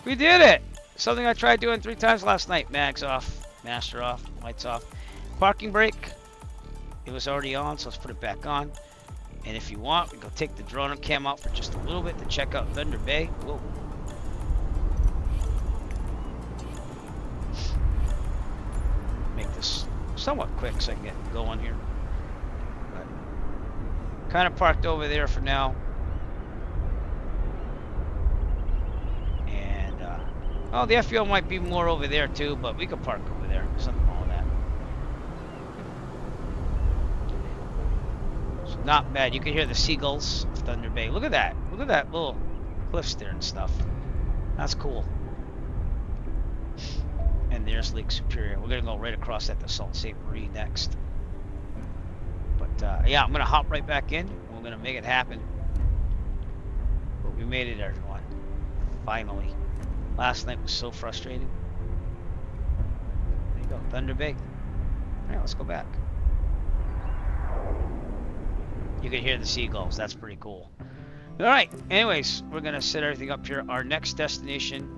We did it! Something I tried doing 3 times last night. Mags off, master off, lights off. Parking brake. It was already on, so let's put it back on. And if you want, we can go take the drone cam out for just a little bit to check out Thunder Bay. Whoa. Make this somewhat quick so I can get going here. But kind of parked over there for now. And, oh, the FBO might be more over there too, but we could park over there. There's nothing wrong with that. So not bad. You can hear the seagulls of Thunder Bay. Look at that. Look at that little cliffs there and stuff. That's cool. And there's Lake Superior. We're gonna go right across that to Sault Ste. Marie next. But yeah, I'm gonna hop right back in and we're gonna make it happen. But we made it, everyone. Finally. Last night was so frustrating. There you go, Thunder Bay. Alright, let's go back. You can hear the seagulls, that's pretty cool. Alright, anyways, we're gonna set everything up here. Our next destination,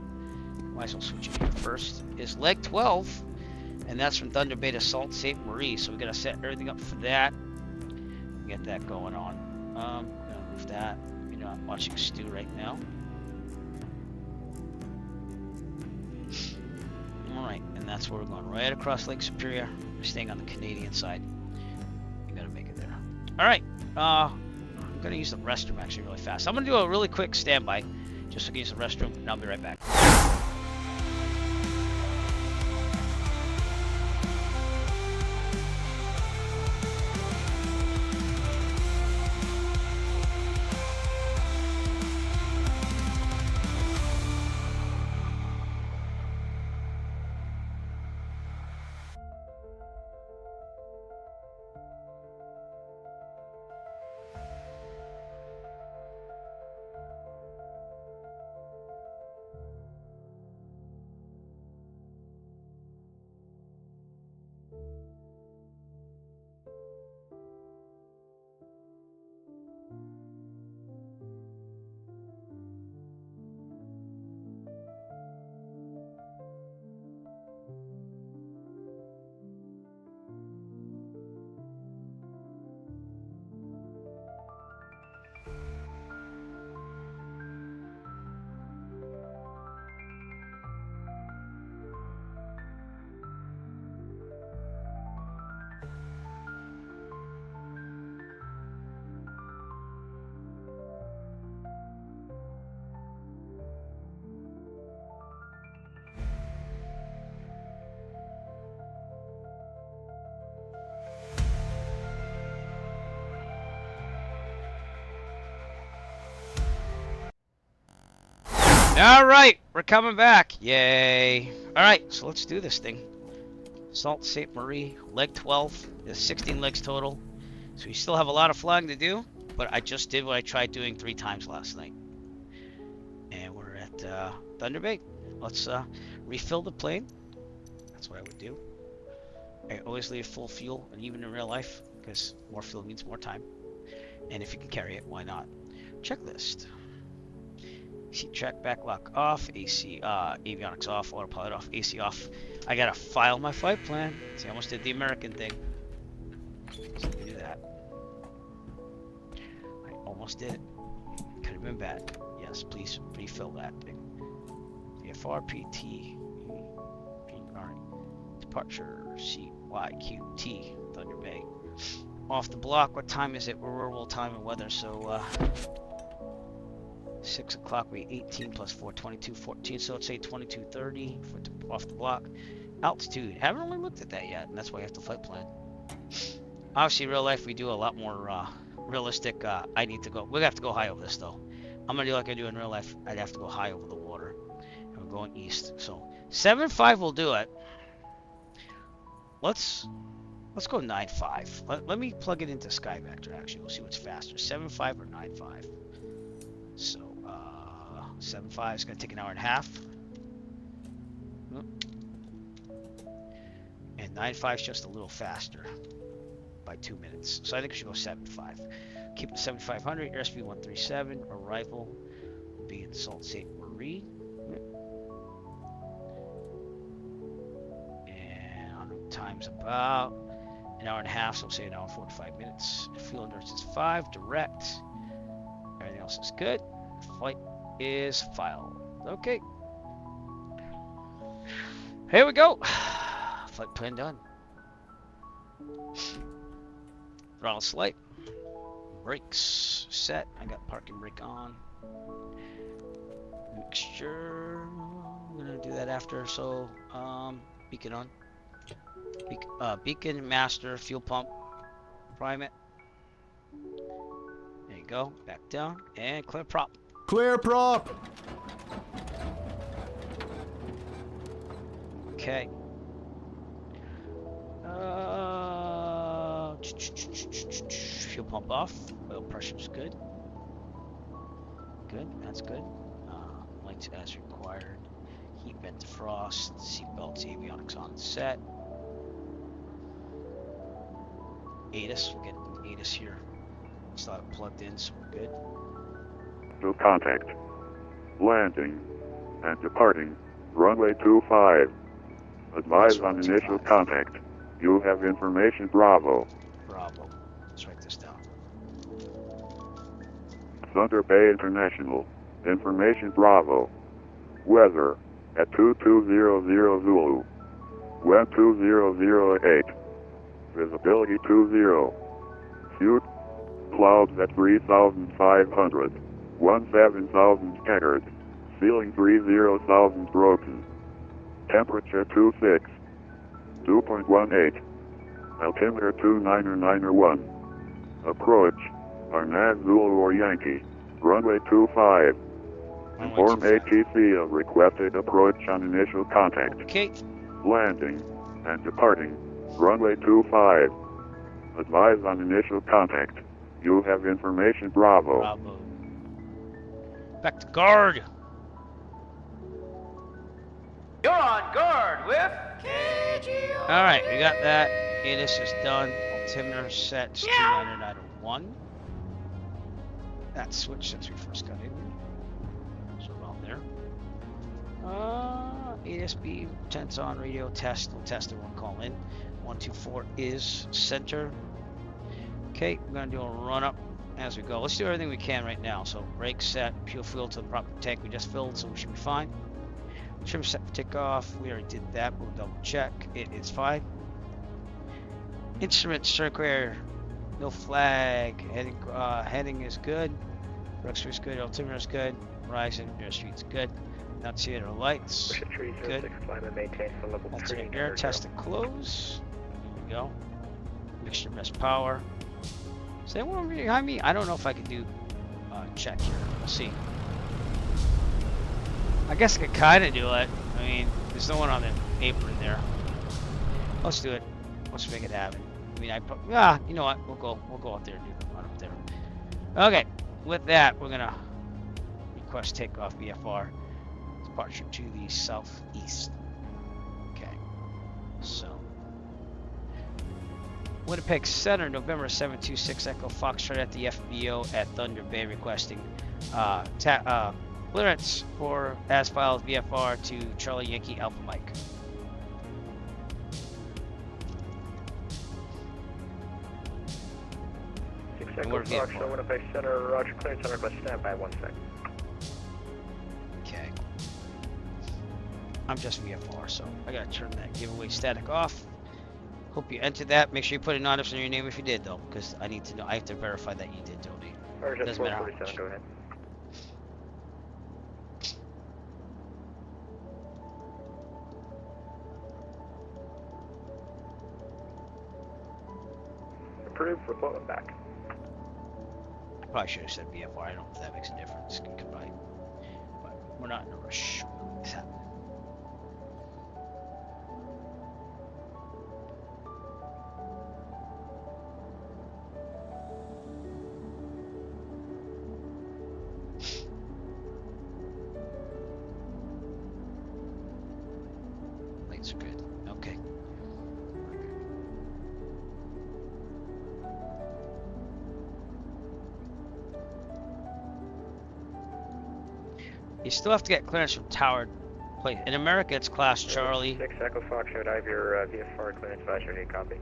might as well switch it here first, is Leg 12. And that's from Thunder Bay to Sault Ste. Marie. So we gotta set everything up for that. Get that going on. I'm gonna move that. You're not watching Stu right now. Alright, and that's where we're going, right across Lake Superior. We're staying on the Canadian side. You gotta make it there. Alright, I'm gonna use the restroom actually really fast. I'm gonna do a really quick standby, just so I can use the restroom, and I'll be right back. Alright, we're coming back. Yay. Alright, so let's do this thing. Sault Ste. Marie, leg 12. There's 16 legs total. So we still have a lot of flying to do, but I just did what I tried doing 3 times last night. And we're at Thunder Bay. Let's refill the plane. That's what I would do. I always leave full fuel, and even in real life, because more fuel means more time. And if you can carry it, why not? Checklist. AC track backlock off, AC avionics off, autopilot off, AC off. I gotta file my flight plan. See, I almost did the American thing. So let me do that. I almost did it. Could have been bad. Yes, please refill that thing. VFR, PT, alright. Departure, CYQT, Thunder Bay. Off the block, what time is it? We're rural time and weather, so 6 o'clock, we 18 plus 4, 22, 14, so let's say 22:30 off the block. Altitude, haven't really looked at that yet, and that's why I have to flight plan. Obviously, real life, we do a lot more realistic. I need to go, we're gonna have to go high over this though. I'm gonna do like I do in real life, I'd have to go high over the water. And we're going east, so 7.5 will do it. Let's go 9.5. Let me plug it into SkyVector actually, we'll see what's faster, 7.5 or 9.5. So 7.5 is going to take an hour and a half. And 9.5 is just a little faster by 2 minutes. So I think we should go 7.5. Keep it 7,500. Airspeed 137. Arrival will be in Sault Ste. Marie. time's about an hour and a half, so we'll say an hour and 45 minutes. Fuel endurance is 5, direct. Everything else is good. Flight is filed. Okay. Here we go. Flight plan done. Throttle slight. Brakes set. I got parking brake on. Mixture. I'm gonna do that after. So, beacon on. Beacon master fuel pump. Prime it. There you go. Back down and clear prop. Clear prop. Okay. Fuel pump off. Oil pressure's good. Good. That's good. Lights as required. Heat vent defrost. Seatbelts, avionics on set. ATIS. We'll get ATIS here. Still have it plugged in, so we're good. No contact. Landing and departing. Runway 25. Advise on initial contact. You have information Bravo. Bravo. Let's write this down. Thunder Bay International. Information Bravo. Weather at 2200 Zulu. Wind 2008. Visibility 20. Suit. Clouds at 3,500. 17,000 scattered. Ceiling 30,000 broken. Temperature 26. 2.18. Altimeter 2991. Approach. Arnaz Zulu or Yankee. Runway 25. Inform ATC of requested approach on initial contact. Okay. Landing and departing. Runway 25. Advise on initial contact. You have information Bravo. Bravo. Back to guard. You're on guard with KGO. Alright, we got that. ATIS is done. Altimeter set to 29901. That's switched since we first got in. So around there. ATIS beam, tense on radio test. We'll test it, won't call in. 124 is center. Okay, we're gonna do a run up as we go. Let's do everything we can right now. So brake set, fuel to the proper tank we just filled, so we should be fine. Trim set for takeoff. We already did that, but we'll double check. It is fine. Instrument circular, no flag. Heading is good. Rexer is good. Altimeter is good. Horizon, airspeed is good. Annunciator lights. Good. Alternate air test and close. There we go. Mixture best power. Is there anyone behind me? I don't know if I can do check here. We'll see. I guess I could kind of do it. I mean, there's no one on the apron there. Let's do it. Let's make it happen. I mean, you know what? We'll go up there and do the run up there. Okay. With that, we're gonna request takeoff VFR. Departure to the southeast. Okay. So. Winnipeg Center, November 726 Echo Foxtrot at the FBO at Thunder Bay requesting clearance for as filed VFR to Charlie Yankee Alpha Mike. Foxtrot, Winnipeg Center, Roger, clearance center, but stand by 1 sec. Okay. I'm just VFR, so I gotta turn that giveaway static off. Hope you entered that. Make sure you put a notice on your name if you did, though, because I need to know. I have to verify that you did donate. Doesn't matter how much. Go ahead. Approved. Report back. I probably should have said VFR. I don't know if that makes a difference. Combine, but we're not in a rush. It's happening. Lights are good. Okay. You still have to get clearance from Tower Play in America, it's Class Charlie. 6 Echo Foxtrot, I have your VFR clearance advisory, need copy.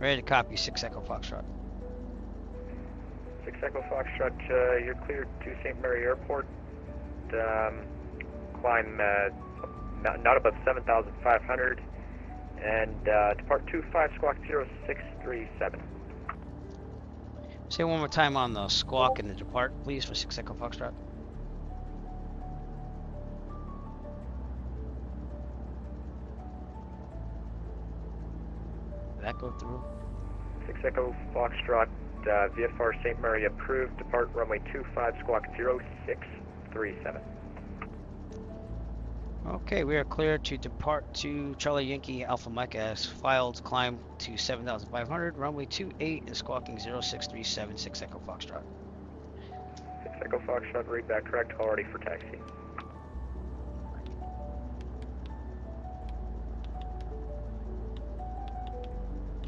Ready to copy 6 Echo Foxtrot. 6 Echo Foxtrot, you're cleared to St. Mary Airport. Climb not above 7,500 and depart 25 squawk 0637. Say one more time on the squawk and the depart, please, for 6 Echo Foxtrot. Did that go through? 6 Echo Foxtrot, VFR St. Mary approved, depart runway 25 squawk 0637. Okay, we are clear to depart to Charlie Yankee Alpha Mike as filed, climb to 7,500, runway 28 is squawking 0637, 6 Echo Foxtrot. 6 Echo Foxtrot, read back correct, all ready for taxi.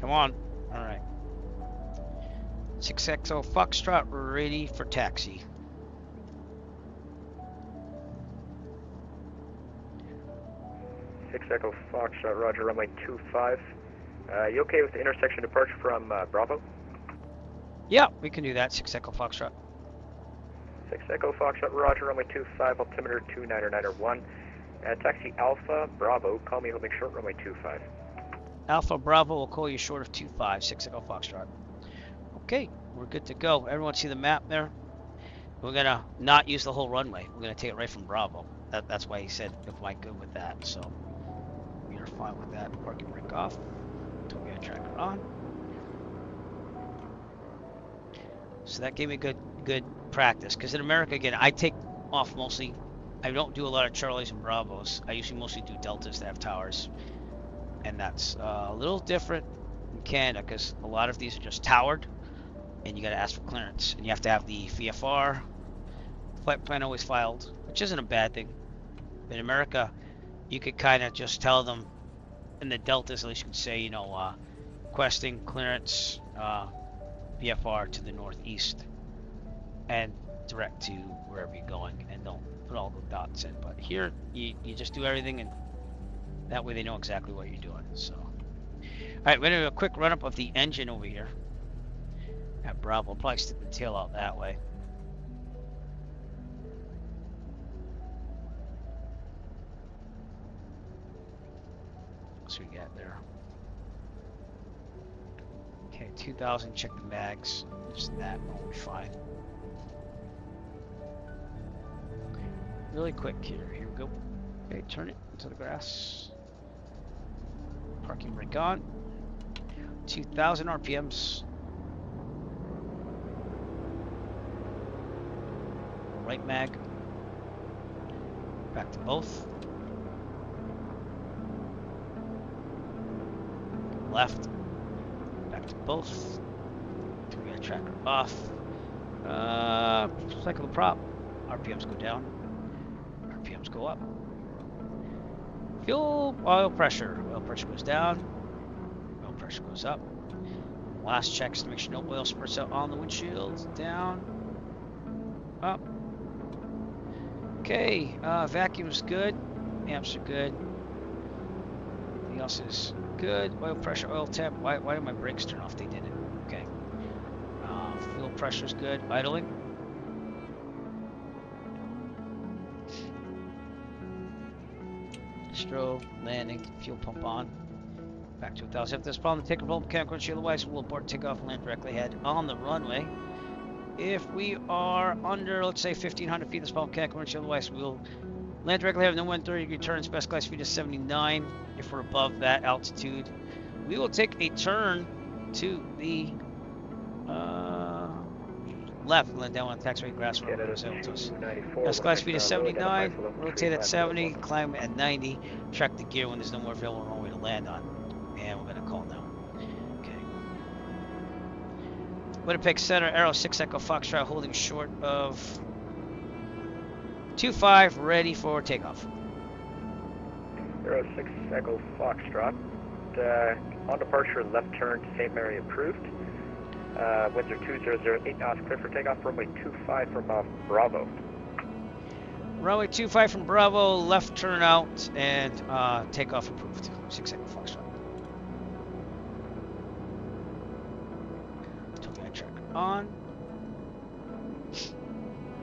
Come on. Alright. 6 Echo Foxtrot, ready for taxi. Echo Foxtrot, roger, runway 25. You okay with the intersection departure from Bravo? Yeah, we can do that, 6 Echo Foxtrot. 6 Echo Foxtrot, roger, runway 25, altimeter 29901. Taxi Alpha, Bravo, call me holding short, runway 25. Alpha Bravo will call you short of 25, 6 Echo Foxtrot. Okay, we're good to go. Everyone see the map there? We're gonna not use the whole runway. We're gonna take it right from Bravo. That's why he said, am I good with that? So we are fine with that. Parking brake off. Tokyo tracker on. So that gave me good practice. Because in America, again, I take off mostly. I don't do a lot of Charlies and Bravos. I usually mostly do Deltas that have towers. And that's a little different in Canada because a lot of these are just towered. And you got to ask for clearance. And you have to have the VFR. Flight plan always filed, which isn't a bad thing. In America, you could kind of just tell them in the Deltas, at least you can say, you know, requesting clearance VFR to the northeast and direct to wherever you're going, and don't put all the dots in. But here, you just do everything, and that way they know exactly what you're doing. So, all right, we're gonna do a quick run up of the engine over here at Bravo. I'll probably stick the tail out that way. We got there. Okay, 2,000. Check the mags. Just that will be fine. Really quick here. Here we go. Okay, turn it into the grass. Parking brake on. 2,000 RPMs. Right mag. Back to both. Left, back to both. We got tracker off. Cycle the prop. RPMs go down. RPMs go up. Fuel, oil pressure. Oil pressure goes down. Oil pressure goes up. Last checks to make sure no oil spurts out on the windshield. Down. Up. Okay. Vacuum's good. Amps are good. Everything else is good. Oil pressure, oil temp. Why did my brakes turn off? They didn't. Okay. Fuel pressure's good. Idling. Strobe, landing, fuel pump on. Back to 1,000. If there's a problem, take control mechanical and shield device. We'll abort, take off, and land directly ahead on the runway. If we are under, let's say, 1,500 feet, this problem mechanical and shield device, we'll land directly ahead, no 130 degree turns, best glide speed is 79. If we're above that altitude, we will take a turn to the left, land down on taxiway grass road. Best glide speed is 79, rotate at 70, climb at 90, track the gear when there's no more available runway to land on. And we're going to call now. Okay. Winnipeg Center, Arrow 6 Echo Foxtrot holding short of 25, ready for takeoff. Arrow 6 Echo Foxtrot. On departure, left turn to St. Mary approved. Winds are 2008 knots, clear for takeoff, runway 25 from Bravo. Runway 25 from Bravo, left turn out, and takeoff approved. 6 Echo Foxtrot. Token tracker on.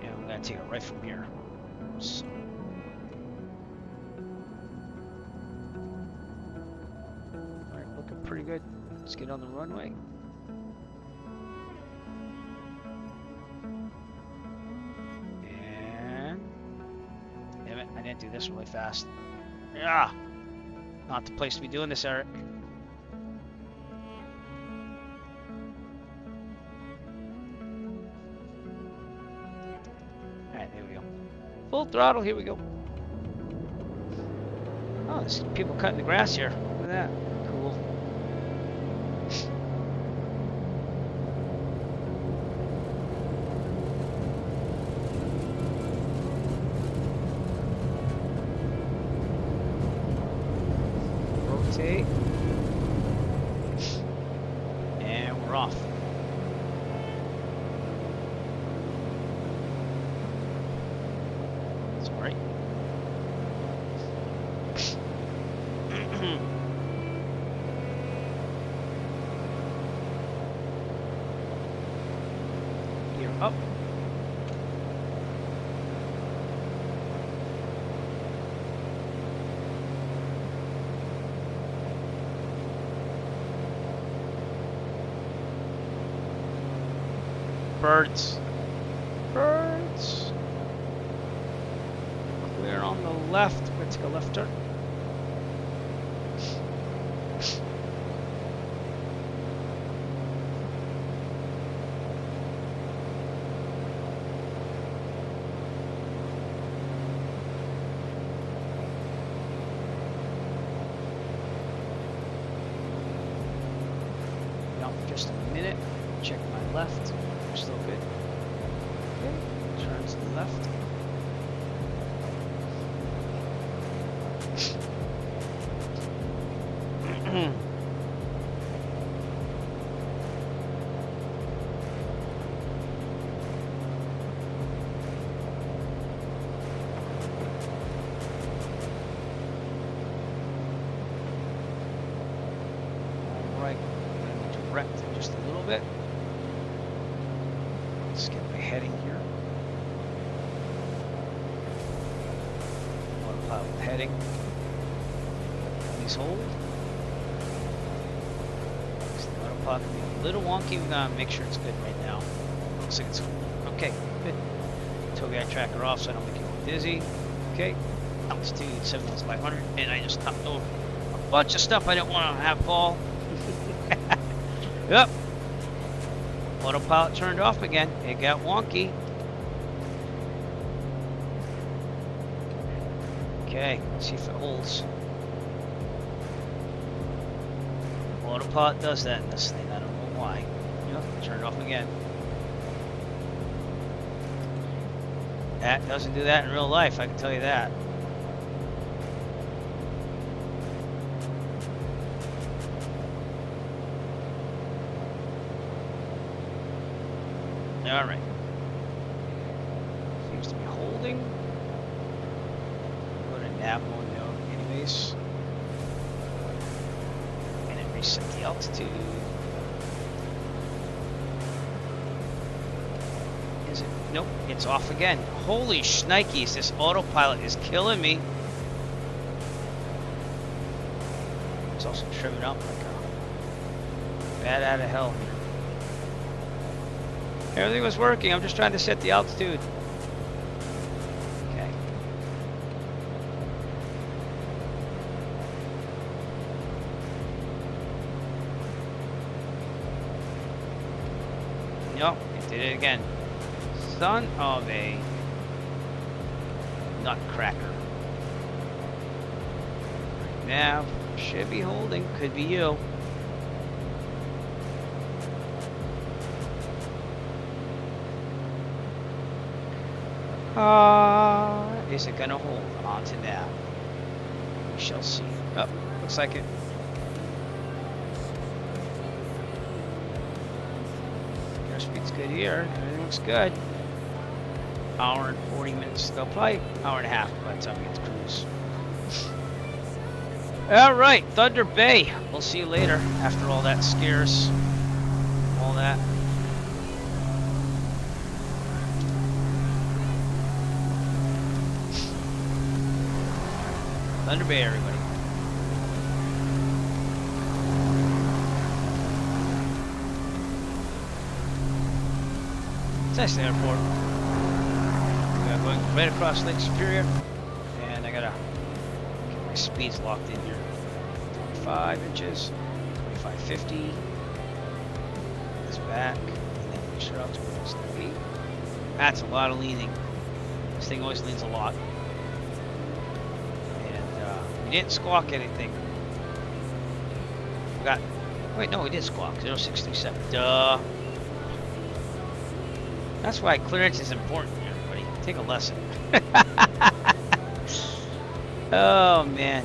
And I'm going to take it right from here. So. Alright, looking pretty good. Let's get on the runway. I didn't do this really fast. Yeah, not the place to be doing this, Eric. Alright, there we go. Full throttle, here we go. Oh, there's people cutting the grass here. Look at that. Cool. And we're off. That's all right. Gear up. Birds. Birds. Clear on the left. Let's take a left turn. Now, just a minute. Check my left. Still good. Okay. Turns to the left. Alright, I'm going to direct just a little bit. Let's get my heading here. Autopilot heading. Please hold. The autopilot can be a little wonky. We're gonna make sure it's good right now. Looks like it's okay. Good. Togiak tracker off so I don't make you dizzy. Okay. Altitude 7,500, and I just knocked over a bunch of stuff I didn't want to have fall. Yep. Autopilot turned off again. It got wonky. Okay, let's see if it holds. Autopilot does that in this thing. I don't know why. Yep, turned off again. That doesn't do that in real life, I can tell you that. All right. Seems to be holding. Go to nav mode now, anyways. And then reset the altitude. Is it? Nope, it's off again. Holy shnikes, this autopilot is killing me. It's also trimming up like a bat out of hell here. Everything was working. I'm just trying to set the altitude. Okay. Nope, it did it again. Son of a nutcracker. Now, should be holding. Could be you. Is it gonna hold onto that? We shall see. Oh, looks like it. Airspeed's good here. Everything looks good. hour and 40 minutes to go. Probably hour and a half by the time we get to cruise. All right, Thunder Bay. We'll see you later after all that scares. All that. Thunder Bay, everybody. It's nice airport. We are going right across Lake Superior, and I gotta get my speeds locked in here. 25 inches, 25.50. This back, and then make sure out to where it's gonna be. That's a lot of leaning. This thing always leans a lot. And we didn't squawk anything. We got. Wait, no, we did squawk. 0637. Duh. That's why clearance is important, everybody. Take a lesson. Oh, man.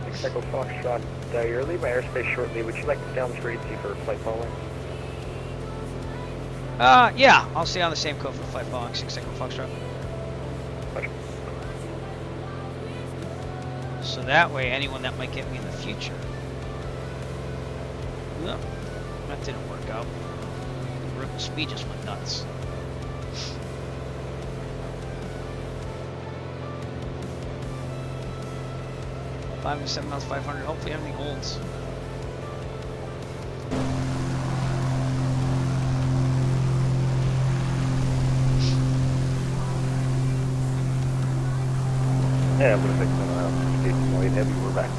6 Echo Foxtrot, you're leaving my airspace shortly. Would you like to stay on the frequency for flight following? Yeah, I'll stay on the same code for flight following 6 Echo Foxtrot. Roger. So that way, anyone that might get me in the future. No, that didn't work out. The speed just went nuts. Five to 7 miles, 500. Hopefully everything holds. Yeah, I'm gonna fix them. Station's light heavy. We're back.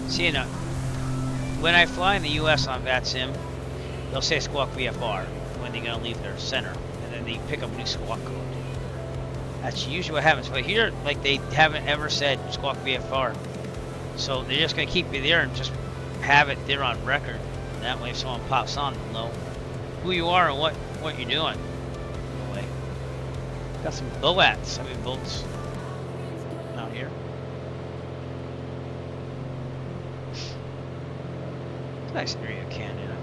See, you know, when I fly in the U.S. on VATSIM, they'll say squawk VFR when they're gonna leave their center, and then they pick up a new squawk code. That's usually what happens. But here, like, they haven't ever said squawk VFR, so they're just gonna keep you there and just have it there on record. And that way, if someone pops on, they'll know who you are and what you're doing. Anyway, got some BOATs. I mean, boats out here. Nice area of Canada.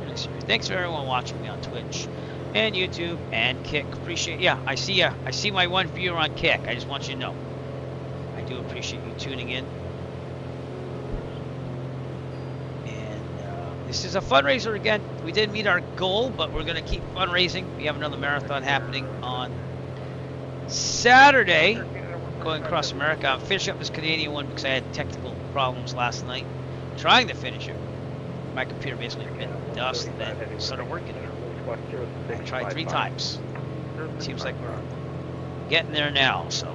Nice area. Thanks for everyone watching me on Twitch and YouTube and Kick. Appreciate. Yeah, I see ya. I see my one viewer on Kick. I just want you to know. I do appreciate you tuning in. This is a fundraiser again. We did meet our goal, but we're going to keep fundraising. We have another marathon happening on Saturday, going across America. I'm finishing up this Canadian one because I had technical problems last night trying to finish it. My computer basically bit dust and then started working. I tried 3 times. Seems like we're getting there now, so.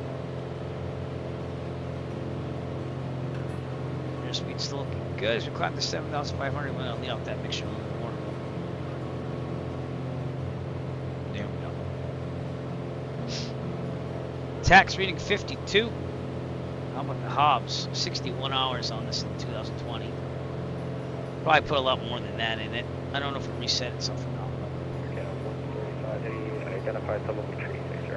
Your speed's still looking good as we climb to 7,500. We're going to lean out that mixture a little bit more. There we go. Tax reading 52. How about the Hobbs? 61 hours on this in 2020. Probably put a lot more than that in it. I don't know if it reset itself or not. Okay, 135, identified tumbleweed tree 60.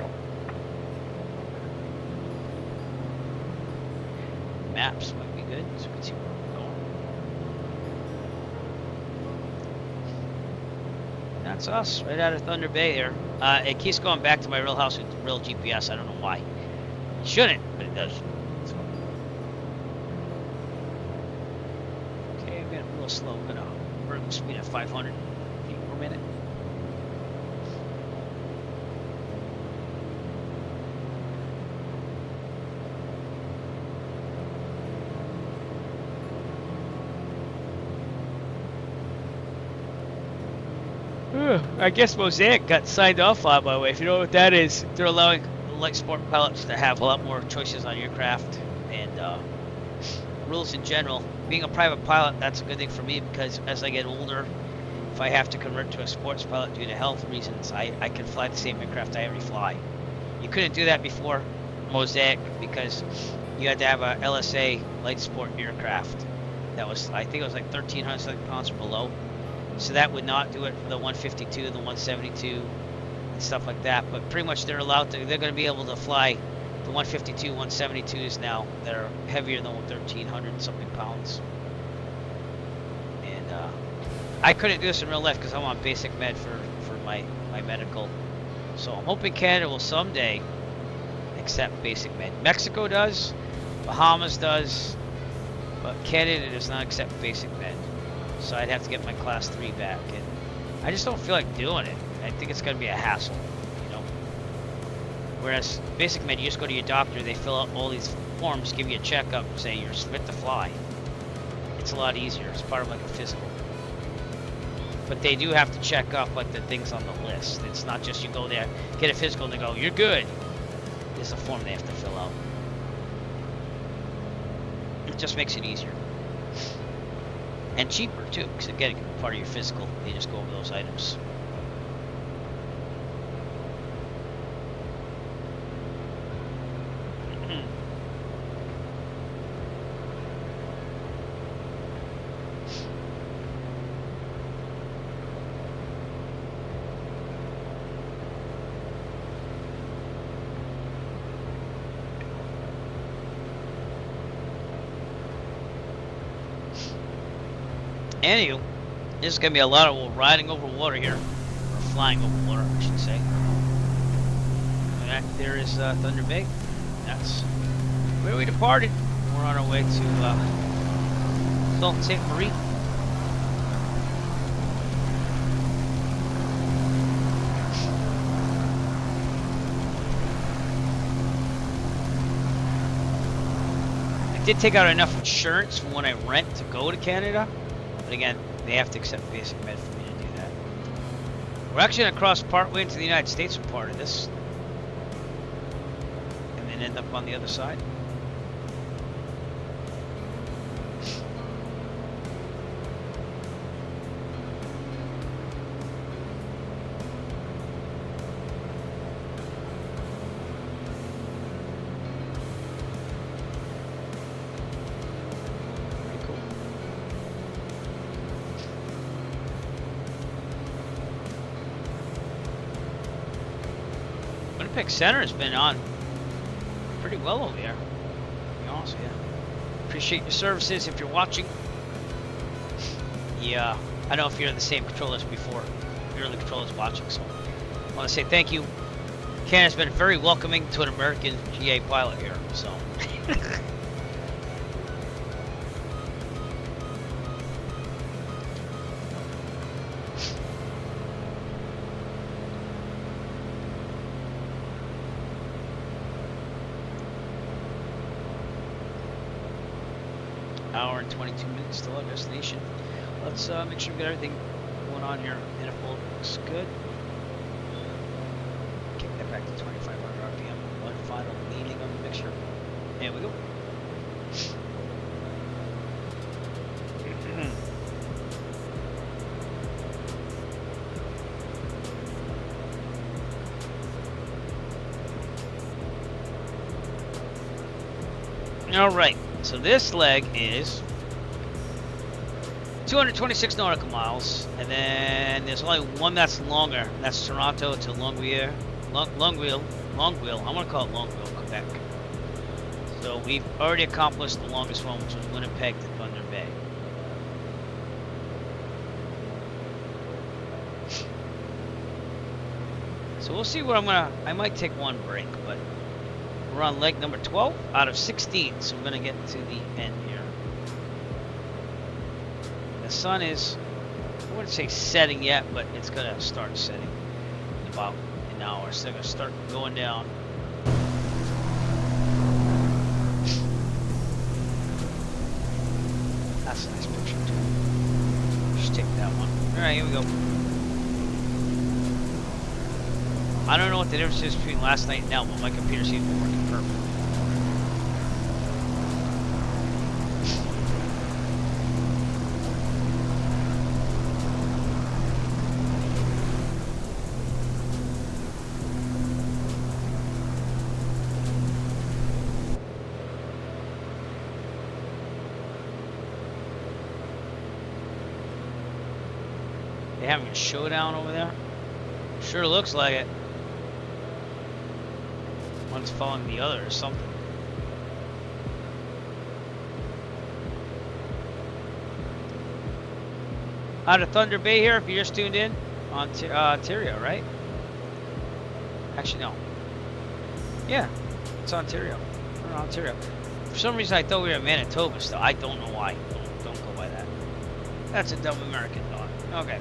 Maps might be good, so we can see where we're going. That's us, right out of Thunder Bay here. It keeps going back to my real house with real GPS. I don't know why. It shouldn't, but it does. So. Okay, I'm getting a little slow. I'm gonna vertical speed at 500 feet per minute. I guess Mosaic got signed off on, by the way. If you know what that is, they're allowing light sport pilots to have a lot more choices on aircraft and rules in general. Being a private pilot, that's a good thing for me because as I get older, if I have to convert to a sports pilot due to health reasons, I can fly the same aircraft I already fly. You couldn't do that before Mosaic because you had to have a LSA light sport aircraft that was, I think it was like 1,300 pounds or below. So that would not do it for the 152 and the 172 and stuff like that. But pretty much they're allowed to. They're going to be able to fly the 152, 172s now that are heavier than 1,300 something pounds. And I couldn't do this in real life because I'm on basic med for my medical. So I'm hoping Canada will someday accept basic med. Mexico does, Bahamas does, but Canada does not accept basic med. So I'd have to get my class 3 back, and I just don't feel like doing it. I think it's going to be a hassle, you know. Whereas basic med, you just go to your doctor, they fill out all these forms, give you a checkup, say you're fit to fly. It's a lot easier. It's part of like a physical. But they do have to check off like the things on the list. It's not just you go there, get a physical, and they go, you're good. There's a form they have to fill out. It just makes it easier. And cheaper too, because again, part of your physical, they just go over those items. Anywho, this is going to be a lot of riding over water here. Or flying over water, I should say. And that there is Thunder Bay. That's where we departed. We're on our way to Sault Ste. Marie. I did take out enough insurance from when I rent to go to Canada. But again, they have to accept basic med for me to do that. We're actually going to cross partway into the United States for part of this. And then end up on the other side. Winnipeg Center has been on pretty well over here, to be honest with you. Appreciate your services if you're watching. Yeah, I don't know if you're in the same control as before. You're in the control as watching, so I want to say thank you. Canada's been very welcoming to an American GA pilot here, so. Hour and 22 minutes till our destination. Let's make sure we got everything going on here. Manifold looks good. Kick that back to 2,500 RPM. One final leaning on the mixture. There we go. All right. So this leg is 226 nautical miles, and then there's only one that's longer, and that's Toronto to Longueuil. I'm going to call it Longueuil, Quebec. So we've already accomplished the longest one, which was Winnipeg to Thunder Bay. So we'll see what I might take one break, but we're on leg number 12 out of 16, so we're going to get to the end here. The sun is, I wouldn't say setting yet, but it's going to start setting in about an hour. So they're going to start going down. That's a nice picture too. Just take that one. Alright, here we go. I don't know what the difference is between last night and now, but my computer seems to be working perfectly. They having a showdown over there? Sure looks like it. One's following the other or something. Out of Thunder Bay here, if you just tuned in on Ontario, right? Actually, no. Yeah, it's Ontario. We're in Ontario. For some reason, I thought we were in Manitoba still. I don't know why. Don't go by that. That's a dumb American thought. Okay.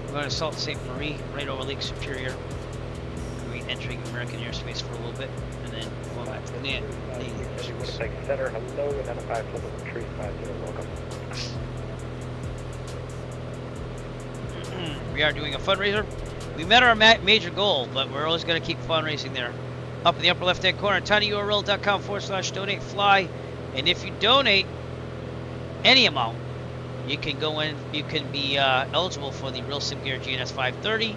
We're going to Sault Ste. Marie, right over Lake Superior. We're entering American airspace for a little bit, and then going back to Canadian airspace. Winnipeg Center, hello, identify Plymouth Tree 50, welcome. We are doing a fundraiser. We met our major goal, but we're always going to keep fundraising there. Up in the upper left-hand corner, tinyurl.com/donate-fly. And if you donate any amount, you can go in. You can be eligible for the Real Sim Gear GNS 530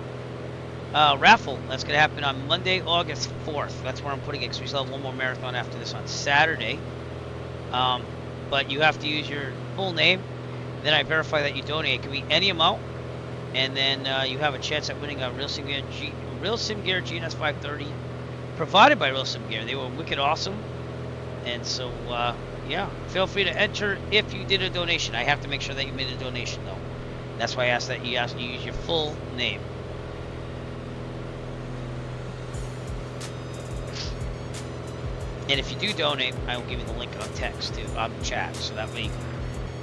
raffle. That's going to happen on Monday, August 4th. That's where I'm putting it, because we still have one more marathon after this on Saturday. But you have to use your full name. Then I verify that you donate. It can be any amount. And then you have a chance at winning a Real Sim Gear GNS 530 provided by Real Sim Gear. They were wicked awesome. And so, yeah, feel free to enter if you did a donation. I have to make sure that you made a donation, though. That's why I asked that you use your full name. And if you do donate, I will give you the link on text, too, on the chat. So that way you can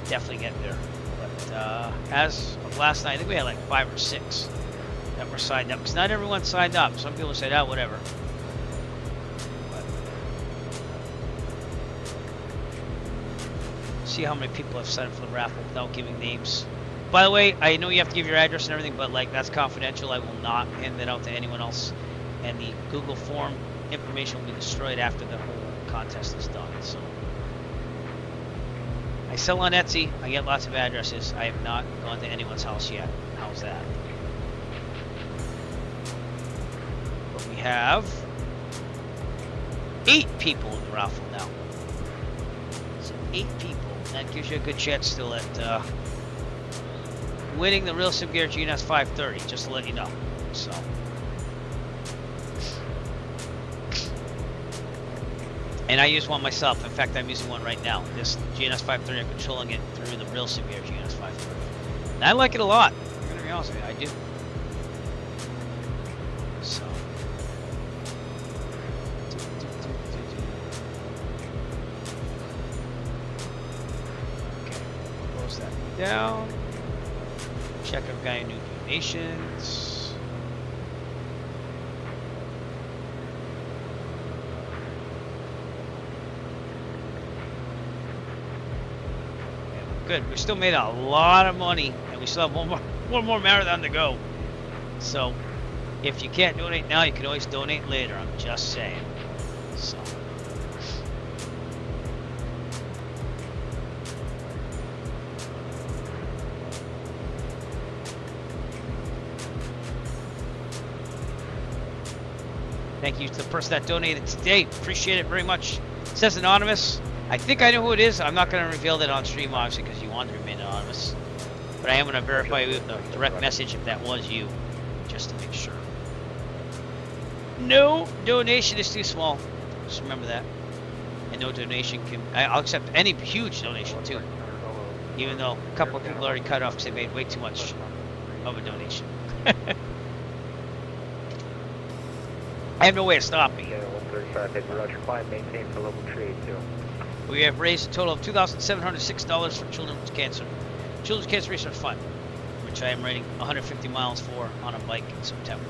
definitely get there. But as of last night, I think we had like 5 or 6 that were signed up. Because not everyone signed up. Some people said, oh, whatever. But see how many people have signed up for the raffle without giving names. By the way, I know you have to give your address and everything, but like that's confidential. I will not hand that out to anyone else. And the Google form information will be destroyed after the whole contest is done. So I sell on Etsy. I get lots of addresses. I have not gone to anyone's house yet. How's that? But we have 8 people in the raffle now. So 8 people. That gives you a good chance still at winning the Real Sim Gear GNS 530, just to let you know. So and I use one myself. In fact, I'm using one right now. This GNS 530, I'm controlling it through the Real Sim Gear GNS 530. And I like it a lot. I'm going to be honest with you, I do. So. Okay, close that down. Check if I've got any new donations. Good. We still made a lot of money, and we still have one more marathon to go. So, if you can't donate now, you can always donate later. I'm just saying. So. Thank you to the person that donated today. Appreciate it very much. It says anonymous. I think I know who it is. I'm not going to reveal that on stream, obviously, because you want to remain anonymous. But I am going to verify you with a direct message if that was you, just to make sure. No donation is too small. Just remember that. And no donation can... I'll accept any huge donation, too. Even though a couple of people already cut off because they made way too much of a donation. I have no way of stopping it. 135, Roger, climb, maintain for level 382. We have raised a total of $2,706 for Children's Cancer. Children's Cancer Research Fund, which I am riding 150 miles for on a bike in September.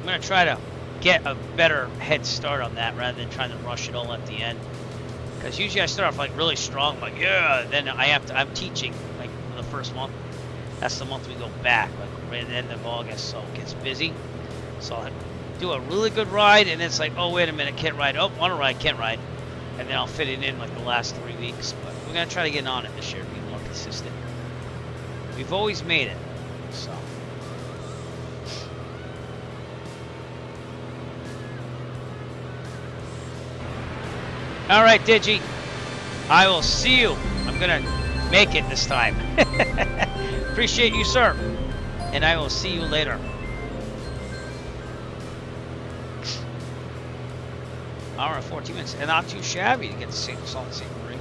I'm going to try to get a better head start on that rather than trying to rush it all at the end. Because usually I start off like really strong, like yeah, then I'm teaching like for the first month. That's the month we go back, like right at the end of August, so it gets busy. So I'll do a really good ride, and it's like, oh, wait a minute, can't ride. Oh, want to ride, can't ride. And then I'll fit it in like the last 3 weeks. But we're going to try to get on it this year, be more consistent. We've always made it, so. All right, Digi. I will see you. I'm going to make it this time. Appreciate you, sir. And I will see you later. Hour and 14 minutes. And not too shabby to get to St. Salt St. Marie.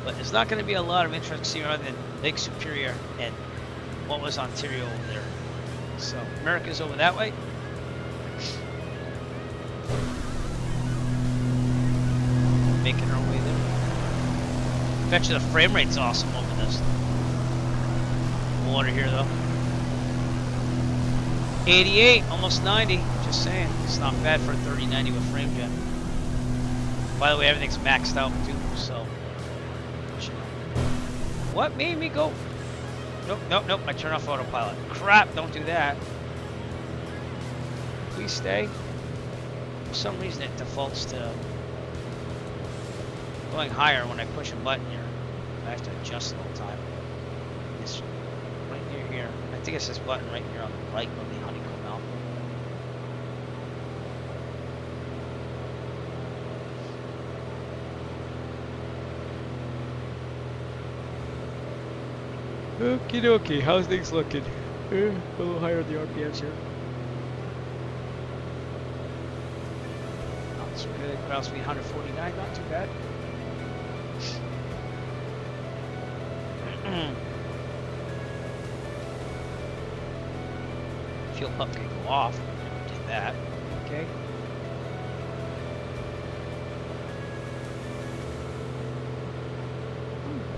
But there's not going to be a lot of interest here other than Lake Superior and what was Ontario over there. So America's over that way. Making our way there. Bet you the frame rate's awesome over this water here though. 88, almost 90. Just saying, it's not bad for a 3090 with frame gen. By the way, everything's maxed out too, so. What made me go? Nope, nope, nope. I turned off autopilot. Crap! Don't do that. Please stay. For some reason, it defaults to going higher when I push a button here. I have to adjust it all the time. It's right near here. I think it's this button right here on the right of the honeycomb mount. Okie dokie, how's things looking? A little higher on the RPMs here. Not so good. Ground speed 149, not too bad. Fuel pump can go off. Never did that. Okay.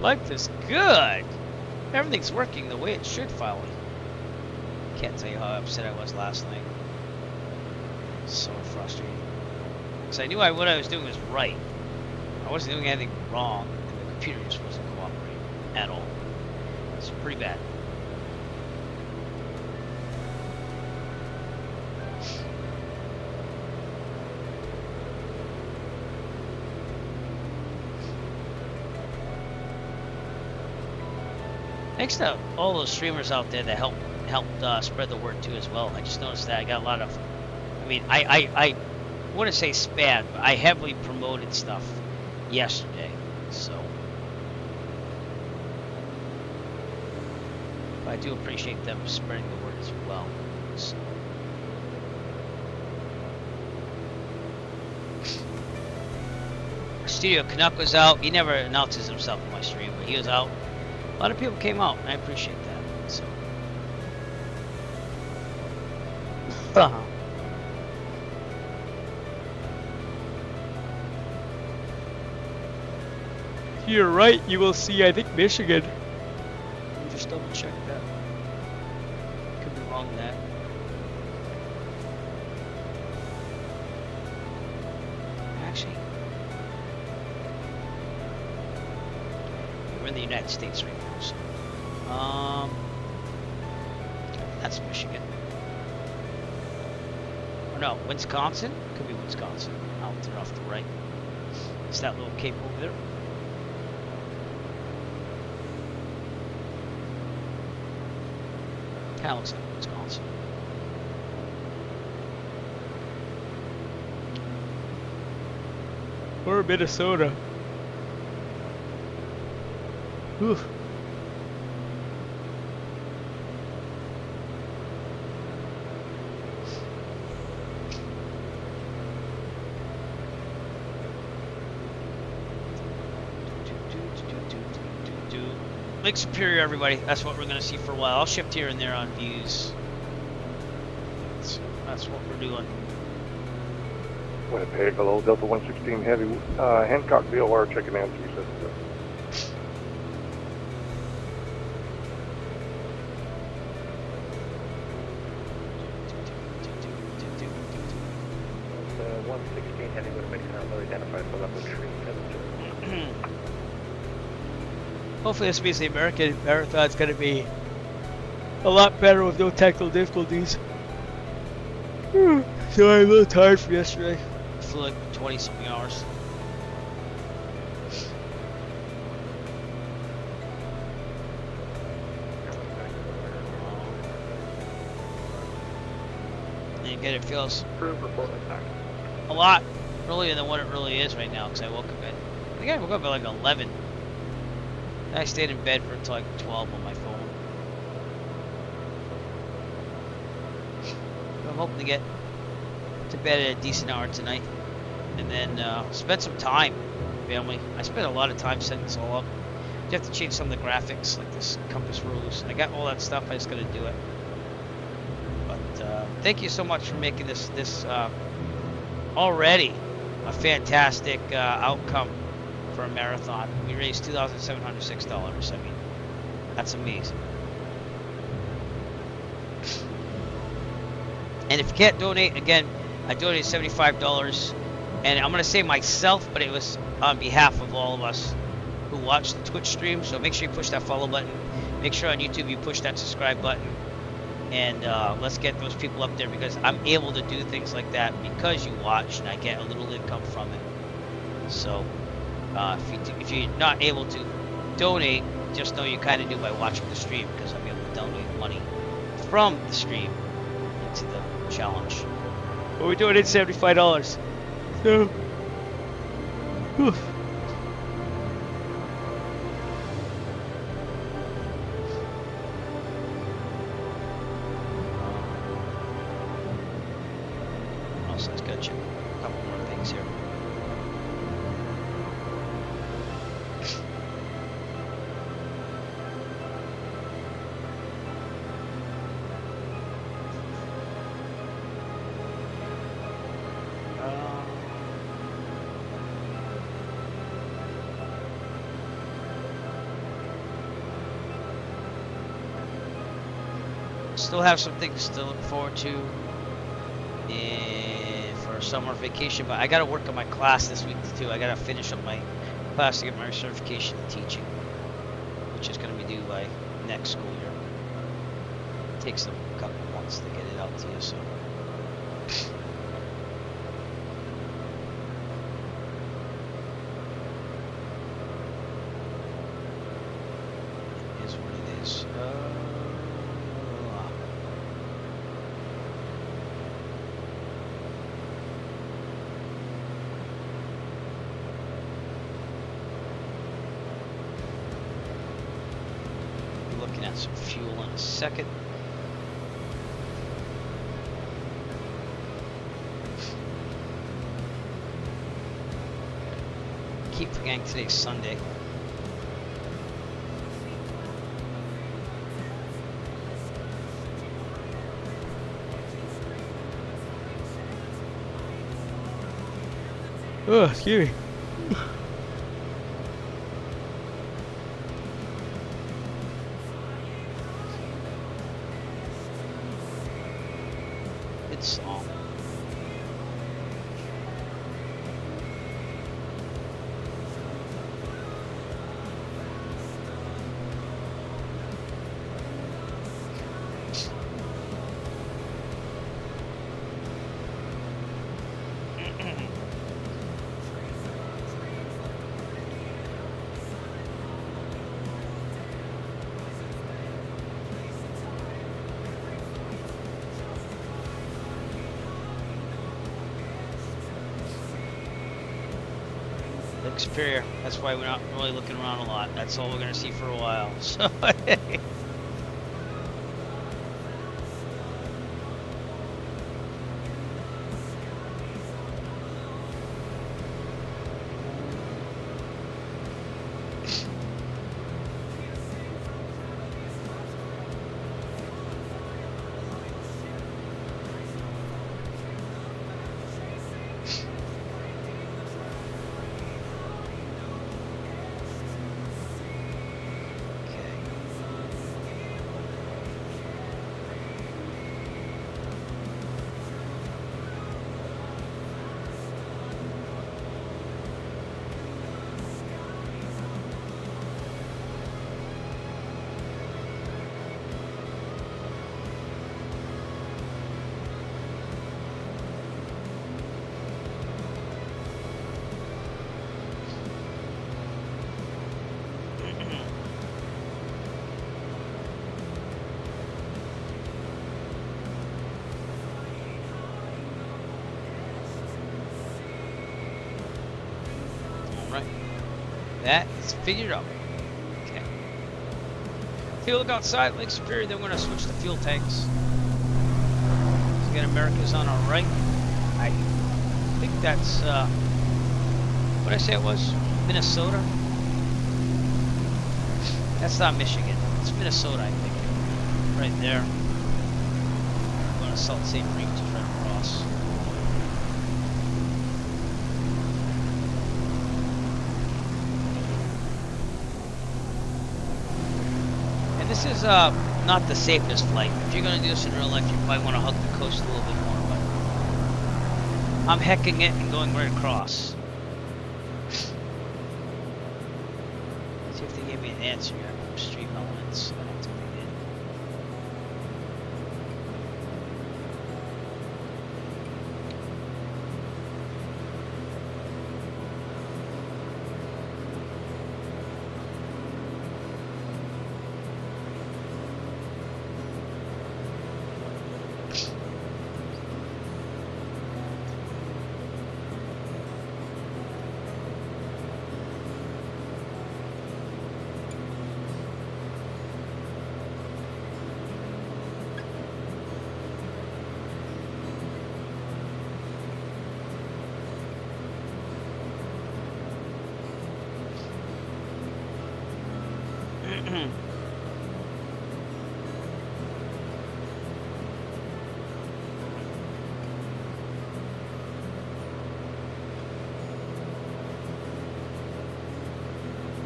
Life is good. Everything's working the way it should finally. Can't tell you how upset I was last night. So frustrating. Because I knew what I was doing was right. I wasn't doing anything wrong, and the computer just wasn't cooperating at all. It's pretty bad. Thanks to all those streamers out there that helped spread the word too as well. I just noticed that I got a lot of, I mean, I wouldn't say spam, but I heavily promoted stuff yesterday, so I do appreciate them spreading the word as well. So. Studio Canuck was out. He never announces himself in my stream, but he was out. A lot of people came out, and I appreciate that. So. To your right, you will see, I think, Michigan. Let me just double check that. Could be wrong on that. Actually, we're in the United States right now, so. That's Michigan. Or no, Wisconsin? Could be Wisconsin. Out there off the right. It's that little cape over there. Kind of looks like Wisconsin. Or Minnesota. Whew. Lake Superior, everybody. That's what we're going to see for a while. I'll shift here and there on views. So that's what we're doing. Winnipeg, hello, Delta 116 Heavy, Hancock VOR checking in 370. The 116 Heavy Winnipeg cannot identify the level of tree. Hopefully this means the American Marathon's going to be a lot better with no technical difficulties. Sorry, I'm a little tired from yesterday. I flew like 20 something hours. And again, it feels Approved report back. a lot earlier than what it really is right now because I woke up at, I think I woke up at like 11. I stayed in bed for until like 12 on my phone. I'm hoping to get to bed at a decent hour tonight, and then spend some time with family. I spent a lot of time setting this all up. You have to change some of the graphics, like this compass rose. I got all that stuff. I just got to do it. But thank you so much for making this already a fantastic outcome for a marathon. We raised $2,706. I mean, that's amazing. And if you can't donate, again, I donated $75, and I'm gonna say myself, but it was on behalf of all of us who watch the Twitch stream. So make sure you push that follow button. Make sure on YouTube you push that subscribe button, and let's get those people up there, because I'm able to do things like that because you watch, and I get a little income from it. So if you're not able to donate, just know you kind of do by watching the stream, because I'm able to donate money from the stream into the challenge. But we're doing it $75. So, whew. Also, let's go check a couple more things here. Still have some things to look forward to for summer vacation, but I got to work on my class this week too. I got to finish up my class to get my certification in teaching, which is going to be due by next school year. It takes them a couple months to get it out to you, so. It is what it is. Looking at some fuel in a second. Keep forgetting today's Sunday. Oh, excuse me. Song. Superior. That's why we're not really looking around a lot. That's all we're going to see for a while. So That is figured out. Okay. If you look outside Lake Superior, then we're gonna switch to fuel tanks. So again, America's on our right. I think that's what did I say it was? Minnesota? That's not Michigan. It's Minnesota, I think. Right there. I'm going to Salt St. Marie, which is right across. And this is not the safest flight. If you're going to do this in real life, you probably want to hug the coast a little bit more. But I'm hecking it and going right across. See if they gave me an answer yet. Stream elements. I don't think they did.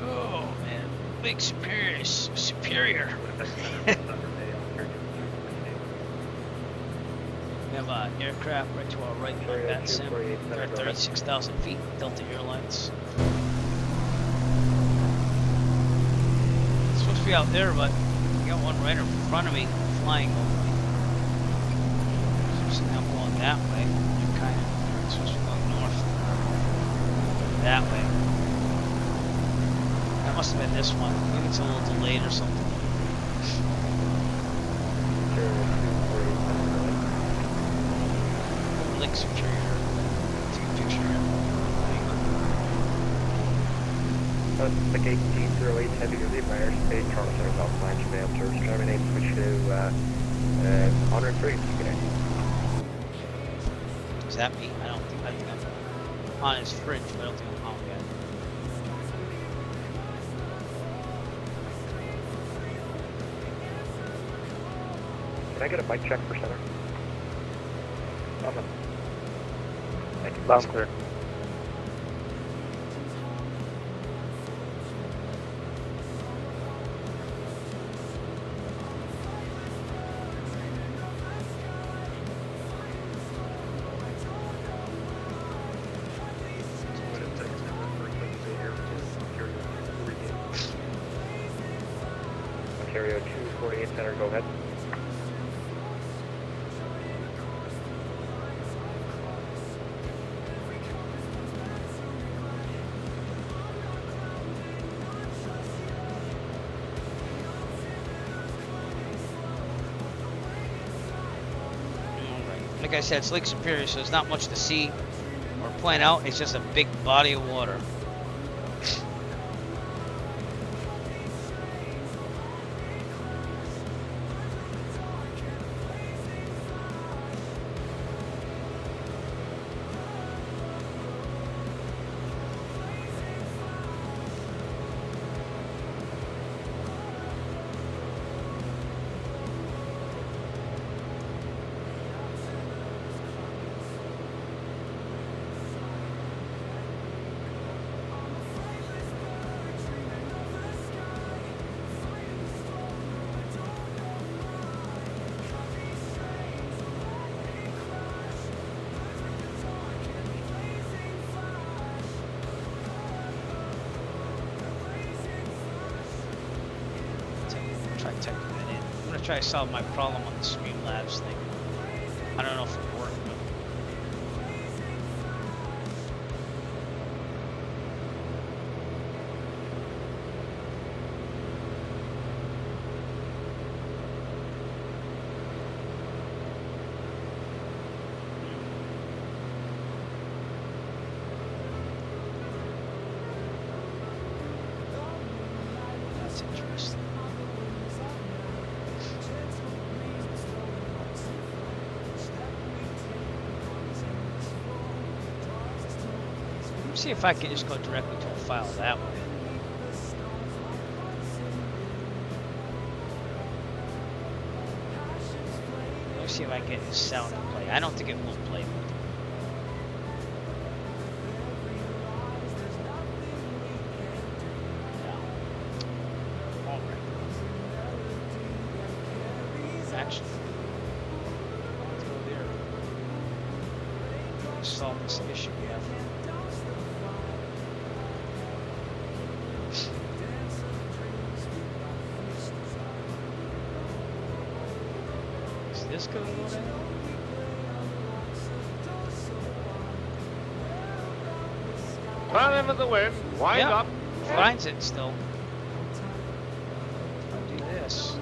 Oh man, Big Superior. We have an aircraft right to our right, like that sim. They're at 36,000 feet, Delta Airlines. It's supposed to be out there, but I got one right in front of me flying over me. So I'm going that way. They're kind of supposed to be going north. That way. That must have been this one. Maybe it's a little delayed or something. Lake Superior. Take a picture here. The gate D08 heavy relief minor space Toronto Center South Line Command Service terminate switch to honor and free. Is that me? I think I'm on his fridge, but I don't think I'm home yet. Can I get a mic check for center? Awesome. Thank you. Loud and clear. Ontario 248 center, go ahead. Like I said, it's Lake Superior, so there's not much to see or point out. It's just a big body of water. I'm gonna try to solve my problem on the Streamlabs thing. I don't know if it'll work, but See if I can just go directly to a file that way. Let me see if I can get this sound to play. I don't think it will play. No. All right. Actually, let's go there. Solve this issue we have. Is this gonna go down? Turn into the wind, wind Yeah. up. Finds it still. I'll do this.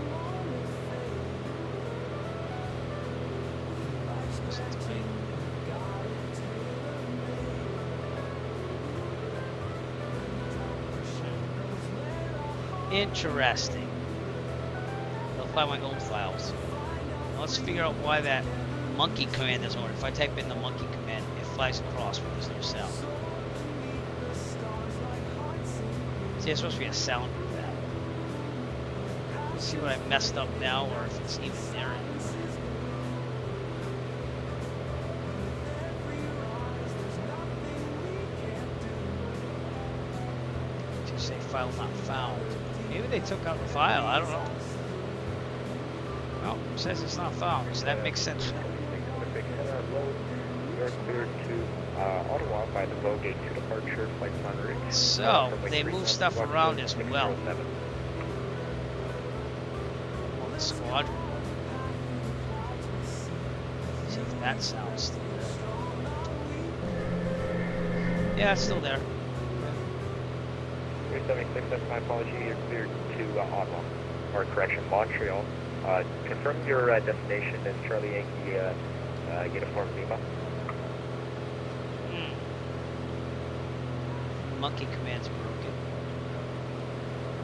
Interesting. I'll find my old files. Now let's figure out why that monkey command doesn't work. If I type in the monkey command, it flies across where there's no sound. See, it's supposed to be a sound for that. Let's see what I messed up now, or if it's even there anymore. To say file not found. Maybe they took out the file, I don't know. Well, it says it's not found, so that makes sense. We are cleared to Ottawa by the low gate 2 departure, flight Fundraiser. So, they move stuff around as well. On the squadron. See if that sounds still there. Yeah, it's still there. 376, that's my apology, you're cleared to Ottawa, or correction, Montreal. Confirm your destination is Charlie Yankee Uniform Lima. Monkey command's broken.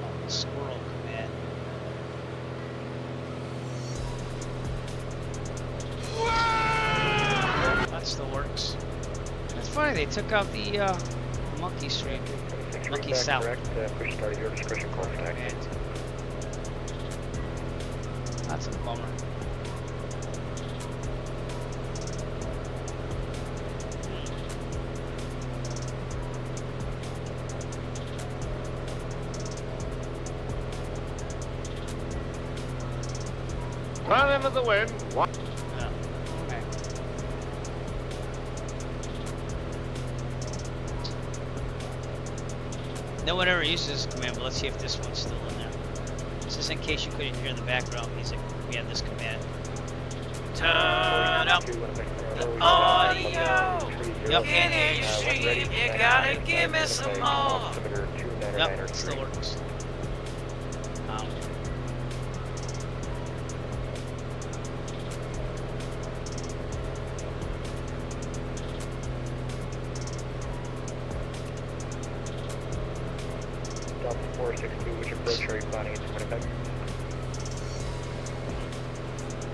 Oh, the squirrel command. That still works. That's funny, they took out the monkey string. Monkey sound. Correct, push start at your discretion, call for action. That's a bummer. Turn into the wind. Yeah. Okay. No one ever uses this command, but let's see if this one's still in there. This is in case you couldn't hear the background music. We have this command. Turn up the audio. Yep. Can't hear you stream, you gotta give me some more. Yep, it still works. Delta 462, which approach are you planning into Winnipeg?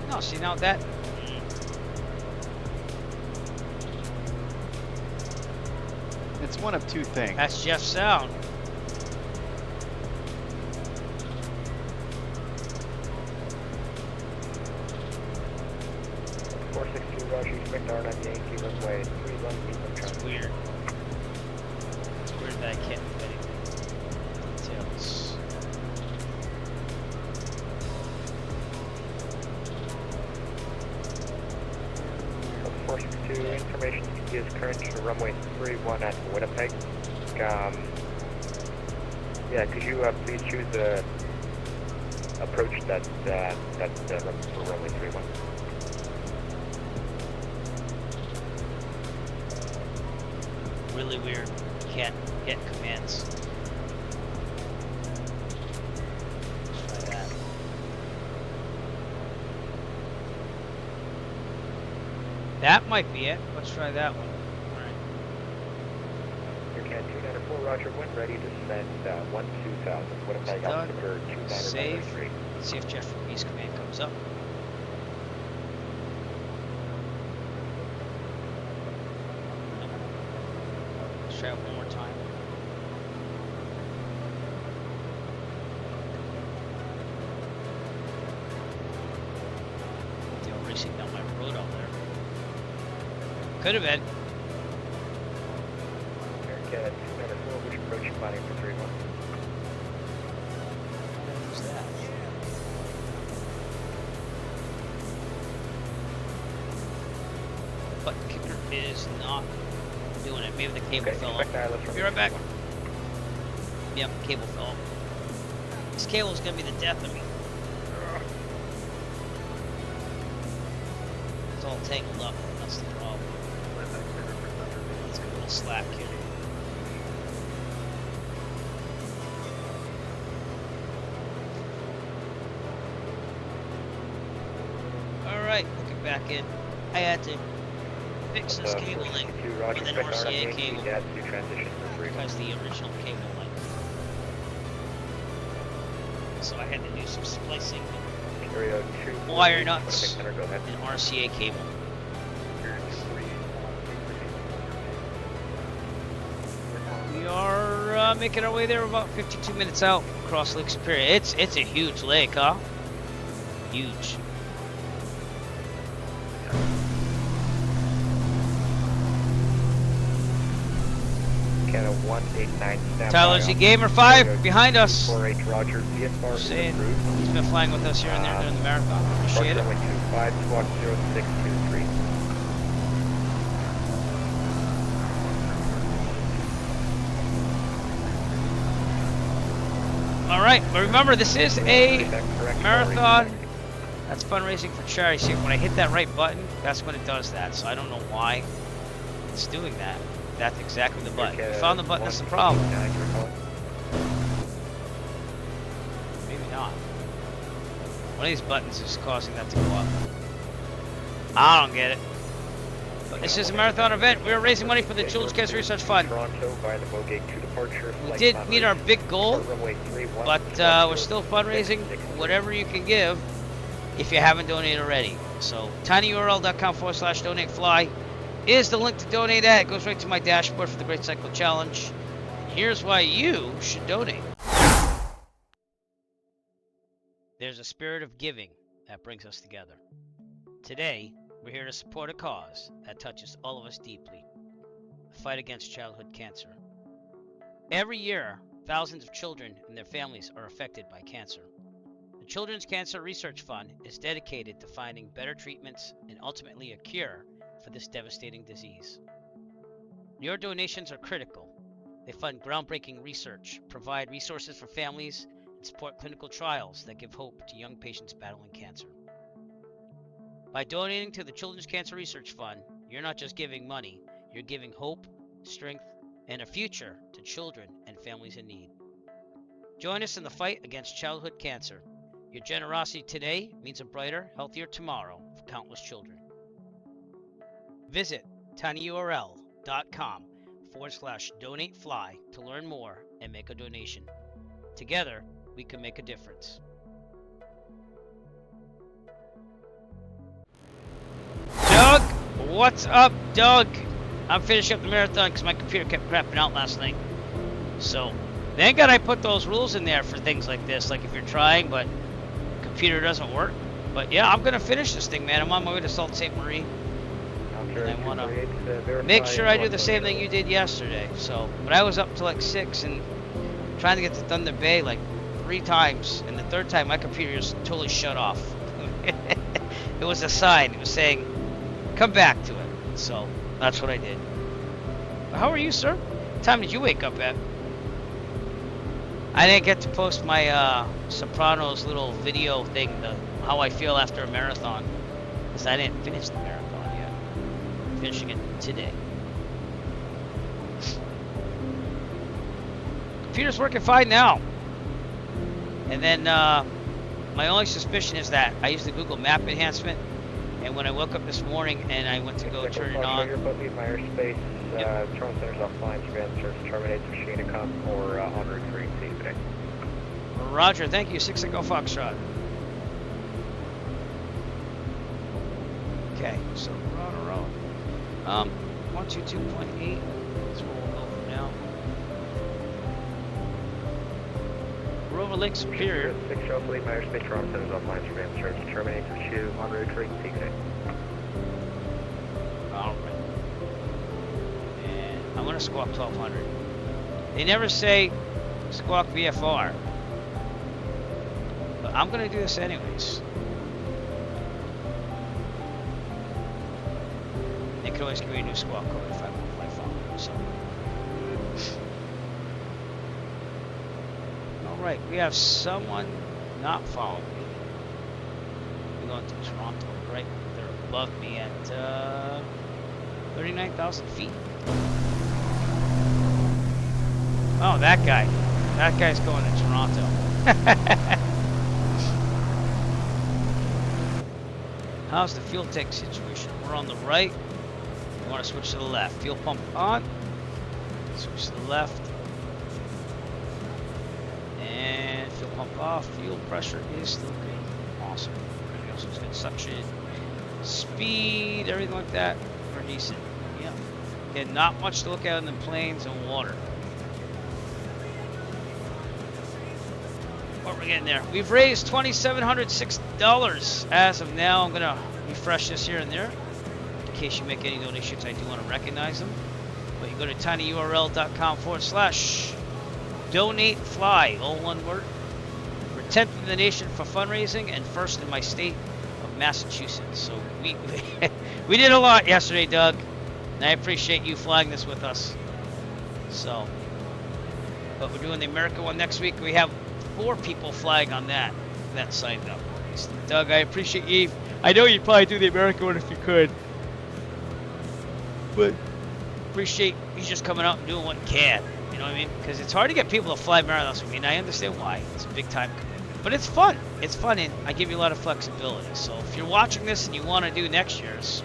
No, see now that. It's one of two things. That's Jeff's sound. Roger, expect R9 Yankee runway 31 It's weird. It's weird that I can't do anything. Details. Delta 462, information is current to runway 31 at Winnipeg. Yeah, could you please choose the approach that's for runway 31? Really weird. Can't get commands. Let's try that. That might be it. Let's try that one. Alright. Your CAN 294, Roger, when ready to send 12000, Winnipeg Done. altimeter Save. 2993. Let's see if Jeff Ruby's command comes up. try it one more time. They were racing down my road out there. Could have been. America 294, which approach planning for 3-1. Who's that? But kicker is not doing it. Maybe the cable fell off. Be right back. Yep, cable fell off. This cable is gonna be the death of me. It's all tangled up. That's the problem. Let's get a little slack here. All right, looking back in. I had to fix this cabling with an RCA cable because the original cable went. So I had to do some splicing, wire nuts, and RCA cable. We are making our way there. About 52 minutes out across Lake Superior. It's a huge lake, huh? Huge. Canada 189 Tyler Z Gamer 5 behind us. 4H Roger, VFR is Saying approved. he's been flying with us here and there during the marathon. Appreciate it. 25 squawk 0623. All right, but remember this is a marathon. That's fundraising for charity. See, when I hit that right button, that's when it does that. So I don't know why it's doing that. That's exactly the button. We found the button. That's the problem. Maybe not. One of these buttons is causing that to go up. I don't get it. But this is a marathon event. We are raising money for the Children's Cancer Research Fund. We did meet our big goal, but we're still fundraising whatever you can give if you haven't donated already. So tinyurl.com/donatefly is the link to donate at. It goes right to my dashboard for the Great Cycle Challenge. And here's why you should donate. There's a spirit of giving that brings us together. Today, we're here to support a cause that touches all of us deeply: the fight against childhood cancer. Every year, thousands of children and their families are affected by cancer. The Children's Cancer Research Fund is dedicated to finding better treatments and ultimately a cure for this devastating disease. Your donations are critical. They fund groundbreaking research, provide resources for families, and support clinical trials that give hope to young patients battling cancer. By donating to the Children's Cancer Research Fund, you're not just giving money, you're giving hope, strength, and a future to children and families in need. Join us in the fight against childhood cancer. Your generosity today means a brighter, healthier tomorrow for countless children. Visit tinyurl.com/donatefly to learn more and make a donation. Together, we can make a difference. Doug, what's up, Doug? I'm finishing up the marathon because my computer kept crapping out last night. So, thank God I put those rules in there for things like this, like if you're trying but computer doesn't work. But yeah, I'm gonna finish this thing, man. I'm on my way to Sault Ste. Marie. And I want to make sure I do the same thing you did yesterday. So, but I was up to like 6 and trying to get to Thunder Bay like 3 times, and the third time my computer just totally shut off. It was a sign. It was saying, "Come back to it." So that's what I did. How are you, sir? What time did you wake up at? I didn't get to post my Sopranos little video thing, how I feel after a marathon, because I didn't finish the marathon. Finishing it today. Computer's working fine now. And then my only suspicion is that I used the Google Map enhancement, and when I woke up this morning and I went to go turn it on. Leave my airspace. Terminal center's offline. Surveillance service terminates. Machine come or en route for EC today. Roger, thank you. 6 Echo Foxtrot. Okay, so we're on our own. 122.8. That's where we'll go from now. We're over Lake Superior. 6 Alpha Lima airspace Toronto Center is offline. Surveillance charge to terminate to shoot on route trade TK. Alright. And I'm gonna squawk 1200. They never say squawk VFR. But I'm gonna do this anyways. They could always give me a new squawk code if I move my phone. So. Alright, we have someone not following me. We're going to Toronto, right? They're above me at 39,000 feet. Oh, that guy. That guy's going to Toronto. How's the fuel tank situation? We're on the right. We want to switch to the left. Fuel pump on. Switch to the left. And fuel pump off. Fuel pressure is still good. Awesome. Everything else is good. Suction, speed, everything like that are decent. Yeah. And not much to look at in the planes and water. What we're getting there. We've raised $2,706 as of now. I'm gonna refresh this here and there. In case you make any donations, I do want to recognize them. But you go to tinyurl.com/donatefly, all one word. We're 10th in the nation for fundraising and first in my state of Massachusetts. So we we did a lot yesterday, Doug. And I appreciate you flying this with us. So, but we're doing the America one next week. We have 4 people flying on that signed up. So, Doug, I appreciate you. I know you'd probably do the America one if you could. But appreciate you just coming out and doing what you can. You know what I mean? Because it's hard to get people to fly marathons with me, and I understand why. It's a big time commitment. But it's fun. It's fun, and I give you a lot of flexibility. So if you're watching this and you want to do next year's,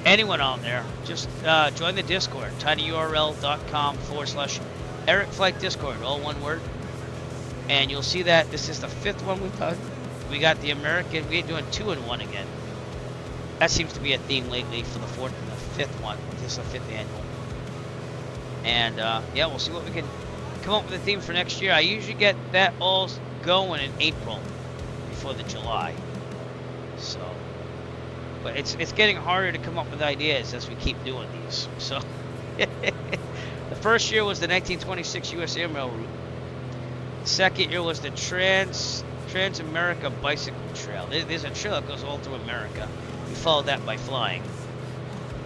anyone out there, just join the Discord. tinyurl.com/Eric Flight Discord, all one word. And you'll see that this is the 5th one we've done. We got the American, we're doing 2-in-1 again. That seems to be a theme lately for the 4th and the 5th one. This is the 5th annual. And yeah, we'll see what we can come up with a theme for next year. I usually get that all going in April before the July. So, but it's getting harder to come up with ideas as we keep doing these. So, the first year was the 1926 U.S. Airmail route. The second year was the Trans-America Bicycle Trail. There's a trail that goes all through America. We followed that by flying.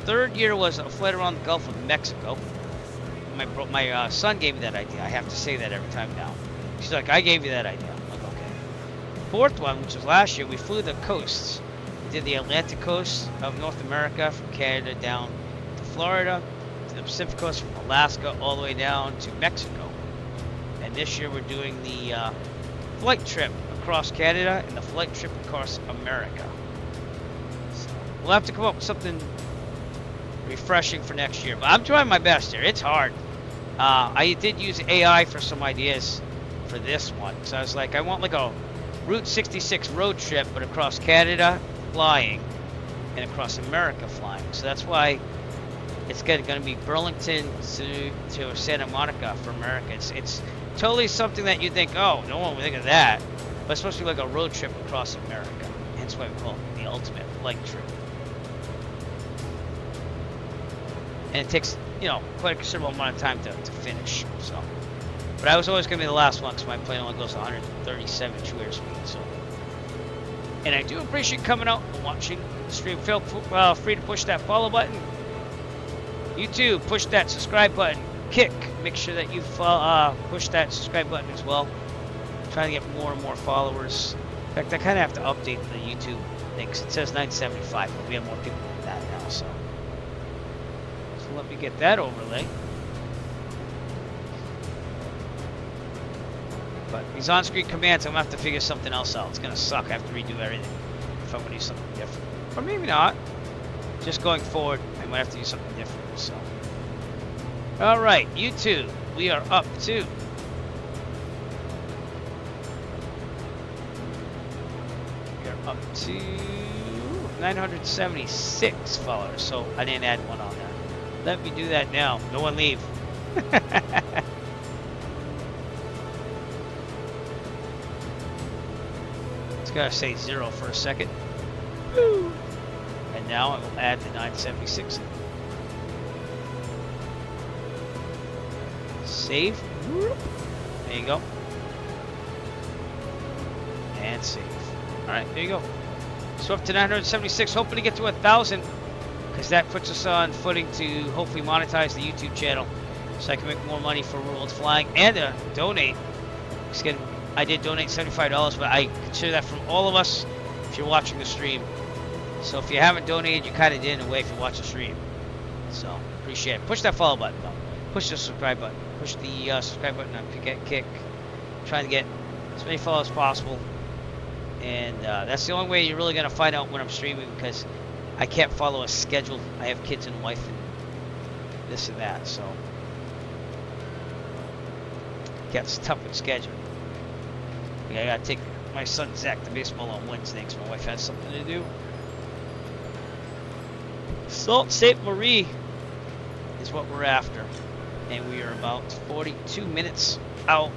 Third year was a flight around the Gulf of Mexico. My son gave me that idea. I have to say that every time now. She's like, I gave you that idea. I'm like, okay. Fourth one, which was last year, we flew the coasts. We did the Atlantic coast of North America from Canada down to Florida, to the Pacific coast from Alaska all the way down to Mexico. And this year we're doing the flight trip across Canada and the flight trip across America. So we'll have to come up with something refreshing for next year. But I'm trying my best here. It's hard. I did use AI for some ideas for this one. So I was like, I want like a Route 66 road trip, but across Canada flying and across America flying. So that's why it's going to be Burlington to Santa Monica for America. It's totally something that you think, oh, no one would think of that. But it's supposed to be like a road trip across America. Hence why we call it the ultimate flight trip. And it takes, you know, quite a considerable amount of time to finish. So, but I was always going to be the last one because my plane only goes 137 true airspeed. So, and I do appreciate coming out and watching the stream. Feel free to push that follow button. You too, push that subscribe button. Kick, make sure that you push that subscribe button as well. I'm trying to get more and more followers. In fact, I kind of have to update the YouTube thing because it says 975, but we have more people than that now. So let me get that overlay. But these on-screen commands, I'm going to have to figure something else out. It's going to suck. I have to redo everything if I'm going to do something different. Or maybe not. Just going forward, I might have to do something different. So, all right, YouTube, we are up to we're up to 976 followers. So I didn't add one on there. Let me do that now. No one leave. It's gotta say 0 for a second. Woo. And now I will add the 976 in. Save. There you go. And save. Alright, there you go. So up to 976, hoping to get to 1,000, because that puts us on footing to hopefully monetize the YouTube channel, so I can make more money for World Flying and donate. Because again, I did donate $75, but I consider that from all of us if you're watching the stream. So if you haven't donated, you kind of did in a way if you watch the stream. So appreciate it. Push that follow button though. Push the subscribe button. Push the subscribe button on Kick. Trying to get as many followers as possible. And that's the only way you're really going to find out when I'm streaming, because I can't follow a schedule. I have kids and a wife and this and that, so it gets tough with scheduling. Yeah, I got to take my son Zach to baseball on Wednesday because my wife has something to do. Sault Ste. Marie is what we're after. And we are about 42 minutes out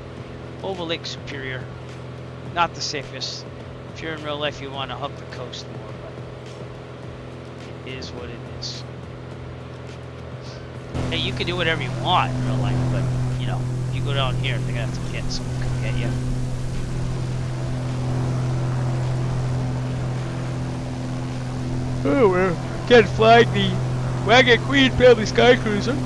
over Lake Superior. Not the safest. If you're in real life, you want to hug the coast more, but it is what it is. Hey, you can do whatever you want in real life, but you know, if you go down here, they're gonna have to get someone to come get you. Oh, we're getting flying the Wagon Queen family sky cruiser.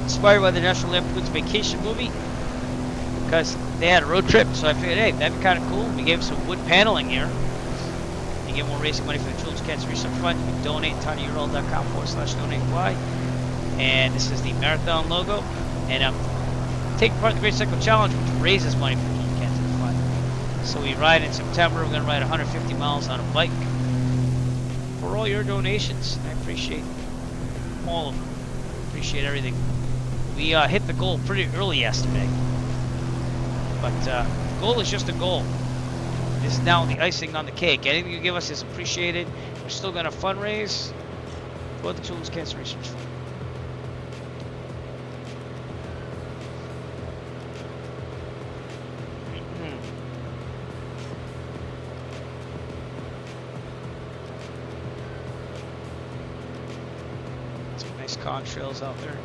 Inspired by the National Lampoon's Vacation movie, because they had a road trip, so I figured, hey, that'd be kind of cool. We gave some wood paneling here. You get more raising money for the Children's Cancer Research Fund. You can donate at tinyurl.com/donatefly. And this is the marathon logo. And I'm taking part in the Great Cycle Challenge, which raises money for the Children's Cancer Fund. So we ride in September. We're going to ride 150 miles on a bike. For all your donations, I appreciate all of them. Appreciate everything. We hit the goal pretty early yesterday. But the goal is just a goal. This is now the icing on the cake. Anything you give us is appreciated. We're still going to fundraise for the Children's Cancer Research Fund. Some nice contrails out there.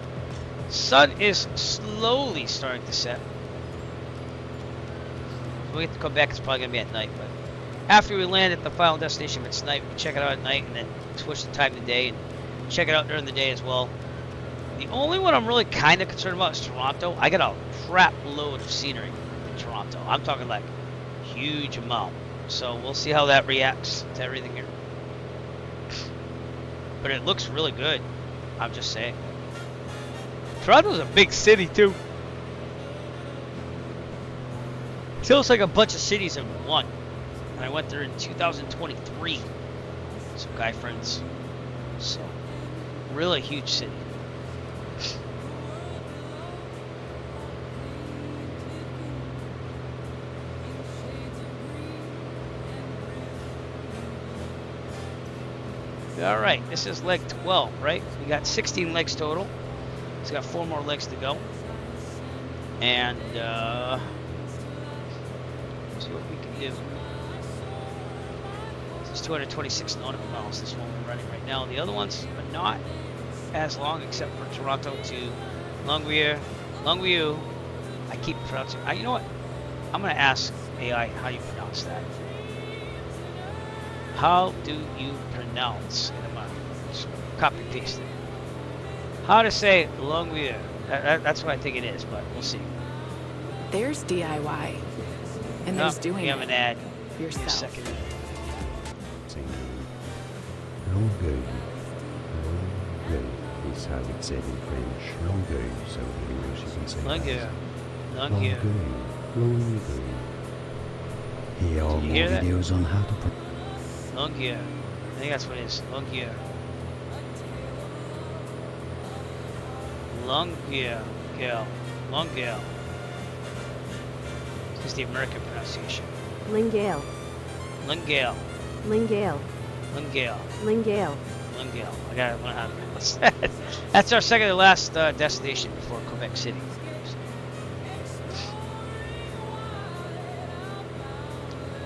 Sun is slowly starting to set. We have to come back, it's probably going to be at night, but after we land at the final destination, if it's night, we can check it out at night and then switch the time of the day and check it out during the day as well. The only one I'm really kind of concerned about is Toronto. I got a crap load of scenery in Toronto. I'm talking like huge amount. So we'll see how that reacts to everything here. But it looks really good, I'm just saying. Toronto's a big city too. Feels like a bunch of cities in one. And I went there in 2023. Some guy friends. So, really huge city. Alright, this is leg 12, right? We got 16 legs total. It's got 4 more legs to go. And, see what we can do. This is 226 nautical miles, this one we're running right now. The other ones are not as long, except for Toronto to Longueuil. I keep pronouncing. You know what? I'm going to ask AI how you pronounce that. How do you pronounce? And I'm going to copy paste it. How to say Longueuil. That's what I think it is, but we'll see. There's DIY. And there's doing we have an ad. yourself. Give me a second. Longueuil. Longueuil is how it's said in French. Longueuil, so in English you can say Longueuil. Longueuil. Longueuil. Here are more videos on how to put Longueuil. I think that's what it is. Longueuil. Longueuil. Longueuil. This is the American pronunciation. Lingueuil. Longueuil. Lingueuil. Longueuil. Lingueuil. Longueuil. I gotta learn how to That's our second to last destination before Quebec City.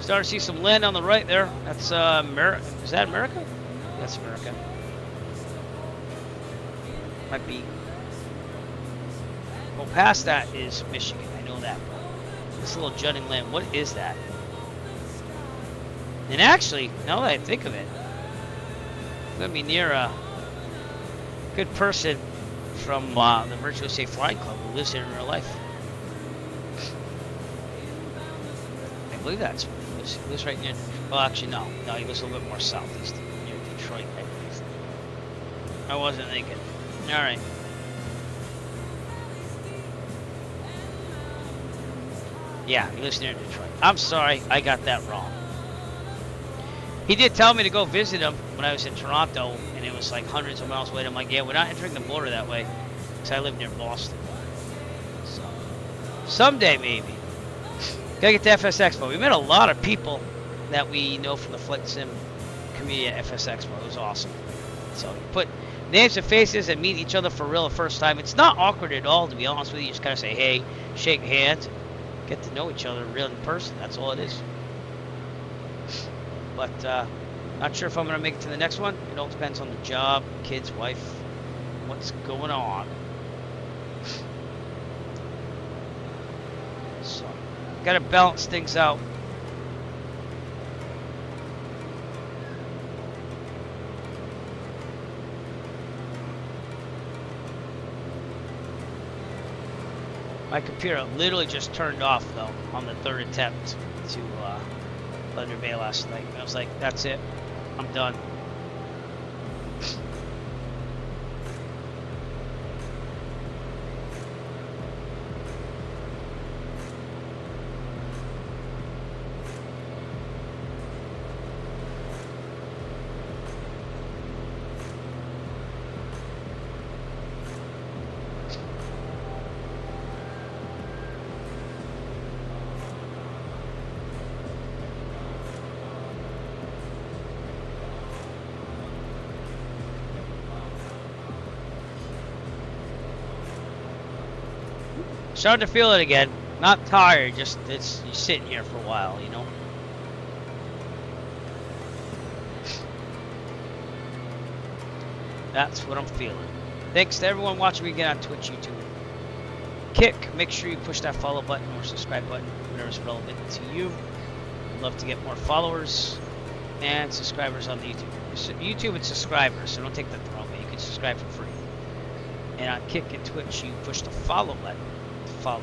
Starting to see some land on the right there. That's America. Is that America? That's America. Might be. Well, past that is Michigan. I know that. But this little jutting land. What is that? And actually, now that I think of it, I'm gonna be near a good person from the Virtual Safe Flying Club who lives here in real life. I believe that's. He lives right near. Well, actually, no. No, he lives a little bit more southeast, near Detroit, I believe. I wasn't thinking. All right. Yeah, he lives near Detroit. I'm sorry, I got that wrong. He did tell me to go visit him when I was in Toronto, and it was like hundreds of miles away. I'm like, yeah, we're not entering the border that way, because I live near Boston. So, someday maybe. Gotta get to FS Expo. We met a lot of people that we know from the Flight Sim community at FS Expo. It was awesome. So you put names and faces and meet each other for real the first time. It's not awkward at all, to be honest with you. You just kind of say, hey, shake hands, and get to know each other real in person. That's all it is. But not sure if I'm going to make it to the next one. It all depends on the job, kids, wife, what's going on. So, got to balance things out. My computer literally just turned off though on the third attempt to Thunder Bay last night. I was like, that's it, I'm done. Starting to feel it again. Not tired, just it's you're sitting here for a while, you know. That's what I'm feeling. Thanks to everyone watching me again on Twitch, YouTube. Kick, make sure you push that follow button or subscribe button, whatever's relevant to you. I'd love to get more followers and subscribers on the YouTube. YouTube it's subscribers, so don't take that the wrong way. You can subscribe for free. And on Kick and Twitch, you push the follow button. Follow.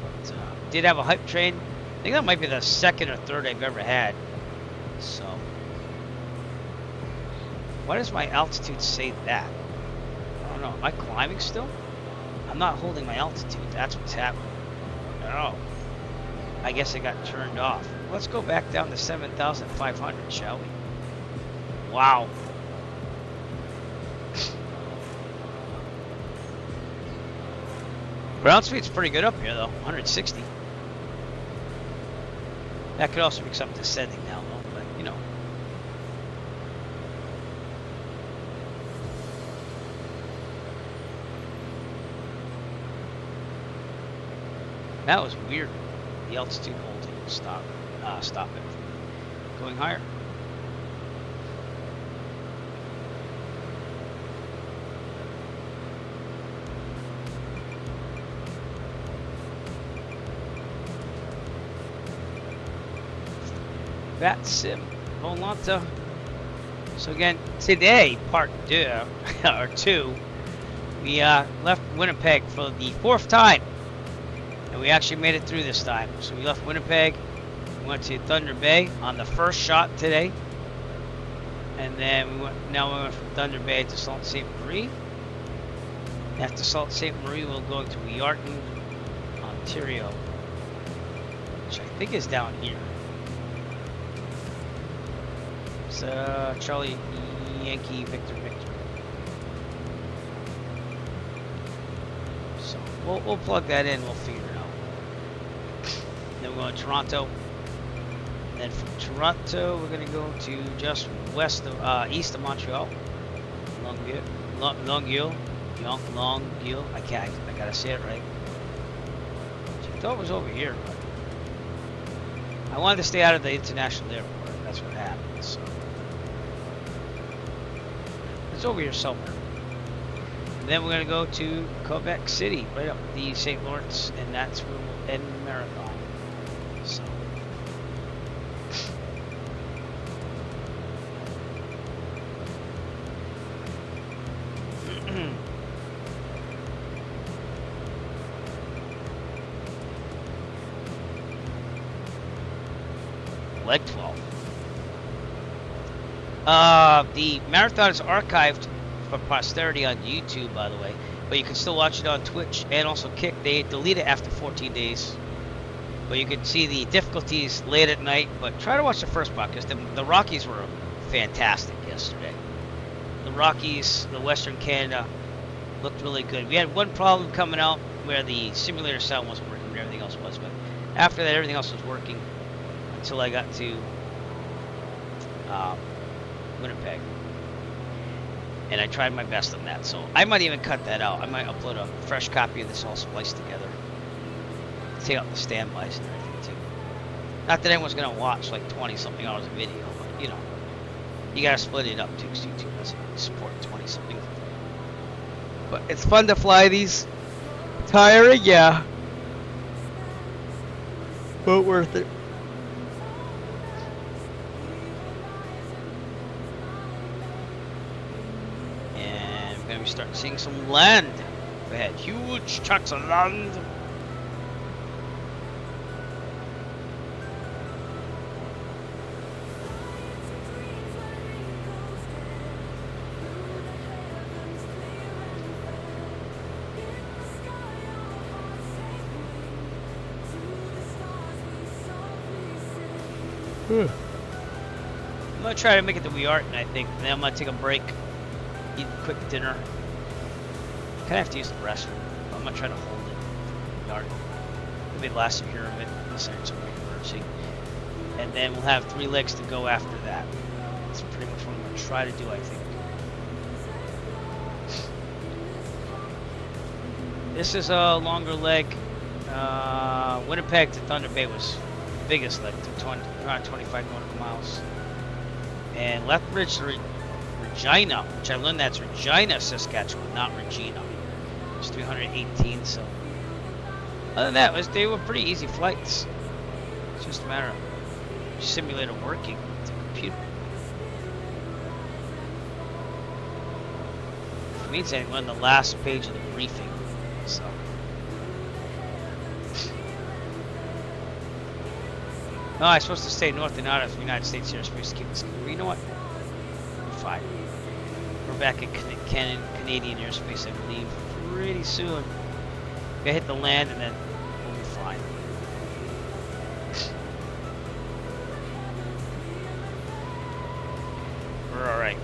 But, did have a hype train. I think that might be the second or third I've ever had. So, why does my altitude say that? I don't know. Am I climbing still? I'm not holding my altitude. That's what's happening. Oh, I guess it got turned off. Let's go back down to 7,500, shall we? Wow. Ground speed's pretty good up here though, 160. That could also be something descending now though, but you know. That was weird. The altitude holding will stop it from going higher. That sim Volanta. So again, today, part 2, or 2, we left Winnipeg for the 4th time. And we actually made it through this time. So we left Winnipeg, we went to Thunder Bay on the first shot today. And then we went from Thunder Bay to Sault Ste. Marie. After Sault Ste. Marie, we'll go to Yarton, Ontario, which I think is down here. Charlie Yankee Victor. So we'll plug that in. We'll figure it out. Then we're going to Toronto. And then from Toronto, we're going to go to just east of Montreal. Longueuil. I gotta say it right. I thought it was over here, but I wanted to stay out of the international airport. That's what happened. So it's over here somewhere. And then we're gonna go to Quebec City, right up the St. Lawrence, and that's where we'll end the marathon. So. Leg 12. The marathon is archived for posterity on YouTube, by the way, but you can still watch it on Twitch and also Kick. They delete it after 14 days, but you can see the difficulties late at night. But try to watch the first part because the Rockies were fantastic yesterday. The Rockies, the Western Canada, looked really good. We had one problem coming out where the simulator sound wasn't working, but everything else was. But after that, everything else was working. Until I got to Winnipeg, and I tried my best on that. So I might even cut that out. I might upload a fresh copy of this all spliced together. Take out the standbys and everything too. Not that anyone's gonna watch like 20-something hours of video, but you know, you gotta split it up too, because YouTube doesn't support 20-something. But it's fun to fly these. Tiring, yeah, but worth it. We start seeing some land. We had huge chunks of land. I'm gonna try to make it to Wearton, I think. And then I'm gonna take a break, eat a quick dinner. Kind of have to use the restroom. I'm gonna try to hold it. Yard. Maybe last year a bit, unless there's some emergency. And then we'll have 3 legs to go after that. That's pretty much what I'm gonna try to do, I think. This is a longer leg. Winnipeg to Thunder Bay was the biggest leg, to around 25 nautical miles. And Lethbridge to Regina, which I learned that's Regina, Saskatchewan, not Regina. It's 318, so other than that, they were pretty easy flights. It's just a matter of simulator working with the computer. If it means anything, we're on the last page of the briefing, so. No, I'm supposed to stay north and out of the United States airspace to keep this. But you know what? We're fine. We're back in Canadian airspace, I believe, pretty soon. Gotta hit the land and then we'll be fine. We're alright.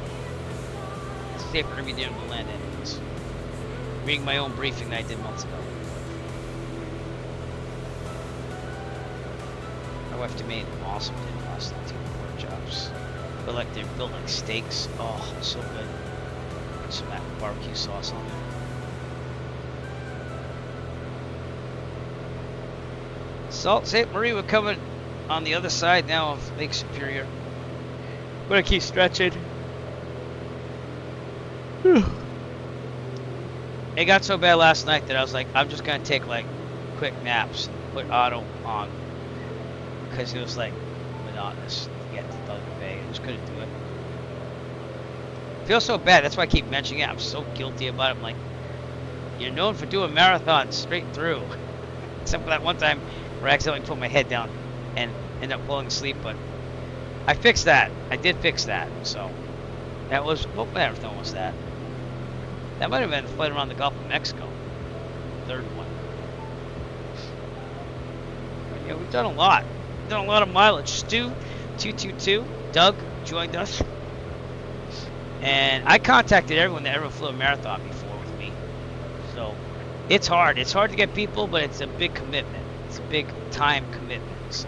It's safe for me doing the land anyways. Reading my own briefing that I did months ago. My wife did made an awesome dinner last night, 2 pork chops. But like they're built like steaks. Oh, so good. Some barbecue sauce on there. Sault Ste. Marie, we're coming on the other side now of Lake Superior. We're gonna keep stretching. It got so bad last night that I was like, I'm just gonna take like quick naps and put auto on because it was like monotonous to get to Thunder Bay. I just couldn't do it. I feel so bad. That's why I keep mentioning it. I'm so guilty about it. I'm like, you're known for doing marathons straight through, except for that one time where I accidentally put my head down and ended up falling asleep. But I fixed that. I did fix that. So that was, what marathon was that? That might have been the flight around the Gulf of Mexico. The 3rd one. But, yeah, we've done a lot. We've done a lot of mileage. Stu 222, Doug joined us. And I contacted everyone that ever flew a marathon before with me. So it's hard. It's hard to get people, but it's a big commitment. It's a big time commitment. So.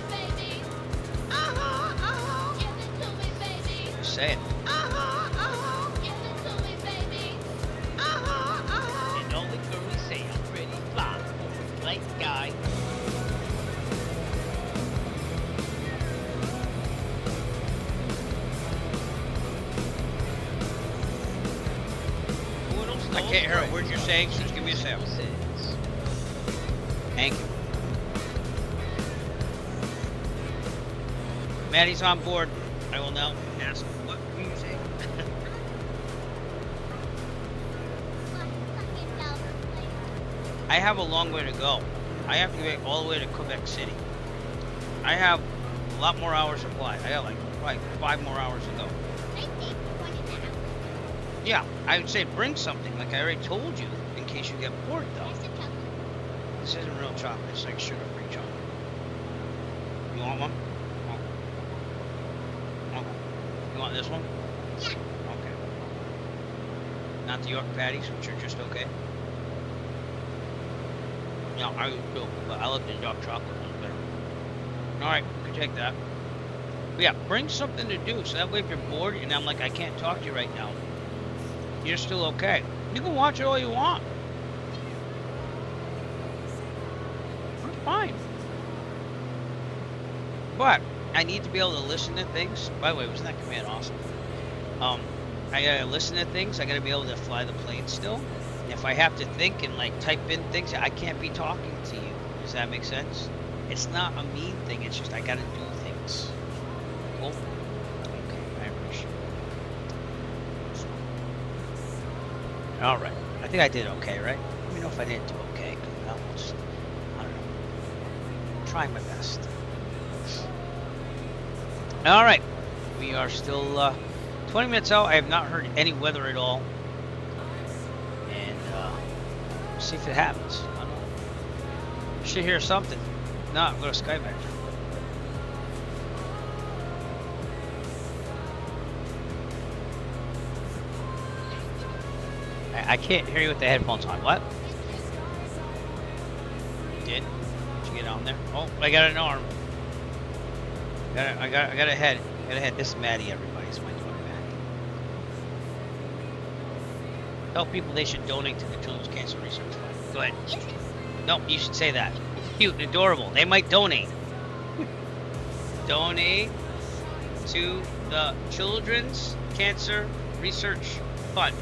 Uh-huh, uh-huh. Say it. Give it to me, baby. And all the girls say I'm pretty fly for a light guy. I can't hear a word you're saying, so just give me a sound. Thank you. Maddie's on board. I will now ask what were you saying? I have a long way to go. I have to get all the way to Quebec City. I have a lot more hours to fly. I got like 5 more hours to go. Yeah, I would say bring something, like I already told you, in case you get bored though. This isn't real chocolate, it's like sugar-free chocolate. You want one? Oh. You want this one? Yeah. Okay. Not the York patties, which are just okay? No, I would too, but I like the dark chocolate ones better. Alright, you can take that. But yeah, bring something to do, so that way if you're bored and I'm like, I can't talk to you right now, you're still okay. You can watch it all you want. I'm fine. But I need to be able to listen to things. By the way, wasn't that command awesome? I gotta listen to things. I gotta be able to fly the plane still. And if I have to think and like type in things, I can't be talking to you. Does that make sense? It's not a mean thing. It's just I gotta do things. Cool. Okay, I appreciate it. All right. I think I did okay, right? Let me know if I didn't do okay. I don't know. I'm trying my best. All right. We are still 20 minutes out. I have not heard any weather at all. And see if it happens. I don't know. Should hear something. No, I'm going to Skyback. I can't hear you with the headphones on. What? You did? Did you get on there? Oh, I got an arm. I got a head. Got a head. This is Maddie, everybody. It's my daughter, Maddie. Tell people they should donate to the Children's Cancer Research Fund. Go ahead. No, you should say that. Cute and adorable. They might donate. Donate to the Children's Cancer Research Fund.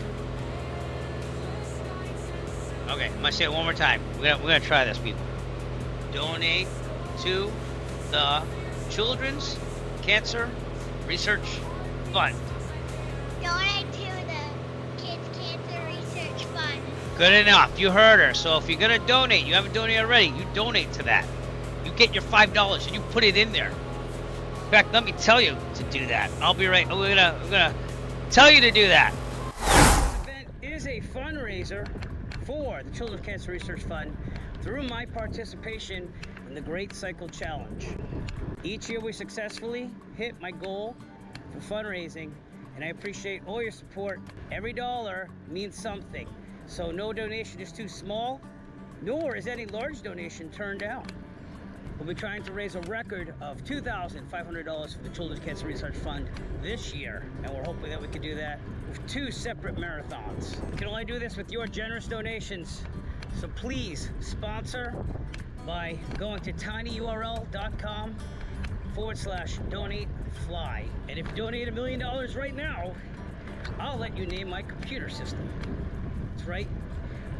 Okay, I'm gonna say it one more time. We're gonna try this, people. Donate to the Children's Cancer Research Fund. Donate to the Kids Cancer Research Fund. Good enough. You heard her. So if you're gonna donate, you haven't donated already, you donate to that. You get your $5 and you put it in there. In fact, let me tell you to do that. I'll be right. We're gonna tell you to do that. This event is a fundraiser for the Children's Cancer Research Fund through my participation in the Great Cycle Challenge. Each year we successfully hit my goal for fundraising, and I appreciate all your support. Every dollar means something, so no donation is too small, nor is any large donation turned down. We'll be trying to raise a record of $2,500 for the Children's Cancer Research Fund this year, and we're hoping that we can do that with 2 separate marathons. We can only do this with your generous donations, so please sponsor by going to tinyurl.com/donatefly. And if you donate $1 million right now, I'll let you name my computer system. That's right,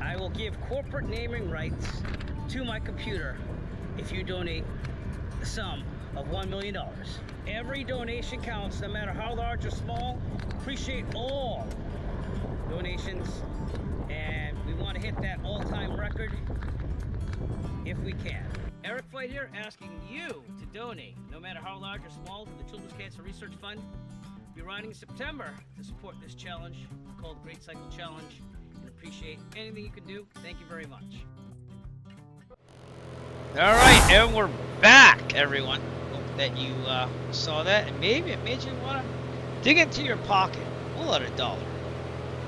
I will give corporate naming rights to my computer if you donate the sum of $1 million. Every donation counts, no matter how large or small. Appreciate all donations, and we want to hit that all-time record if we can. Eric Flight here, asking you to donate, no matter how large or small, to the Children's Cancer Research Fund. We'll be running in September to support this challenge called the Great Cycle Challenge, and appreciate anything you can do. Thank you very much. All right, and we're back, everyone. Hope that you saw that, and maybe it made you want to dig into your pocket, pull out $1.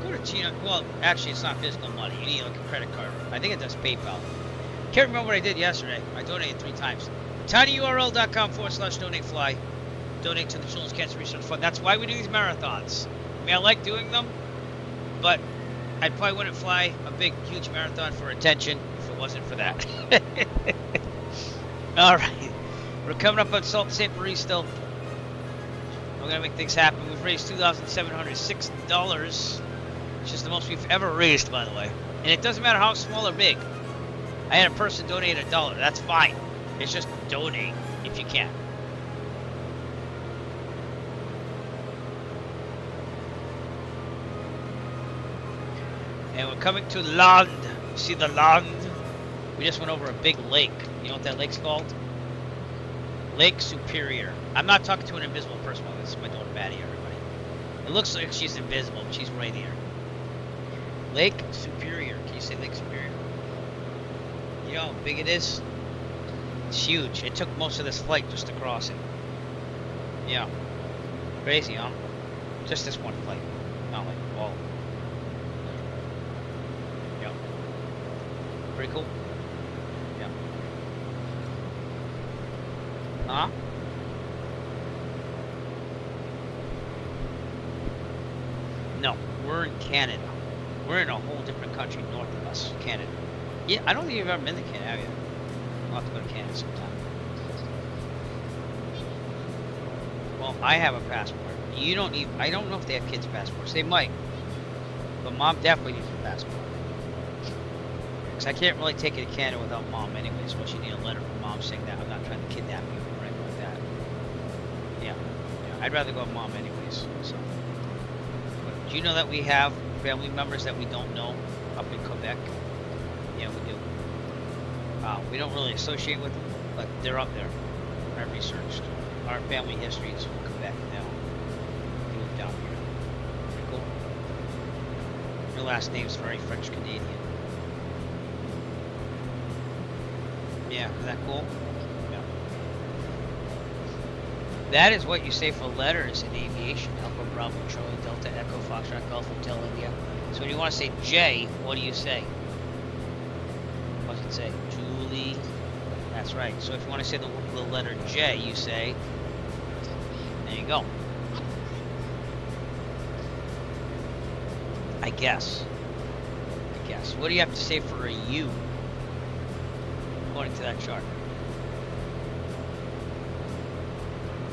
Go to Gina. Well, actually, it's not physical money. You need like a credit card. I think it does PayPal. Can't remember what I did yesterday. I donated 3 times. tinyurl.com/donatefly. donate to the Children's Cancer Research Fund. That's why we do these marathons. I mean, I like doing them, but I probably wouldn't fly a big, huge marathon for attention if it wasn't for that. All right, we're coming up on Sault Ste. Marie still. We're gonna make things happen. We've raised $2,706, which is the most we've ever raised, by the way. And it doesn't matter how small or big. I had a person donate $1. That's fine. It's just donate if you can. And we're coming to land. You see the land? We just went over a big lake. You know what that lake's called? Lake Superior. I'm not talking to an invisible person. This is my daughter Maddie, everybody. It looks like she's invisible, but she's right here. Lake Superior. Can you say Lake Superior? You know how big it is? It's huge. It took most of this flight just to cross it. Yeah. Crazy, huh? Just this one flight. Not like all. Yeah. Pretty cool. Yeah. Huh? No, we're in Canada. We're in a whole different country north of us, Canada. Yeah, I don't think you've ever been to Canada, have you? I'll have to go to Canada sometime. Well, I have a passport. You don't need. I don't know if they have kids' passports. They might. But Mom definitely needs a passport. Because I can't really take you to Canada without Mom anyways. Unless you need a letter from Mom saying that I'm not trying to kidnap you or anything like that. Yeah. I'd rather go with Mom anyways. So. But do you know that we have family members that we don't know up in Quebec? Yeah, we do. We don't really associate with them, but they're up there. I researched. Our family history is from Quebec now. They moved down here. Pretty cool. Your last name's very French Canadian. Yeah, isn't that cool? Yeah. That is what you say for letters in aviation. Alpha Bravo Charlie Delta Echo Foxtrot Golf Hotel India. So when you want to say J, what do you say? What does it say? Julie. That's right. So if you want to say the letter J, you say. There you go. I guess. What do you have to say for a U? According to that chart.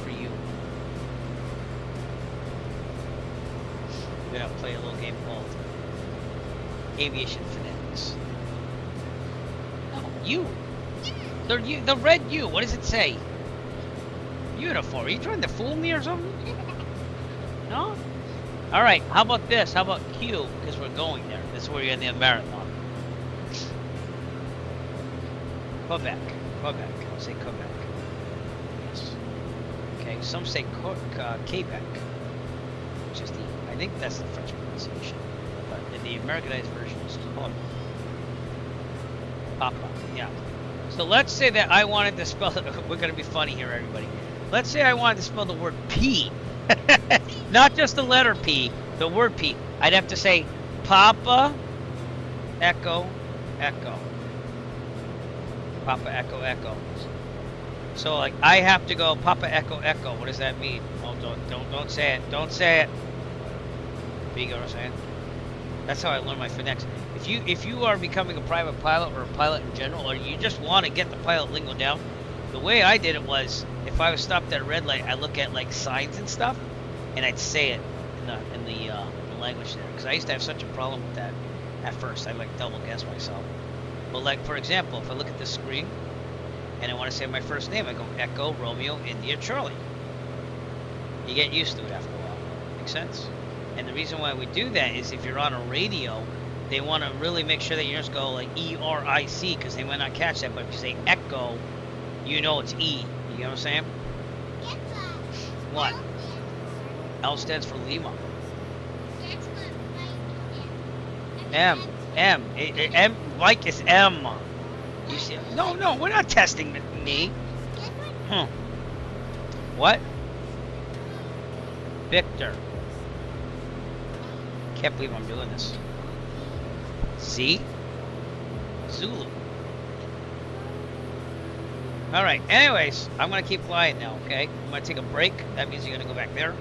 For you. We're gonna play a little game called Aviation Fanatics. No, U. The red U. What does it say? Uniform. Are you trying to fool me or something? No? Alright, how about this? How about Q? Because we're going there. This is where you're in the marathon. Quebec. Say Quebec. Yes. Okay, some say Quebec. Which is I think that's the French pronunciation. But in the Americanized version, it's called Papa. Yeah. So let's say that I wanted to spell it. We're going to be funny here, everybody. Let's say I wanted to spell the word P. Not just the letter P, the word P. I'd have to say Papa, Echo, Echo. Papa, Echo, Echo. So, like, I have to go Papa, Echo, Echo. What does that mean? Oh, don't say it. Don't say it. You get what I'm saying? That's how I learn my phonetics. If you are becoming a private pilot or a pilot in general, or you just want to get the pilot lingo down, the way I did it was, if I was stopped at a red light, I look at like signs and stuff, and I'd say it in the language there. Because I used to have such a problem with that at first. I like double guess myself. But like for example, if I look at this screen and I want to say my first name, I go Echo Romeo India Charlie. You get used to it after a while. Make sense? And the reason why we do that is if you're on a radio, they want to really make sure that you just go like E-R-I-C, because they might not catch that. But if you say Echo, you know it's E. You know what I'm saying? What? L stands for Lima. M. Mike is M. You see? No, we're not testing me. What? Victor. Can't believe I'm doing this. Z. Zulu. All right. Anyways, I'm gonna keep flying now. Okay. I'm gonna take a break. That means you're gonna go back there,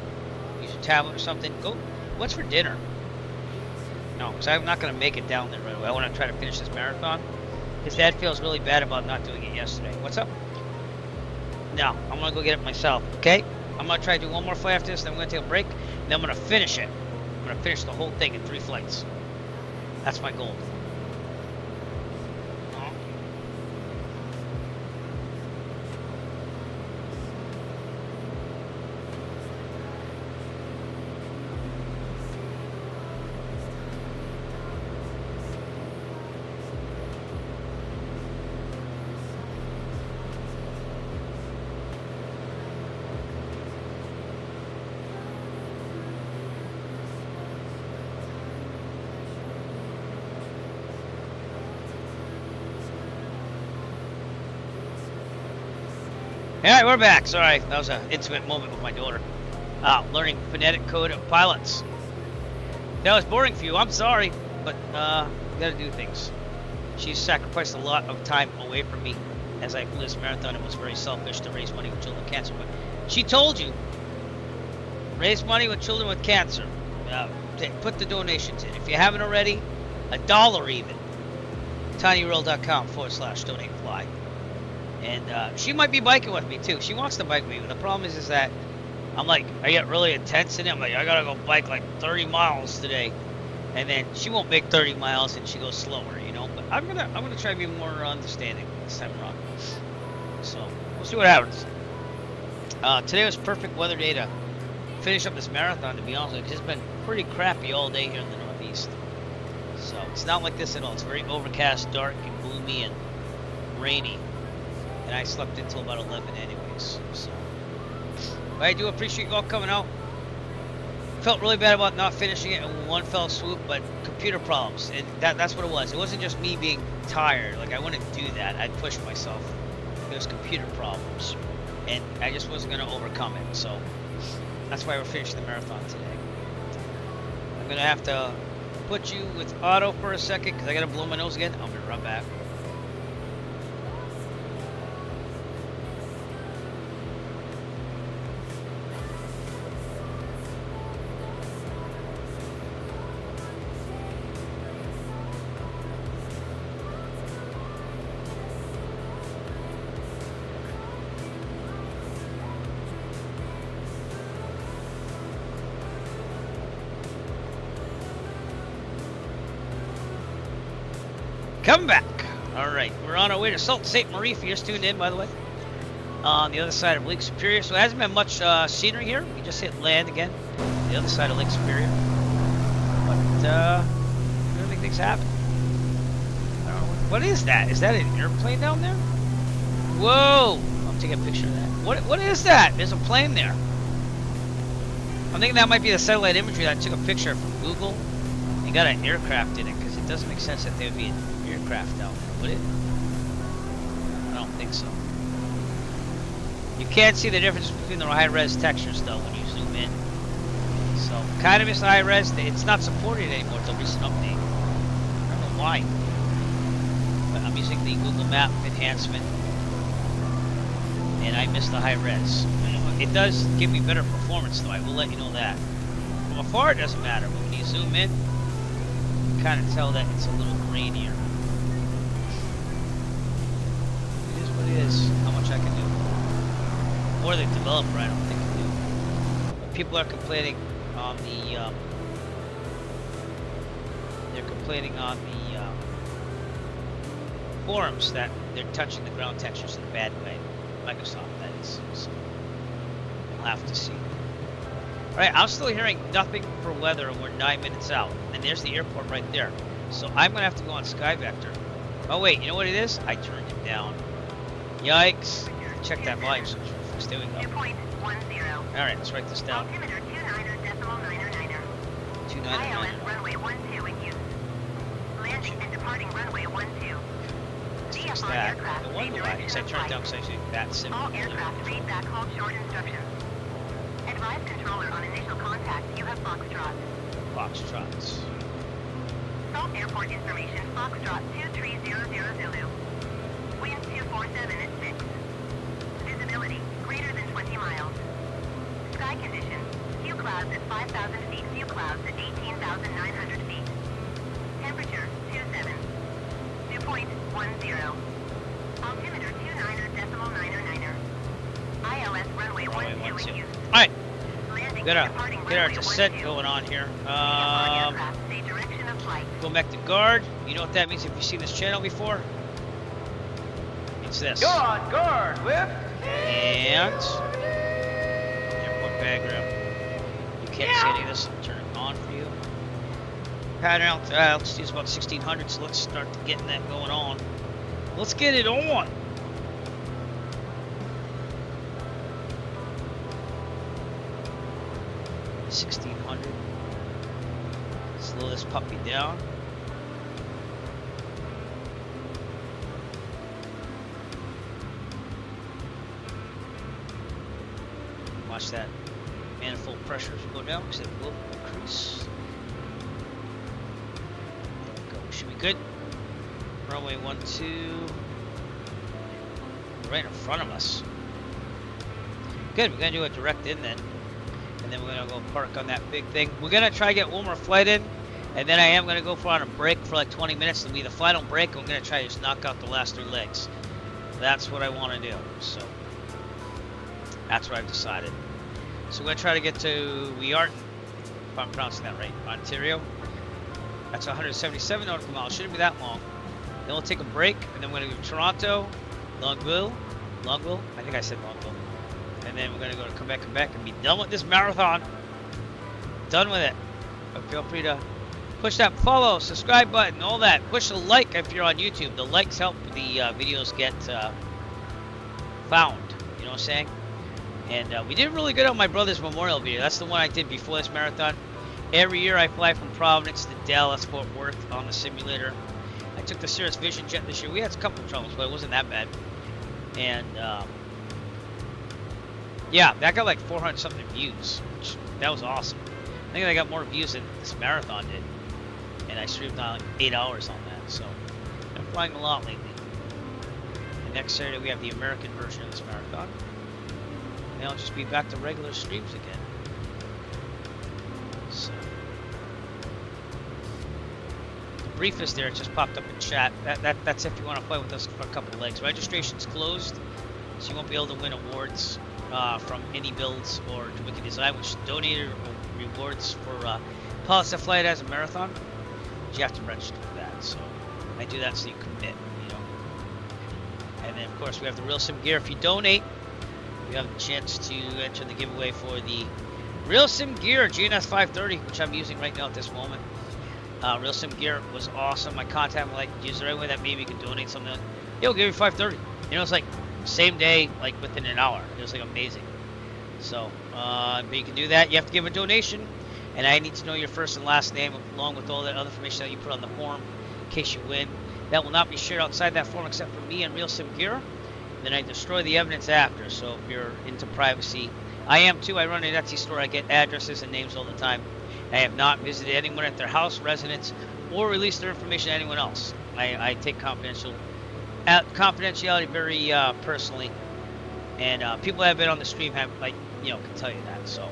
use your tablet or something. Go. What's for dinner? No, because I'm not gonna make it down there right away. I want to try to finish this marathon. His dad feels really bad about not doing it yesterday. What's up? No, I'm gonna go get it myself. Okay. I'm gonna try to do one more flight after this. Then I'm gonna take a break. And then I'm gonna finish it. I'm gonna finish the whole thing in 3 flights. That's my goal. Alright, we're back. Sorry, that was an intimate moment with my daughter. Learning phonetic code of pilots. That was boring for you, I'm sorry, but you gotta do things. She's sacrificed a lot of time away from me as I flew this marathon. It was very selfish to raise money with children with cancer. But she told you, raise money with children with cancer. Put the donations in. If you haven't already, $1 even. tinyurl.com/donatefly. And she might be biking with me too. She wants to bike with me, but the problem is that I'm like, I get really intense in it. I'm like, I gotta go bike like 30 miles today, and then she won't make 30 miles and she goes slower, you know. But I'm gonna try to be more understanding this time around. So we'll see what happens. Today was perfect weather day to finish up this marathon. To be honest with you, it's been pretty crappy all day here in the Northeast. So it's not like this at all. It's very overcast, dark, and gloomy, and rainy. And I slept until about 11 anyways, so. But I do appreciate you all coming out. Felt really bad about not finishing it in one fell swoop, but computer problems, and that's what it was. It wasn't just me being tired, like I wouldn't do that, I'd push myself. It was computer problems, and I just wasn't gonna overcome it, so. That's why we're finishing the marathon today. I'm gonna have to put you with auto for a second, because I gotta blow my nose again. I'm gonna run back. Come back. All right, we're on our way to Sault Ste. Marie. If you just tuned in, by the way, on the other side of Lake Superior. So it hasn't been much scenery here. We just hit land again, the other side of Lake Superior. But really make things happen. I don't know, what is that? Is that an airplane down there? Whoa! I'll take a picture of that. What is that? There's a plane there. I'm thinking that might be the satellite imagery that I took a picture from Google and got an aircraft in it, because it doesn't make sense that there would be an aircraft down there, would it? I don't think so. You can't see the difference between the high-res textures though when you zoom in. So kind of miss the high-res. It's not supported anymore until recent update. I don't know why. But I'm using the Google Map enhancement, and I miss the high-res. It does give me better performance though. I will let you know that. From afar, it doesn't matter, but when you zoom in, you kind of tell that it's a little grainier. It is what it is. How much I can do. Or the developer, I don't think can do. But people are complaining on the forums that they're touching the ground textures in a bad way. Microsoft, that is. So we'll have to see. Alright, I'm still hearing nothing for weather, and we're 9 minutes out. And there's the airport right there. So I'm going to have to go on SkyVector. Oh wait, you know what it is? I turned it down. Yikes. Check that volume switch. There we go. 2.10. Alright, let's write this down. Altimeter 29.999. 2999. ILS runway 12 in use. Landing and departing runway 12. Let's fix that. No wonder why. Because I turned it down because I was using that simple. All aircraft read back hold short instructions. Advise controller on initial contact. You have Foxtrot. Foxtrots. Salt Airport information. Foxtrot 2300 Zulu. Wind 247 at 6. Altimeter 29.999er. ILS runway 12 in use. Alright, Landing gotta and departing get our runway descent 12. going on here. Aircraft, say direction of flight. Go back to guard. You know what that means if you've seen this channel before? It's this. You're on guard, Whip. And airport bag room. You can't see any of this. I'll turn it on for you. Pattern altitude is about 1600, so let's start getting that going on. Let's get it on. $1,600. Slow this puppy down. Watch that manifold pressures go down because it will increase. There we go. Should be good. Runway 12. Right in front of us. Good. We're gonna do a direct in then, and then we're gonna go park on that big thing. We're gonna try to get one more flight in, and then I am gonna go for on a break for like 20 minutes. It'll be the final break. I'm gonna try to just knock out the last 3 legs. That's what I want to do. So that's what I've decided. So we're gonna try to get to Wearton, if I'm pronouncing that right, Ontario. That's 177 nautical miles. Shouldn't be that long. Then we'll take a break, and then we're gonna go to Toronto, Longville. I think I said Longville. And then we're gonna go to Quebec and be done with this marathon. Done with it. But feel free to push that follow, subscribe button, all that. Push a like if you're on YouTube. The likes help the videos get found. You know what I'm saying? And we did really good on my brother's memorial video. That's the one I did before this marathon. Every year I fly from Providence to Dallas, Fort Worth on the simulator. I took the Cirrus Vision jet this year. We had a couple of troubles, but it wasn't that bad. And yeah, that got like 400 something views, which that was awesome. I think I got more views than this marathon did. And I streamed on like 8 hours on that. So I'm flying a lot lately. And next Saturday we have the American version of this marathon. And I'll just be back to regular streams again. So the briefest there just popped up in chat. That's if you want to play with us for a couple of legs. Registration's closed, so you won't be able to win awards from any builds or to Wicked Design, which donated rewards for pilots that fly it as a marathon. But you have to register for that. So I do that so you commit, you know. And then of course we have the Real Sim gear. If you donate, you have the chance to enter the giveaway for the Real Sim Gear GNS 530, which I'm using right now at this moment. Real Sim Gear was awesome. My contact, like, is there any way that maybe you can donate something? He'll give you 530. You know, it's like same day, like within an hour. It was like amazing. So, but you can do that. You have to give a donation, and I need to know your first and last name along with all that other information that you put on the form in case you win. That will not be shared outside that form except for me and Real Sim Gear. Then I destroy the evidence after. So if you're into privacy, I am too. I run an Etsy store. I get addresses and names all the time. I have not visited anyone at their house, residence, or released their information to anyone else. I take confidentiality very personally, and people that have been on the stream have, like, you know, can tell you that. So,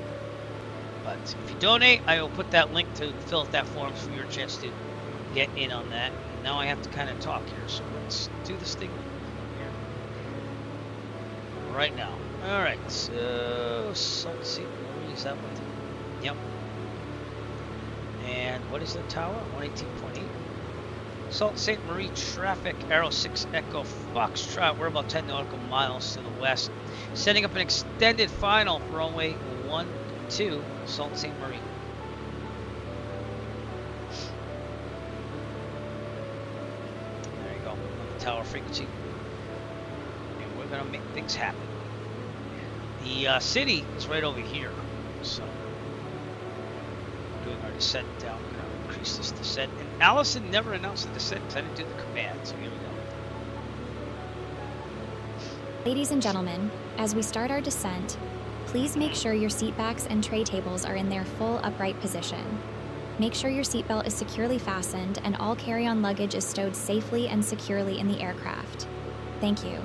but if you donate, I will put that link to fill out that form for your chance to get in on that. And now I have to kind of talk here, so let's do this thing right now. Alright, so Salt St. Marie, is that what? Yep. And what is the tower? 118.8. Salt St. Marie traffic, Arrow 6 Echo Foxtrot. We're about 10 nautical miles to the west. Setting up an extended final for runway 12, Salt St. Marie. There you go, on the tower frequency. And we're gonna make things happen. The city is right over here, so we're doing our descent down. We're gonna increase this descent. And Allison never announced the descent because I didn't do the command, so here we go. Ladies and gentlemen, as we start our descent, please make sure your seat backs and tray tables are in their full upright position. Make sure your seatbelt is securely fastened and all carry-on luggage is stowed safely and securely in the aircraft. Thank you.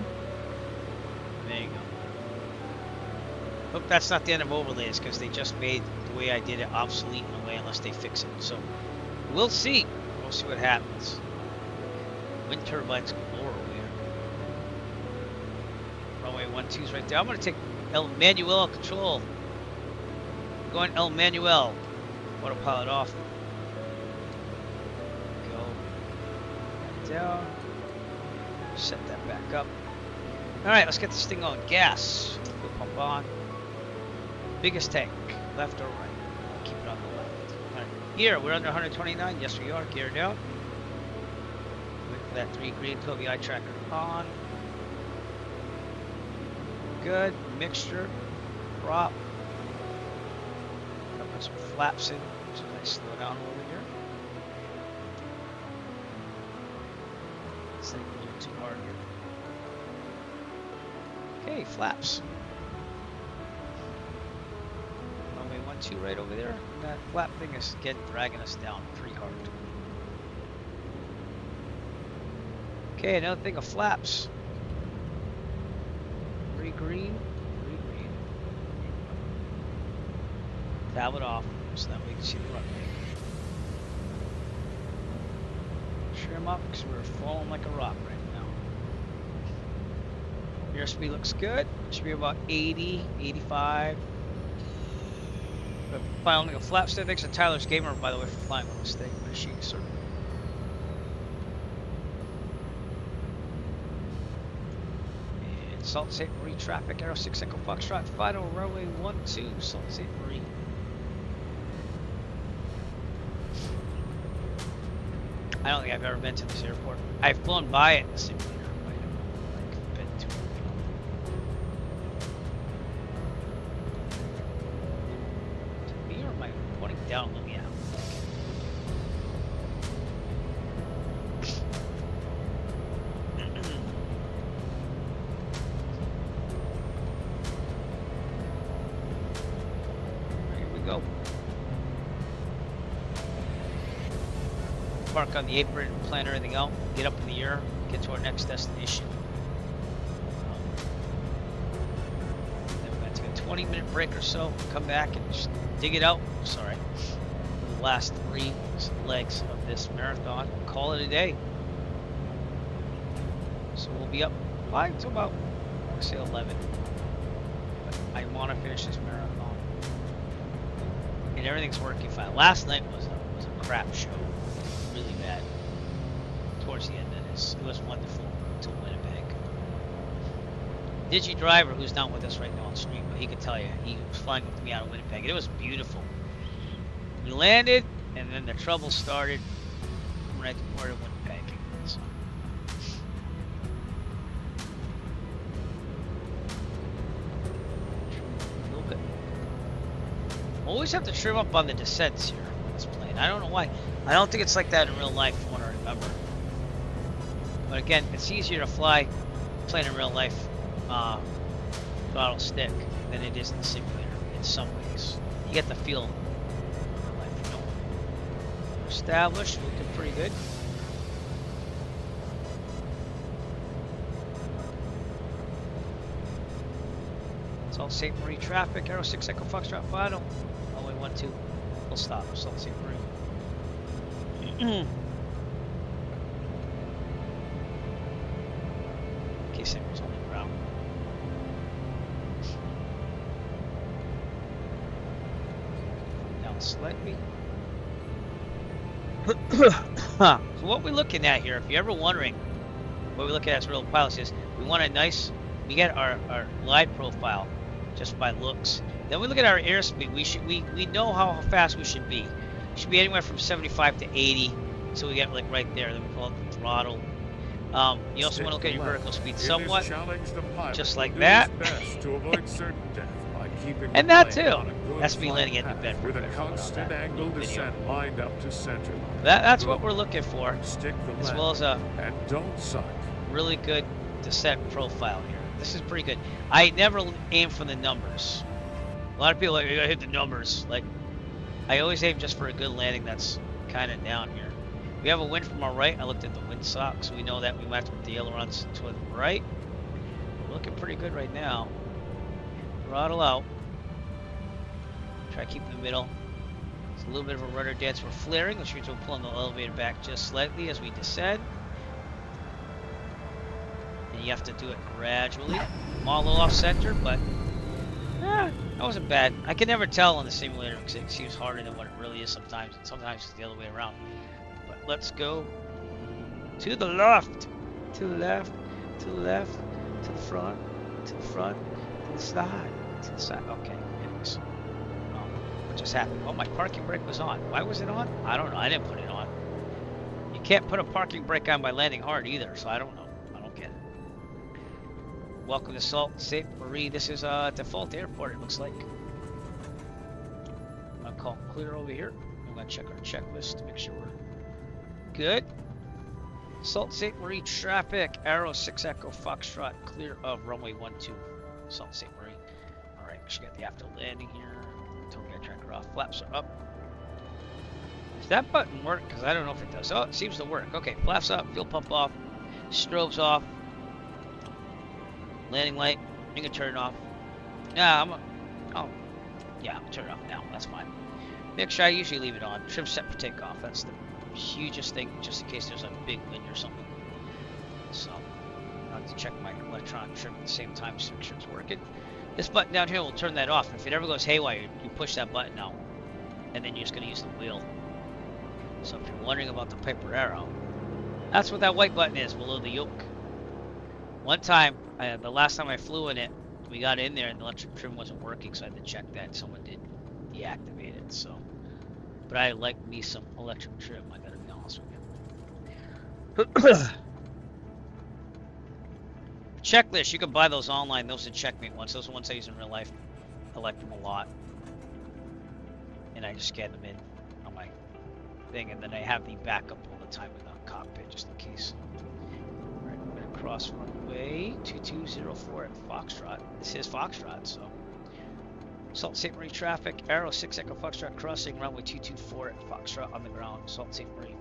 There you go. Hope that's not the end of overlays because they just made the way I did it obsolete in a way unless they fix it. So we'll see. We'll see what happens. Wind turbines Runway 12's right there. I'm gonna take El Manuel control. We're going El Manuel. Autopilot off. Go down. Set that back up. Alright, let's get this thing on. Gas. Fuel pump on. Biggest tank. Left or right? Keep it on the left. Alright. Here, we're under 129. Yes, we are. Gear down. Wait for that 3 green POVI tracker on. Good. Mixture. Prop. Gotta put some flaps in. So I slow down over here. This thing will do too hard here. Okay, flaps. Runway 12 right over there. And that flap thing is dragging us down pretty hard. Okay, another thing of flaps. 3 green, 3 green. Tab it off so that we can see the runway. Trim up because we're falling like a rock right now. Airspeed looks good. Should be about 80, 85. But finally, a flap stick. Thanks to Tyler's Gamer, by the way, for flying with this thing. What is she, sir? And Salt St. Marie traffic. Aero 6 Echo Foxtrot. Final runway 12. Salt St. Marie. I don't think I've ever been to this airport. I've flown by it in the simulator, but I haven't been to it. Is it me or am I pointing down looking out? Here we go. Park on the apron, plan everything out, get up in the air, get to our next destination. Then we're going to take a 20-minute break or so, come back and just dig it out. Sorry. The last 3 legs of this marathon. Call it a day. So we'll be up by until about, I say 11. But I want to finish this marathon. And everything's working fine. Last night was a crap show. Really bad. Towards the end of this, it was wonderful to Winnipeg. Digi Driver, who's not with us right now on stream, but he could tell you he was flying with me out of Winnipeg. It was beautiful. We landed, and then the trouble started right at the port of Winnipeg. So. A little bit. Always have to trim up on the descents here on this plane. I don't know why. I don't think it's like that in real life, from what I remember. But again, it's easier to fly plane in real life throttle stick than it is in the simulator in some ways. You get the feel of real life, you know. Established, looking pretty good. Salt St. Marie traffic, Aero 6 Echo Foxtrot final. Only 12. We'll stop. Salt St. Marie. Case it was on the ground. Down slightly. So what we're looking at here, if you're ever wondering what we look at as real pilots, is we want we get our glide profile just by looks. Then we look at our airspeed. We know how fast we should be. Should be anywhere from 75 to 80, so we get like right there. Then we pull out the throttle. You also want to look at your vertical speed somewhat, just like that. And that too. That's me landing at the bed. With a constant angle descent lined up to center. That's what we're looking for, as well as a really good descent profile here. This is pretty good. I never aim for the numbers. A lot of people are like, you gotta hit the numbers. Like, I always aim just for a good landing that's kind of down here. We have a wind from our right. I looked at the wind sock, so we know that we might have to put the ailerons to the right. We're looking pretty good right now. Throttle out. Try to keep in the middle. It's a little bit of a rudder dance. We're flaring, which means we're pulling the elevator back just slightly as we descend. and you have to do it gradually, all off center, but that wasn't bad. I can never tell in the simulator because it seems harder than what it really is sometimes, and sometimes it's the other way around. But let's go to the left, to the left, to the left, to the front, to the front, to the side, to the side. Okay, anyways. What just happened? Oh, my parking brake was on. Why was it on? I don't know. I didn't put it on. You can't put a parking brake on by landing hard either, so I don't know. I don't get it. Welcome to Sault Ste. Marie. This is a default airport, it looks like. I'm going to call clear over here. I'm going to check our checklist to make sure we're good. Sault Ste. Marie traffic. Arrow 6 Echo Foxtrot. Clear of runway 12. Sault Ste. Marie. Alright, we should get the after landing here. Toolgate tracker off. Flaps are up. Does that button work? Because I don't know if it does. Oh, it seems to work. Okay, flaps up. Fuel pump off. Strobes off. Landing light. You can turn it off. Yeah, I'm turn it off now. That's fine. Make sure I usually leave it on. Trim set for takeoff. That's the hugest thing, just in case there's a big wind or something. So, I have to check my electronic trim at the same time to make sure it's working. This button down here will turn that off. If it ever goes haywire, you push that button out, and then you're just going to use the wheel. So if you're wondering about the Piper Arrow, that's what that white button is below the yoke. One time, the last time I flew in it, we got in there and the electric trim wasn't working, so I had to check that. Someone did deactivate it. So, but I like me some electric trim. I gotta be honest with you. Checklist, you can buy those online. Those are Checkmate ones. Those are ones I use in real life. I like them a lot. And I just scan them in on my thing. And then I have the backup all the time in the cockpit, just in case. Alright, I'm going to cross runway 2204 at Foxtrot. This is Foxtrot, so. Sault Ste. Marie traffic. Arrow 6 Echo Foxtrot crossing runway 224 at Foxtrot on the ground. Sault Ste. Marie.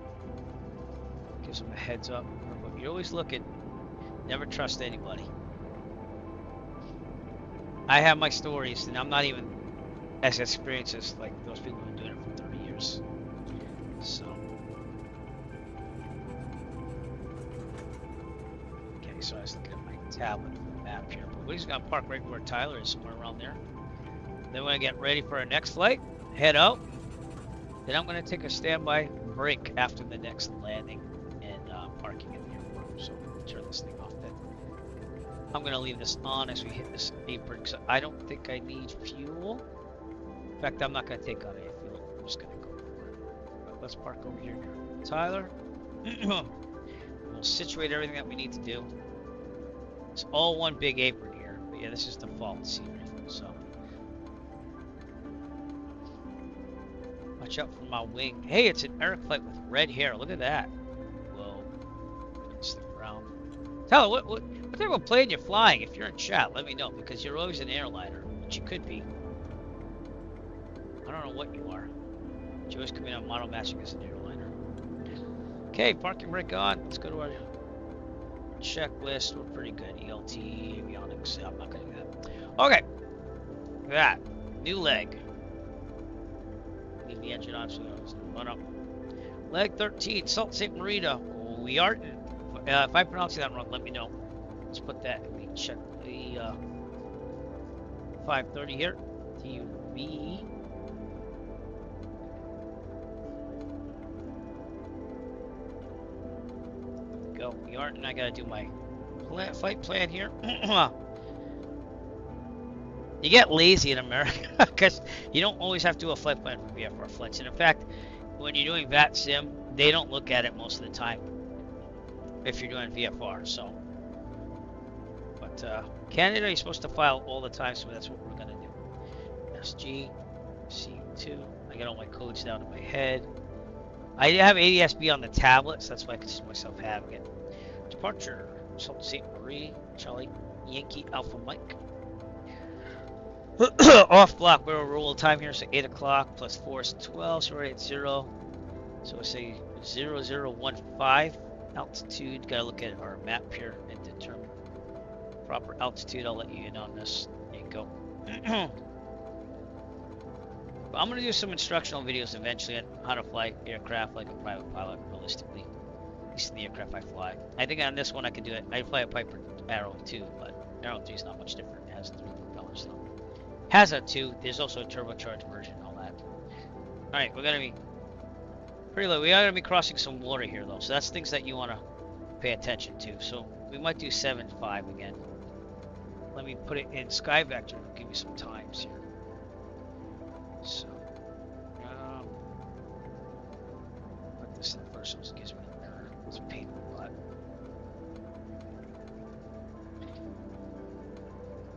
Gives them a heads up. You're always looking. Never trust anybody. I have my stories, and I'm not even as experienced as like those people who've been doing it for 30 years. So, okay, so I was looking at my tablet map here. But we're just gonna park right where Tyler is, somewhere around there. Then we're gonna get ready for our next flight. Head out. Then I'm gonna take a standby break after the next landing and parking in the airport. So turn this thing off. I'm going to leave this on as we hit this apron because I don't think I need fuel. In fact, I'm not going to take on any fuel. I'm just going to go over. But let's park over here near Tyler. We'll situate everything that we need to do. It's all one big apron here. But yeah, this is default scenery. So watch out for my wing. Hey, it's an Eric flight with red hair. Look at that. Whoa. Stick around. Tyler, what type of plane you're flying? If you're in chat, let me know, because you're always an airliner, which you could be. I don't know what you are. But you always come in on model matching as an airliner. Okay, parking brake on. Let's go to our checklist. We're pretty good. ELT, avionics. I'm not going to do that. Okay. That. New leg. Leave the engine on so it's run up. Leg 13, Sault Ste. Marie to Wearton. If I pronounce that wrong, let me know. Let's put that. We check the 530 here. TV. Go. We aren't, and I gotta do my flight plan here. You get lazy in America because you don't always have to do a flight plan for VFR flights. And in fact, when you're doing VAT sim, they don't look at it most of the time if you're doing VFR. So. Canada, you're supposed to file all the time, so that's what we're gonna do. SG, C2. I got all my codes down in my head. I have ADSB on the tablet, so that's why I can see myself having it. Departure, Sault Ste. Marie, Charlie, Yankee, Alpha Mike. Off block, we're roll time here, so 8 o'clock plus 4 is 12, so we're at 0. So we say 0015 altitude. Gotta look at our map here and determine proper altitude. I'll let you in on this. There you go. I'm going to do some instructional videos eventually on how to fly aircraft like a private pilot realistically. least in the aircraft I fly. I think on this one I could do it. I fly a Piper Arrow 2, but Arrow 3 is not much different. It has 3 propellers though. Has a 2. There's also a turbocharged version and all that. Alright, we're gonna be pretty low. We are gonna be crossing some water here though, so that's things that you wanna pay attention to. So we might do 7.5 again. Let me put it in Sky Vector. I'll give you some times here. So put this in first, so it gives me an error. It's a pain in the butt.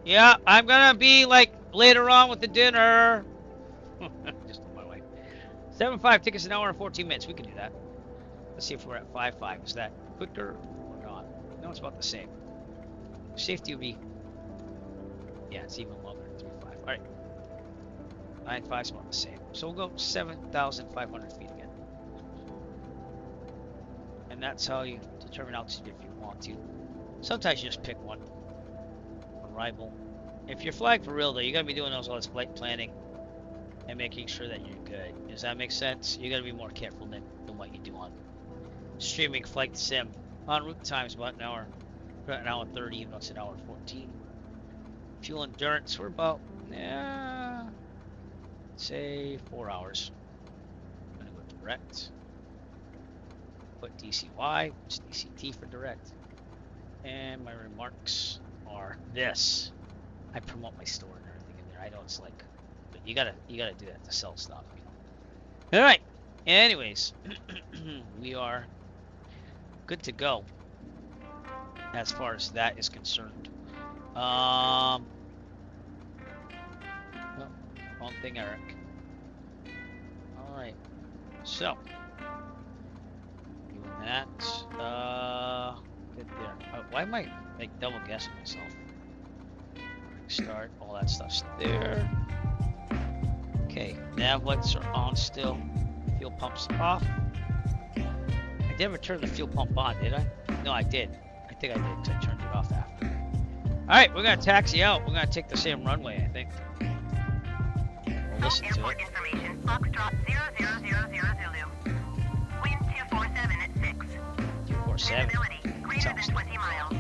Yeah, I'm gonna be like later on with the dinner. Just on my way. 7.5 tickets an hour and 14 minutes. We can do that. Let's see if we're at 5.5. Is that quicker or not? No, it's about the same. Safety will be. Yeah, it's even longer than 3.5. All right. 9.5 is about the same. So we'll go 7,500 feet again. And that's how you determine altitude if you want to. Sometimes you just pick one. Arrival. If you're flying for real though, you gotta be doing all this flight planning and making sure that you're good. Does that make sense? You gotta be more careful than what you do on streaming flight sim. En route times about an hour 30, even though it's an hour 14. Fuel endurance, we're about say 4 hours. I'm gonna go direct. Put DCY, it's DCT for direct. And my remarks are this. I promote my store and everything in there. I know it's like, but you gotta do that to sell stuff, you know. All right. Anyways, we are good to go as far as that is concerned. Oh, wrong thing, Eric. All right. So doing that. Good there. Why am I like double guessing myself? Start, all that stuff's there. Okay, nav lights are on still. Fuel pump's off. I never turned the fuel pump on, did I? No, I did. I think I did because I turned it off after. Alright, we're gonna taxi out. We're gonna take the same runway, I think. We'll listen to it. Information, Foxtrot 0000 Zulu. Wind 247 at 6. 247. Visibility greater than 20 miles.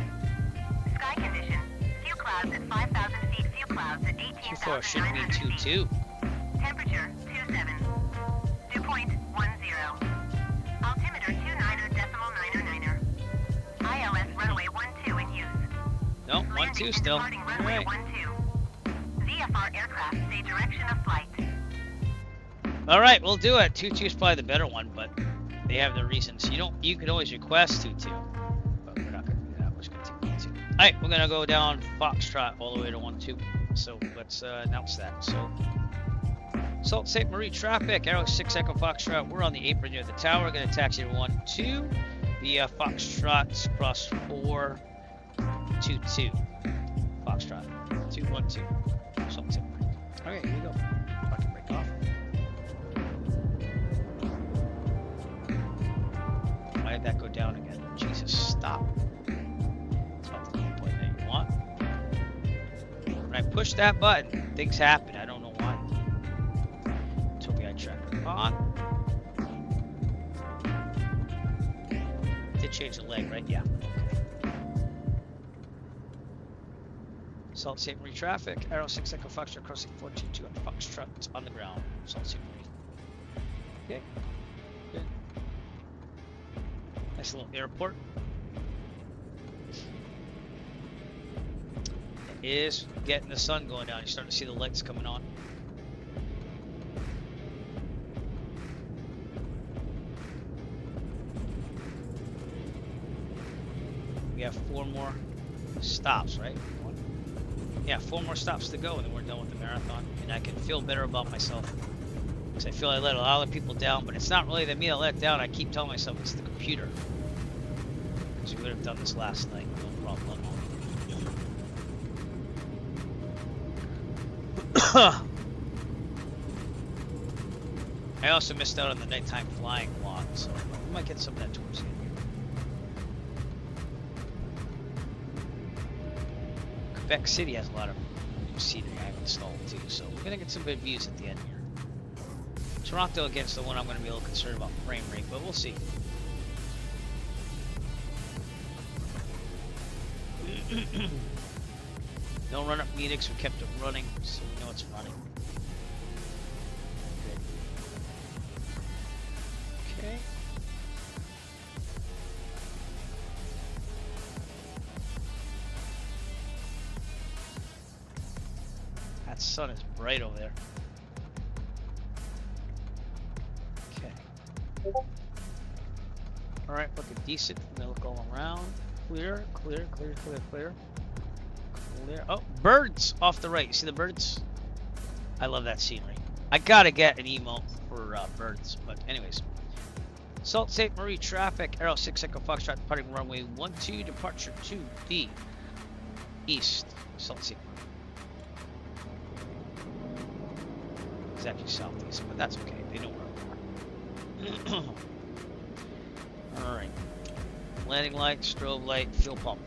Sky condition, few clouds at 5,000 feet, few clouds at 18,900 should be feet. 22. Temperature 27. Dew point 10. Altimeter 29.999er. ILS runway 12 in use. Nope, 12 still. Departing runway Alright. 12. VFR aircraft say direction of flight. Alright, we'll do it. 22 is probably the better one, but they have their reasons. You can always request 22. But we're not gonna do that. We're just gonna take 12. Alright, we're gonna go down Foxtrot all the way to 12. So let's announce that. So Salt St. Marie traffic, Arrow 6 Echo Foxtrot. We're on the apron near the tower. We're going to taxi to 12 via Foxtrot cross 422. Foxtrot 212. Salt St. Marie. Okay, here we go. Fucking break off. Why did that go down again? Jesus, stop. It's not the point that you want. When I push that button, things happen. I don't know why. Tracker on. Did change the leg, right? Yeah. Okay. Salt St. Marie traffic. Arrow 6 Echo Foxtrot crossing 422 on Foxtrot. It's on the ground. Salt St. Marie. Okay. Good. Nice little airport. It is getting the sun going down. You're starting to see the lights coming on. We have 4 more stops, right? Yeah, 4 more stops to go, and then we're done with the marathon. And I can feel better about myself because I feel I let a lot of people down, but it's not really me that let down. I keep telling myself it's the computer, because we would have done this last night, no problem. I also missed out on the nighttime flying vlog, so we might get some of that towards the end. Quebec City has a lot of new seating I've installed too, so we're gonna get some good views at the end here. Toronto against the one I'm gonna be a little concerned about frame rate, but we'll see. No run-up meetings, we kept it running, so we know it's running. Good. Okay. That sun is bright over there. Okay. Alright, looking decent. I'm gonna look all around. Clear, clear, clear, clear, clear. Clear. Oh, birds off the right. You see the birds? I love that scenery. I gotta get an emote for birds. But anyways. Sault Ste. Marie traffic. Arrow 6 Echo Foxtrot departing runway 12, departure 2D. East. Sault Ste. Marie. It's actually southeast, but that's okay. They know where we are. Alright. Landing light, strobe light, fuel pump.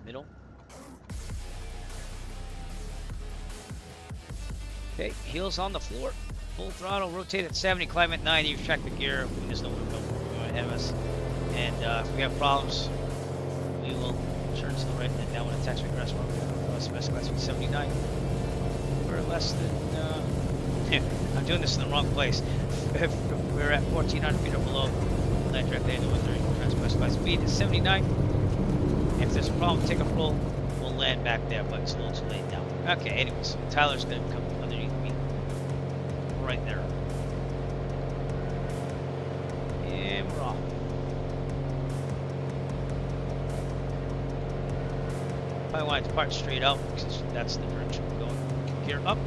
Middle. Okay, heels on the floor. Full throttle, rotate at 70, climb at 90. You've checked the gear. We just know we're going ahead of us. And if we have problems, we will turn to the right and then down when attacks regress. Best class 79. We're less than. I'm doing this in the wrong place. If we're at 1,400 feet or below, land directly into 130. Transwest class speed is 79. If there's a problem, take a roll. We'll land back there, but it's a little too late now. Okay, anyways, Tyler's gonna come underneath me. Right there. And we're off. I want to depart straight out because that's the direction we're going. Gear up.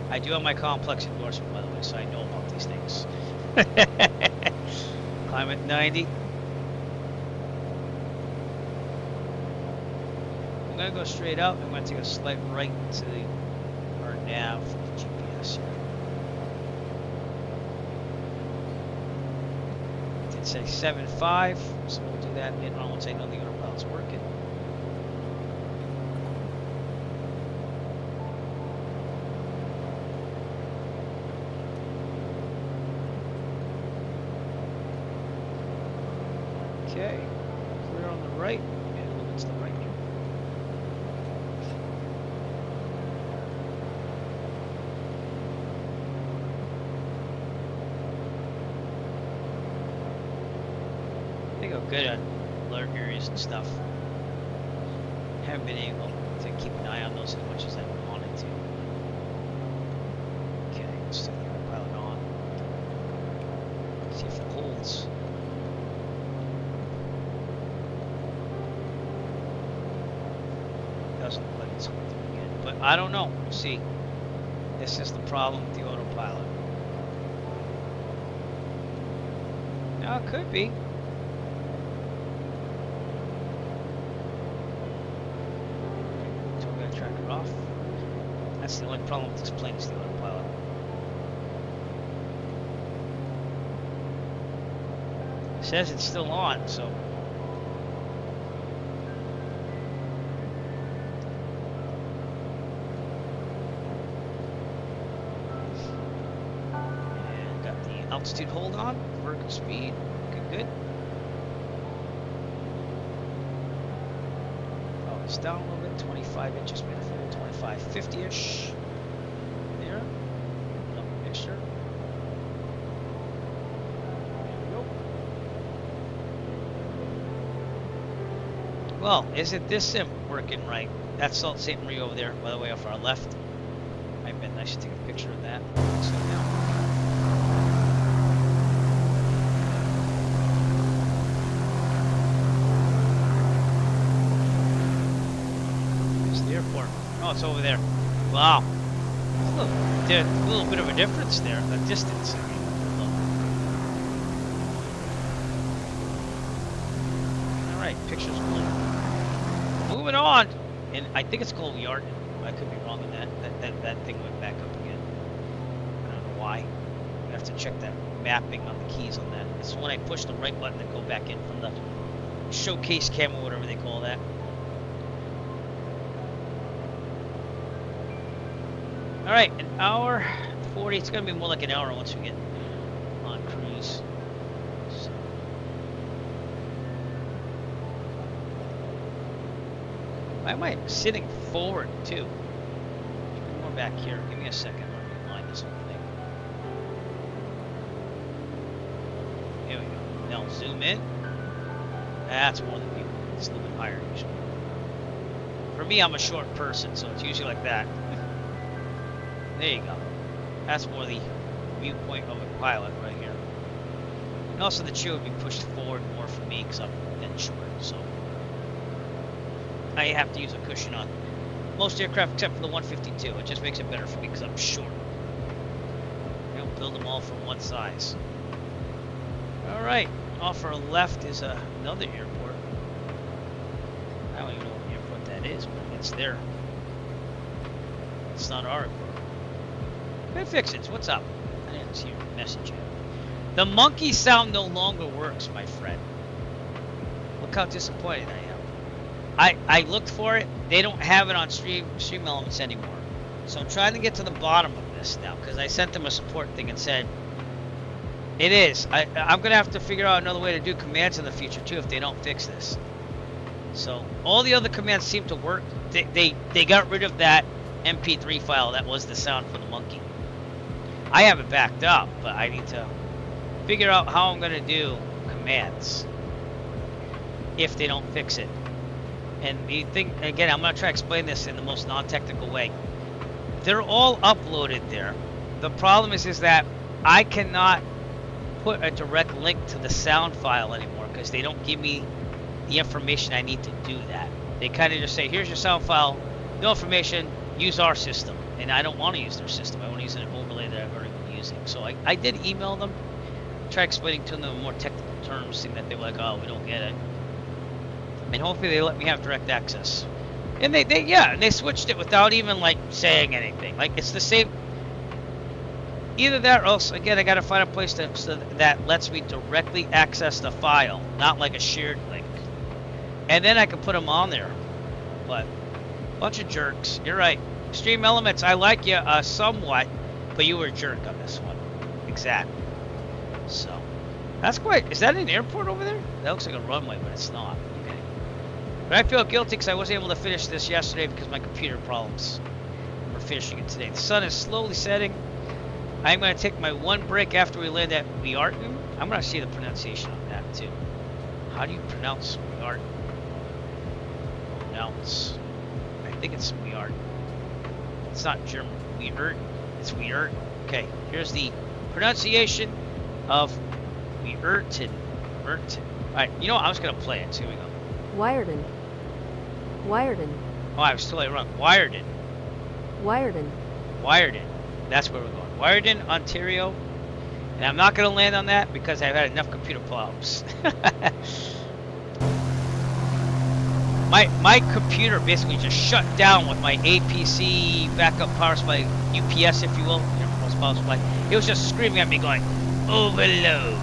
I do have my complex endorsement, by the way, so I know about these things. Climb at 90. I'm going to go straight out. I'm going to take a slight right to our nav for the GPS here. It says 7.5, so we'll do that later on once I know the autopilot's working. Okay, clear on the right, and move it to the right here. They go good at alert areas and stuff. Haven't been able to keep an eye on those as much as I wanted to. Okay, let's turn the autopilot on. See if it holds. Doesn't look like it's going through again, but I don't know. We'll see. This is the problem with the autopilot. Now it could be. So we're gonna track it off. That's the only problem with this plane is the autopilot. It says it's still on, so. Altitude hold on, vertical speed, looking good. Oh, it's down a little bit, 25 inches, made a full 25, 50-ish. There. No mixture. There we go. Well, isn't this sim working right? That's Sault Ste. Marie over there, by the way, off our left. I bet I should take a picture of that. So now. Oh, it's over there. Wow. There's a little bit of a difference there, the distance. I mean, all right, picture's cool. Moving on, and I think it's called Yarden. I could be wrong on that. That thing went back up again. I don't know why. I have to check that mapping on the keys on that. It's when I push the right button and go back in from the showcase cam or whatever they call that. All right, an hour 40. It's gonna be more like an hour once we get on cruise. So. Why am I sitting forward too? More back here. Give me a second. Let me line this whole thing. Here we go. Now zoom in. That's more than people. It's a little bit higher usually. For me, I'm a short person, so it's usually like that. There you go. That's more the viewpoint of a pilot right here. And also the chair would be pushed forward more for me because I'm then short, so I have to use a cushion on most aircraft except for the 152. It just makes it better for me because I'm short. They don't build them all from one size. Alright, off our left is another airport. I don't even know what airport that is, but it's there. It's not our airport. Hey Fixits, what's up? I didn't see your message yet. The monkey sound no longer works, my friend. Look how disappointed I am. I looked for it. They don't have it on Stream Elements anymore. So I'm trying to get to the bottom of this now because I sent them a support thing and said it is. I'm gonna have to figure out another way to do commands in the future too if they don't fix this. So all the other commands seem to work. They got rid of that MP3 file that was the sound for the monkey. I have it backed up, but I need to figure out how I'm gonna do commands if they don't fix it. And the thing, again, I'm going to try to explain this in the most non-technical way. They're all uploaded there. The problem is that I cannot put a direct link to the sound file anymore because they don't give me the information I need to do that. They kind of just say, here's your sound file, no information, use our system. And I don't want to use their system. I want to use an overlay that I've already been using. So I did email them, try explaining to them in more technical terms, saying that they were like, oh, we don't get it. And hopefully they let me have direct access. And they switched it without even like saying anything. Like it's the same. Either that or else again I gotta find a place that lets me directly access the file, not like a shared link. And then I can put them on there. But bunch of jerks. You're right. Extreme Elements, I like you somewhat, but you were a jerk on this one. Exactly. So that's quite. Is that an airport over there? That looks like a runway, but it's not. But I feel guilty because I wasn't able to finish this yesterday because of my computer problems. We're finishing it today. The sun is slowly setting. I'm going to take my one break after we land at Wearton. I'm going to see the pronunciation on that too. How do you pronounce Wearton? Pronounce. I think it's Wearton. It's not German. Wearton. It's Wearton. Okay, here's the pronunciation of Wearton. Wearton. Alright, you know what? I was going to play it. So here we go. Wearton. Wearton. Oh, I was totally wrong. Wearton. Wearton. Wearton. That's where we're going. Wearton, Ontario. And I'm not going to land on that because I've had enough computer problems. my computer basically just shut down with my APC backup power supply, UPS if you will, power supply. It was just screaming at me going, overload.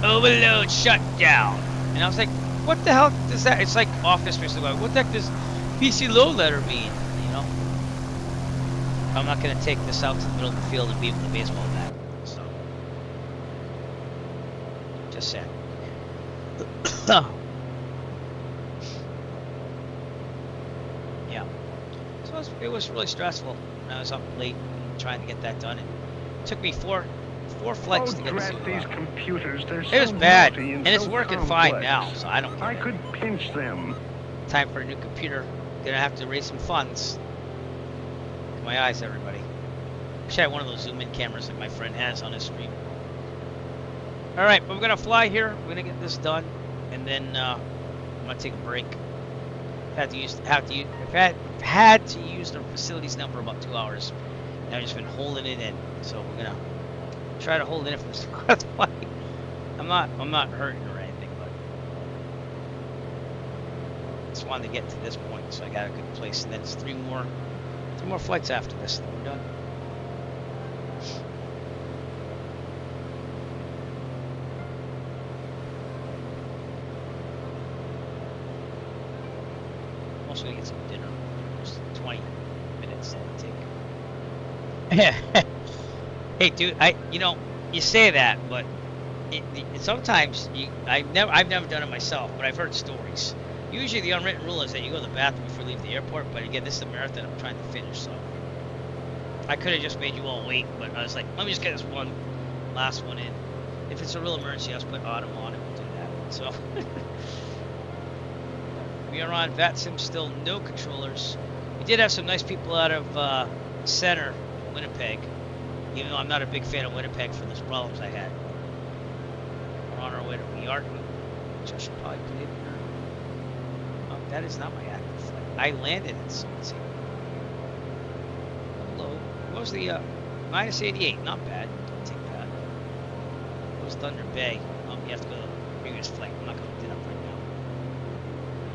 Overload shut down. And I was like, what the hell does that? It's like Office basically going, what the heck does PC low letter mean? You know? I'm not going to take this out to the middle of the field and beat with the baseball bat. So. Just saying. Yeah. So it was really stressful. I was up late trying to get that done. It took me four flights to get to these computers. It was bad, and it's working fine now, so I don't care. I could pinch them. Time for a new computer. Gonna have to raise some funds. My eyes, everybody. Wish I had one of those zoom-in cameras like my friend has on his stream. All right, but we're gonna fly here. We're gonna get this done, and then I'm gonna take a break. Had to use the facilities now for about 2 hours. And I've just been holding it in, so we're gonna try to hold it in for this flight. I'm not hurting or anything, but just wanted to get to this point, so I got a good place. And then it's three more flights after this, then we're done. I'm also gonna get some dinner. Just 20 minutes that'll take. Hey, dude, you say that, but sometimes I've never done it myself, but I've heard stories. Usually, the unwritten rule is that you go to the bathroom before you leave the airport. But again, this is a marathon I'm trying to finish, so I could have just made you all wait. But I was like, let me just get this last one in. If it's a real emergency, I'll just put autumn on it. We'll do that. So we are on VATSIM still, no controllers. We did have some nice people out of Center, Winnipeg. Even though I'm not a big fan of Winnipeg for those problems I had. We're on our way to Riyadh, which I should probably put in here. Oh, that is not my active flight. I landed in Swansea. Hello. What was the minus 88? Not bad. I'll take that. It was Thunder Bay. Oh, you have to go to the previous flight. I'm not going to look it up right now.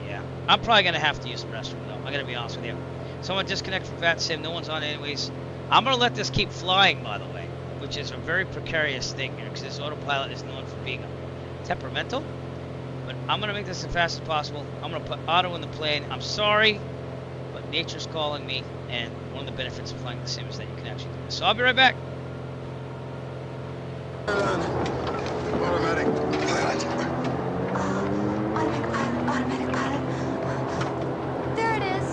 Yeah. I'm probably going to have to use the restroom, though. I'm going to be honest with you. Someone disconnect from VATSIM. No one's on anyways. I'm going to let this keep flying, by the way, which is a very precarious thing here, because this autopilot is known for being temperamental. But I'm going to make this as fast as possible. I'm going to put auto in the plane. I'm sorry, but nature's calling me, and one of the benefits of flying the sim is that you can actually do this. So I'll be right back. Automatic pilot. Automatic pilot. There it is.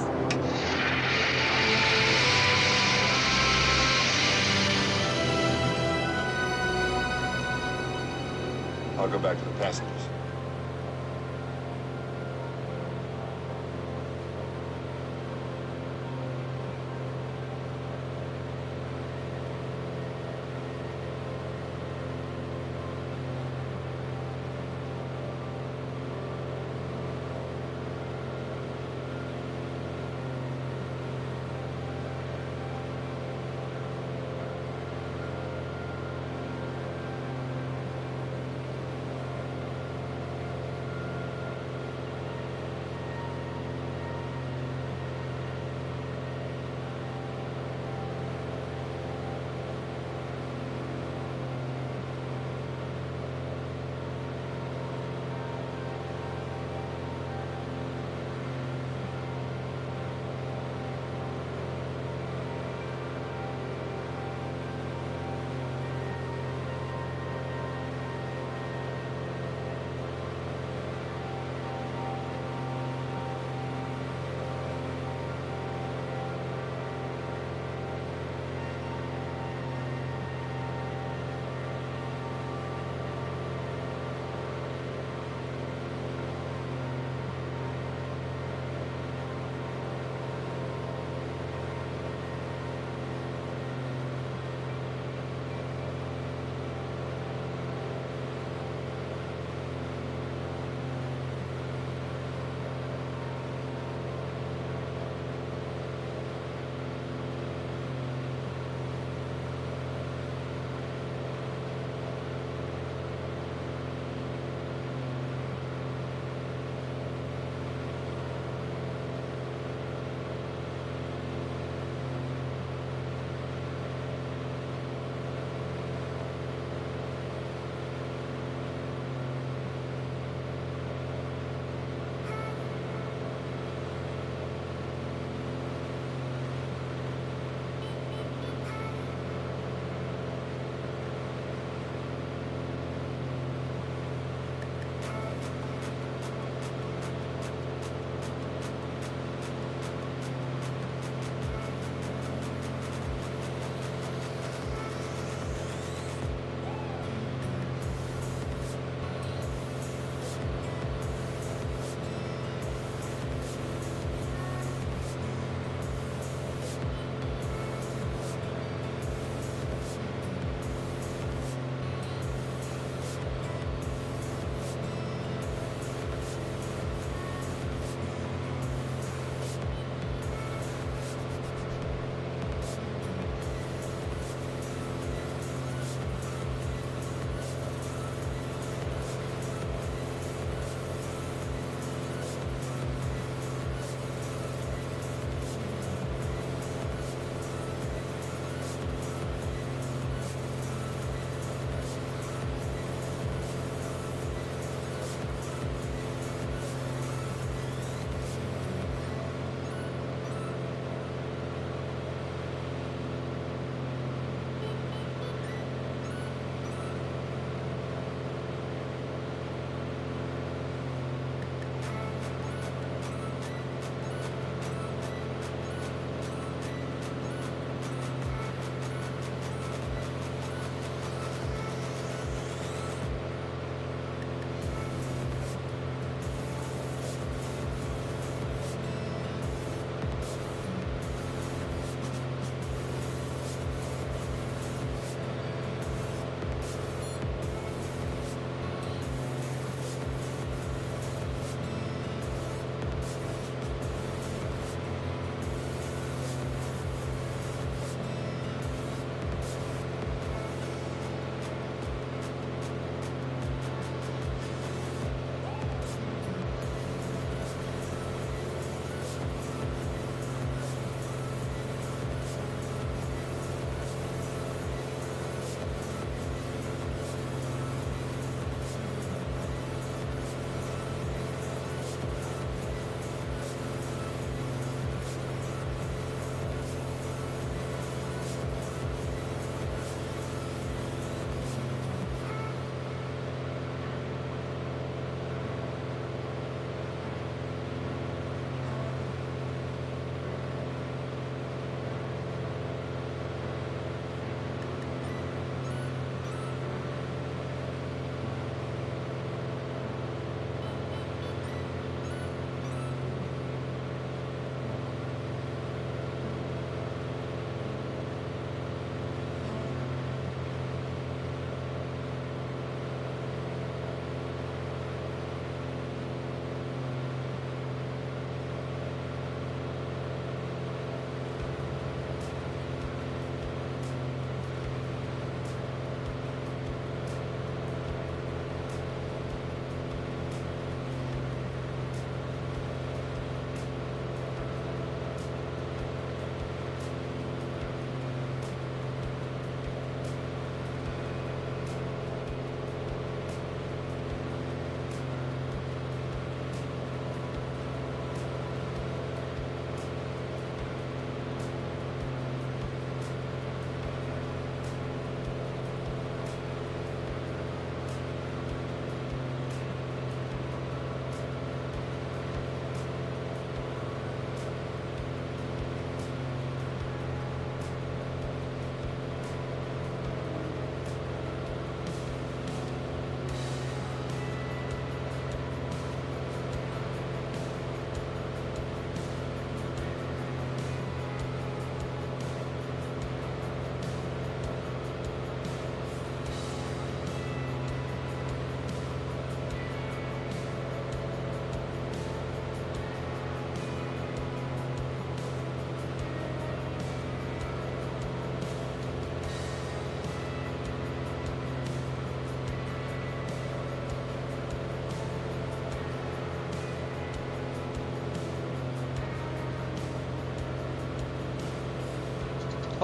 I'll go back to the passengers.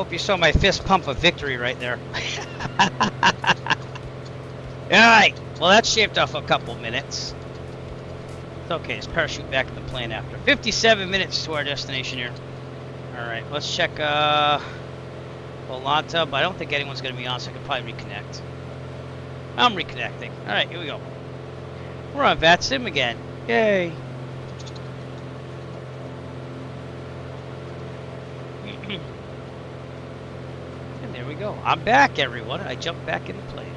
Hope you saw my fist pump of victory right there. Alright, well that shaved off a couple minutes. It's okay, just parachute back in the plane after. 57 minutes to our destination here. Alright, let's check Volanta, but I don't think anyone's going to be on, so I can probably reconnect. I'm reconnecting. Alright, here we go. We're on VATSIM again. Yay! And there we go. I'm back, everyone. I jumped back in the plane.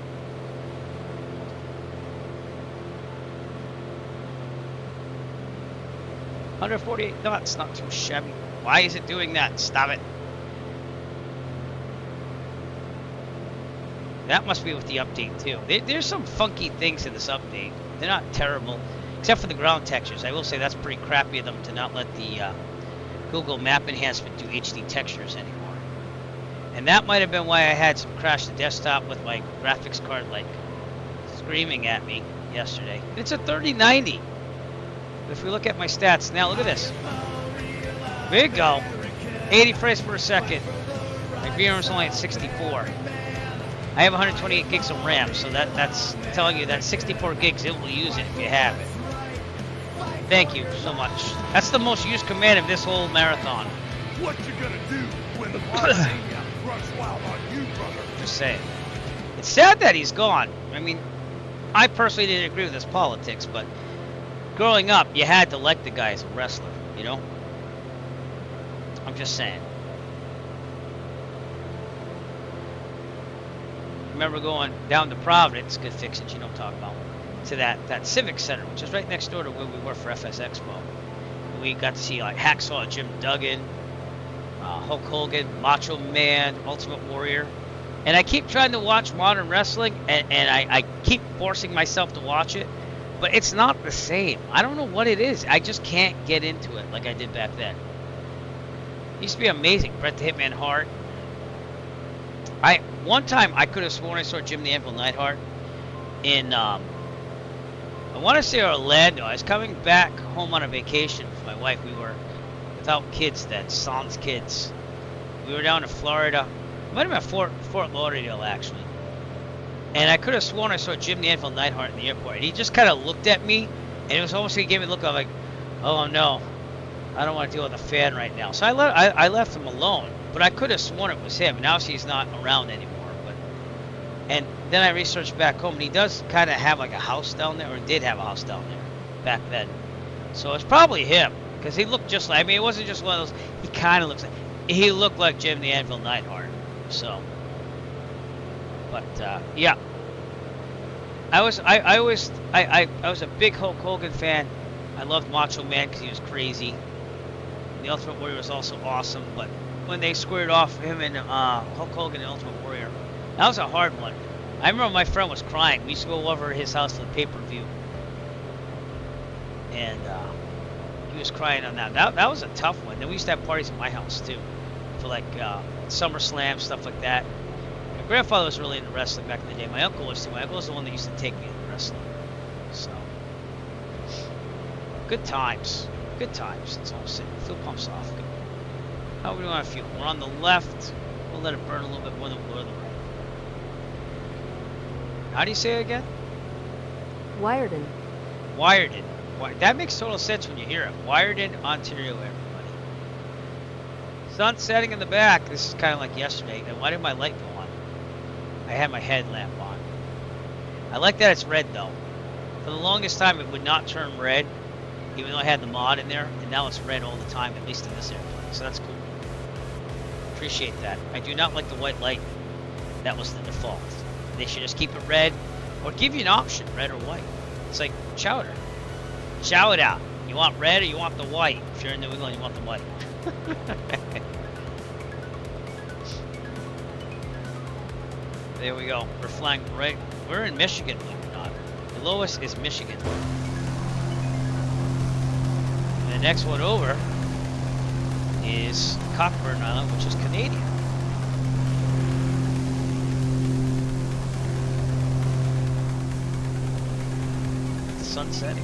$148 knots, not too shabby. Why is it doing that? Stop it. That must be with the update too. There's some funky things in this update. They're not terrible, except for the ground textures. I will say that's pretty crappy of them to not let the Google Map enhancement do HD textures anymore. And that might have been why I had some crash the desktop with my graphics card like screaming at me yesterday. It's a 3090. If we look at my stats now, look at this. There you go. 80 frames per second. My VRAM's only at 64. I have 128 gigs of RAM, so that's telling you that 64 gigs, it will use it if you have it. Thank you so much. That's the most used command of this whole marathon. What you gonna do when the runs wild on you, brother? Just saying. It's sad that he's gone. I mean, I personally didn't agree with his politics, but growing up, you had to like the guy as a wrestler, you know? I'm just saying. Remember going down to Providence, good fixings you don't talk about, to that Civic Center, which is right next door to where we were for FS Expo. And we got to see like Hacksaw Jim Duggan, Hulk Hogan, Macho Man, Ultimate Warrior. And I keep trying to watch modern wrestling, and I keep forcing myself to watch it, but it's not the same. I don't know what it is. I just can't get into it like I did back then. It used to be amazing. Bret the Hitman Hart. One time I could have sworn I saw Jim the Anvil Neidhart in I want to say Orlando. I was coming back home on a vacation with my wife. We were without kids then, sans kids. We were down in Florida. It might have been Fort Lauderdale actually. And I could have sworn I saw Jim the Anvil Neidhart in the airport. And he just kind of looked at me, and it was almost like he gave me a look of like, oh no, I don't want to deal with a fan right now. So I left him alone. But I could have sworn it was him. Now he's not around anymore. And then I researched back home, and he does kind of have like a house down there, or did have a house down there back then. So it's probably him, because he looked just like, I mean, it wasn't just one of those, he kind of looks like, he looked like Jim the Anvil Neidhart. So, but yeah. I was a big Hulk Hogan fan. I loved Macho Man because he was crazy. The Ultimate Warrior was also awesome, but when they squared off him and Hulk Hogan and Ultimate Warrior, that was a hard one. I remember my friend was crying. We used to go over to his house for the pay-per-view, and he was crying on that. That was a tough one. Then we used to have parties at my house too, for like SummerSlam, stuff like that. My grandfather was really into wrestling back in the day. My uncle was too. My uncle was the one that used to take me into wrestling. So, good times. Good times. That's all I'm saying. Fuel pump's off. Good. How are we doing on fuel? We're on the left. We'll let it burn a little bit more than we're on the right. How do you say it again? Wiarden. Wiarden. That makes total sense when you hear it. Wiarden, Ontario, everybody. Sun setting in the back. This is kind of like yesterday. And why did my light go on? I had my headlamp on. I like that it's red though. For the longest time it would not turn red, even though I had the mod in there, and now it's red all the time, at least in this airplane. So that's cool. Appreciate that. I do not like the white light. That was the default. They should just keep it red, or give you an option, red or white. It's like chowder. Chow it out. You want red or you want the white? If you're in New England, you want the white. There we go. We're flying right. We're in Michigan, believe it or not. The lowest is Michigan. And the next one over is Cockburn Island, which is Canadian. Sun setting.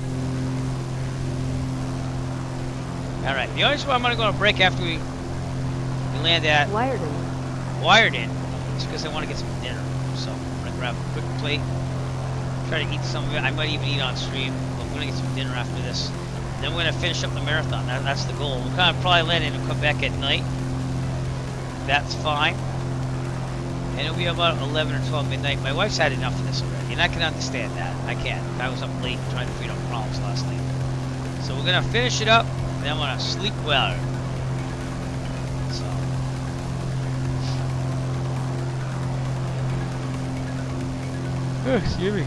Alright, the only spot I'm going to go on a break after we land at Wiarden. wired in is because I want to get some dinner. So I'm gonna grab a quick plate, try to eat some of it. I might even eat on stream, but we're gonna get some dinner after this. Then we're gonna finish up the marathon. That's the goal. We'll kind of probably land in and come back at night. That's fine. And it'll be about 11 or 12 midnight. My wife's had enough of this already, and I can understand that. I can. I was up late trying to figure out problems last night. So we're gonna finish it up, and then I'm gonna sleep well. So. Excuse me.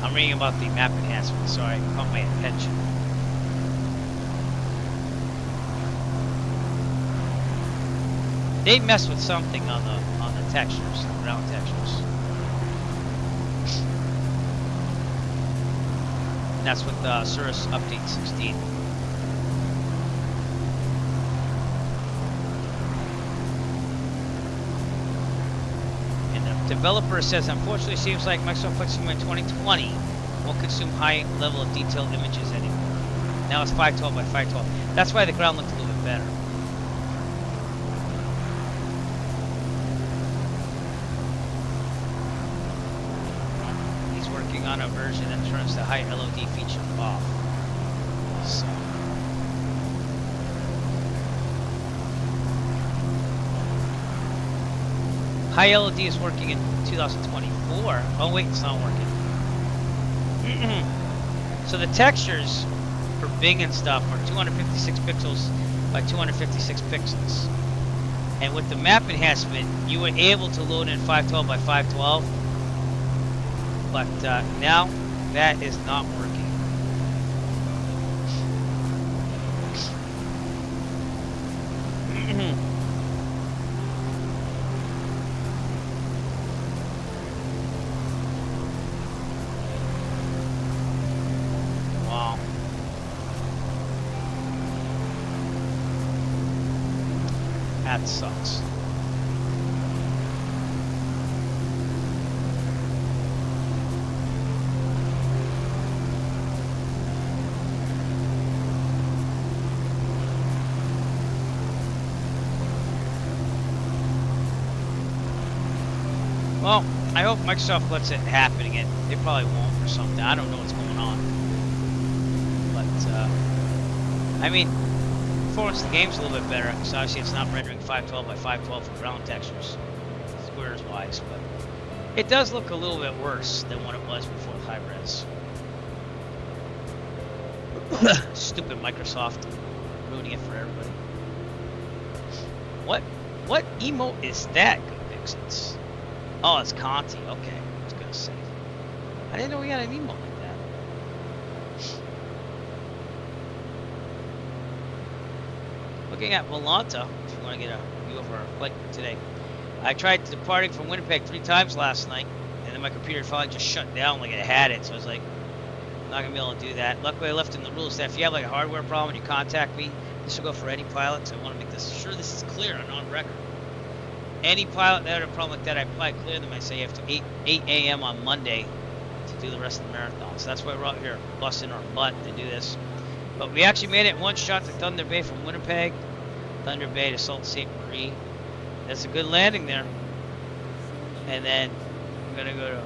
I'm reading about the map enhancement. Sorry, it caught my attention. They messed with something on the textures, the ground textures. And that's with Cirrus Update 16. And the developer says, unfortunately, seems like Microsoft Flight Simulator 2020 won't consume high level of detailed images anymore. Now it's 512 by 512. That's why the ground looks a little bit better. On a version that turns the high LOD feature off. So. High LOD is working in 2024. Oh wait, it's not working. So the textures for Bing and stuff are 256 pixels by 256 pixels. And with the map enhancement, you were able to load in 512 by 512. But now that is not working. Wow. That sucks. Well, I hope Microsoft lets it happen again. They probably won't or something. I don't know what's going on. But, I mean, performance of the game's a little bit better, because obviously it's not rendering 512 by 512 for ground textures, squares-wise, but it does look a little bit worse than what it was before the high res. Stupid Microsoft ruining it for everybody. What emote is that, Good Vixens? Oh, it's Conti. Okay, I was gonna say. I didn't know we had an emote like that. Looking at Volanta, if you want to get a view of our flight today. I tried departing from Winnipeg 3 times last night, and then my computer finally just shut down like it had it. So I was like, I'm not gonna be able to do that. Luckily, I left in the rules that if you have like a hardware problem and you contact me, this will go for any pilot. So I want to make this sure this is clear and on record. Any pilot that had a problem like that, I probably clear them. I say after 8 a.m. on Monday to do the rest of the marathon. So that's why we're out here busting our butt to do this. But we actually made it one shot to Thunder Bay from Winnipeg, Thunder Bay to Sault Ste. Marie. That's a good landing there. And then I'm gonna go to.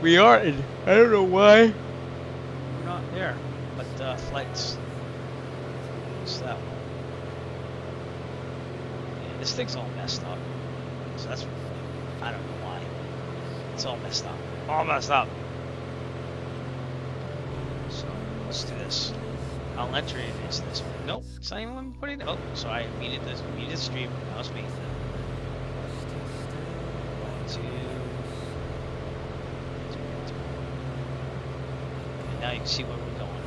We are in. I don't know why we're not there, but flights. What's that one? This thing's all messed up. So that's, I don't know why. It's all messed up. All messed up. So, let's do this. I'll enter it into this one. Nope, it's not even putting it. Oh, sorry, I muted the stream. That was me. 1, 2. And now you can see where we're going.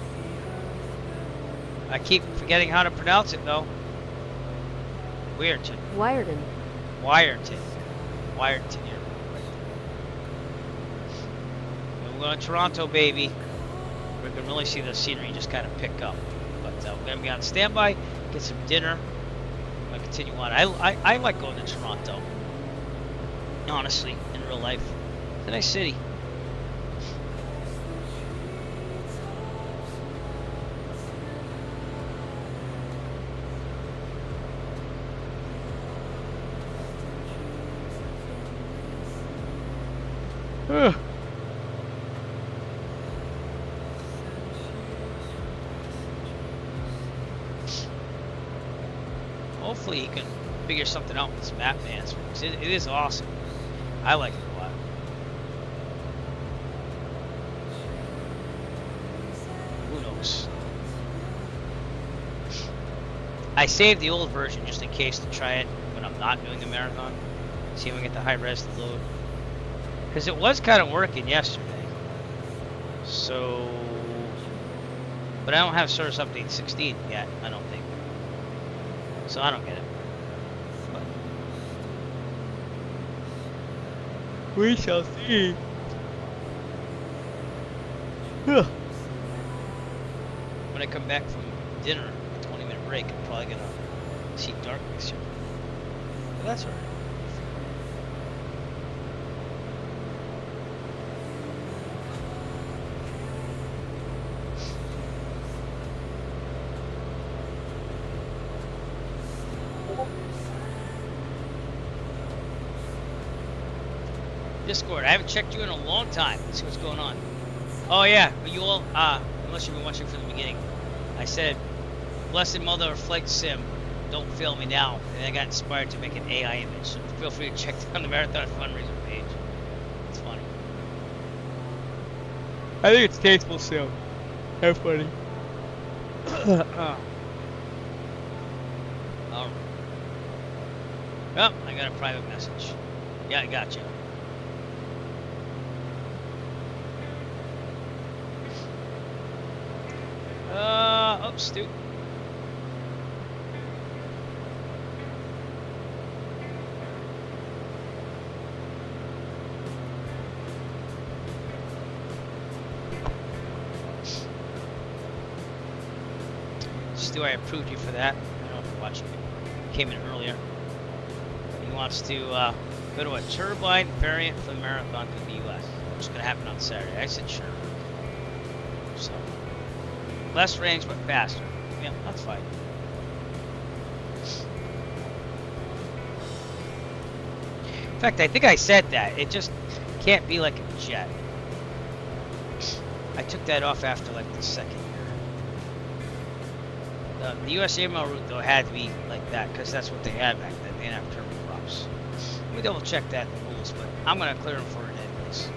I keep forgetting how to pronounce it though. Weirton. Wiarton. Wiarton. Wiarton here. going to Toronto, baby. We're gonna really see the scenery just kind of pick up. But we're gonna be on standby, get some dinner. I'm gonna continue on. I like going to Toronto. Honestly, in real life, it's a nice city. Ugh. Hopefully he can figure something out with this map dance, because it is awesome. I like it a lot. Who knows? I saved the old version just in case to try it when I'm not doing a marathon. See if we get the high res to load. Because it was kind of working yesterday. So... But I don't have Service Update 16 yet, I don't think. So I don't get it. But we shall see. When I come back from dinner, a 20-minute break, I'm probably going to see darkness here. But that's alright. Discord. I haven't checked you in a long time. Let's see what's going on. Oh yeah, you all, unless you've been watching from the beginning, I said, Blessed Mother of Flight Sim, don't fail me now. And I got inspired to make an AI image. So feel free to check down the Marathon Fundraiser page. It's funny. I think it's tasteful still. How funny. Alright. Oh, I got a private message. Yeah, I got you. Oops, Stu. Stu, I approved you for that. I don't know if you're watching. Came in earlier. He wants to go to a turbine variant for the marathon to the U.S., which is going to happen on Saturday. I said sure. So. Less range, but faster. Yeah, that's fine. In fact, I think I said that. It just can't be like a jet. I took that off after like the second year. The US AML route, though, had to be like that because that's what they had back then. They didn't have turboprops. Let me double check that in the rules, but I'm going to clear them for it anyways.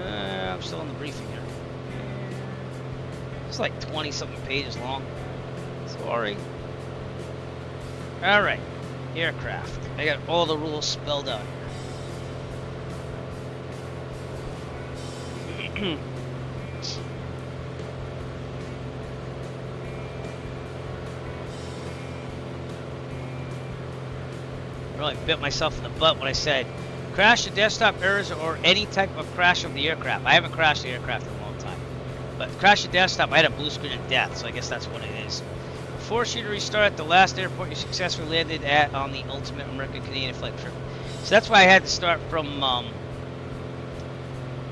I'm still in the briefing here. It's like 20-something pages long. Sorry. Alright. Aircraft. I got all the rules spelled out here. I really bit myself in the butt when I said crash the desktop errors or any type of crash of the aircraft. I haven't crashed the aircraft in a long time. But crash the desktop, I had a blue screen of death, so I guess that's what it is. Force you to restart at the last airport you successfully landed at on the ultimate American-Canadian flight trip. So that's why I had to start from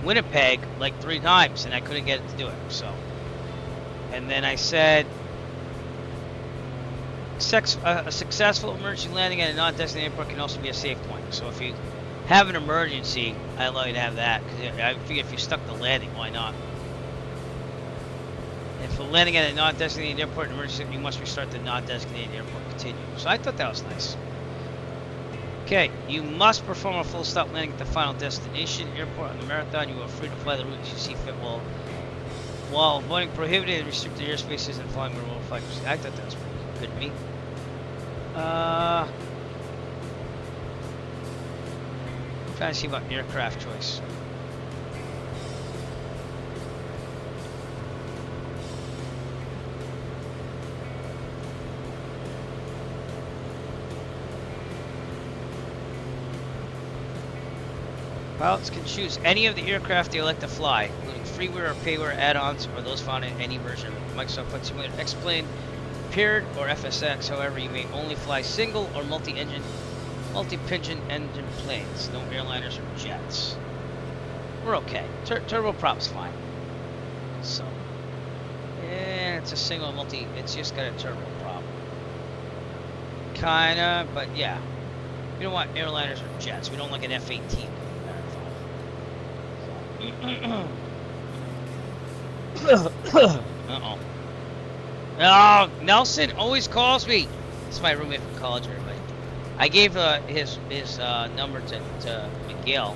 Winnipeg like 3 times, and I couldn't get it to do it. So, and then I said a successful emergency landing at a non-designated airport can also be a safe point. So if you have an emergency, I allow you to have that. Because I figure if you stuck the landing, why not? And for landing at a non-designated airport in emergency, you must restart the non-designated airport continue. So I thought that was nice. Okay, you must perform a full stop landing at the final destination airport on the marathon. You are free to fly the route as you see fit while avoiding prohibited and restricted airspaces and flying remote flights. I thought that was pretty good to me. Trying to see about aircraft choice. Pilots can choose any of the aircraft they elect to fly, including freeware or payware add-ons or those found in any version of Microsoft Flight Simulator X-Plane, Paired, or FSX. However, you may only fly single or multi-pigeon engine planes. No airliners or jets. We're okay. Turboprop's fine. So, yeah, it's a single multi. It's just got a turboprop. Kinda, but yeah. We don't want airliners or jets. We don't like an F-18. Uh-oh. Oh, Nelson always calls me. This is my roommate from college, everybody. I gave his number to Miguel,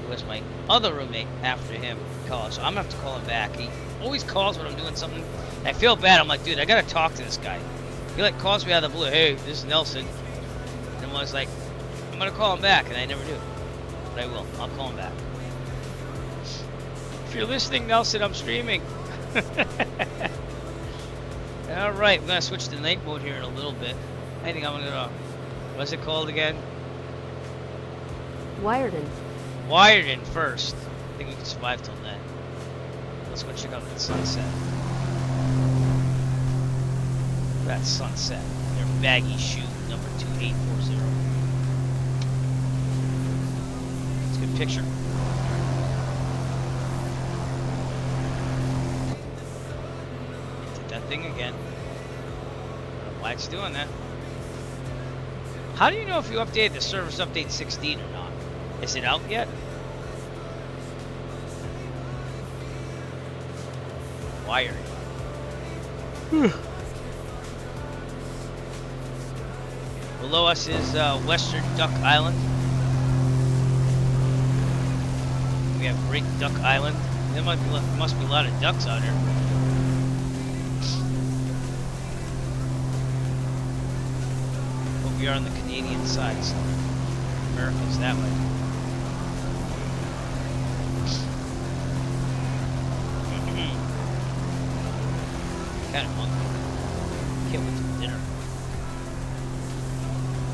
who was my other roommate after him in college. So I'm going to have to call him back. He always calls when I'm doing something. I feel bad. I'm like, dude, I got to talk to this guy. He like calls me out of the blue. Hey, this is Nelson. And I was like, I'm going to call him back. And I never do. But I will. I'll call him back. If you're listening, Nelson, I'm streaming. Alright, we're going to switch to night mode here in a little bit. I think I'm going to... What's it called again? Wired-in. Wired-in first. I think we can survive till then. Let's go check out that sunset. That sunset. Their baggy shoe, number 2840. It's a good picture. That thing again. I don't know why it's doing that. How do you know if you updated the service update 16 or not? Is it out yet? Wired. Below us is Western Duck Island. We have Great Duck Island. There must be a lot of ducks out here. We are on the Canadian side, so America's that way. Kind of hungry. Can't wait for dinner.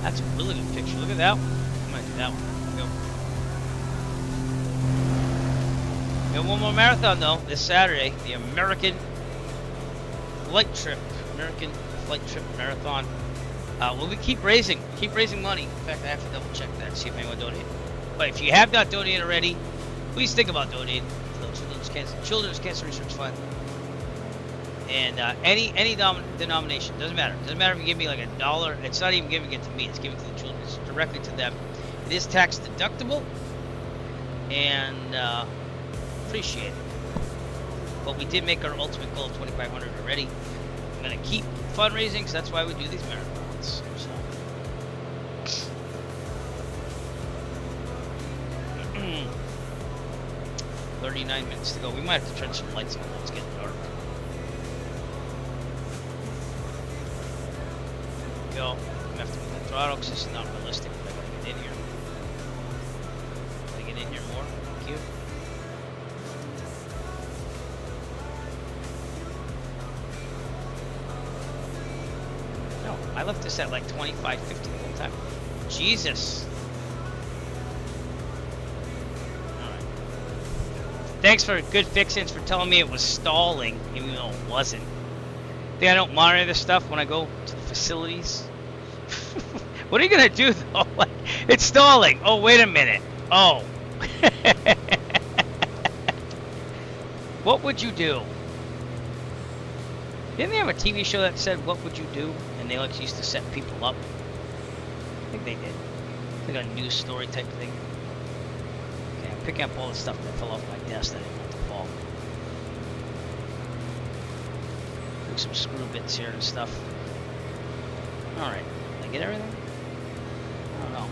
That's a really good picture. Look at that one. I'm gonna do that one. Go. We got one more marathon though this Saturday. The American Flight Trip Marathon. Well, we keep raising money. In fact, I have to double check that, see if anyone donated. But if you have not donated already, please think about donating to the Children's Cancer Research Fund. And any denomination, doesn't matter. Doesn't matter if you give me like $1. It's not even giving it to me. It's giving it to the children. It's directly to them. It is tax deductible, and appreciate it. But we did make our ultimate goal of 2,500 already. I'm gonna keep fundraising, because that's why we do these marathons. So. 39 minutes to go. We might have to turn some lights on. It's getting dark. Go. I'm gonna have to move the throttle because this is not realistic. But I gotta get in here. Gotta get in here more. Thank you. No, I left this at like 25, 50 the whole time. Jesus. Alright. Thanks for good fixins for telling me it was stalling, even though it wasn't. Think I don't monitor this stuff when I go to the facilities? What are you gonna do though? It's stalling. Oh, wait a minute. Oh. What would you do? Didn't they have a TV show that said, what would you do? And they like used to set people up. I think they did. Like a news story type thing. Okay, I'm picking up all the stuff that fell off my desk that I didn't want to fall. Do some screw bits here and stuff. Alright, did I get everything? I don't know.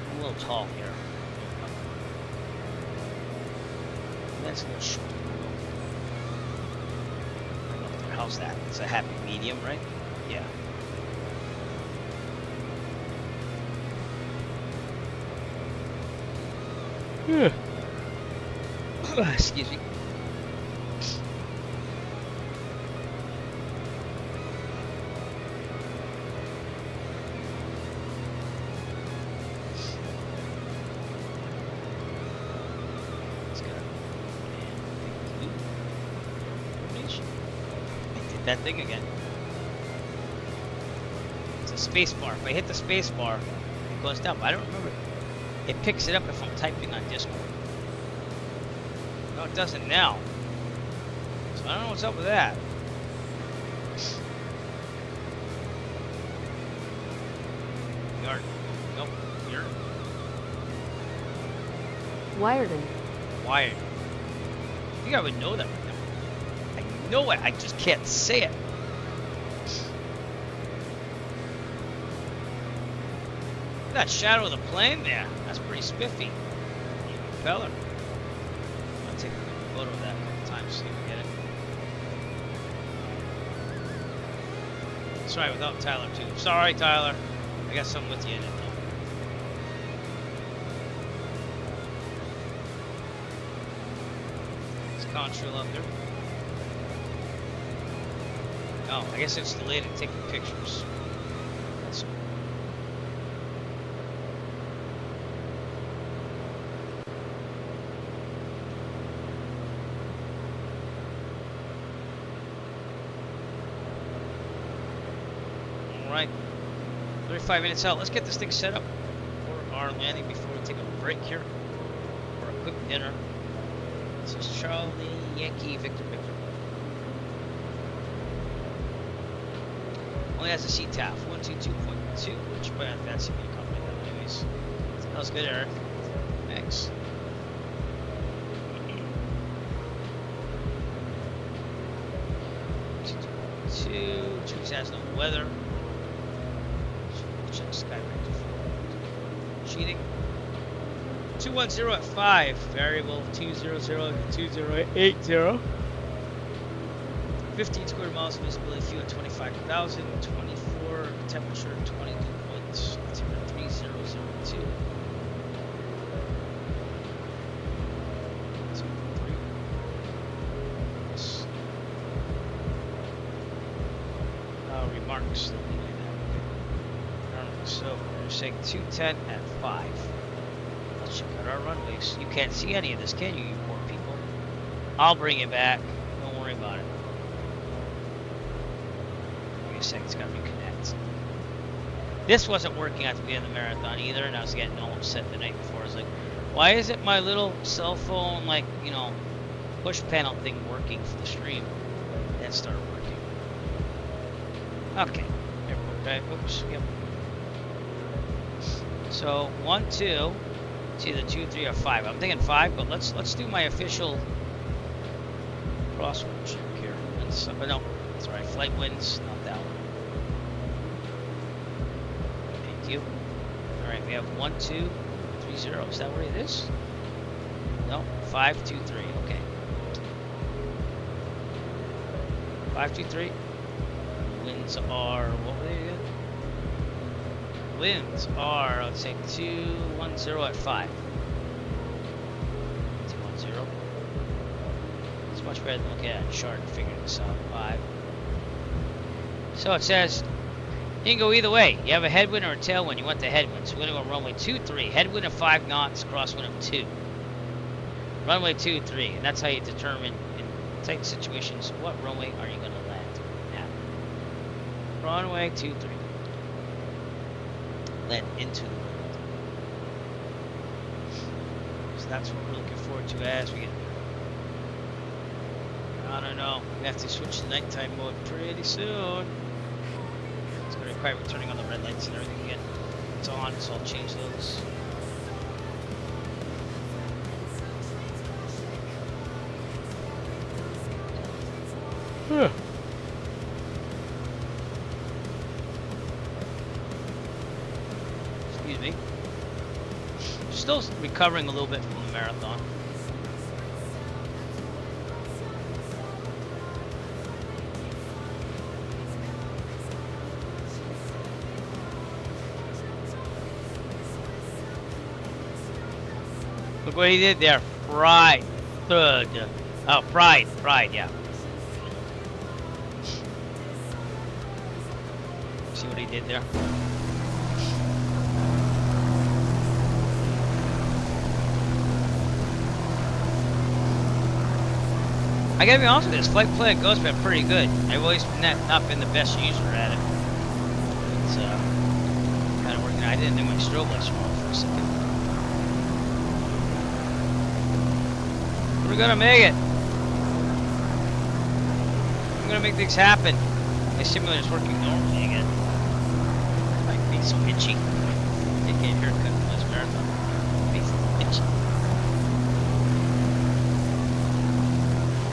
I'm a little tall here. That's a little short. How's that? It's a happy medium, right? Yeah. Excuse me. that thing again. It's a space bar. If I hit the space bar, it goes down. But I don't remember. It picks it up if I'm typing on Discord. No, it doesn't now. So I don't know what's up with that. Yard. Nope. Yard. Wiarden. Wired. I think I would know that. I know it. I just can't say it. That shadow of the plane there. That's pretty spiffy. Propeller. I'll take a photo of that a couple times so you can get it. Sorry, without Tyler too. Sorry, Tyler. I got something with you in it though. It's Contrail up there. Oh, I guess it's delayed at taking pictures. That's Alright. 35 minutes out. Let's get this thing set up for our landing before we take a break here for a quick dinner. This is Charlie Yankee Victor Victor. Only has a CTAF 122.2, which by fancy me company that anyways. That was good, Eric. Thanks. Two has no weather. Check sky for cheating. 210 at 5. Variable 200 to 2080. 15 square miles of visibility, fuel at 25,000, 24, temperature 22 points, 3002. 2, 3. Yes. Remarks. So we're saying 210 at 5. Let's check out our runways. You can't see any of this, can you, you poor people? I'll bring it back. Don't worry about it. Give me a second, it's got to reconnect. This wasn't working at the beginning of the marathon either, and I was getting all upset the night before. I was like, why isn't my little cell phone, like, you know, push panel thing working for the stream? That started working. Okay. Airport drive. Oops. Yep. So 1, 2. It's either 2, 3, or 5. I'm thinking 5, but let's do my official crossword check here. No, it's alright. Flight winds, not that one. Thank you. Alright, we have 1, 2, 3, 0. Is that where it is? No, 5, 2, 3. Okay. 5, 2, 3. Winds are, what were they again? Winds are, let's say 210 at 5. 210. It's much better than looking at a chart and figuring this out. 5. So it says, you can go either way. You have a headwind or a tailwind. You want the headwind. So we're going to go runway 23. Headwind of 5 knots, crosswind of 2. Runway 23. And that's how you determine in tight situations what runway are you going to land at. Runway 23. Land into the wind. So that's what we're looking forward to as we get. I don't know. We have to switch to nighttime mode pretty soon. It's going to require turning on the red lights and everything again. It's on, so I'll change those. Huh. Excuse me. Still recovering a little bit from the marathon. Look what he did there. Fried. Thud. Oh, fried. Fried, yeah. See what he did there? I gotta be honest with you, this flight plan go's been pretty good. I've always not been the best user at it. It's kind of working. I didn't think my strobe lights were on for a second. We're gonna make it. I'm gonna make things happen. My simulator's working normally again. My face so itchy. I can't haircut from this marathon. My face is itchy.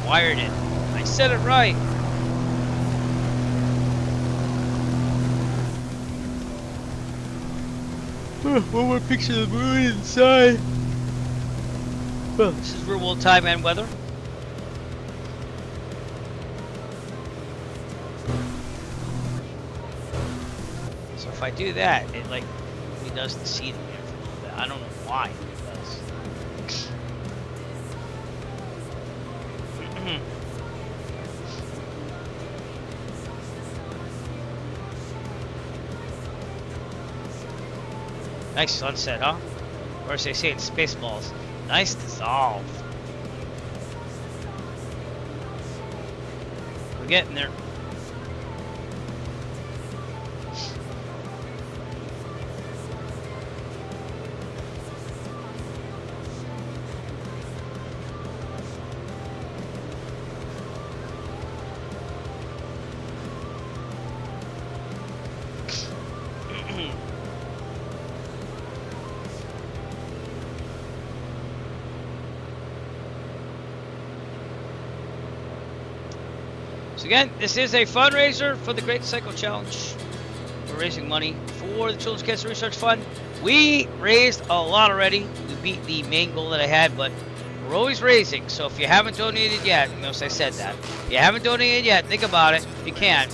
Wired it. I said it right. One more picture of the moon inside. This is real world time and weather. So if I do that, it like really does the seating here for a little bit. I don't know why it does. Nice sunset, huh? Or as they say in Spaceballs, nice dissolve. We're getting there. So again, this is a fundraiser for the Great Cycle Challenge. We're raising money for the Children's Cancer Research Fund. We raised a lot already. We beat the main goal that I had, but we're always raising. So if you haven't donated yet, notice I said that. If you haven't donated yet, think about it. If you can,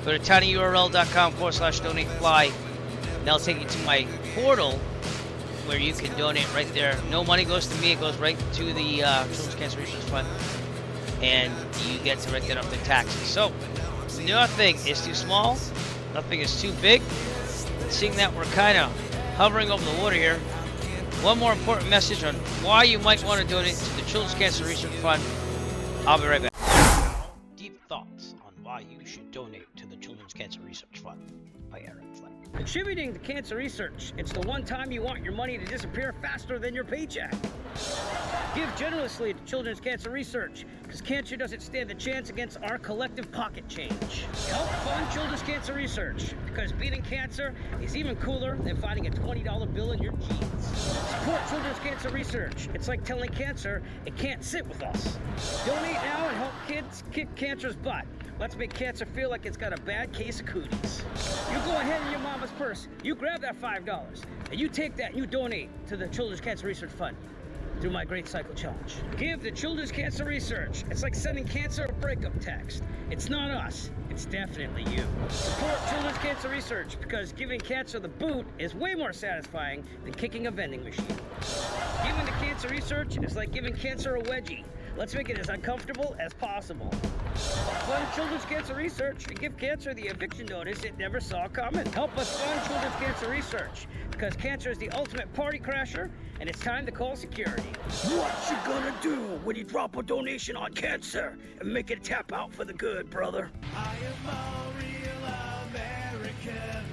go to tinyurl.com/donate-fly. And that'll take you to my portal where you can donate right there. No money goes to me. It goes right to the Children's Cancer Research Fund. And you get to write that up in taxes. So, nothing is too small, nothing is too big. Seeing that we're kind of hovering over the water here, one more important message on why you might want to donate to the Children's Cancer Research Fund. I'll be right back. Deep thoughts on why you should donate to the Children's Cancer Research Fund by Airliner. Contributing to cancer research. It's the one time you want your money to disappear faster than your paycheck. Give generously to Children's Cancer Research, because cancer doesn't stand a chance against our collective pocket change. Help fund Children's Cancer Research, because beating cancer is even cooler than finding a $20 bill in your jeans. Support Children's Cancer Research. It's like telling cancer it can't sit with us. Donate now and help kids kick cancer's butt. Let's make cancer feel like it's got a bad case of cooties. You go ahead in your mama's purse, you grab that $5, and you take that and you donate to the Children's Cancer Research Fund through my Great Cycle Challenge. Give to Children's Cancer Research. It's like sending cancer a breakup text. It's not us, it's definitely you. Support Children's Cancer Research, because giving cancer the boot is way more satisfying than kicking a vending machine. Giving to cancer research is like giving cancer a wedgie. Let's make it as uncomfortable as possible. Fund Children's Cancer Research and give cancer the eviction notice it never saw coming. Help us fund Children's Cancer Research, because cancer is the ultimate party crasher, and it's time to call security. What you gonna do when you drop a donation on cancer and make it tap out for the good, brother? I am a real American.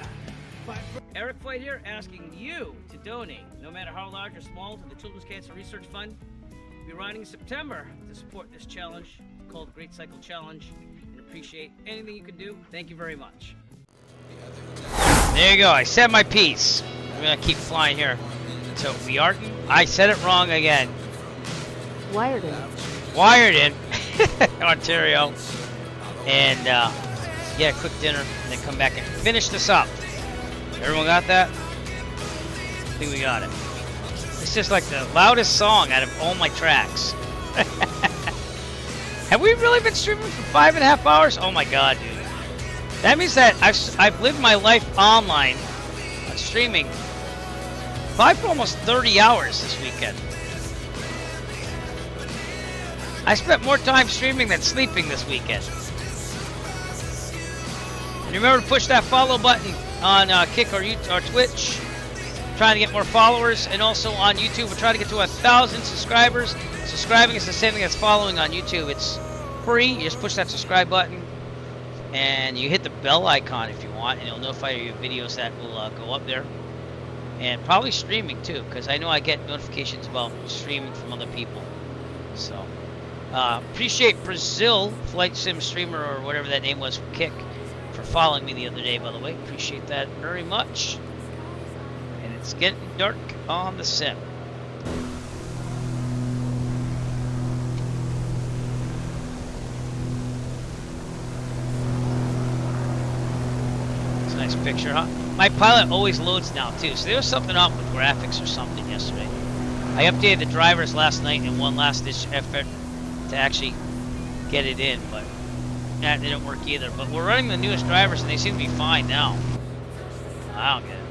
Eric Flight here, asking you to donate, no matter how large or small, to the Children's Cancer Research Fund. We'll be riding in September to support this challenge called Great Cycle Challenge, and appreciate anything you can do. Thank you very much. There you go. I said my piece. I'm gonna keep flying here. So Wiarton. I said it wrong again. Wiarton. Wiarton, Ontario, and get a quick dinner, and then come back and finish this up. Everyone got that? I think we got it. It's just like the loudest song out of all my tracks. Have we really been streaming for 5.5 hours? Oh my god, dude. That means that I've lived my life online, streaming, probably for almost 30 hours this weekend. I spent more time streaming than sleeping this weekend. And remember to push that follow button on Kick or Twitch. Trying to get more followers, and also on YouTube we're trying to get to 1,000 subscribers. Subscribing is the same thing as following on YouTube. It's free. You just push that subscribe button, and you hit the bell icon if you want, and it'll notify you of videos that will go up there. And probably streaming too, because I know I get notifications about streaming from other people. So, appreciate Brazil, Flight Sim Streamer, or whatever that name was, Kick, for following me the other day, by the way. Appreciate that very much. And it's getting dark on the sim. It's a nice picture, huh? My pilot always loads now too, so there was something up with graphics or something yesterday. I updated the drivers last night in one last-ditch effort to actually get it in, but that didn't work either. But we're running the newest drivers, and they seem to be fine now. I don't get it.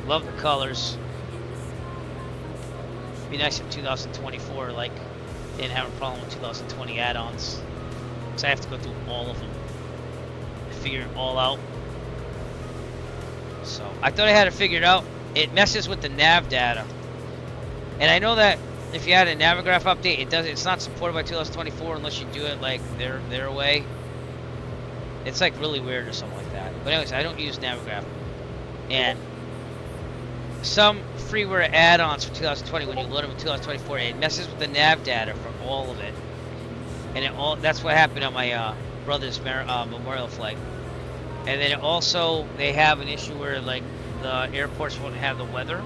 Love the colors. Be nice if 2024, like, didn't have a problem with 2020 add-ons. Because I have to go through all of them. Figure it all out. So I thought I had it figured out. It messes with the nav data, and I know that if you had a Navigraph update, it's not supported by 2024 unless you do it like their way. It's like really weird or something like that. But anyways, I don't use Navigraph, and some freeware add-ons for 2020, when you load them in 2024, it messes with the nav data for all of it, and that's what happened on my brother's memorial flight. And then also they have an issue where like the airports won't have the weather,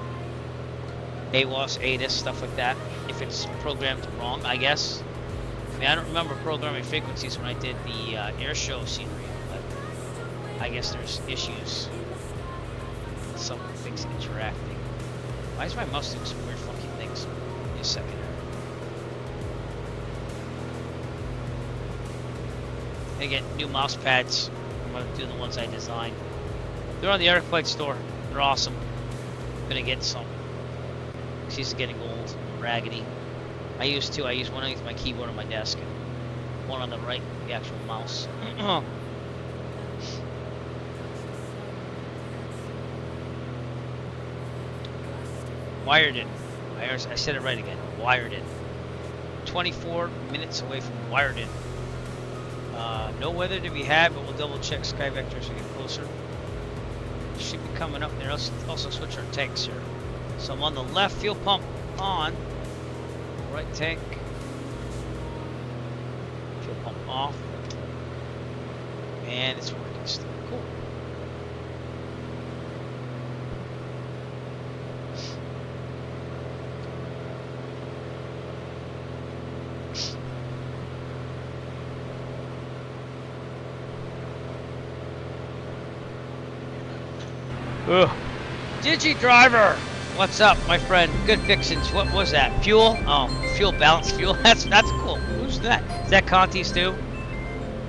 AWOS, ATIS, stuff like that, if it's programmed wrong, I guess. I mean, I don't remember programming frequencies when I did the air show scenery, but I guess there's issues with some things interacting. Why is my mouse doing some weird funky things? Give me a second. I get new mouse pads. I'm going to do the ones I designed. They're on the Airflight store. They're awesome. I'm going to get some. She's getting old, raggedy. I use two. I use one underneath my keyboard on my desk, and one on the right, the actual mouse. Wired in. I said it right again. Wired in. 24 minutes away from wired in. No weather to be had, but we'll double check sky vector as we get closer. Should be coming up there. Let's also switch our tanks here. So I'm on the left fuel pump on. Right tank. Fuel pump off. And it's working still. Cool. Ugh. Digi driver, what's up, my friend? Good fixins. What was that? Fuel? Oh, fuel balance fuel. That's cool. Who's that? Is that Conti's too?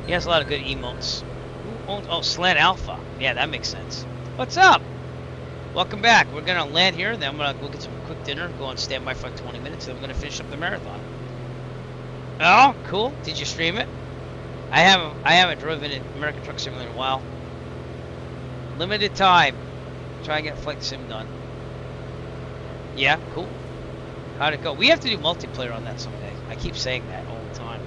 He has a lot of good emotes. Who owns? Oh, Slant Alpha. Yeah, that makes sense. What's up? Welcome back. We're gonna land here, then I'm gonna go get some quick dinner, go on standby for like 20 minutes, then we're gonna finish up the marathon. Oh, cool. Did you stream it? I haven't driven in American Truck Simulator in a while. Limited time. Try and get Flight Sim done. Yeah, cool. How'd it go? We have to do multiplayer on that someday. I keep saying that all the time.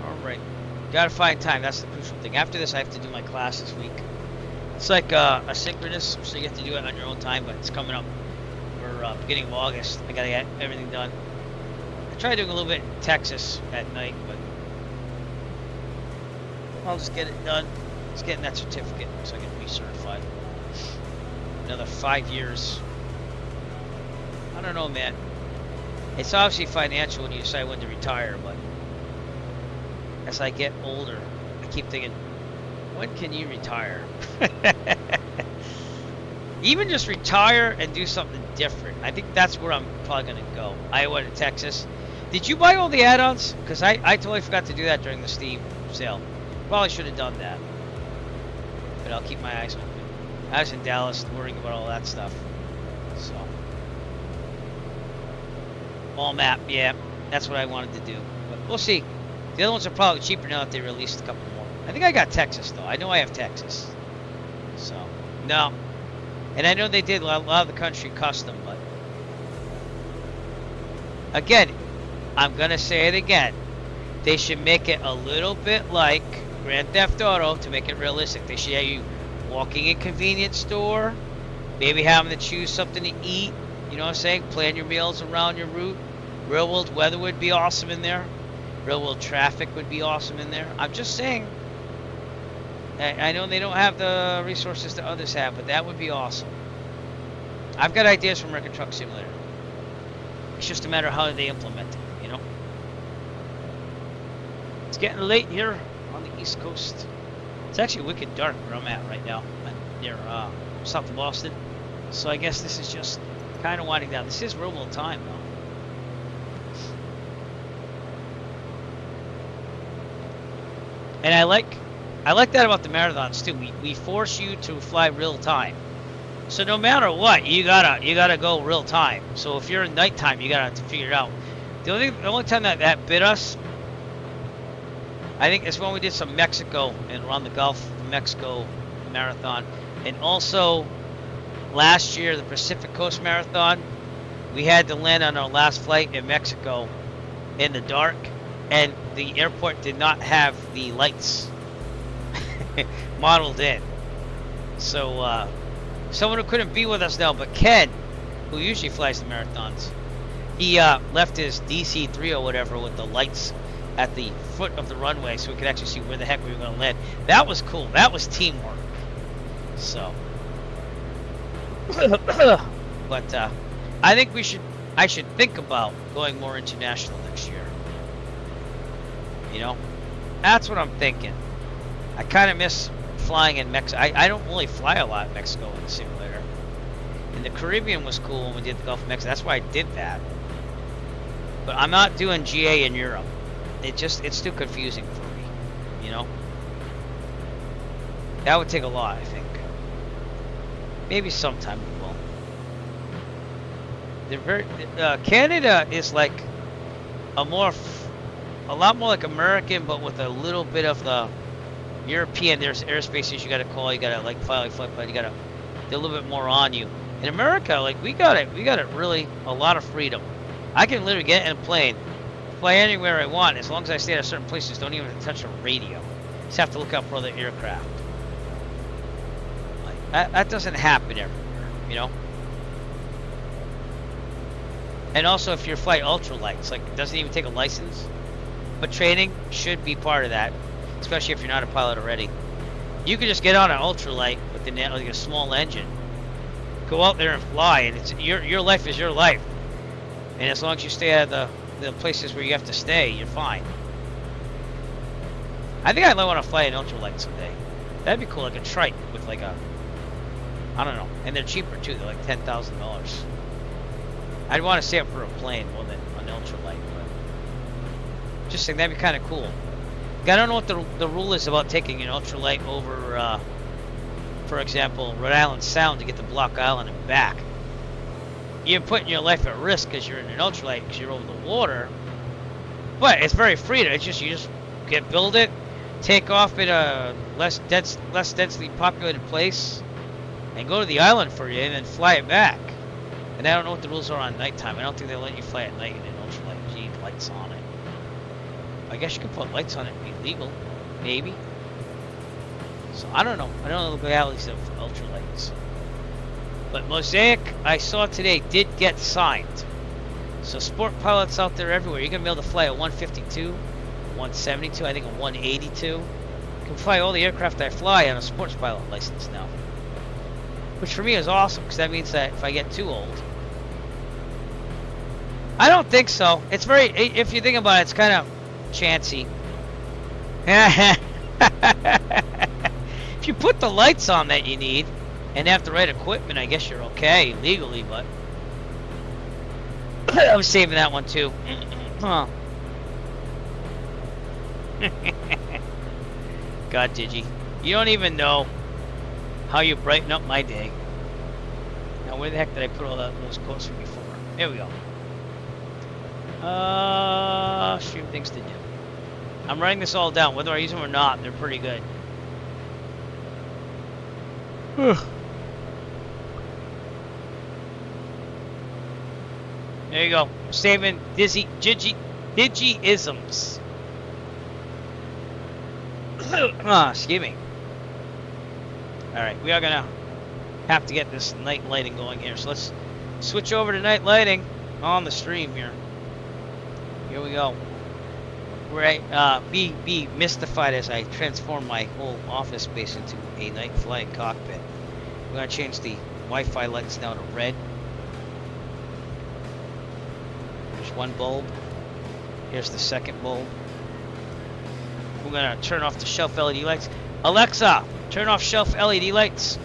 Alright. Gotta find time. That's the crucial thing. After this, I have to do my class this week. It's like asynchronous, so you have to do it on your own time, but it's coming up. Beginning of August. I gotta get everything done. I tried doing a little bit in Texas at night, but I'll just get it done. Just getting that certificate so I can be certified. Another 5 years. I don't know, man. It's obviously financial when you decide when to retire, but as I get older, I keep thinking, when can you retire? Even just retire and do something different. I think that's where I'm probably going to go. Iowa to Texas. Did you buy all the add-ons? Because I totally forgot to do that during the Steam sale. Probably should have done that. But I'll keep my eyes open. I was in Dallas worrying about all that stuff. So. All map, yeah. That's what I wanted to do. But we'll see. The other ones are probably cheaper now that they released a couple more. I think I got Texas though. I know I have Texas. So no, and I know they did a lot of the country custom, but again, I'm gonna say it again. They should make it a little bit like Grand Theft Auto to make it realistic. They should have you walking in a convenience store, maybe having to choose something to eat. You know what I'm saying? Plan your meals around your route. Real world weather would be awesome in there. Real world traffic would be awesome in there. I'm just saying. I know they don't have the resources that others have, but that would be awesome. I've got ideas from American Truck Simulator. It's just a matter of how they implement it, you know? It's getting late here on the East Coast. It's actually wicked dark where I'm at right now. I'm near south of Boston. So I guess this is just kind of winding down. This is real world time, though. And I like that about the marathons too. We force you to fly real time. So no matter what, you gotta go real time. So if you're in nighttime, you gotta have to figure it out. The only time that bit us, I think, is when we did some Mexico and around the Gulf of Mexico marathon, and also last year the Pacific Coast Marathon. We had to land on our last flight in Mexico in the dark, and the airport did not have the lights modeled in. So someone who couldn't be with us now, but Ken, who usually flies the marathons, he left his DC-3 or whatever with the lights at the foot of the runway so we could actually see where the heck we were going to land. That was cool. That was teamwork. So but I think I should think about going more international next year. You know, that's what I'm thinking. I kind of miss flying in Mexico. I don't really fly a lot in Mexico in the simulator. And the Caribbean was cool when we did the Gulf of Mexico. That's why I did that. But I'm not doing GA in Europe. It's too confusing for me. You know? That would take a lot, I think. Maybe sometime we will. They're very Canada is like a lot more like American, but with a little bit of the European. There's airspaces you gotta call, you gotta like fly, you gotta do a little bit more on you. In America, like we got it really a lot of freedom. I can literally get in a plane, fly anywhere I want as long as I stay at certain places. Don't even touch a radio. Just have to look out for other aircraft. Like that doesn't happen everywhere, you know. And also, if you fly ultralights, like it doesn't even take a license, but training should be part of that, especially if you're not a pilot already. You can just get on an ultralight with like a small engine, go out there and fly, and it's your life is your life. And as long as you stay at the places where you have to stay, you're fine. I think I'd want to fly an ultralight someday. That'd be cool, like a trike with like a, I don't know, and they're cheaper too. They're like $10,000. I'd want to stay up for a plane more than an ultralight, but just think that'd be kind of cool. I don't know what the rule is about taking an ultralight over, for example, Rhode Island Sound to get to Block Island and back. You're putting your life at risk because you're in an ultralight because you're over the water, but it's very free. It's just you just build it, take off in a less densely populated place, and go to the island for you, and then fly it back. And I don't know what the rules are on nighttime. I don't think they'll let you fly at night in an ultralight. You need lights on it. I guess you could put lights on it and be legal, maybe. So I don't know. I don't know the legalities of ultralights. But Mosaic, I saw today, did get signed. So sport pilots out there everywhere, you're gonna be able to fly a 152, 172, I think a 182. You can fly all the aircraft I fly on a sports pilot license now. Which for me is awesome, because that means that if I get too old. I don't think so. It's very, if you think about it, it's kind of chancy. If you put the lights on that you need and have the right equipment, I guess you're okay legally, but I was saving that one too. Huh. God, Digi, you don't even know how you brighten up my day. Now, where the heck did I put all those quotes from before? There we go. Stream things to do. I'm writing this all down. Whether I use them or not, they're pretty good. There you go. Saving digi-isms. Excuse me. Alright, we are gonna have to get this night lighting going here. So let's switch over to night lighting on the stream here. Here we go. Right, be mystified as I transform my whole office space into a night flying cockpit. We're gonna change the Wi-Fi lights now to red. There's one bulb. Here's the second bulb. We're gonna turn off the shelf LED lights. Alexa, turn off shelf LED lights.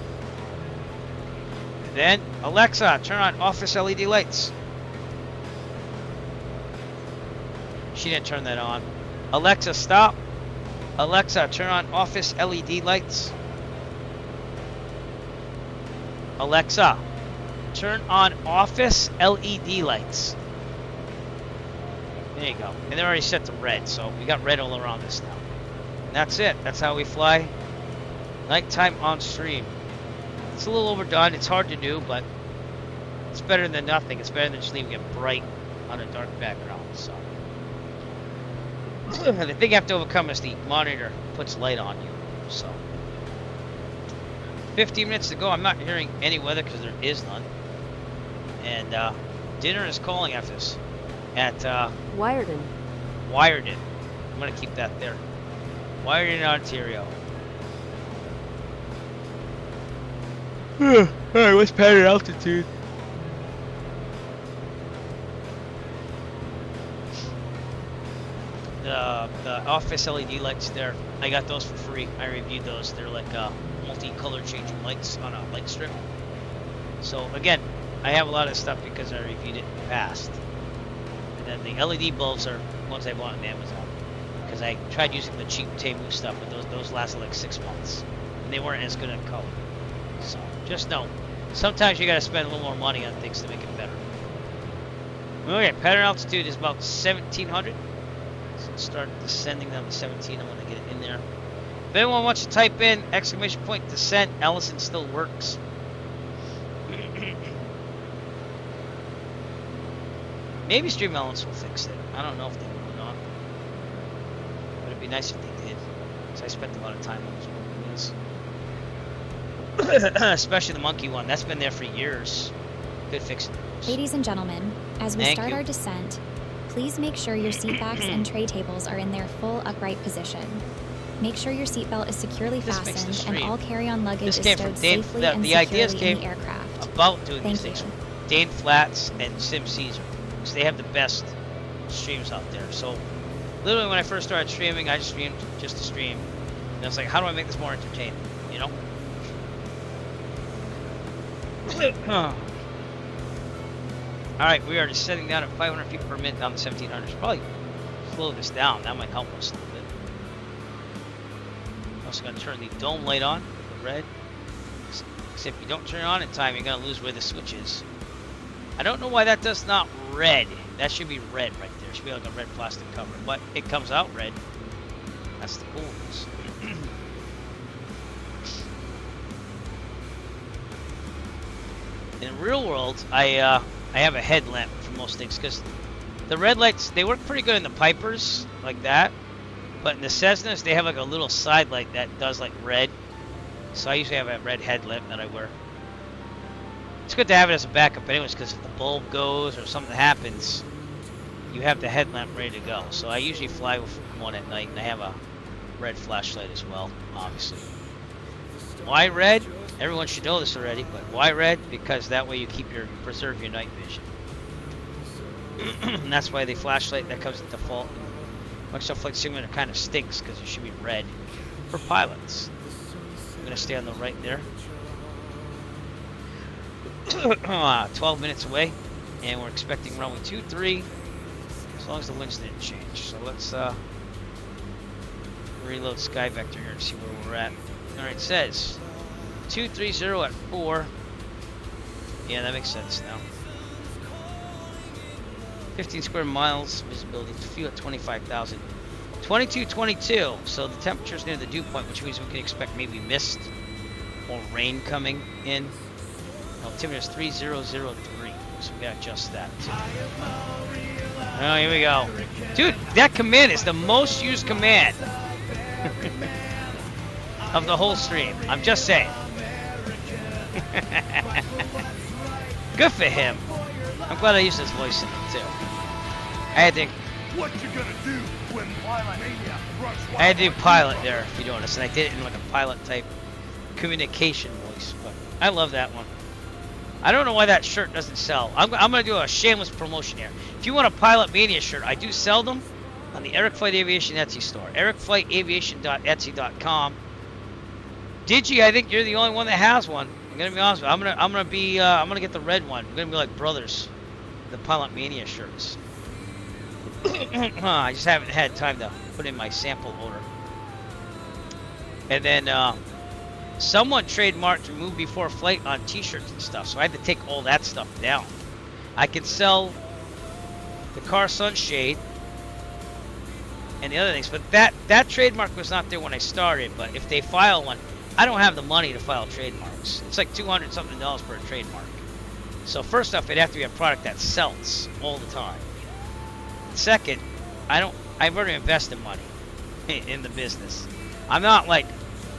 And then Alexa, turn on office LED lights. She didn't turn that on. Alexa, stop. Alexa, turn on office LED lights. Alexa, turn on office LED lights. There you go. And they're already set to red, so we got red all around us now. And that's it. That's how we fly nighttime on stream. It's a little overdone. It's hard to do, but it's better than nothing. It's better than just leaving it bright on a dark background. So the thing you have to overcome is the monitor puts light on you. So 15 minutes to go. I'm not hearing any weather because there is none. And dinner is calling after this at Wyerden. Wyerden. I'm gonna keep that there. Wyerden, Ontario. Alright, what's pattern altitude? The office LED lights there, I got those for free. I reviewed those. They're like multi-color changing lights on a light strip. So again, I have a lot of stuff because I reviewed it in the past. And then the LED bulbs are ones I bought on Amazon because I tried using the cheap Temu stuff, but those lasted like 6 months and they weren't as good in color. So just know, sometimes you gotta spend a little more money on things to make it better. Okay, pattern altitude is about 1700. So let's start descending down to 17. I'm gonna get it in there. If anyone wants to type in exclamation point descent, Allison still works. Maybe Stream Elements will fix it. I don't know if they will or not. But it'd be nice if they did. Because I spent a lot of time on those videos. Especially the monkey one. That's been there for years. Good fixing. Ladies and gentlemen, as we start our descent, please make sure your seat backs and tray tables are in their full upright position. Make sure your seatbelt is securely fastened and all carry-on luggage is stowed safely and securely in the aircraft. About doing Thank these things. you. Dane Flats and Sim Caesar. Because they have the best streams out there. So literally when I first started streaming, I just streamed just to stream. And I was like, how do I make this more entertaining? You know? Alright, we are just setting down at 500 feet per minute down the 1700s. Probably slow this down. That might help us a little bit. I'm also going to turn the dome light on, the red. Except if you don't turn it on in time, you're going to lose where the switch is. I don't know why that does not red. That should be red right there. It should be like a red plastic cover. But it comes out red. That's the coolness. In the real world, I have a headlamp for most things because the red lights, they work pretty good in the Pipers like that, but in the Cessnas they have like a little side light that does like red, so I usually have a red headlamp that I wear. It's good to have it as a backup anyways, because if the bulb goes or something happens, you have the headlamp ready to go. So I usually fly with one at night, and I have a red flashlight as well, obviously. Why red? Everyone should know this already, but why red? Because that way you preserve your night vision. And that's why the flashlight that comes at default in Microsoft Flight Simulator kind of stinks, because it should be red for pilots. I'm going to stay on the right there. 12 minutes away, and we're expecting runway 23, as long as the winds didn't change. So let's reload Sky Vector here and see where we're at. Alright, it says 230 at 4. Yeah, that makes sense now. 15 square miles visibility, fuel at 25,000. 2222. So the temperature's near the dew point, which means we can expect maybe mist or rain coming in. Altimeter is 3003, so we gotta adjust that too. Oh, here we go. Dude, that command is the most used command of the whole stream. I'm just saying. Good for him. I'm glad I used his voice in it too. I had to. What you gonna do when mania runs wild? I had to do pilot there, if you notice, and I did it in like a pilot type communication voice. But I love that one. I don't know why that shirt doesn't sell. I'm gonna do a shameless promotion here. If you want a Pilot Mania shirt, I do sell them on the Eric Flight Aviation Etsy store. ericflightaviation.etsy.com. Digi, I think you're the only one that has one. I'm gonna be honest with you. I'm gonna get the red one. We're gonna be like brothers. The Pilot Mania shirts. I just haven't had time to put in my sample order. And then someone trademarked remove before flight on t-shirts and stuff, so I had to take all that stuff down. I can sell the car sunshade and the other things, but that trademark was not there when I started. But if they file one, I don't have the money to file trademarks. It's like $200 something for a trademark. So first off, it'd have to be a product that sells all the time. Second, I've already invested money in the business. I'm not like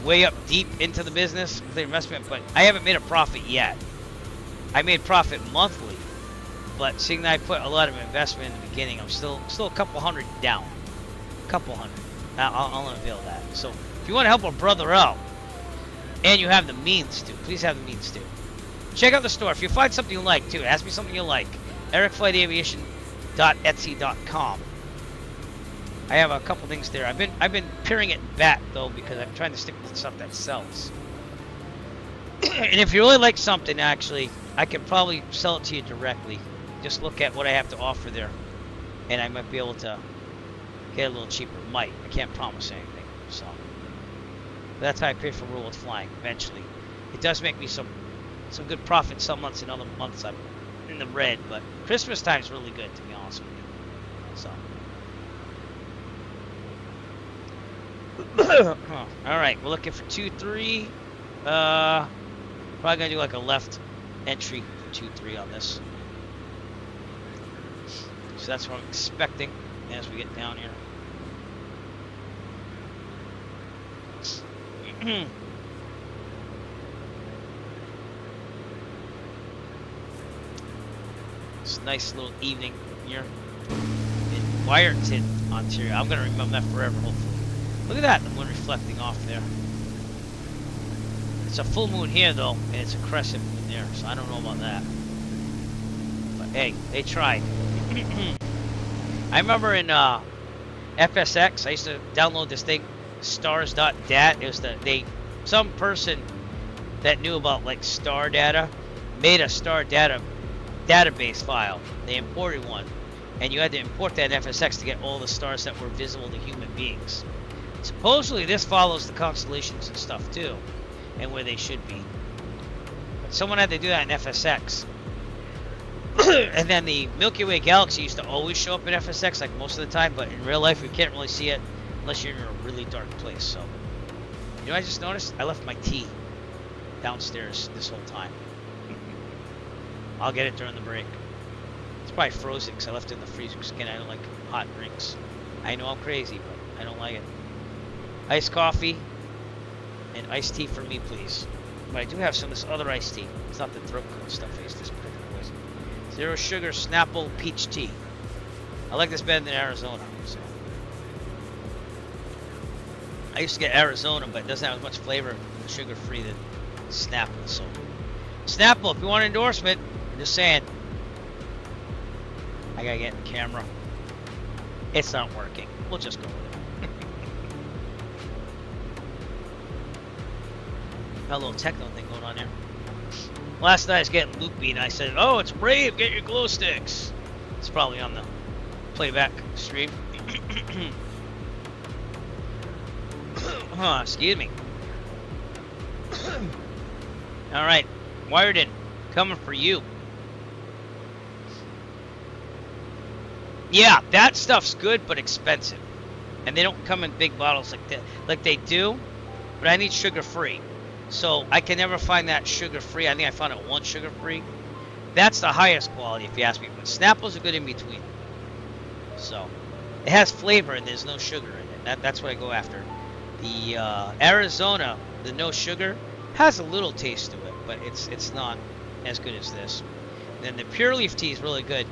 way up deep into the business with the investment, but I haven't made a profit yet. I made profit monthly, but seeing that I put a lot of investment in the beginning, I'm still a couple hundred down. Couple hundred. I'll unveil that. So if you want to help a brother out, and you have the means to, please have the means to. Check out the store. If you find something you like too, ask me something you like. ericflightaviation.etsy.com. I have a couple things there. I've been paring it back though, because I'm trying to stick with stuff that sells. And if you really like something, actually, I can probably sell it to you directly. Just look at what I have to offer there, and I might be able to get a little cheaper. Might. I can't promise anything. So that's how I pay for Rule with Flying. Eventually, it does make me some good profit some months, and other months I'm in the red. But Christmas time is really good, to be honest with you. So. All right, we're looking for 2-3. Probably gonna do like a left entry for 2-3 on this. So that's what I'm expecting as we get down here. It's a nice little evening here in Wyerton, Ontario. I'm gonna remember that forever, hopefully. Look at that, the moon reflecting off there. It's a full moon here though, and it's a crescent moon there, so I don't know about that. But hey, they tried. I remember in FSX, I used to download this thing, stars.dat. It was some person that knew about like star data made a star data database file. They imported one, and you had to import that in FSX to get all the stars that were visible to human beings. Supposedly this follows the constellations and stuff too, and where they should be. But someone had to do that in FSX. And then the Milky Way galaxy used to always show up in FSX like most of the time, but in real life you can't really see it unless you're in a really dark place. So, you know what I just noticed? I left my tea downstairs this whole time. I'll get it during the break. It's probably frozen because I left it in the freezer because again, I don't like hot drinks. I know I'm crazy, but I don't like it. Iced coffee and iced tea for me, please. But I do have some of this other iced tea. It's not the throat coat stuff I used to particular poison. Zero sugar Snapple peach tea. I like this better than Arizona. So. I used to get Arizona, but it doesn't have as much flavor sugar-free than Snapple. So, Snapple, if you want an endorsement, I'm just saying. I gotta get in the camera. It's not working. We'll just go with it. Got a little techno thing going on here. Last night I was getting loopy and I said, "Oh, it's Brave, get your glow sticks." It's probably on the playback stream. Excuse me. Alright, Wyerton, coming for you. Yeah, that stuff's good but expensive. and they don't come in big bottles like that, like they do. But I need sugar-free, so I can never find that sugar-free. I think I found it once sugar-free. That's the highest quality, if you ask me. But Snapple's a good in between. So it has flavor and there's no sugar in it. That's what I go after. The Arizona, the no sugar, has a little taste to it, but it's not as good as this. And then the Pure Leaf tea is really good.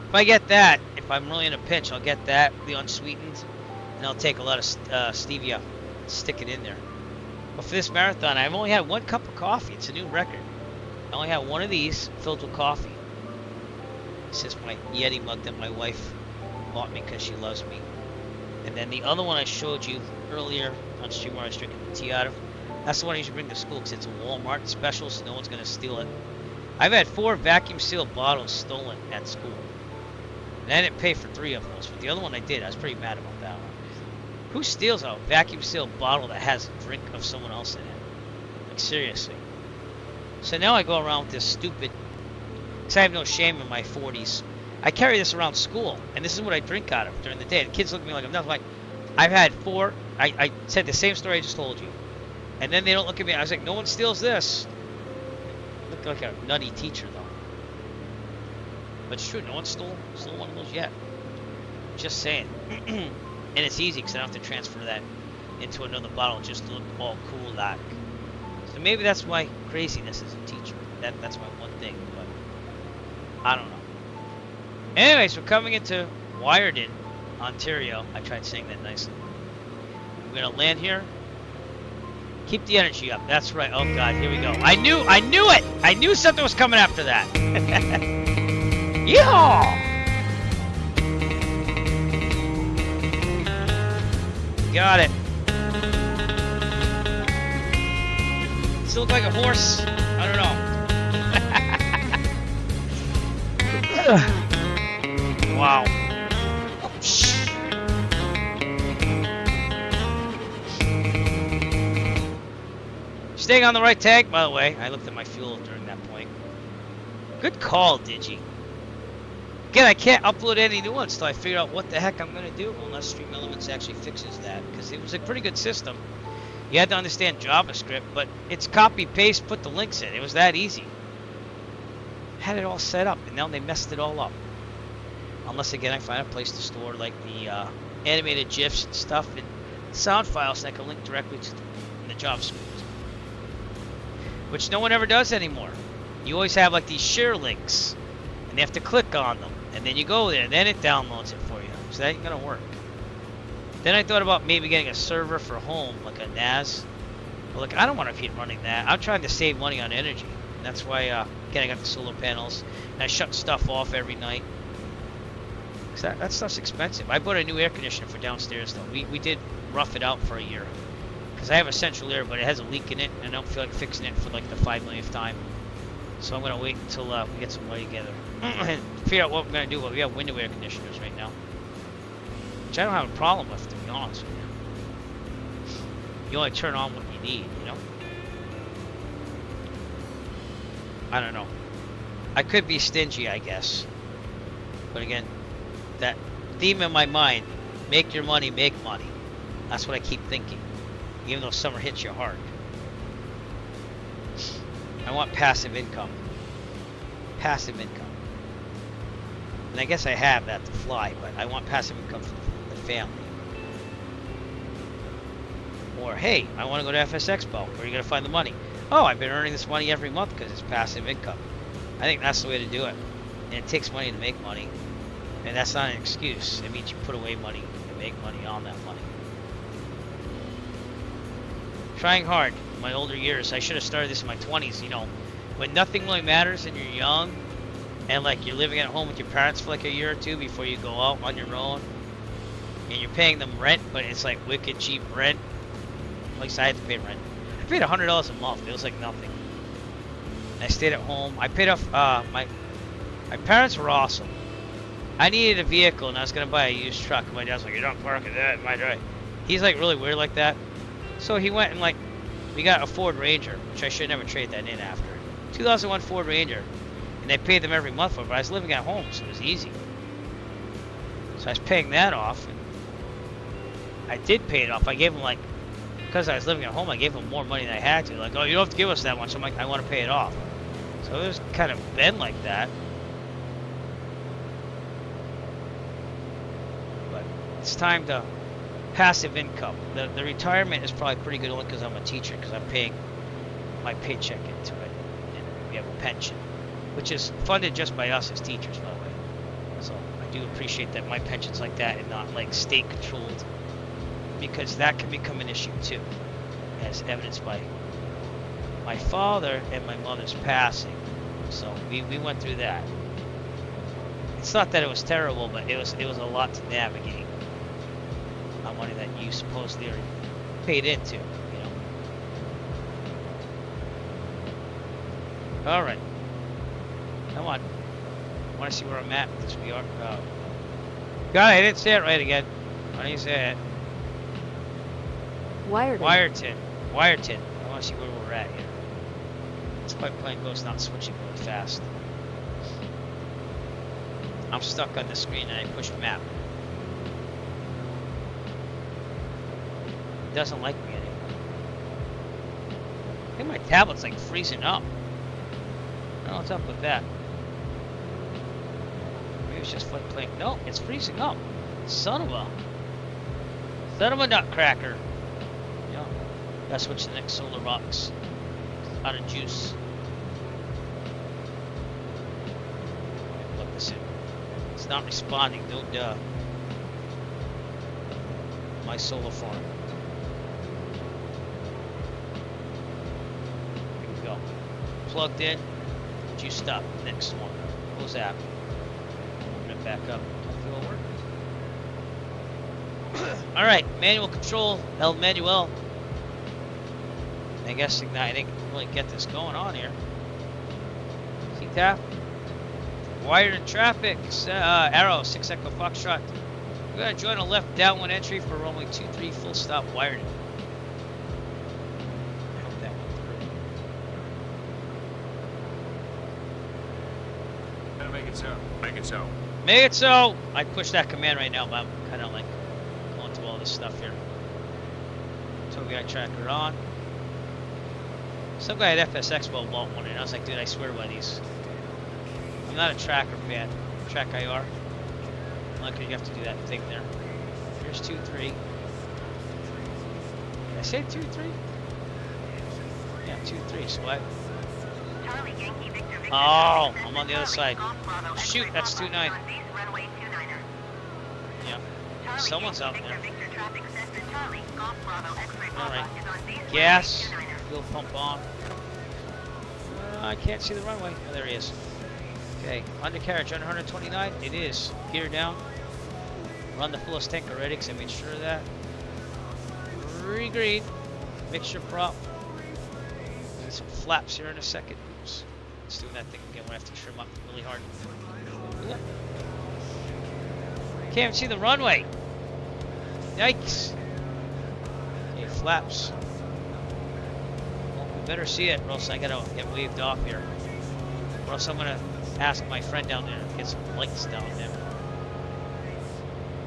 If I get that, if I'm really in a pinch, I'll get that, the unsweetened, and I'll take a lot of stevia, stick it in there. But for this marathon, I've only had 1 cup of coffee. It's a new record. I only had one of these filled with coffee. This is my Yeti mug that my wife bought me because she loves me. And then the other one I showed you earlier on stream where I was drinking the tea out of, that's the one you should bring to school because it's a Walmart special, so no one's going to steal it. I've had 4 vacuum sealed bottles stolen at school. And I didn't pay for 3 of those, but the other one I did. I was pretty mad about that one. Who steals a vacuum sealed bottle that has a drink of someone else in it? Like, seriously. So now I go around with this stupid, because I have no shame in my 40s. I carry this around school, and this is what I drink out of during the day. The kids look at me like I'm nothing. Like, I've had 4, I said the same story I just told you. And then they don't look at me. I was like, no one steals this. I look like a nutty teacher, though. But it's true, no one stole one of those yet. Just saying. And it's easy, because I don't have to transfer that into another bottle just to look all cool like. So maybe that's why craziness as a teacher. That's my one thing, but I don't know. Anyways, we're coming into Wiarden, Ontario. I tried saying that nicely. We're gonna land here. Keep the energy up. That's right. Oh God, here we go. I knew it. I knew something was coming after that. Yeehaw! Got it. Still look like a horse? I don't know. Wow. Staying on the right tag, by the way. I looked at my fuel during that point. Good call, Digi. Again, I can't upload any new ones until I figure out what the heck I'm going to do, unless Stream Elements actually fixes that, because it was a pretty good system. You had to understand JavaScript, but it's copy, paste, put the links in. It was that easy. Had it all set up, and now they messed it all up. Unless, again, I find a place to store, like, the animated GIFs and stuff, and sound files that I can link directly to the JavaScript. Which no one ever does anymore. You always have, like, these share links, and you have to click on them. And then you go there, and then it downloads it for you. So that ain't gonna work. Then I thought about maybe getting a server for home, like a NAS. But look, I don't want to keep running that. I'm trying to save money on energy. And that's why, again, I got the solar panels. And I shut stuff off every night. Cause that stuff's expensive. I bought a new air conditioner for downstairs, though. We did rough it out for a year. Because I have a central air, but it has a leak in it. And I don't feel like fixing it for like the 5 millionth time. So I'm going to wait until we get some money together. And figure out what we're going to do. Well, we have window air conditioners right now. Which I don't have a problem with, to be honest with you. You only turn on what you need, you know? I don't know. I could be stingy, I guess. But again, that theme in my mind, make your money, make money. That's what I keep thinking. Even though summer hits you hard. I want passive income. Passive income. And I guess I have that to fly, but I want passive income for the family. Or, hey, I want to go to FS Expo. Where are you going to find the money? Oh, I've been earning this money every month because it's passive income. I think that's the way to do it. And it takes money to make money. And that's not an excuse. It means you put away money and make money on that money. Trying hard in my older years. I should have started this in my 20s, you know. When nothing really matters and you're young. And like you're living at home with your parents for like a year or two before you go out on your own. And you're paying them rent, but it's like wicked cheap rent. At least I had to pay rent. I paid $100 a month. It was like nothing. And I stayed at home. I paid off, my parents were awesome. I needed a vehicle and I was going to buy a used truck. And my dad's like, you're not parking that in my drive. He's like really weird like that. So he went and like, we got a Ford Ranger, which I should never trade that in after. 2001 Ford Ranger. And they paid them every month for it, but I was living at home, so it was easy. So I was paying that off. And I did pay it off. I gave him like, because I was living at home, I gave him more money than I had to. Like, oh, you don't have to give us that much. I'm like, I want to pay it off. So it was kind of been like that. But it's time to passive income. The retirement is probably pretty good only because I'm a teacher, because I'm paying my paycheck into it. And we have a pension, which is funded just by us as teachers, by the way. So I do appreciate that my pension's like that and not like state controlled, because that can become an issue too, as evidenced by my father and my mother's passing. So we went through that. It's not that it was terrible, but it was a lot to navigate on money that you supposedly are paid into, you know. All right, come on. I want to see where I'm at with this VR. Oh. God, I didn't say it right again. Why do you say it? Wyerton. I want to see where we're at here. It's quite plain boat's not switching really fast. I'm stuck on the screen and I push map. It doesn't like me anymore. I think my tablet's like freezing up. I don't know what's up with that. Maybe it's just like playing. No, it's freezing up. Son of a nutcracker. Yeah. Gotta switch to the next solar box. Out of juice. Plug this in. It's not responding. Don't my solar farm. Here we go. Plugged in. Juiced up. Next one. Close that. Open it back up. Hopefully it'll work. Alright, manual control. El Manuel. I guess I didn't really get this going on here. C-Tap. Wired in traffic. Arrow, 6 Echo Foxtrot. We're going to join a left downwind entry for runway 23 full stop wired in. I hope that went through. Gotta make it so. Make it so. Make it so! I push that command right now, but I'm kind of like going through all this stuff here. Togai tracker on. Some guy at FSX bought one, and I was like, dude, I swear by these. I'm not a tracker fan. Track IR. Like, you have to do that thing there. Here's 2-3. Did I say 2-3? Yeah, 2-3. So what? Oh, I'm on the other side. Shoot, that's 2-9. Yeah. Someone's out there. Alright. Gas. Fuel pump on. I can't see the runway. Oh, there he is. Okay, undercarriage under 129. It is. Gear down. Run the fullest tank already because I made sure of that. Green. Mixture prop. Get some flaps here in a second. Oops. It's doing that thing again when I have to trim up really hard. Can't see the runway. Yikes. Okay, flaps. Well, we better see it, or else I gotta get waved off here. Or else I'm gonna ask my friend down there to get some lights down there.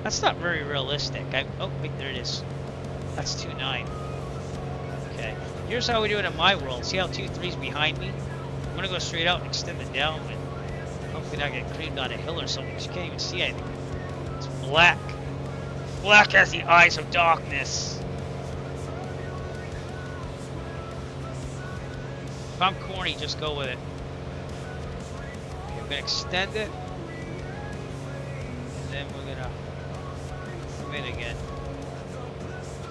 That's not very realistic. Oh, wait, there it is. That's 2-9. Okay. Here's how we do it in my world. See how 2-3's behind me? I'm gonna go straight out and extend it down, but hopefully not get creamed on a hill or something, because you can't even see anything. It's black. Black as the eyes of darkness. If I'm corny, just go with it. Okay, I'm gonna extend it. And then we're gonna come in again.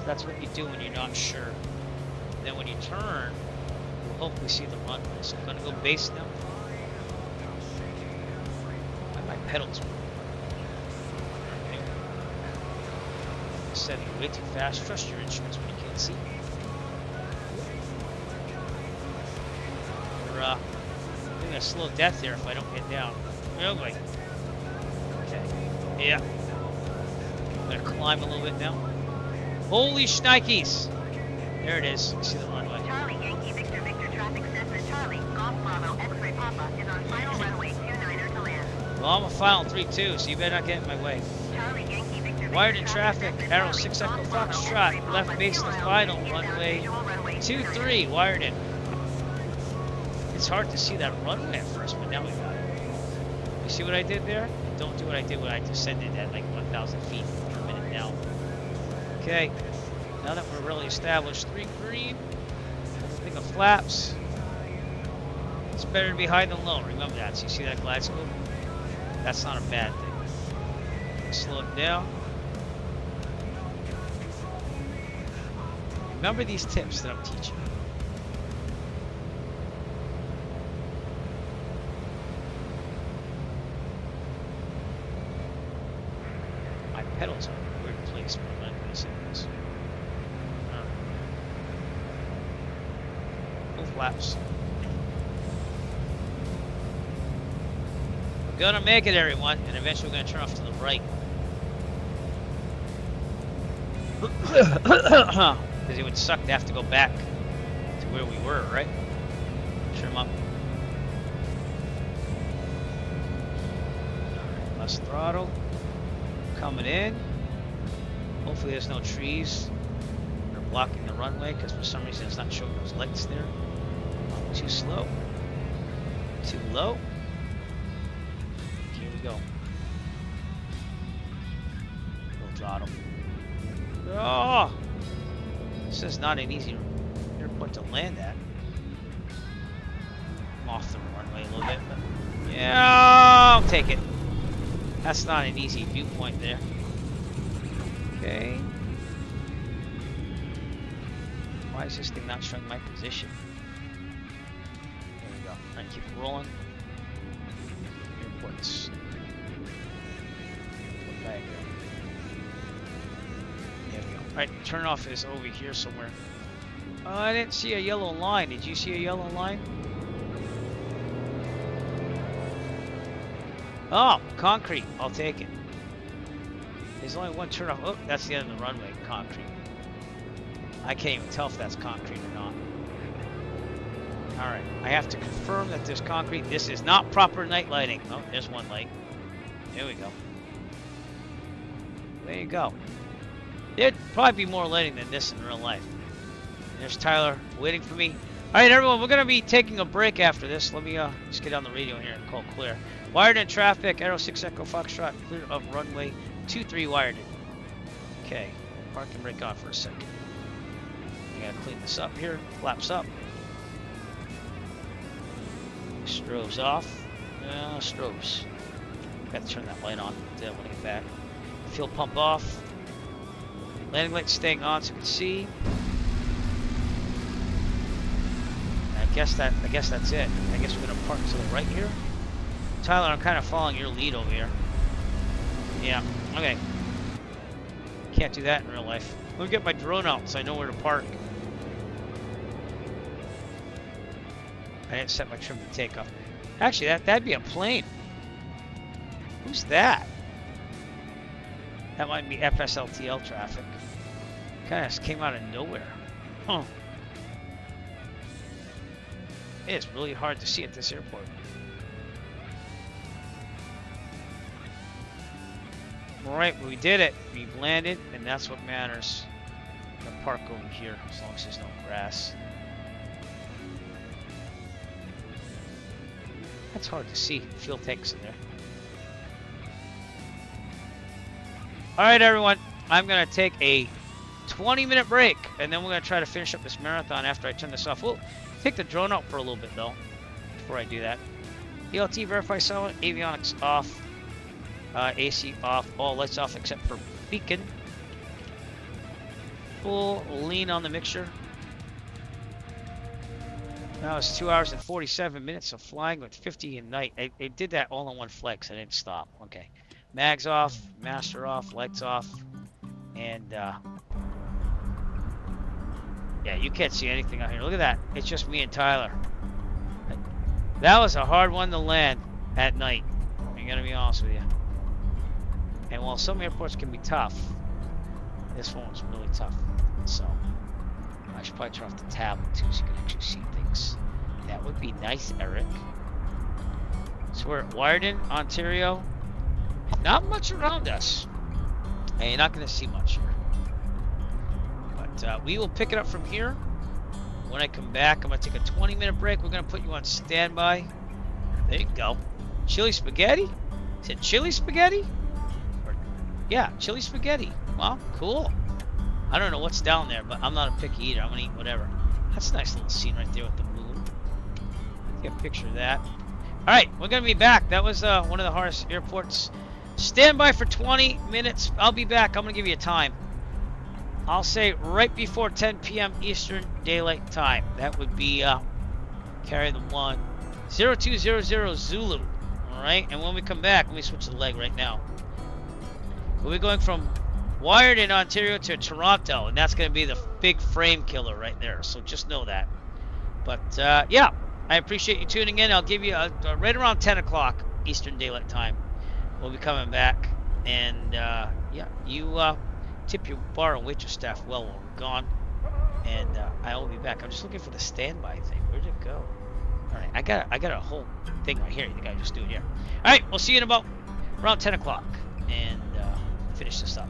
That's what you do when you're not sure. And then when you turn, we'll hopefully see the runway. So I'm gonna go base now. My pedals work. Setting way too fast. Trust your instruments when you can't see. We're doing a slow death here if I don't get down. Oh boy. Okay. Yeah. I'm gonna climb a little bit now. Holy shnikes! There it is. See the runway. Charlie Yankee Victor Victor traffic Cessna Charlie Golf Bravo X-ray Papa is on final runway 29er to land. Well, I'm a final 3-2, so you better not get in my way. Charlie Yankee Victor Wired in traffic, Arrow 6 Echo Foxtrot, left base to final, runway 23, wired in. It's hard to see that runway at first, but now we got it. You see what I did there? Don't do what I did when I descended at like 1,000 feet per minute now. Okay, now that we're really established, 3 green, thing of flaps. It's better to be high than low, remember that. So you see that glide slope? That's not a bad thing. Slow it down. Remember these tips that I'm teaching. My pedals are in a weird place, but I'm not going to say this. Full flaps. We're gonna make it, everyone, and eventually we're gonna turn off to the right. Because it would suck to have to go back to where we were, right? Trim up. Less throttle. Coming in. Hopefully there's no trees that are blocking the runway, because for some reason it's not showing those lights there. Too slow. Too low. Here we go. Full throttle. Oh! This is not an easy airport to land at. I'm off the runway a little bit, but yeah, I'll take it. That's not an easy viewpoint there. Okay. Why is this thing not showing my position? There we go. Alright, keep it rolling. Airports. Airport diagram. There we go. Alright, turn off is over here somewhere. Oh, I didn't see a yellow line. Did you see a yellow line? Oh, concrete. I'll take it. There's only one turn off. Oh, that's the end of the runway. Concrete. I can't even tell if that's concrete or not. Alright, I have to confirm that there's concrete. This is not proper night lighting. Oh, there's one light. There we go. There you go. There'd probably be more lighting than this in real life. There's Tyler waiting for me. Alright, everyone, we're going to be taking a break after this. Let me just get on the radio here and call clear. Wired in traffic, Arrow 6 Echo Foxtrot, clear of runway 23 wired in. Okay, park and brake on for a second. I gotta clean this up here. Flaps up. Strobes off. Strobes. Got to turn that light on when I get back. Fuel pump off. Landing light staying on so you can see. I guess that's it. I guess we're gonna park to the right here. Tyler, I'm kind of following your lead over here. Yeah. Okay. Can't do that in real life. Let me get my drone out so I know where to park. I didn't set my trim to takeoff. Actually, that'd be a plane. Who's that? That might be FSLTL traffic. Kind of came out of nowhere. Huh. It's really hard to see at this airport. Alright, we did it. We've landed, and that's what matters. I'm gonna park over here as long as there's no grass. That's hard to see. Fuel tanks in there. Alright, everyone. I'm going to take a 20-minute break, and then we're going to try to finish up this marathon after I turn this off. We'll take the drone out for a little bit, though, before I do that. ELT verify silent, avionics off, AC off, all lights off except for beacon. Full lean on the mixture. Now it's 2 hours and 47 minutes of flying with 50 in night. I did that all in one flight, so I didn't stop. Okay. Mags off, master off, lights off, and yeah, you can't see anything out here. Look at that. It's just me and Tyler. That was a hard one to land at night. I'm gonna be honest with you. And while some airports can be tough, this one was really tough. So I should probably turn off the tablet too, so you can actually see things. That would be nice, Eric. So we're at Wiarden, Ontario. Not much around us. and you're not going to see much here. But we will pick it up from here. When I come back, I'm going to take a 20-minute break. We're going to put you on standby. There you go. Chili spaghetti? Is it chili spaghetti? Or, yeah, chili spaghetti. Well, cool. I don't know what's down there, but I'm not a picky eater. I'm going to eat whatever. That's a nice little scene right there with the moon. Get a picture of that. Alright, we're going to be back. That was one of the hardest airports. Stand by for 20 minutes. I'll be back. I'm going to give you a time. I'll say right before 10 p.m. Eastern Daylight Time. That would be carry the 1. 0200 Zulu. Alright, and when we come back, let me switch the leg right now. We'll be going from Wired in Ontario to Toronto, and that's going to be the big frame killer right there. So just know that. But yeah, I appreciate you tuning in. I'll give you right around 10 o'clock Eastern Daylight Time. We'll be coming back, and yeah, you tip your bar and waitress staff well while we're gone, and I will be back. I'm just looking for the standby thing. Where'd it go? All right, I got a whole thing right here. You think I just do it here? All right, we'll see you in about around 10 o'clock, and finish this up.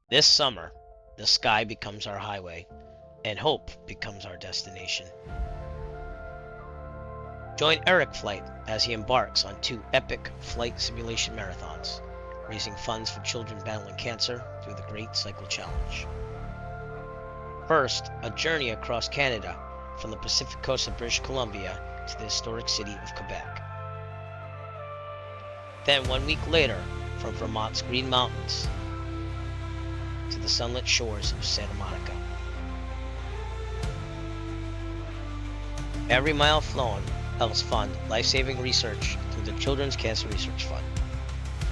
This summer, the sky becomes our highway, and hope becomes our destination. Join Eric Flight as he embarks on 2 epic flight simulation marathons, raising funds for children battling cancer through the Great Cycle Challenge. First, a journey across Canada from the Pacific coast of British Columbia to the historic city of Quebec. Then 1 week later, from Vermont's Green Mountains to the sunlit shores of Santa Monica. Every mile flown helps fund life-saving research through the Children's Cancer Research Fund.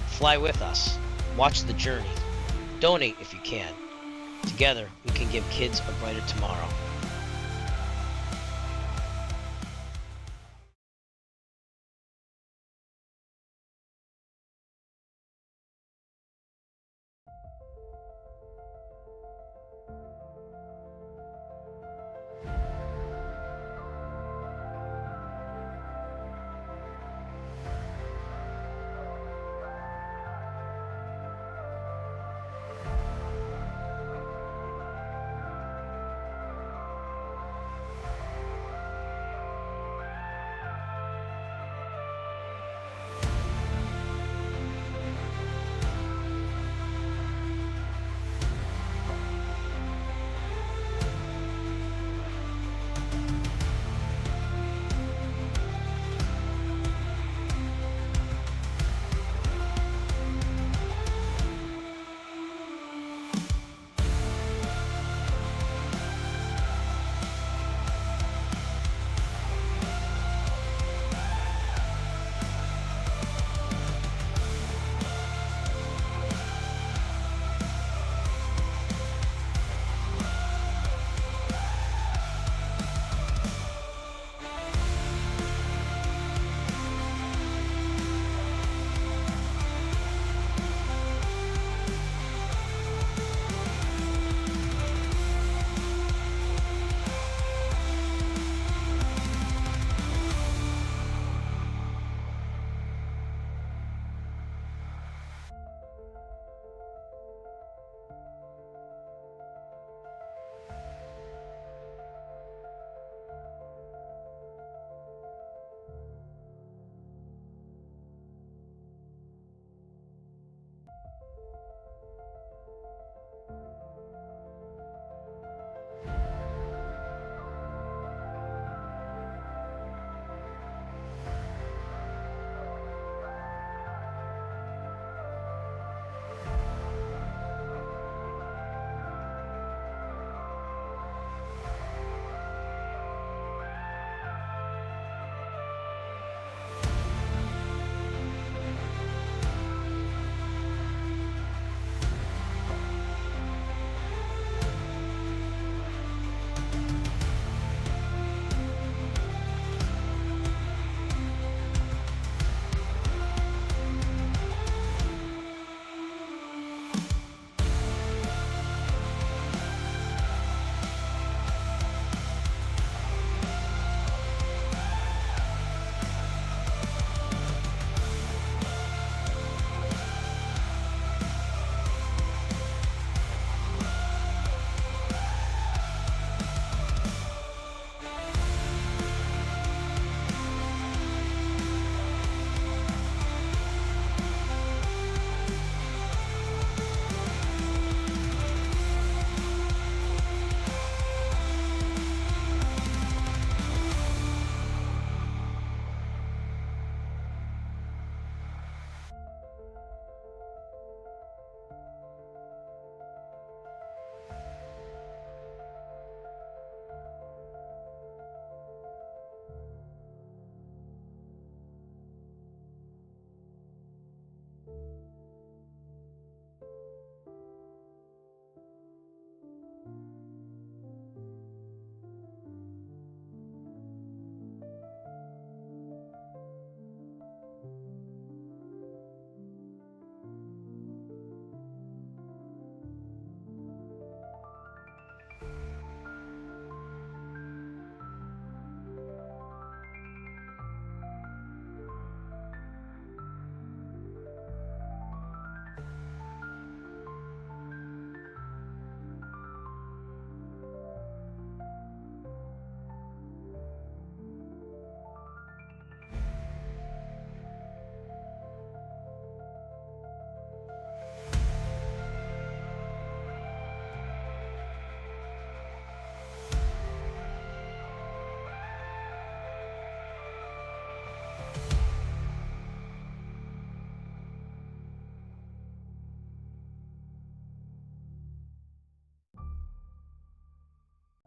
Fly with us, watch the journey, donate if you can. Together, we can give kids a brighter tomorrow.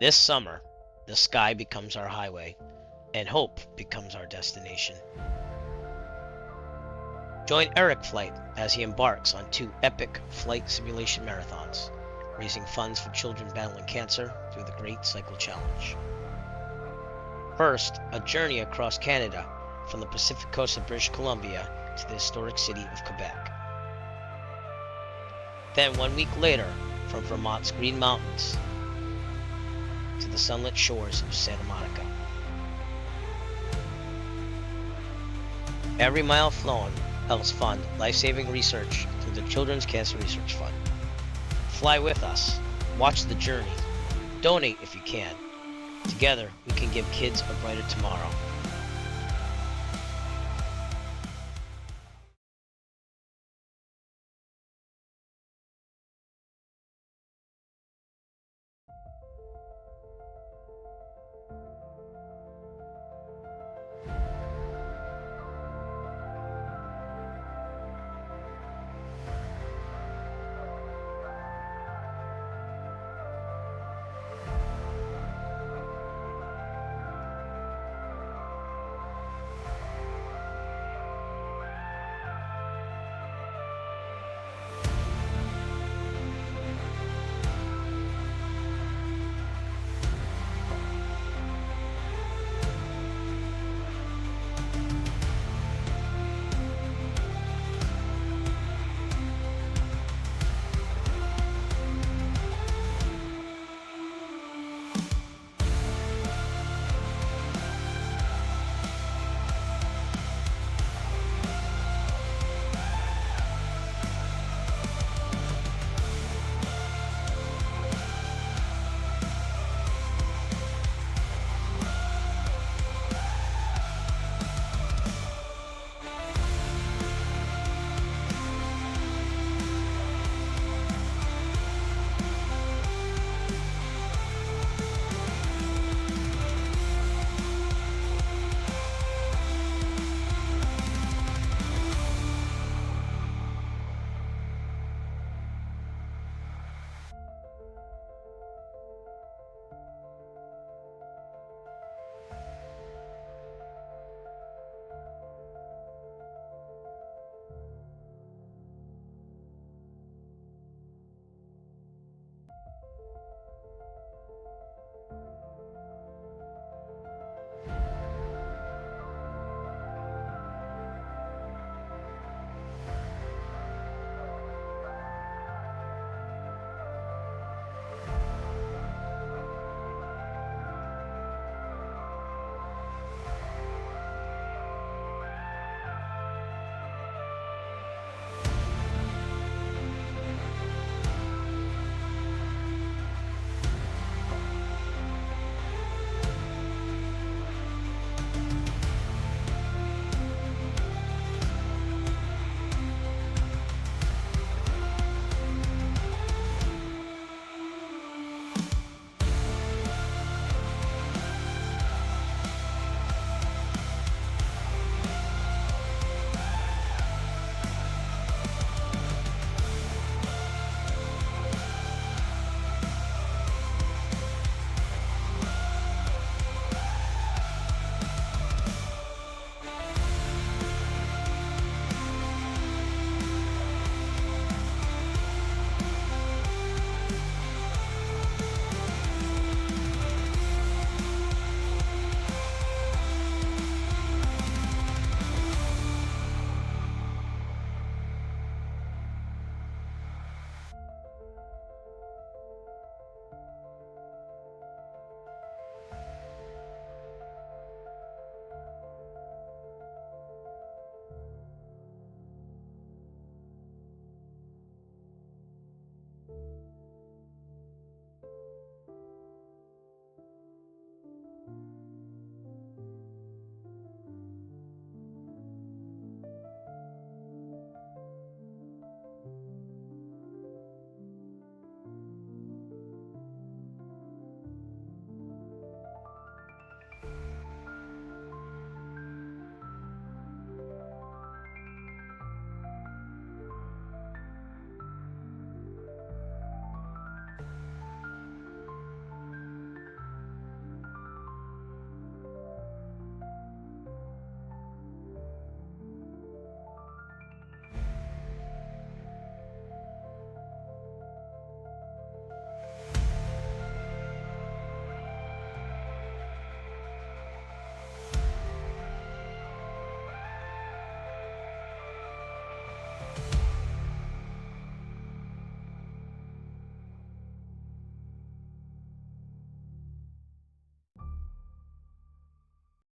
This summer, the sky becomes our highway, and hope becomes our destination. Join Eric Flight as he embarks on 2 epic flight simulation marathons, raising funds for children battling cancer through the Great Cycle Challenge. First, a journey across Canada from the Pacific coast of British Columbia to the historic city of Quebec. Then 1 week later, from Vermont's Green Mountains to the sunlit shores of Santa Monica. Every mile flown helps fund life-saving research through the Children's Cancer Research Fund. Fly with us, watch the journey, donate if you can. Together, we can give kids a brighter tomorrow.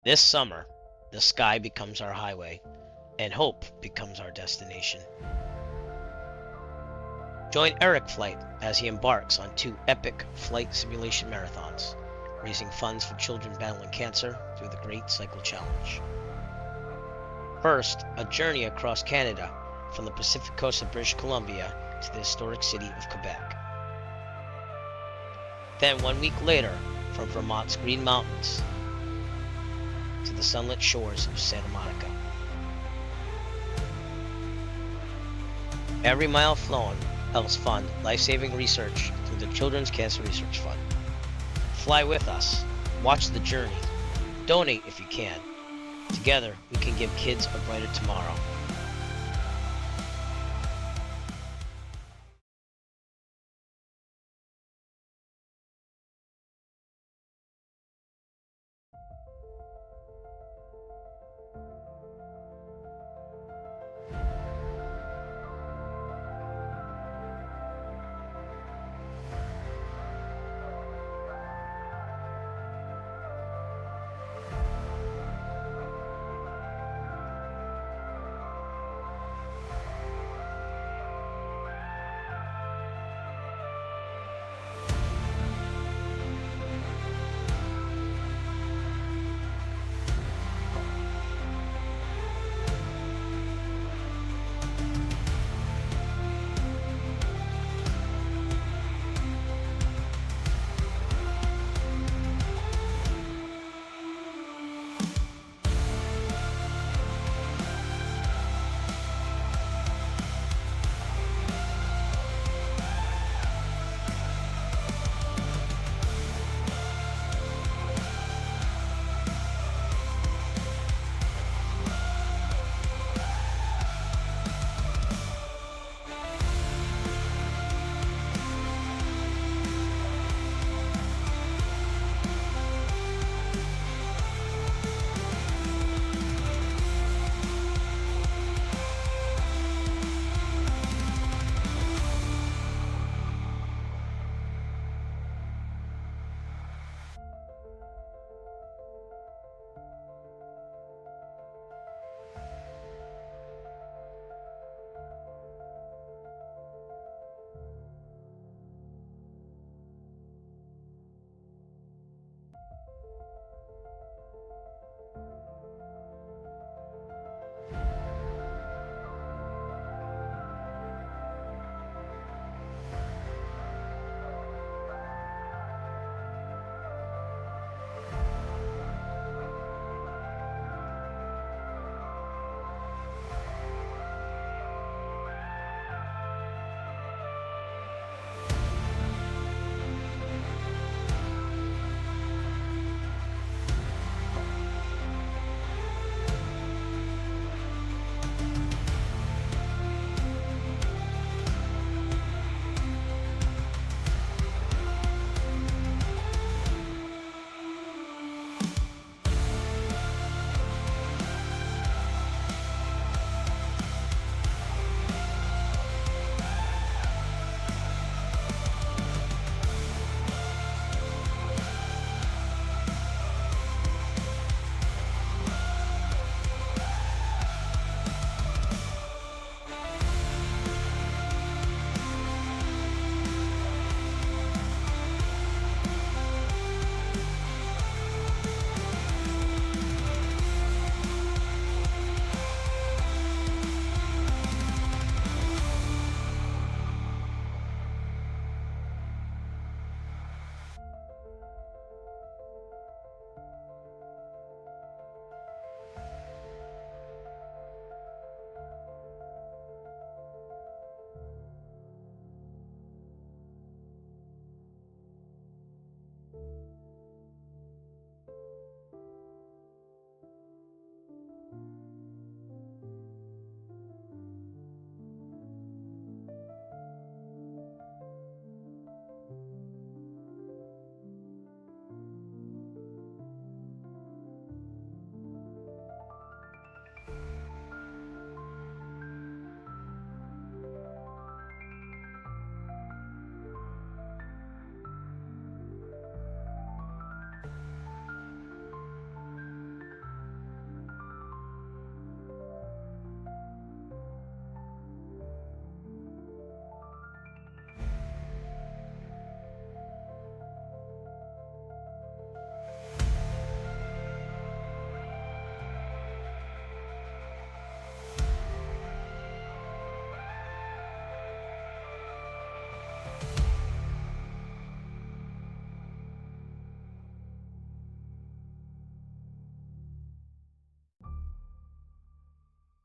This summer, the sky becomes our highway, and hope becomes our destination. Join Eric Flight as he embarks on 2 epic flight simulation marathons, raising funds for children battling cancer through the Great Cycle Challenge. First, a journey across Canada from the Pacific coast of British Columbia to the historic city of Quebec. Then 1 week later, from Vermont's Green Mountains to the sunlit shores of Santa Monica. Every mile flown helps fund life-saving research through the Children's Cancer Research Fund. Fly with us, watch the journey, donate if you can. Together, we can give kids a brighter tomorrow.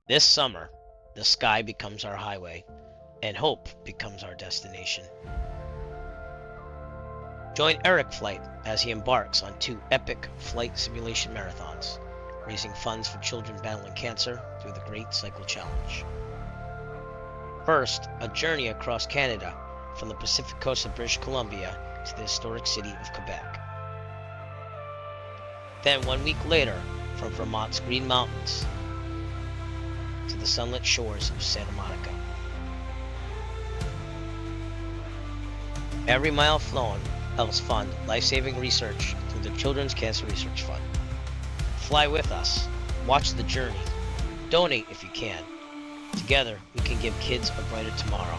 This summer, the sky becomes our highway, and hope becomes our destination. Join Eric Flight as he embarks on 2 epic flight simulation marathons, raising funds for children battling cancer through the Great Cycle Challenge. First, a journey across Canada from the Pacific coast of British Columbia to the historic city of Quebec. Then 1 week later, from Vermont's Green Mountains to the sunlit shores of Santa Monica. Every mile flown helps fund life-saving research through the Children's Cancer Research Fund. Fly with us, watch the journey, donate if you can. Together, we can give kids a brighter tomorrow.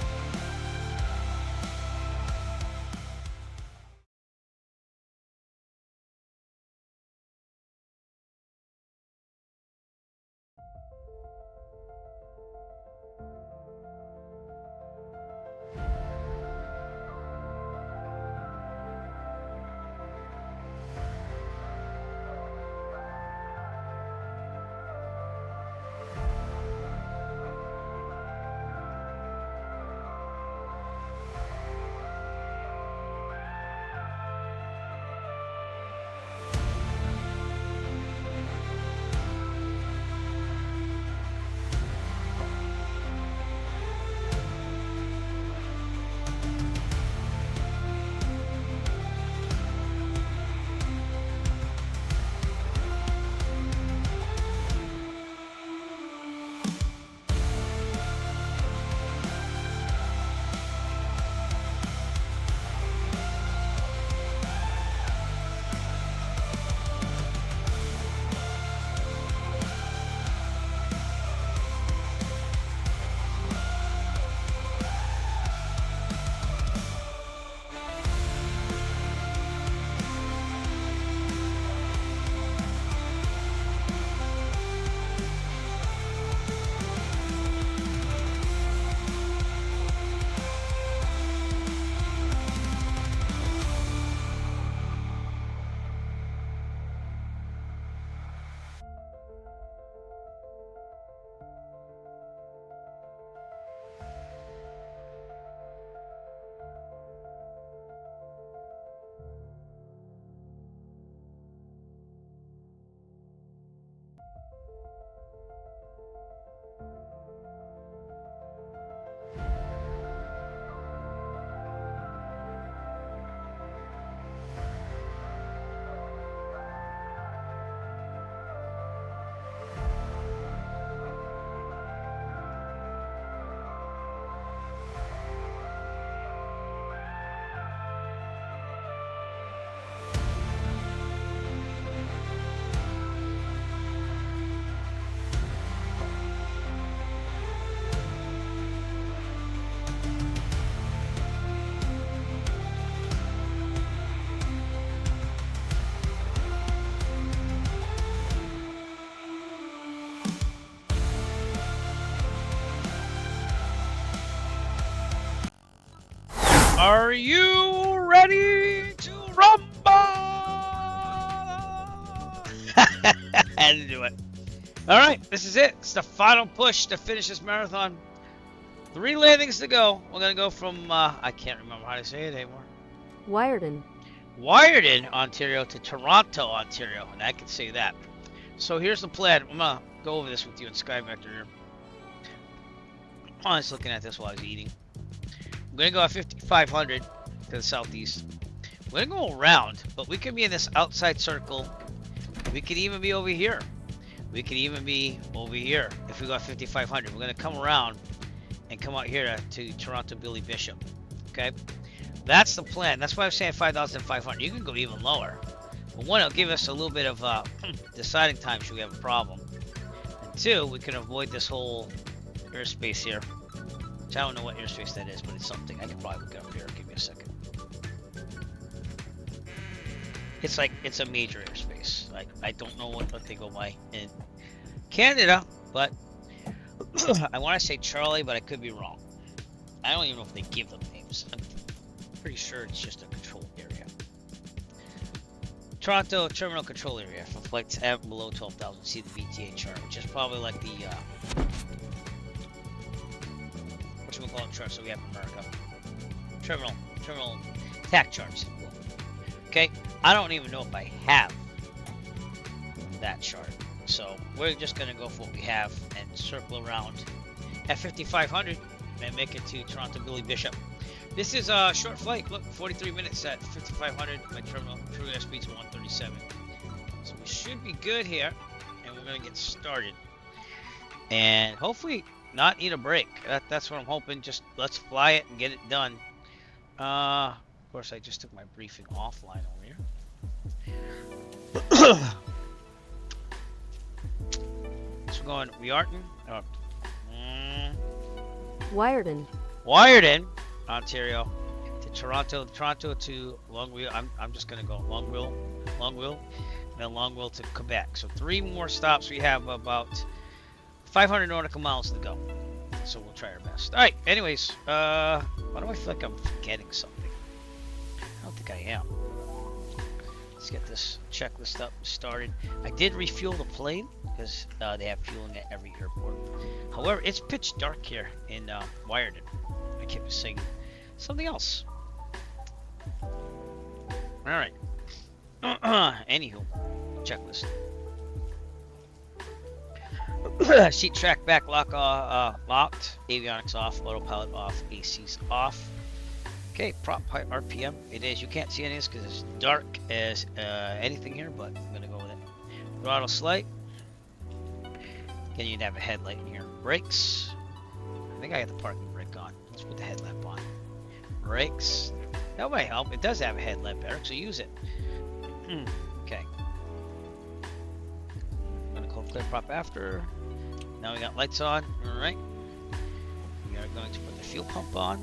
Are you ready to rumble? Had to do it. All right, this is it. It's the final push to finish this marathon. 3 landings to go. We're gonna go from I can't remember how to say it anymore. Wyerden, Ontario to Toronto, Ontario, and I can say that. So here's the plan. I'm gonna go over this with you in SkyVector here. I was looking at this while I was eating. I'm gonna go at 5,500 to the southeast. We're gonna go around, but we can be in this outside circle. We could even be over here. We could even be over here if we go at 5,500. We're gonna come around and come out here to Toronto Billy Bishop. Okay, that's the plan. That's why I'm saying 5,500. You can go even lower. But 1, it'll give us a little bit of deciding time should we have a problem. And 2, we can avoid this whole airspace here. Which I don't know what airspace that is, but it's something. I can probably look it up here. Give me a second. It's like, it's a major airspace. Like, I don't know what they go by in Canada, but I want to say Charlie, but I could be wrong. I don't even know if they give them names. I'm pretty sure it's just a control area. Toronto Terminal Control Area for flights at below 12,000. See the VTA chart, which is probably like the quality chart so we have America. Terminal tack charts. Okay, I don't even know if I have that chart. So we're just gonna go for what we have and circle around at 5,500 and make it to Toronto Billy Bishop. This is a short flight. Look, 43 minutes at 5,500. My terminal crew airspeed's 137. So we should be good here, and we're gonna get started. And hopefully not need a break. That's what I'm hoping. Just let's fly it and get it done. Of course, I just took my briefing offline over here. So we're going Wiarton. Wiarton, Ontario, to Toronto. Toronto to Longueuil. I'm just gonna go Longueuil, and then Longueuil to Quebec. So 3 more stops. We have about 500 nautical miles to go. So we'll try our best. All right. Anyways, why do I feel like I'm forgetting something? I don't think I am. Let's get this checklist up and started. I did refuel the plane because they have fueling at every airport. However, it's pitch dark here in Wiarton. I kept saying something else. All right. Anywho, checklist. Seat track back lock locked. Avionics off. Autopilot off. AC's off. Okay, prop height RPM. It is. You can't see any of this because it's dark as anything here, but I'm gonna go with it. Throttle slight. Again, you'd have a headlight in here. Brakes. I think I got the parking brake on. Let's put the headlamp on. Brakes. That might help. It does have a headlamp, Eric, so use it. Okay. I'm gonna call clear prop after. Now we got lights on. All right. We are going to put the fuel pump on.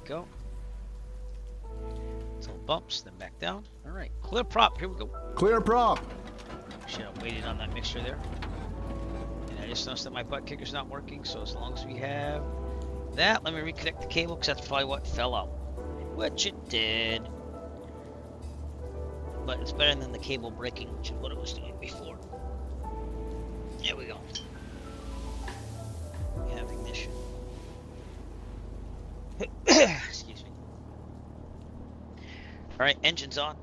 Go. Little bumps, then back down. All right, clear prop. Here we go. Clear prop. Should have waited on that mixture there. And I just noticed that my butt kicker's not working. So as long as we have that, let me reconnect the cable because that's probably what fell out, which it did. But it's better than the cable breaking, which is what it was doing before. There we go. We have ignition. Excuse me. Alright, engine's on.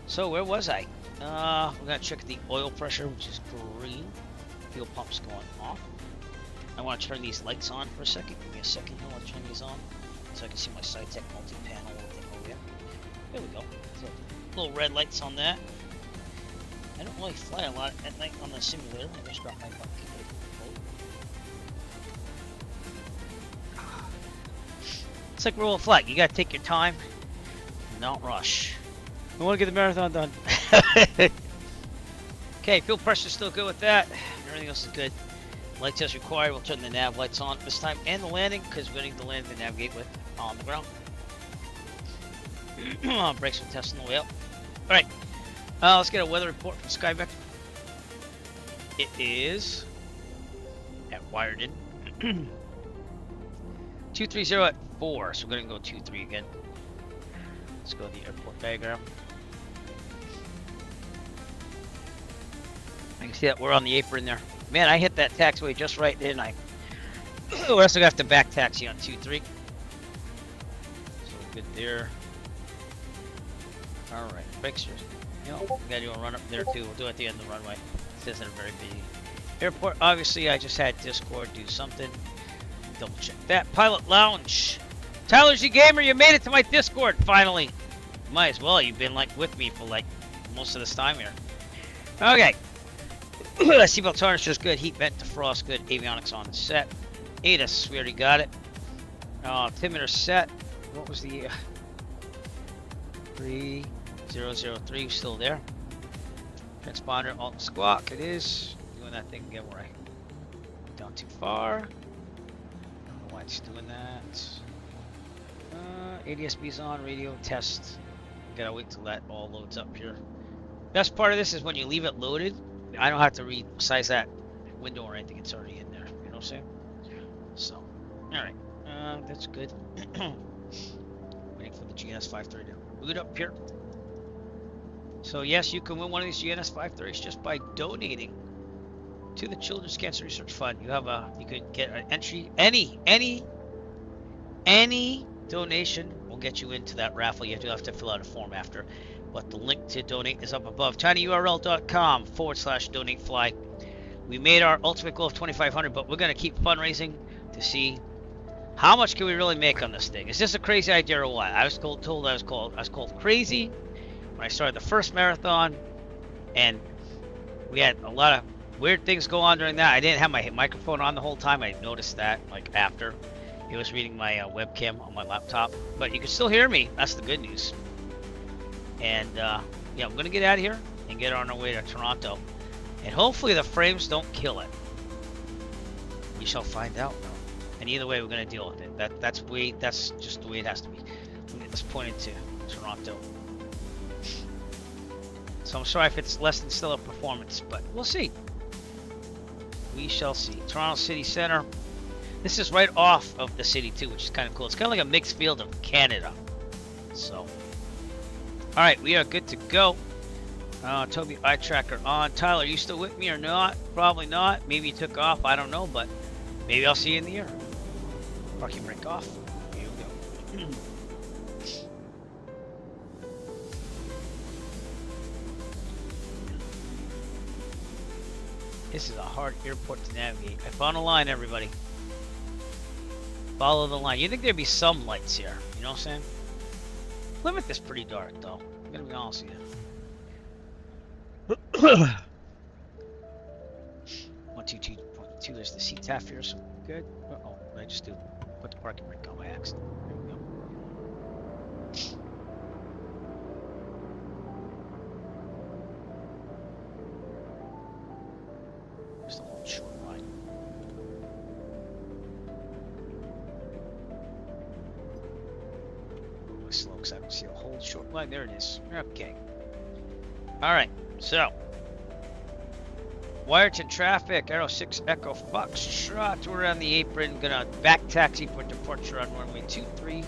So where was I? We're gonna check the oil pressure, which is green. Fuel pump's going off. I want to turn these lights on for a second. Give me a second here. I'll turn these on so I can see my SciTech multi-panel thing over here. There we go. So, little red lights on that. I don't really fly a lot at night on the simulator. I just dropped my butt kicker. It's like rule of flight. You gotta take your time, not rush. We want to get the marathon done. Okay, fuel pressure's still good with that. Everything else is good. Light test required. We'll turn the nav lights on this time and the landing because we need the landing to navigate with on the ground. Brakes will test on the way up. All right, let's get a weather report from Skyvector. It is at Wiarton. 230 at 4, so we're gonna go 23 again. Let's go to the airport diagram. I can see that we're on the apron there. Man, I hit that taxiway just right, didn't I? We're also gonna have to back taxi on 23. So good there. All right, brakes. You know, we gotta do a run up there too. We'll do it at the end of the runway. This isn't a very busy airport. Obviously, I just had Discord do something. Double check that. Pilot Lounge. Tyler G Gamer, you made it to my Discord finally. Might as well. You've been like with me for like most of this time here. Okay. Seatbelt harness is good. Heat vent defrost good. Avionics on set. ATIS, we already got it. Altimeter set. What was the 3003 still there? Transponder alt and squawk. It is doing that thing again where I down too far. I don't know why it's doing that. ADSB's on. Radio test. Gotta wait till that all loads up here. Best part of this is when you leave it loaded, I don't have to resize that window or anything. It's already in there. You know what I'm saying? So, all right. That's good. Waiting for the GNS 530 to boot up here. So yes, you can win one of these GNS 530s just by donating to the Children's Cancer Research Fund. You have you could get an entry. Any donation will get you into that raffle. You have to fill out a form after, but the link to donate is up above. tinyurl.com/donatefly. We made our ultimate goal of 2,500, but we're gonna keep fundraising to see how much can we really make on this thing. Is this a crazy idea or what? I was told I was called crazy when I started the first marathon, and we had a lot of weird things go on during that. I didn't have my microphone on the whole time. I noticed that like after it was reading my webcam on my laptop, but you can still hear me. That's the good news. And yeah, I'm gonna get out of here and get on our way to Toronto, and hopefully the frames don't kill it. We shall find out. And either way, we're gonna deal with it. That's just the way it has to be. We'll get this pointed to Toronto. So I'm sorry if it's less than stellar performance, but we'll see. We shall see. Toronto City Center. This is right off of the city too, which is kind of cool. It's kind of like a mixed field of Canada. So, all right, we are good to go. Toby, eye tracker on. Tyler, are you still with me or not? Probably not. Maybe you took off. I don't know, but maybe I'll see you in the air. Parking brake off. Here we go. This is a hard airport to navigate. I found a line, everybody. Follow the line. You'd think there'd be some lights here. You know what I'm saying? Plymouth is pretty dark, though. I'm gonna be honest with you. 122.2. There's the seats half here, so good. Uh-oh, what did I just do? Put the parking brake on by accident. There we go. Just a little short line. Slow because I don't see a whole short line. There it is. Okay. Alright, so Wyerton traffic, Arrow 6 Echo Foxtrot. We're on the apron. Gonna back taxi for departure on runway 23.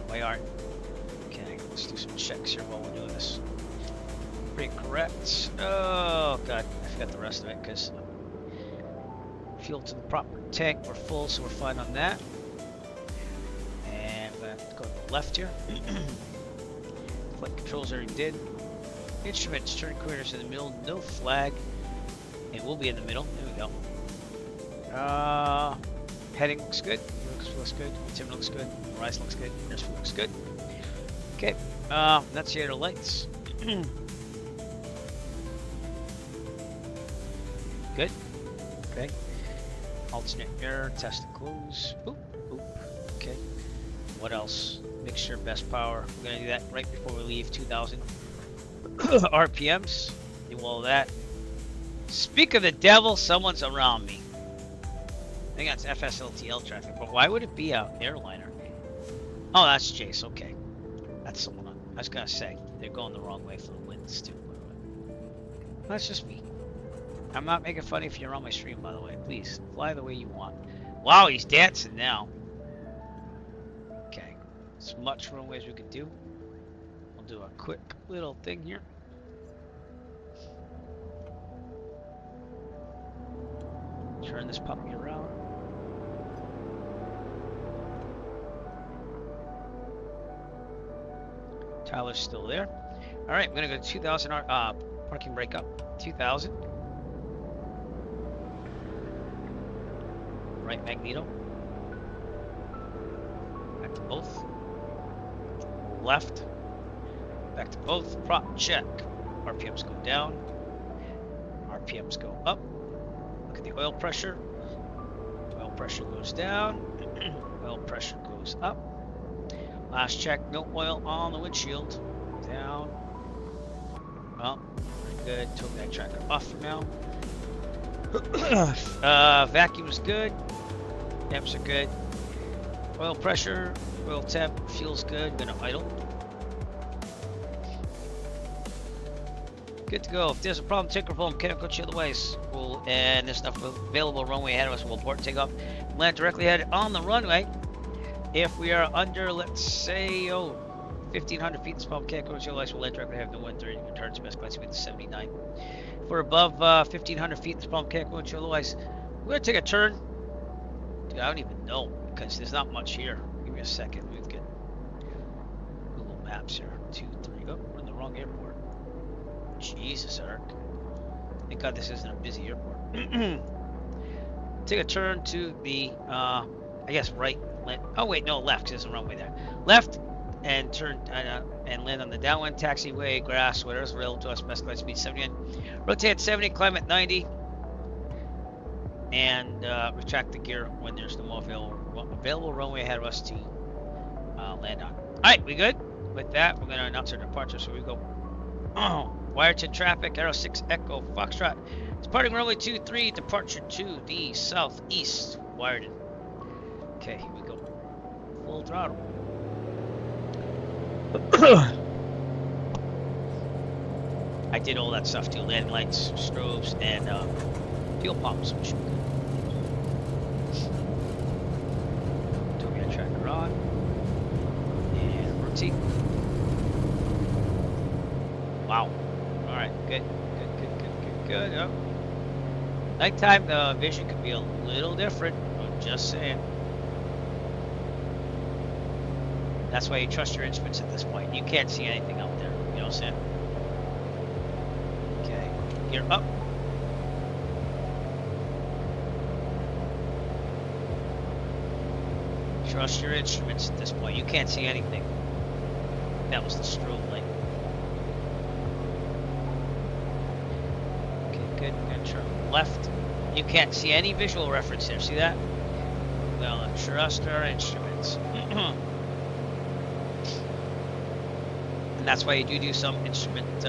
Wyerton. Okay, let's do some checks here while we're doing this. Pretty correct. Oh god, I forgot the rest of it because fuel to the proper tank. We're full, so we're fine on that. And we're gonna go to the left here. Flight controls already did. Instruments, turn corners in the middle, no flag. It will be in the middle. There we go. Heading looks good. Looks good. Tim looks good. Horizon looks good. Airspeed looks good. Okay. That's the other lights. Good. Okay. Alternate air. Test and close. Boop. Boop. Okay. What else? Mixture, best power. We're gonna do that right before we leave. 2,000 RPMs. Do all that. Speak of the devil, someone's around me. I think that's FSLTL traffic, but why would it be a Airliner? Oh, that's Jace. Okay, that's someone. I was gonna say they're going the wrong way for the winds too. That's just me. I'm not making fun if you're on my stream, by the way. Please fly the way you want. Wow, he's dancing now. Okay, as much runway as we could do. We'll do a quick little thing here. Turn this puppy around. Tyler's still there. All right, we're gonna go to 2,000 parking brake up. 2,000. Right magneto. Back to both. Left. Back to both. Prop check. RPMs go down. RPMs go up. Look at the oil pressure. Oil pressure goes down. Oil pressure goes up. Last check, no oil on the windshield. Down. Up. Very good. Took that tracker off for now. Vacuum is good. Temps are good. Oil pressure, oil temp, fuel's good. Gonna idle. Good to go. If there's a problem, take her home. Can't go the other ways. Cool. And there's enough available runway ahead of us. We'll abort, take off, land directly ahead on the runway. If we are under, let's say, 50 1,500 feet, this pump can't go visualize. We'll let directly have no wind 30 returns. Best class speed is 79. If we're above 1,500 feet, this pump can't go visualize. We're gonna take a turn. Dude, I don't even know because there's not much here. Give me a second. We've got Google Maps here. 2, 3. Oh, we're in the wrong airport. Jesus, Eric. Thank God this isn't a busy airport. Take a turn to the, I guess right. Oh wait, no, left. Cause there's a runway there. Left, and turn and land on the downwind taxiway, grass, whatever's available to us. Best glide speed 79. Rotate at 70, climb at 90, and retract the gear when there's no more available runway ahead of us to land on. All right, we good? With that, we're gonna announce our departure. So we go. Wyerton traffic, Arrow 6 Echo Foxtrot. Departing runway 23, departure to the southeast, Wyerton. Okay, here we go. Full throttle. I did all that stuff too, landing lights, strobes, and fuel pumps, which should be good. Tokyo tracker on. And rotate. Wow. Alright, good. Good. Oh. Nighttime, the vision could be a little different. I'm just saying. That's why you trust your instruments at this point. You can't see anything out there. You know what I'm saying? Okay. Gear up. Trust your instruments at this point. You can't see anything. That was the strobe light. Good, turn left. You can't see any visual reference there. See that? Well, trust our instruments. And that's why you do some instrument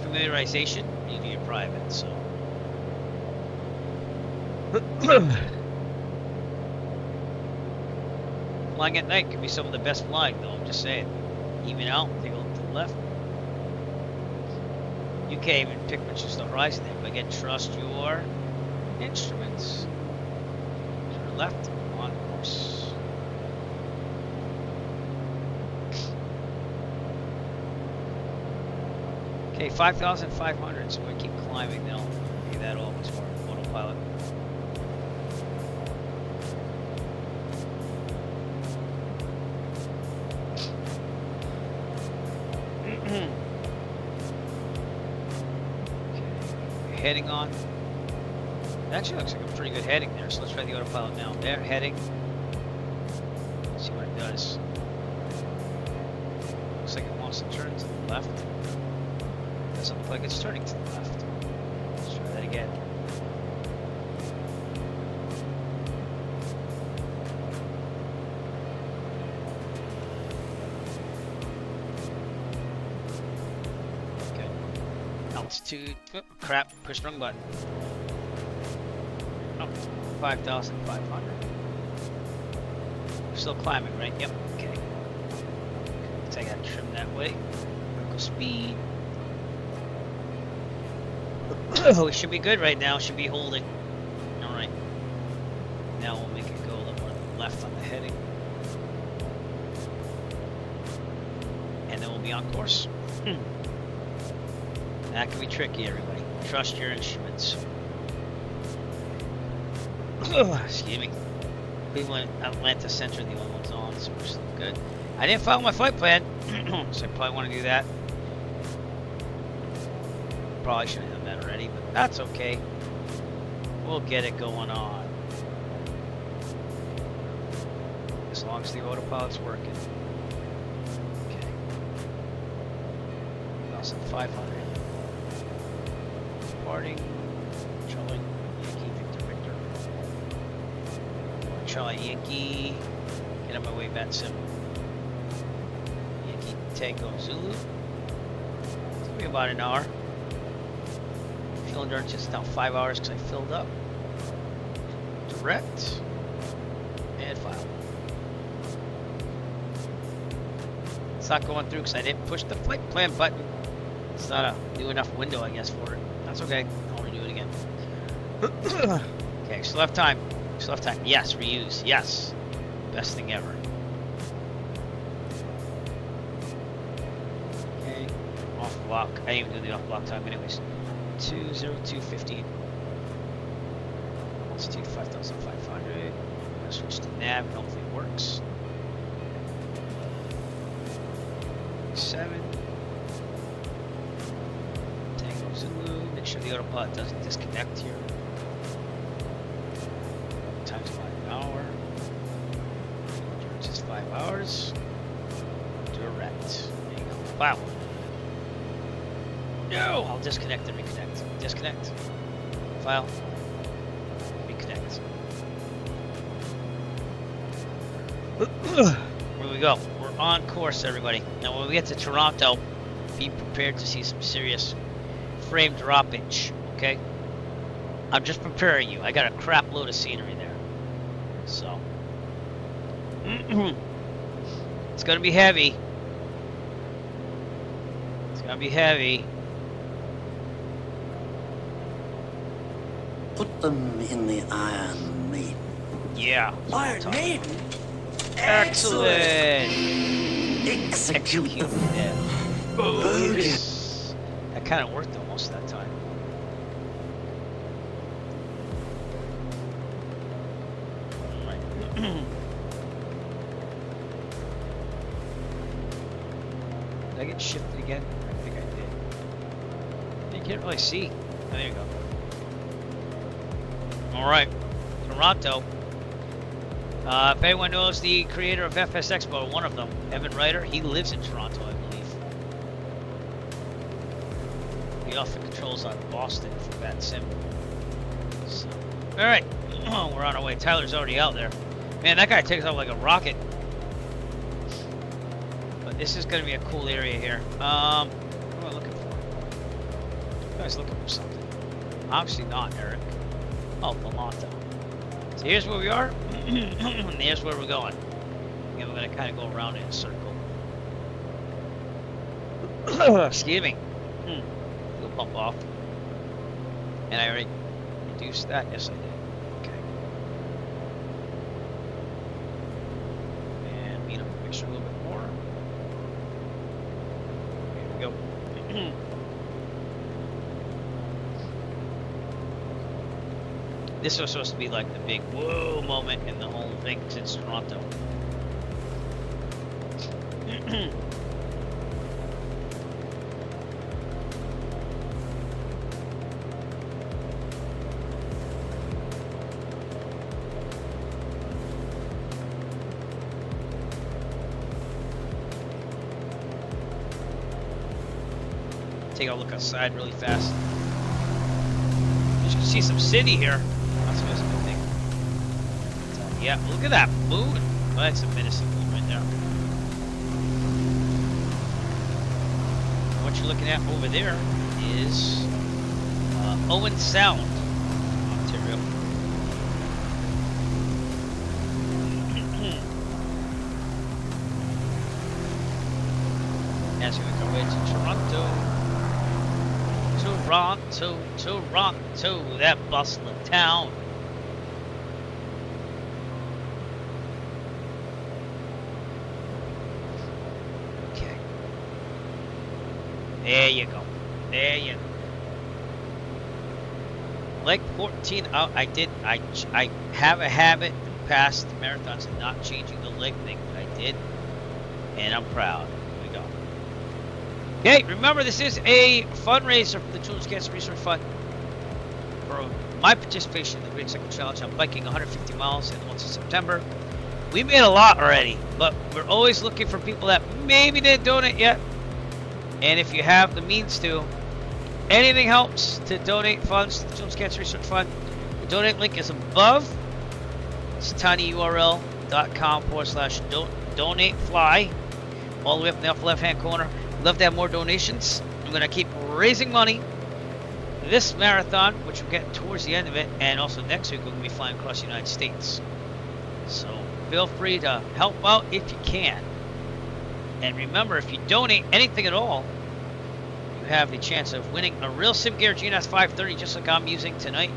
familiarization. You do your private, so. Flying at night can be some of the best flying, though. I'm just saying. Even out, take a look to the left. You can't even pick which is the horizon there, but again, trust your instruments. Turn left, on course. Okay, 5,500, so we keep climbing now. Maybe that all was for autopilot. Heading on. It actually looks like a pretty good heading there, so let's try the autopilot now. There, heading. See what it does. Looks like it wants to turn to the left. Doesn't look like it's turning to the left. Let's try that again. Altitude. Oh, crap, pushed the wrong button. Oh, 5,500. Still climbing, right? Yep, okay. So I gotta trim that way. Vertical speed. We should be good right now, should be holding. Alright. Now we'll make it go a little more left on the heading. And then we'll be on course. That can be tricky, everybody. Trust your instruments. Excuse me. Cleveland, Atlanta Center, the only one's on, so we're still good. I didn't follow my flight plan, so I probably want to do that. Probably should have done that already, but that's okay. We'll get it going on. As long as the autopilot's working. Okay. 1,500. Departing. Charlie Yankee Victor Victor. Charlie Yankee. Get on my way, Benson. Yankee Tango Zulu. It's gonna be about an hour. Fuel endurance is now 5 hours because I filled up. Direct. And file. It's not going through because I didn't push the flight plan button. It's not a new enough window, I guess, for it. That's okay. I'll redo it again. Okay, still have time. Still have time. Yes, reuse. Yes. Best thing ever. block. I didn't even do the off block time anyways. 20215. Altitude 5,500. I'm gonna switch to nav and hopefully it works. 7. Tango Zulu. Make sure the autopilot doesn't disconnect here. Times by an hour. Endurance is 5 hours. Direct. There you go. Wow. No! I'll disconnect and reconnect. Disconnect. File. Reconnect. Where we go? We're on course, everybody. Now, when we get to Toronto, be prepared to see some serious frame droppage, okay? I'm just preparing you. I got a crap load of scenery there. So. It's going to be heavy. It's going to be heavy. Put them in the Iron Maiden. Yeah. Iron Maiden? Excellent. Execute them. Bogus. That kind of worked almost that time. Right. Did I get shifted again? I think I did. You can't really see. Oh, there you go. Alright, Toronto. If anyone knows the creator of FS Expo, one of them, Evan Ryder, he lives in Toronto, I believe. He often controls on Boston for that sim. So, alright, we're on our way. Tyler's already out there. Man, that guy takes off like a rocket. But this is going to be a cool area here. What am I looking for? You guys looking for something? Obviously not, Eric. Oh, Belmonte. So here's where we are, and here's where we're going. And we're going to kind of go around in a circle. Excuse me. We'll bump off. And I already reduced that. Yes, I did. Okay. And meet up the picture a little bit more. Here we go. This was supposed to be like the big whoa moment in the whole thing since Toronto. Take a look outside really fast. You can see some city here. That's always a good thing. Yeah, look at that moon. Oh, that's a menacing moon right there. What you're looking at over there is Owen Sound, Ontario. As we make our way to Toronto. Toronto, that bustling town. Okay. There you go. There you go. Leg 14 out. I have a habit in the past marathons of not changing the leg thing, but I did. And I'm proud. Here we go. Okay, remember this is a fundraiser for the Children's Cancer Research Fund. For my participation in the Great Cycle Challenge, I'm biking 150 miles in the month of September. We made a lot already, but we're always looking for people that maybe didn't donate yet. And if you have the means to, anything helps to donate funds to the Children's Cancer Research Fund. The donate link is above. It's tinyurl.com/donatefly. All the way up in the upper left-hand corner. Love to have more donations. I'm going to keep raising money. This marathon, which we're getting towards the end of it, and also next week we're going to be flying across the United States. So feel free to help out if you can. And remember, if you donate anything at all, you have the chance of winning a real SimGear GNS 530, just like I'm using tonight.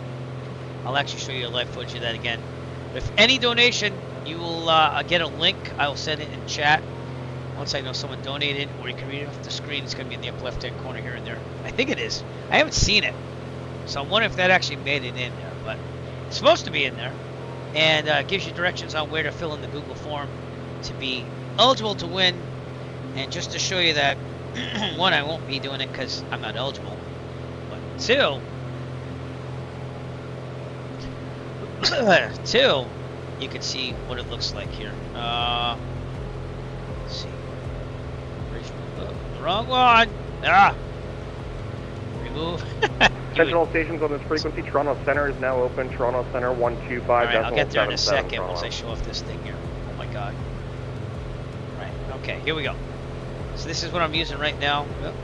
I'll actually show you a live footage of that again. With any donation, you will get a link. I will send it in chat. Once I know someone donated, or you can read it off the screen, it's going to be in the upper left-hand corner here and there. I think it is. I haven't seen it, so I'm wondering if that actually made it in there, but it's supposed to be in there. And it gives you directions on where to fill in the Google form to be eligible to win. And just to show you that, one, I won't be doing it because I'm not eligible, but two, you can see what it looks like here. Let's see. The wrong one. Remove. Sentinel stations on this frequency. Toronto Center is now open. Toronto Center 125. Alright, I'll get there in a second once I show off this thing here. Oh my god. Right, okay, here we go. So this is what I'm using right now. Yep.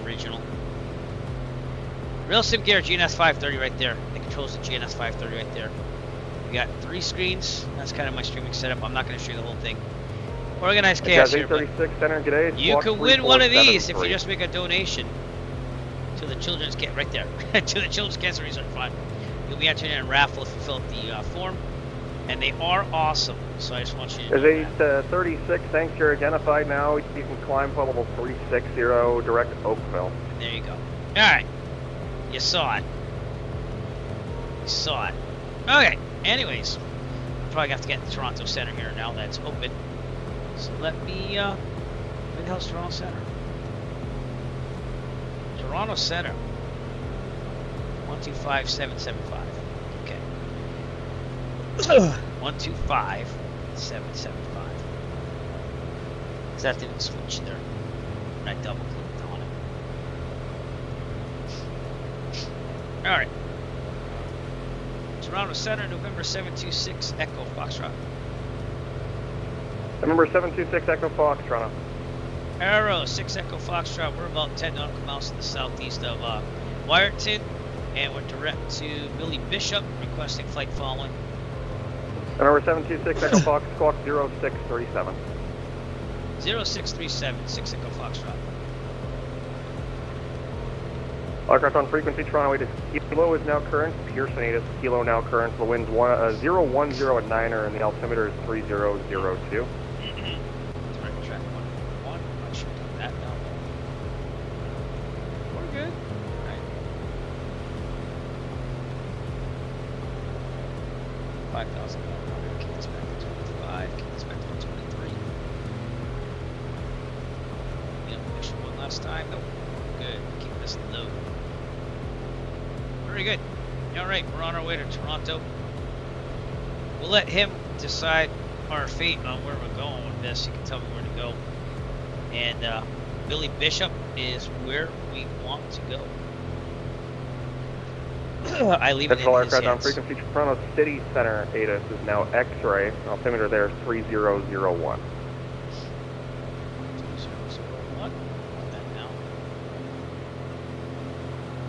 Original. Real sim gear GNS 530 right there. It controls the GNS 530 right there. We got 3 screens. That's kind of my streaming setup. I'm not going to show you the whole thing. Organized chaos here, but Center, you can win one of these if you just make a donation to the Children's right there to the Children's Cancer Research Fund. You'll be entering in a raffle if you fill out the form, and they are awesome. So I just want you to know There's 36 tanks here identified now. You can climb level 360 direct Oakville. And there you go. All right, you saw it. You saw it. Okay. Anyways, I'm probably gonna have to get in the Toronto Center here now that it's open. So let me. Where the hell's Toronto Center? Toronto Center. 125775. Okay. 125775. Because that didn't switch there. And I double clicked on it. Alright. Toronto Center, November 726, Echo Foxtrot. November 726, Echo Fox, Toronto. Arrow, 6 Echo Foxtrot. We're about 10 nautical miles to the southeast of Wyerton, and we're direct to Billy Bishop, requesting flight following. November 726, Echo Fox, squawk 0637. 0637, 6 Echo Foxtrot. Aircraft on frequency, Toronto way to Kilo is now current. Pearson 8 is Kilo now current. The wind's 010 at 9er, and the altimeter is 3002. Track 1. I should do that now. We're good. Alright. 5,100. Keep this back to 25. Keep this back to 23. Yep, mission one last time. Nope. Good. Keep this low. Very good. Alright, we're on our way to Toronto. We'll let him decide our fate on where we're going with this. You can tell me where to go. And Billy Bishop is where we want to go. I leave it in his aircraft on hands. frequency, Toronto City Center ATIS is now X-ray. Altimeter there is 3001. 2001. On that now.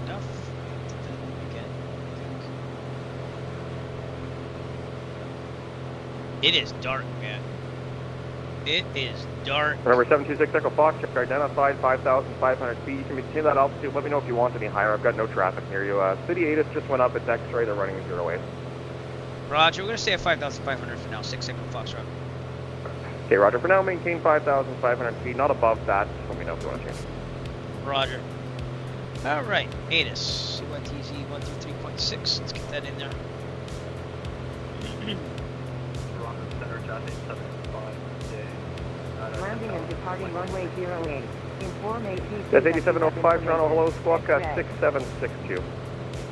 Enough. Again. It is dark, man. It is dark. Remember 726 Echo Fox, identified 5,500 feet. You can maintain that altitude. Let me know if you want any higher. I've got no traffic near you. City ATIS just went up. It's X-ray. They're running 08. Roger, we're going to stay at 5,500 for now. 6 Echo Foxtrot. Okay, Roger. For now, maintain 5,500 feet. Not above that. Just let me know if you want to change. Roger. Alright, ATIS. CYTZ 133.6. Let's get that in there. Landing and departing runway 08. Inform ATC. That's 8705 Toronto. Hello, squawk 6762.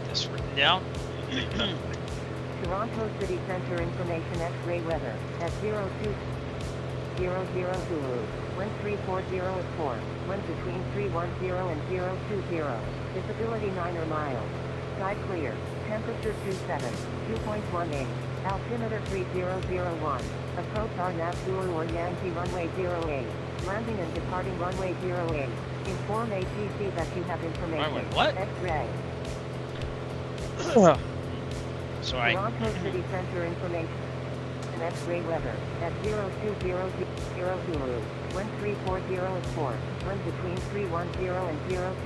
This written down. Toronto City Center information X-ray weather at 0200 Zulu. Wind 340 at 4. Wind between 310 and 020. Visibility 9 miles. Sky clear. Temperature 2.18. Altimeter 3001. Approach RNAV or Yankee runway 08. Landing and departing runway 08. Inform ATC that you have information. Runway what? X-ray. Sorry. Toronto City Center information. An X-ray weather at 0200 Zulu. Wind 340 at 4. Wind between 310 and 020.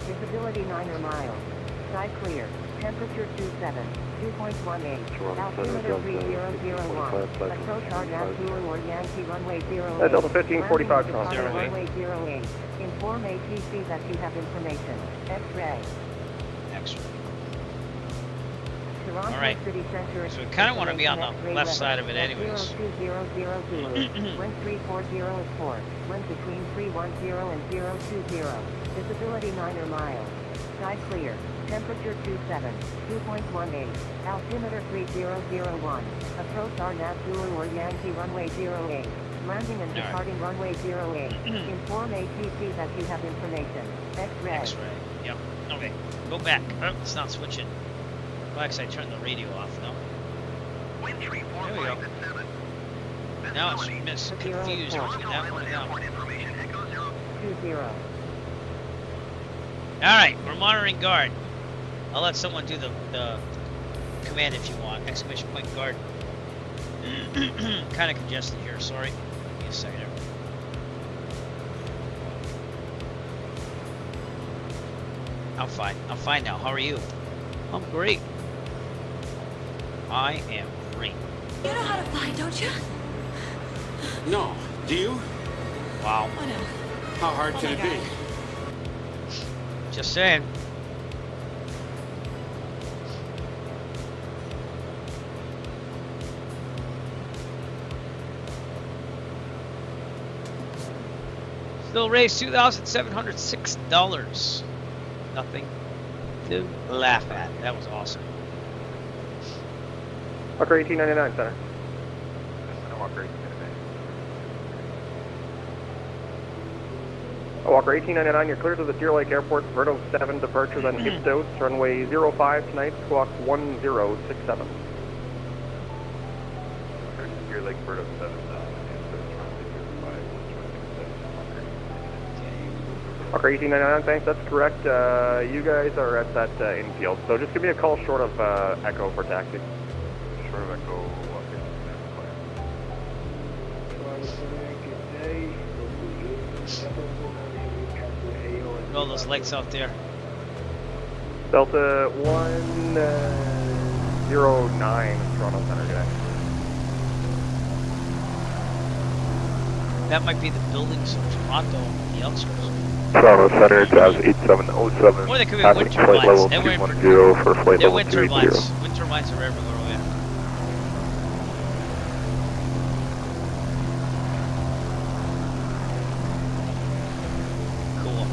Visibility 9 miles. Sky clear. Temperature 27. 2.18. Altimeter 3001. Approach RNAV or Yankee runway 08. Delta 1545, Toronto. Runway 08. Inform ATC that you have information. X-ray. X-ray. Toronto All right. City Center. So we kind of want to be on the left side of it anyways. 02000. Wind 340 is 4. Wind between 310 and 020. Visibility 9 miles. Sky clear. Temperature 27. 2.18. Altimeter 3001. Approach RNAV or Yankee runway 08. Landing and departing runway 08. Inform ATC that you have information. X-ray. X-ray. Yep. Okay. Go back. Oh, it's not switching. Well, actually, I turned the radio off, no? There we go. Now it's confused between that one and that one. 20. Alright, we're monitoring guard. I'll let someone do the command if you want. Exclamation point guard. Kind of congested here, sorry. Give me a second here. I'm fine. I'm fine now. How are you? I'm great. I am great. You know how to fly, don't you? No. Do you? Wow. Oh, no. How hard can it be? Just saying. Still raised $2,706. Nothing to laugh at. That was awesome. Walker 1899, center. Walker 1899. Walker 1899, you're clear to the Deer Lake Airport, Verdo 7 departure, then Ipsos, runway 05 tonight, squawk 1067. Deer Lake, Verdo 7. Walker 1899, thanks, that's correct. You guys are at that infield, so just give me a call short of Echo for taxi. Short of Echo, Roll those lights out there. Delta 109, Toronto Center, guy. That might be the buildings of Toronto, the outskirts. Toronto Center, Jazz 8707. Or they could be passing wind flight turbines. level They were 210 for flight they're level wind 280. turbines. Wind turbines are everywhere over there. Cool.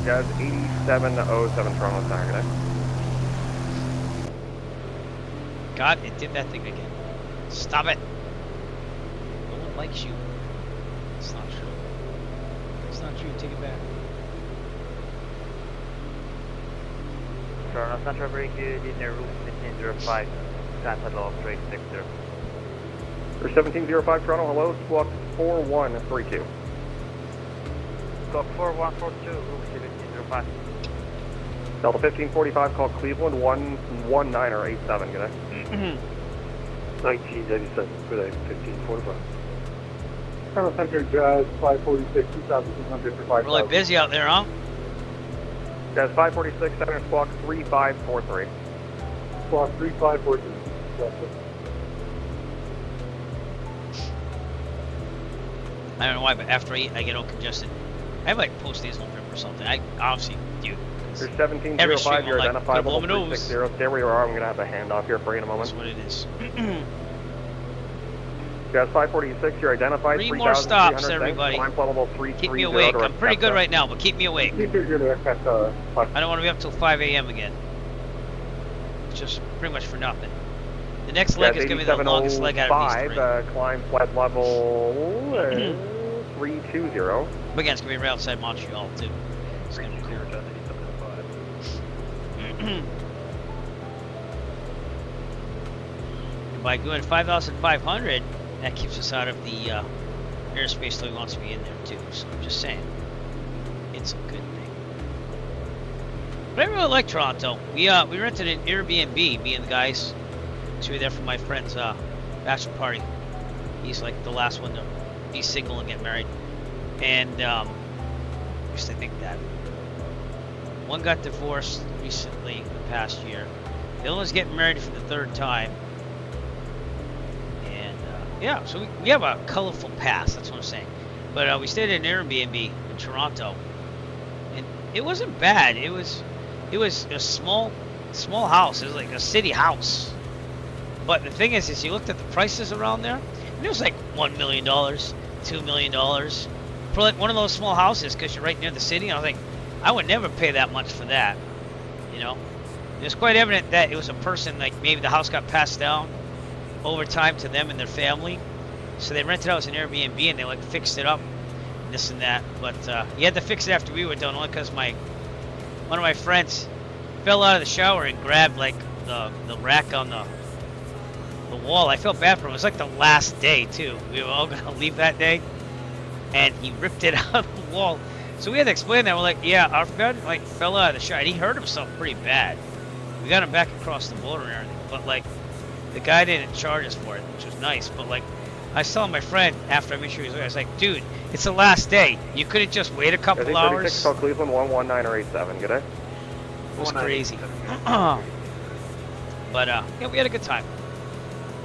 Jazz 8707, Toronto Center, guy. God, it did that thing again. Stop it. No one likes you. It's not true. It's not true. Take it back. Toronto Central, very good, in their route 1505, transfer level 360. For 1705, Toronto, hello, squawk 4132. Squawk 4142, route 1705. Delta 1545, call Cleveland 11987, good day. 1987, good day, 1545. Toronto Center, Jazz 546, 2200 for 5,000. Really busy out there, huh? Jazz 546, Center, squawk 3543. Squawk 3543. I don't know why, but after I eat, I get all congested. I have like post-nasal drip or something. I obviously do. There's 1705, you're like, identifiable, blow my nose. 360. Stay where you are, I'm going to have a handoff here for you in a moment. That's what it is. Jazz 546, you're identified. 3 more stops, everybody. Climb level 330. Keep me awake. I'm pretty good right now, but keep me awake. I don't want to be up till 5 a.m. again. It's just pretty much for nothing. The next leg is going to be the longest leg out of these 3. Climb flight level 320. But again, it's going to be right outside Montreal, too. It's going to be cool. And by going 5,500, that keeps us out of the airspace that he wants to be in there too. So I'm just saying, it's a good thing. But I really like Toronto. We rented an Airbnb, me and the guys. So we were there for my friend's bachelor party. He's like the last one to be single and get married. And at least I think that. One got divorced recently, the past year. The other one's getting married for the 3rd time. And yeah, so we have a colorful past. That's what I'm saying. But we stayed at an Airbnb in Toronto, and it wasn't bad. It was a small house. It was like a city house. But the thing is you looked at the prices around there, and it was like $1 million, $2 million for like one of those small houses because you're right near the city. And I was like, I would never pay that much for that, you know. It was quite evident that it was a person, like maybe the house got passed down over time to them and their family, so they rented out as an Airbnb and they like fixed it up, and this and that. But you had to fix it after we were done, only because one of my friends fell out of the shower and grabbed like the rack on the wall. I felt bad for him. It was like the last day too. We were all gonna leave that day, and he ripped it out of the wall. So we had to explain that. We're like, yeah, our friend like fell out of the shower and he hurt himself pretty bad. We got him back across the border and everything, but like the guy didn't charge us for it, which was nice. But like I was telling my friend after I made sure he was there, I was like, dude, it's the last day. You couldn't just wait a couple hours. Call Cleveland 11987. Good day. It was crazy. But yeah, we had a good time.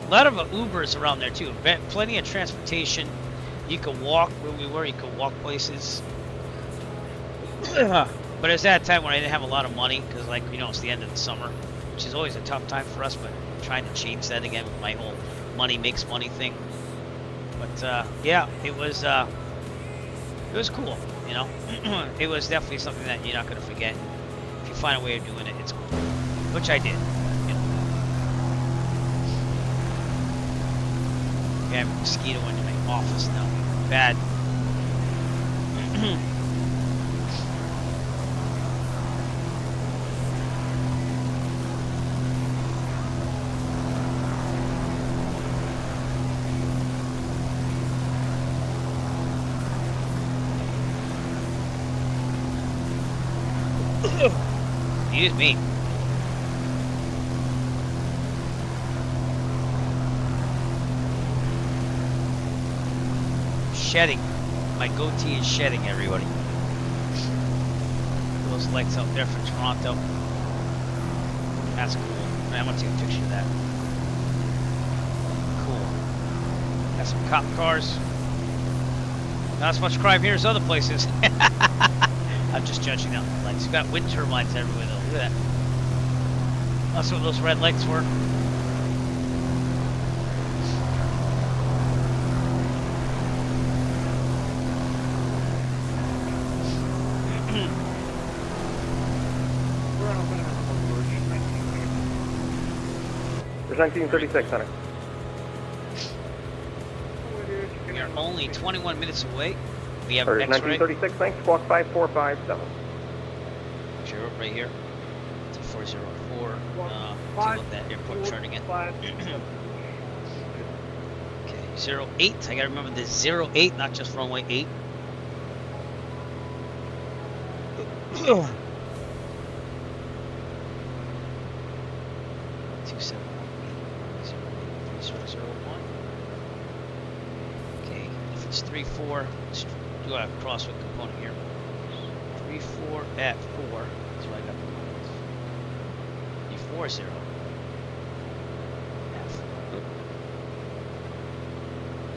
A lot of Ubers around there too. Plenty of transportation. You could walk where we were. You could walk places. But it was that time when I didn't have a lot of money because, like, you know, it's the end of the summer, which is always a tough time for us. But I'm trying to change that again with my whole money makes money thing. But yeah, it was cool. You know, it was definitely something that you're not gonna forget. If you find a way of doing it, it's cool, which I did. You know. I have a mosquito in my office now. Bad. Excuse me. Shedding. My goatee is shedding, everybody. Those lights out there for Toronto. That's cool. Man, I want to take a picture of that. Cool. Got some cop cars. Not as much crime here as other places. I'm just judging out the lights. You've got wind turbines everywhere though. Look at that. That's what those red lights were. There's 1936, Center. We are only 21 minutes away. We have There's X-ray. 1936, thanks. Squawk 5457. Sure, right here. It's a 404. To that airport charting it. Okay, 08. I gotta remember the 08, not just runway 8. Okay, if it's 3-4, let's do a crosswind component here. 3-4 at 4. That's what I got. 3-4-0.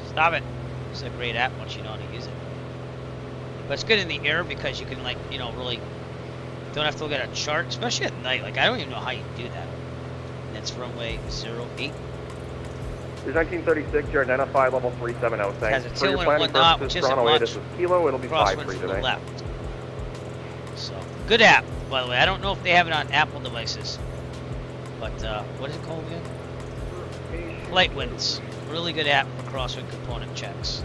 Stop it. It's a great app once you know how to use it. But it's good in the air because you can, like, you know, really don't have to look at a chart, especially at night. Like, I don't even know how you do that. And it's runway 08. There's 1936, you're identified level 370, thanks. Has a For your tailwind planning and whatnot, purposes, which isn't Toronto 8, much. this is Kilo, it'll be Crosswind 5-3 from the today. left. So, good app, by the way. I don't know if they have it on Apple devices. But, what is it called again? Flightwinds. Really good app for crosswind component checks.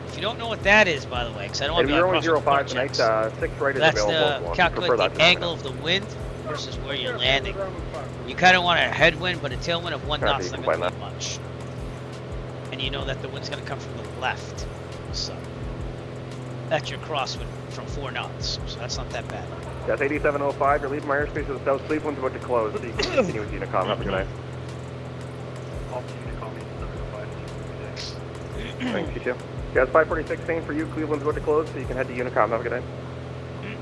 If you don't know what that is, by the way, because I don't want to be on crosswind 05 component tonight, checks. 6 right is That's available. to calculate the angle of the wind versus where you're landing. You kind of want a headwind, but a tailwind of 1 knot's not going to be much. And you know that the wind's going to come from the left. So that's your crosswind from 4 knots. So that's not that bad. That's 8705. You're leaving my airspace to the south. Cleveland's about to close, so you can continue with Unicom. Have a good night. Thanks, you too. Yeah, it's 546 same for you. Cleveland's about to close, so you can head to Unicom. Have a good night.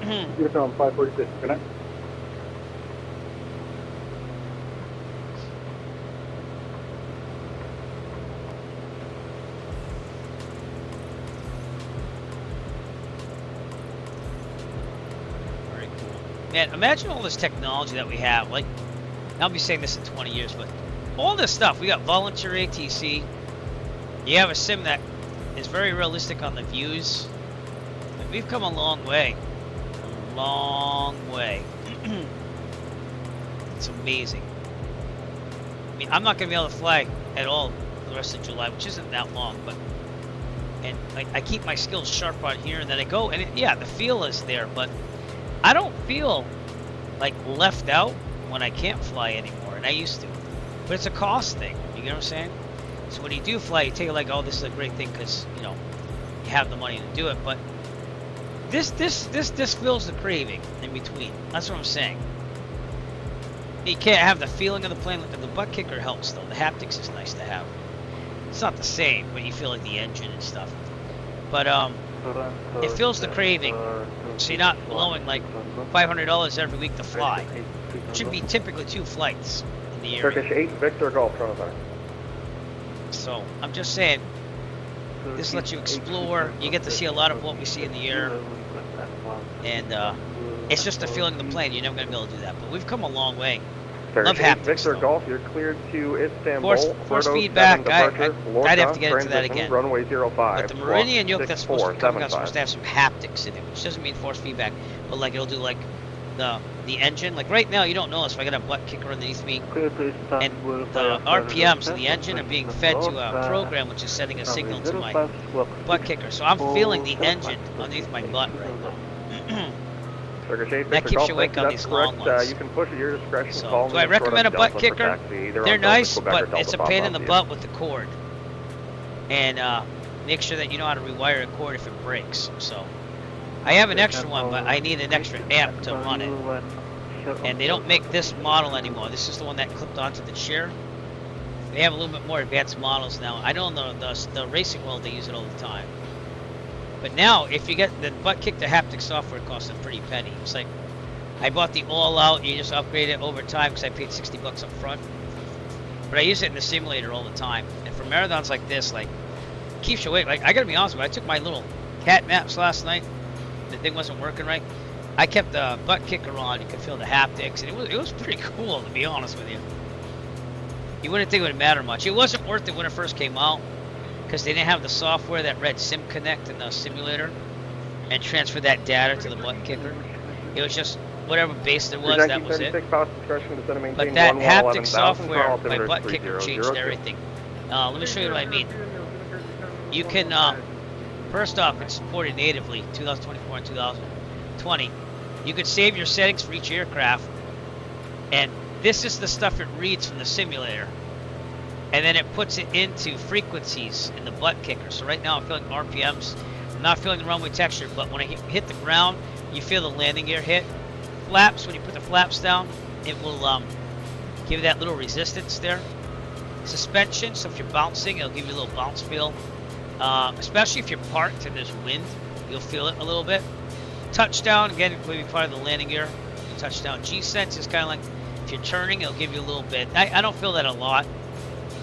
Uniform 546, connect. Very cool. Man, imagine all this technology that we have. Like, I'll be saying this in 20 years, but all this stuff. We got voluntary ATC. You have a sim that is very realistic on the views. And we've come a long way. A long way. It's amazing. I mean, I'm not going to be able to fly at all for the rest of July, which isn't that long, but and I keep my skills sharp on here, and then I go, and yeah, the feel is there, but I don't feel like left out when I can't fly anymore, and I used to. But it's a cost thing, you get what I'm saying? So when you do fly, you take it like, oh, this is a great thing because, you know, you have the money to do it, but this fills the craving in between. That's what I'm saying. You can't have the feeling of the plane. The butt kicker helps, though. The haptics is nice to have. It's not the same, but you feel like the engine and stuff. But it fills the craving, so you're not blowing like $500 every week to fly. It should be typically 2 flights in the year. Turkish 8, Victor Golf, Toronto. So I'm just saying, this lets you explore. You get to see a lot of what we see in the air, and it's just a feeling of the plane. You're never going to be able to do that, but we've come a long way. Love haptics, Victor though. Golf, you're cleared to Istanbul. Force feedback. I'd have to get into that again. Runway 05. But the Meridian yoke that's supposed to come out is supposed to have some haptics in it, which doesn't mean force feedback, but like it'll do like the engine. Like right now, you don't notice if I got a butt kicker underneath me, and the RPMs of the engine are being fed to a program which is sending a signal to my butt kicker. So I'm feeling the engine underneath my butt right now. That keeps you awake on these long ones. You can push at your discretion. So, do I recommend a butt kicker? They're nice, but it's a pain in the butt with the cord. And make sure that you know how to rewire a cord if it breaks. So, I have an extra one, but I need an extra amp to run it. And they don't make this model anymore. This is the one that clipped onto the chair. They have a little bit more advanced models now. I know in the racing world they use it all the time. But now, if you get the butt kick, the haptic software costs a pretty penny. It's like, I bought the all-out, you just upgrade it over time because I paid $60 up front. But I use it in the simulator all the time. And for marathons like this, like, keeps you awake. Like, I gotta be honest with you, I took my little cat naps last night. The thing wasn't working right. I kept the butt kicker on. You could feel the haptics, and it was pretty cool, to be honest with you. You wouldn't think it would matter much. It wasn't worth it when it first came out, because they didn't have the software that read Sim Connect in the simulator and transferred that data to the butt kicker. It was just whatever base there was, that was it. But that haptic software, my butt kicker changed everything. Let me show you what I mean. You can, first off, it's supported natively, 2024 and 2020. You could save your settings for each aircraft, and this is the stuff it reads from the simulator. And then it puts it into frequencies in the butt kicker. So right now I'm feeling RPMs. I'm not feeling the runway texture, but when I hit the ground, you feel the landing gear hit. Flaps, when you put the flaps down, it will give you that little resistance there. Suspension, so if you're bouncing, it'll give you a little bounce feel. Especially if you're parked and there's wind, you'll feel it a little bit. Touchdown, again, it will be part of the landing gear. Touchdown. G-Sense is kind of like, if you're turning, it'll give you a little bit. I don't feel that a lot.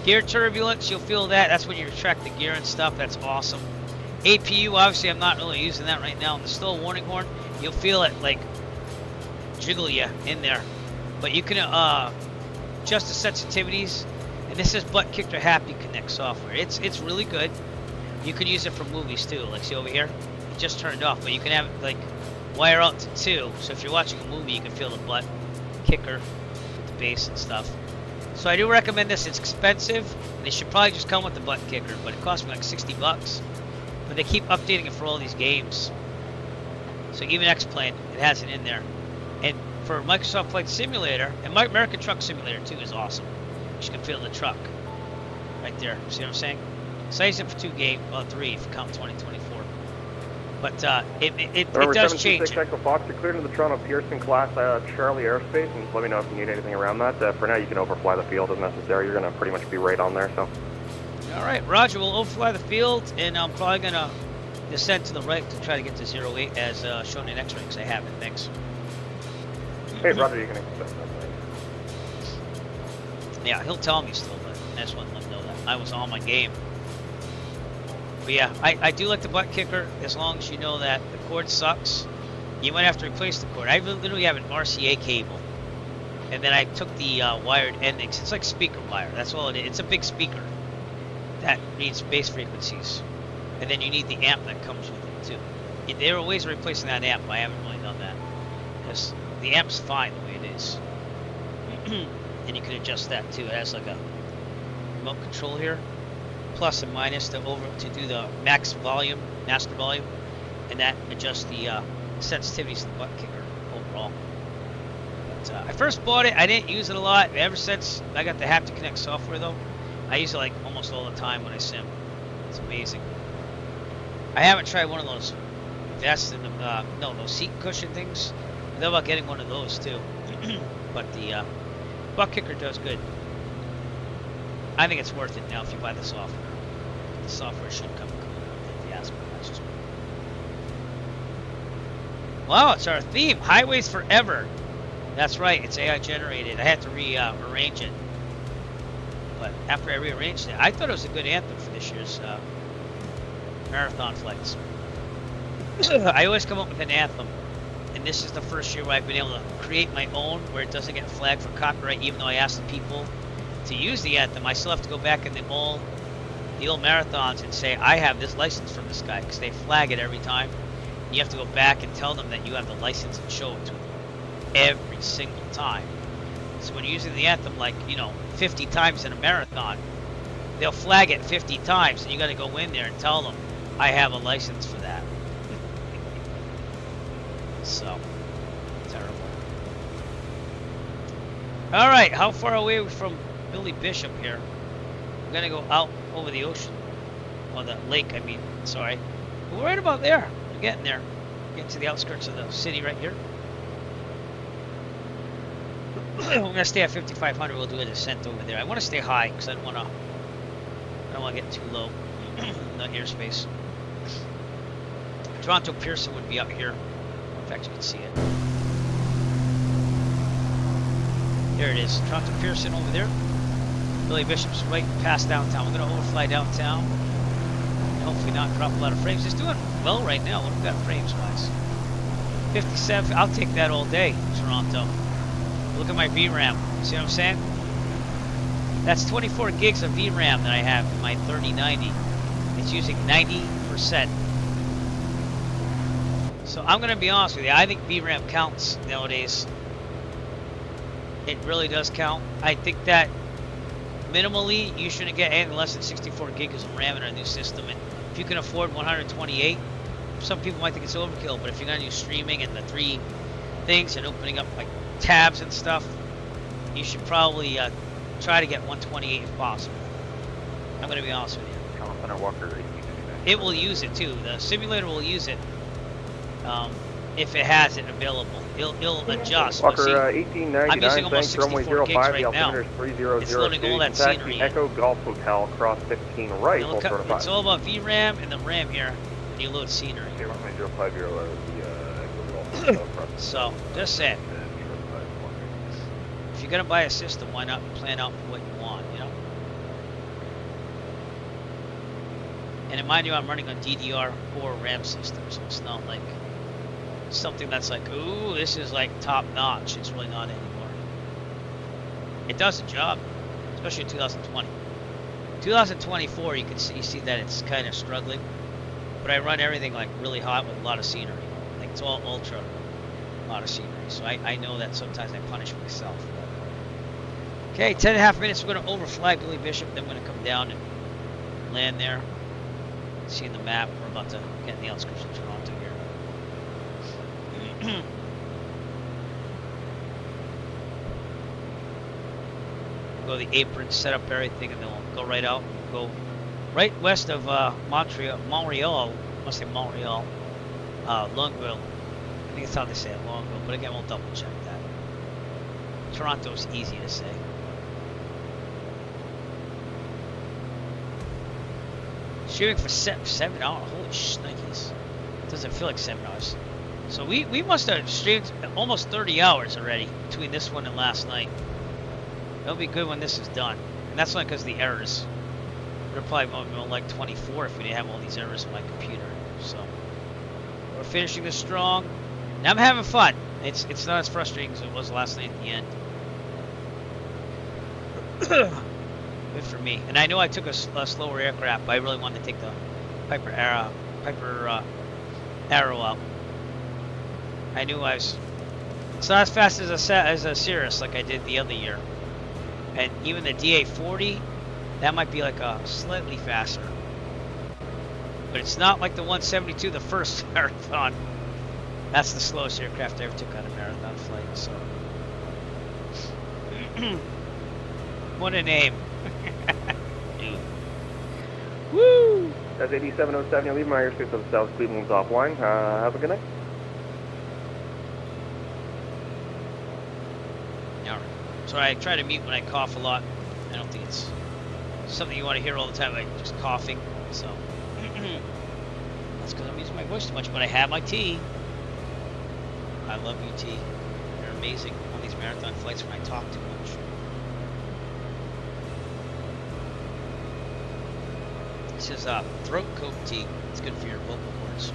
Gear turbulence, you'll feel that. That's when you retract the gear and stuff. That's awesome. APU, obviously, I'm not really using that right now. The still warning horn, you'll feel it like jiggle you in there. But you can adjust the sensitivities. And this is butt kicker happy connect software. It's really good. You could use it for movies too. Like see over here, it just turned off. But you can have it like wire out to 2. So if you're watching a movie, you can feel the butt kicker with the bass and stuff. So I do recommend this. It's expensive, and it should probably just come with the butt kicker, but it cost me like $60. But they keep updating it for all these games. So even X-Plane, it has it in there. And for Microsoft Flight Simulator, and my American Truck Simulator too is awesome. You can feel the truck right there. See what I'm saying? So I use it for 3 if you count 2024. But it does change. Echo Fox, you're cleared into the Toronto Pearson class Charlie airspace, and just let me know if you need anything around that. For now, you can overfly the field if necessary. You're going to pretty much be right on there. So. All right, Roger. We'll overfly the field, and I'm probably going to descend to the right to try to get to 08 as shown in X-ray, because I have it. Thanks. Hey, Roger, you can accept that. Yeah, he'll tell me still, but I just want to let him know that I was on my game. But yeah, I do like the butt kicker as long as you know that the cord sucks. You might have to replace the cord. I literally have an RCA cable. And then I took the wired endings. It's like speaker wire. That's all it is. It's a big speaker that reads bass frequencies. And then you need the amp that comes with it too. There are ways of replacing that amp, but I haven't really done that. Because the amp's fine the way it is. And you can adjust that too. It has like a remote control here. Plus and minus to do the max volume, master volume. And that adjusts the sensitivities of the butt kicker overall. But, I first bought it, I didn't use it a lot. Ever since I got the Haptic Connect software though, I use it like almost all the time when I sim. It's amazing. I haven't tried one of those vests in the no, those seat cushion things. I thought about getting one of those too. But the butt kicker does good. I think it's worth it now if you buy the software. The software should come with the aspect. That's just me. Wow, it's our theme, Highways Forever. That's right, it's AI generated. I had to rearrange it. But after I rearranged it, I thought it was a good anthem for this year's marathon flights. I always come up with an anthem. And this is the first year where I've been able to create my own where it doesn't get flagged for copyright, even though I asked the people to use the anthem. I still have to go back in the old marathons and say, I have this license from this guy, because they flag it every time. And you have to go back and tell them that you have the license and show it to them every single time. So when you're using the anthem, like, 50 times in a marathon, they'll flag it 50 times, and you got to go in there and tell them, I have a license for that. So, terrible. Alright, how far away are we from Billy Bishop here? I'm gonna go out over the ocean. Or the lake, I mean, sorry. We're right about there. We're getting there. Getting to the outskirts of the city right here. We're gonna stay at 5,500. We'll do a descent over there. I want to stay high because I don't want to get too low in the airspace. Toronto Pearson would be up here. In fact, you can see it. There it is. Toronto Pearson over there. Billy Bishop's right past downtown. We're going to overfly downtown. And hopefully not drop a lot of frames. It's doing well right now. What have we got frames wise? 57. I'll take that all day, Toronto. Look at my VRAM. See what I'm saying? That's 24 gigs of VRAM that I have in my 3090. It's using 90%. So I'm going to be honest with you. I think VRAM counts nowadays. It really does count. I think that minimally you shouldn't get anything less than 64 gigs of RAM in our new system. And if you can afford 128, some people might think it's overkill. But if you're going to do streaming and the 3 things and opening up like tabs and stuff, you should probably try to get 128 if possible. I'm going to be honest with you. Walker, it will use it too. The simulator will use it. If it has it available, it'll adjust. Walker, see, 1899, I'm using almost 64 gigs right now. It's loading all that scenery. Echo Golf Hotel, cross 15 right. It's all about VRAM and the RAM here when you load scenery. So, just saying. If you're gonna buy a system, why not plan out what you want, And mind you, I'm running on DDR4 RAM system, so it's not like something that's like, ooh, this is like top notch. It's really not anymore. It does the job, especially in 2020. 2024, you see that it's kind of struggling, but I run everything like really hot with a lot of scenery. Like it's all ultra, a lot of scenery. So I know that sometimes I punish myself. Okay, 10.5 minutes. We're going to overfly Billy Bishop, then we're going to come down and land there. Seeing the map, we're about to get in the outskirts of Toronto here. Go to the apron, set up everything, and then we'll go right out. We'll go right west of Montreal. I must say Montreal. Longueville. I think that's how they say it, Longueville. But again, we'll double check that. Toronto's easy to say. Streaming for 7 hours. Holy shnikes. Doesn't feel like 7 hours. So we must have streamed almost 30 hours already between this one and last night. It'll be good when this is done. And that's not because of the errors. We're probably more like 24 if we didn't have all these errors on my computer. So we're finishing this strong. And I'm having fun. It's not as frustrating as it was last night at the end. Good for me. And I know I took a slower aircraft, but I really wanted to take the Piper Arrow out. I knew I was. It's not as fast as a Cirrus like I did the other year. And even the DA-40, that might be like a slightly faster. But it's not like the 172, the first marathon. That's the slowest aircraft I ever took on a marathon flight. So, what a name! Woo! That's 8707. You're leaving my airspace of South Cleveland's offline. Have a good night. Alright. So I try to mute when I cough a lot. I don't think it's something you want to hear all the time, like just coughing. So that's because I'm using my voice too much. But I have my tea. I love you, T. You're amazing on these marathon flights when I talk too much. This is throat coat tea. It's good for your vocal cords.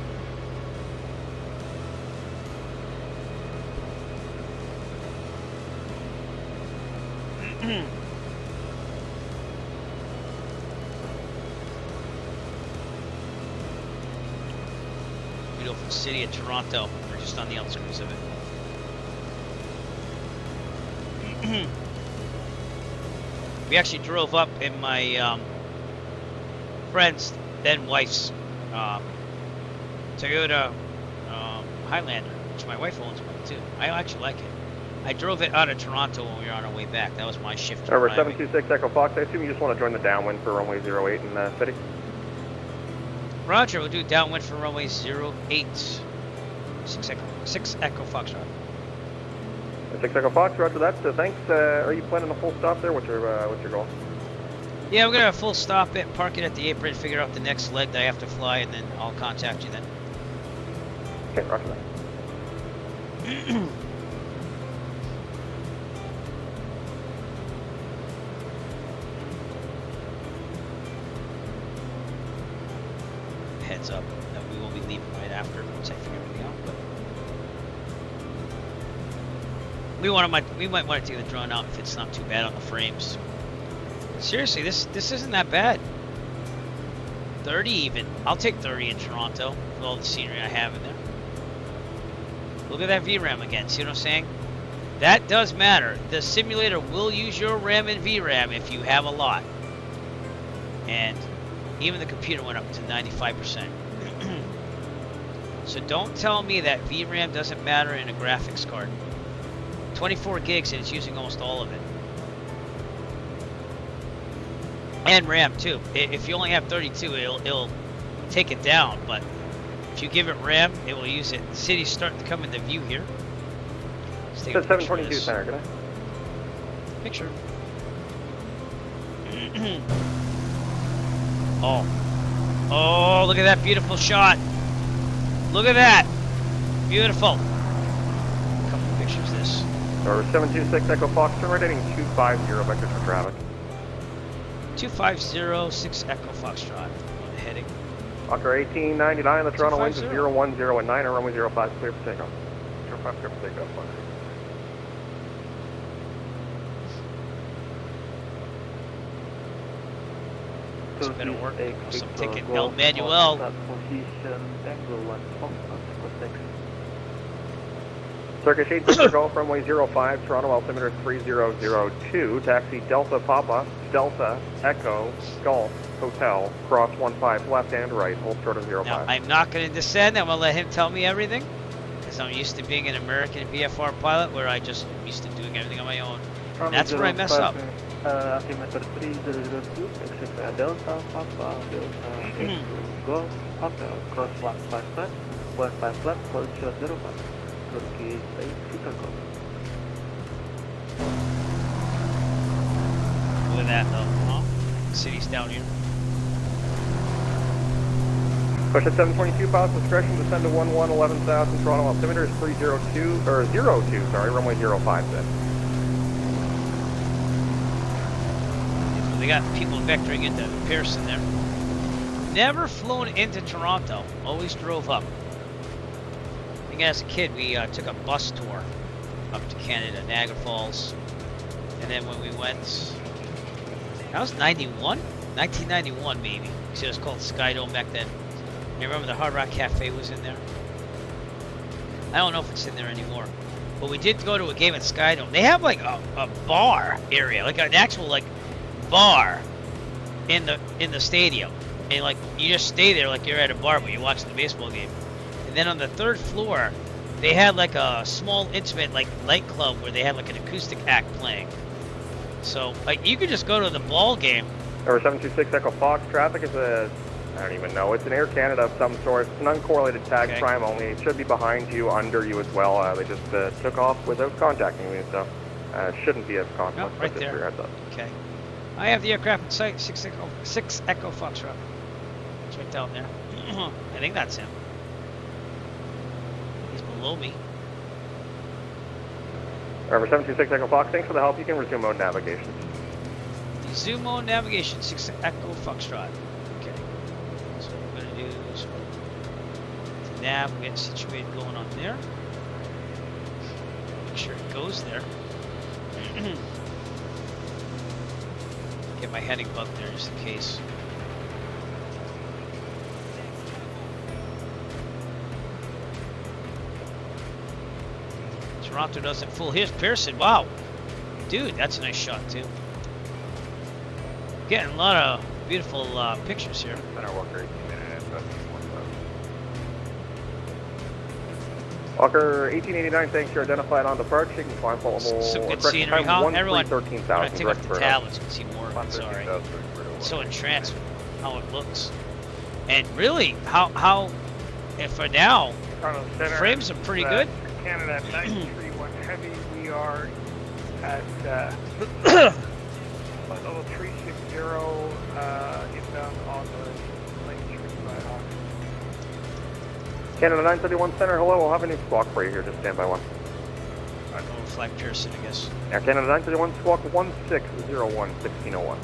Beautiful city of Toronto. We're just on the outskirts of it. We actually drove up in my friend's then wife's Toyota Highlander, which my wife owns one too. I actually like it. I drove it out of Toronto when we were on our way back. That was my shift. Over 726 Echo Fox. I assume you just want to join the downwind for runway 08 in the city. Roger, we'll do downwind for runway 08. 6 Echo Foxtrot. 6 Echo Fox, roger that. Thanks. Are you planning a full stop there? What's your goal? Yeah, we're gonna have a full stop it, park it at the apron, figure out the next leg that I have to fly, and then I'll contact you then. Okay, roger that. Heads up that we will be leaving right after once I figure everything out. But we might want to take the drone out if it's not too bad on the frames. Seriously, this isn't that bad. 30 even. I'll take 30 in Toronto with all the scenery I have in there. Look at that VRAM again. See what I'm saying? That does matter. The simulator will use your RAM and VRAM if you have a lot. And even the computer went up to 95%. So don't tell me that VRAM doesn't matter in a graphics card. 24 gigs and it's using almost all of it. And RAM too. If you only have 32, it'll take it down. But if you give it RAM, it will use it. The city's starting to come into view here. Let's take a picture of 722 this. center, good night. Picture. Oh, look at that beautiful shot. Look at that. Beautiful. A couple of pictures of this. Over 726 Echo Fox, turn right heading 250 vectors for traffic. 2506 Echo Foxtrot. Heading. Fokker 1899, the Toronto winds is 250. 010 at 9 or runway 05, clear for takeoff. 05, clear for takeoff, Fokker. This better work. So I'm taking El Manuel. Circuit Shade Victor Golf, runway 05, Toronto altimeter 3002, taxi Delta Papa, Delta Echo Golf Hotel, cross 15 left and right, hold short of 05. Now, I'm not going to descend. I'm going to let him tell me everything. Because I'm used to being an American VFR pilot where I just used to doing everything on my own. And that's where I mess up. Altimeter 3002, exit Delta Papa, Delta Echo Golf Hotel, cross 15 left, hold short 05. Turkey State Chicago. Look at that though, huh? The city's down here. Push at 722, pilots discretion, descend to 11,000, Toronto altimeter is 302, or 02, sorry, runway 05 then. They got people vectoring into Pearson there. Never flown into Toronto, always drove up. I think as a kid we took a bus tour up to Canada, Niagara Falls. And then when we went, that was 91? 1991 maybe. So it was called Skydome back then. You remember the Hard Rock Cafe was in there? I don't know if it's in there anymore. But we did go to a game at Skydome. They have like a bar area, like an actual like bar in the stadium. And like you just stay there like you're at a bar when you're watching the baseball game. And then on the third floor, they had like a small intimate like nightclub where they had like an acoustic act playing. So like you could just go to the ball game. Number 726 Echo Fox, traffic is I don't even know. It's an Air Canada of some sort. It's an uncorrelated tag, okay. Prime only. It should be behind you, under you as well. They just took off without contacting me, so it shouldn't be a conflict. No, right there. Okay. I have the aircraft in sight. 6 Echo Foxtrot. It's right down there. I think that's him. He's below me. Number 726 Echo Fox, thanks for the help. You can resume mode navigation. Resume mode navigation. 6 Echo Foxtrot. So what we're going to do is to nav, we get situated going on there. Make sure it goes there. Get my heading bug there just in case. Toronto doesn't fool. Here's Pearson. Wow. Dude, that's a nice shot too. Getting a lot of beautiful pictures here. Walker 1889, thanks. You're identified on departure. You can climb full some good scenery, huh? Everyone, when I 13,000. take off the tablets, you can see more of it. Sorry. So entranced with how it looks. And really, how and for now, frames are pretty good. Canada 931 Heavy, we are at level 360 inbound on the lane 35 Hawk. Canada 931 Center, hello. We'll have a new squawk for you here. Just stand by one. Alright, we'll flag Pearson, I guess. Air Canada 931 squawk 1601, 1601.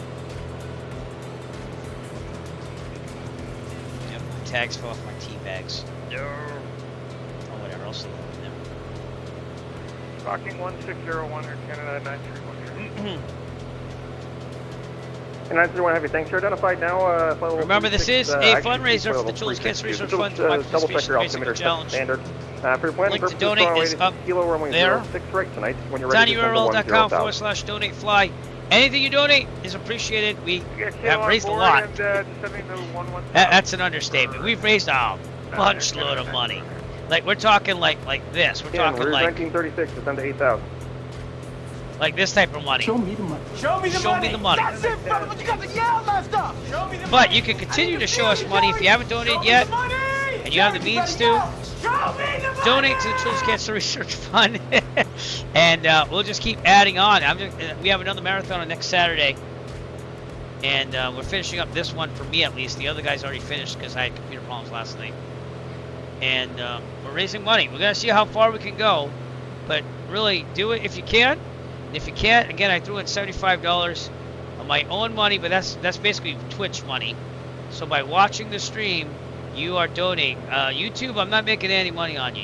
Yep, the tags fell off my tea bags. No. Oh, whatever, I'll see them in there. Squawking 1601 Air Canada 931. And 931 Heavy, thanks. You're identified now. Remember, this is a fundraiser for the Children's Cancer Research Fund. Double check your altimeter standard. For your planning link to purposes, donate is up Kilo runway there. 06 right tonight. When you're ready to send to tinyurl.com/donate fly. Anything you donate is appreciated. We have raised a lot. That's an understatement. We've raised a bunch load of money. Like we're talking like this. We're talking like 1936 to send to 8,000. Like this type of money. Show me the money. Show me the money. Show me the money. That's it, brother. But you got the yell messed up. Show me the money. But you can continue to show us money if you haven't donated yet, and you have the means to. Donate to the Children's Cancer Research Fund, and we'll just keep adding on. We have another marathon on next Saturday, and we're finishing up this one for me at least. The other guys already finished because I had computer problems last night, and we're raising money. We're gonna see how far we can go, but really do it if you can. And if you can't, again, I threw in $75 of my own money, but that's basically Twitch money. So by watching the stream, you are donating. YouTube, I'm not making any money on you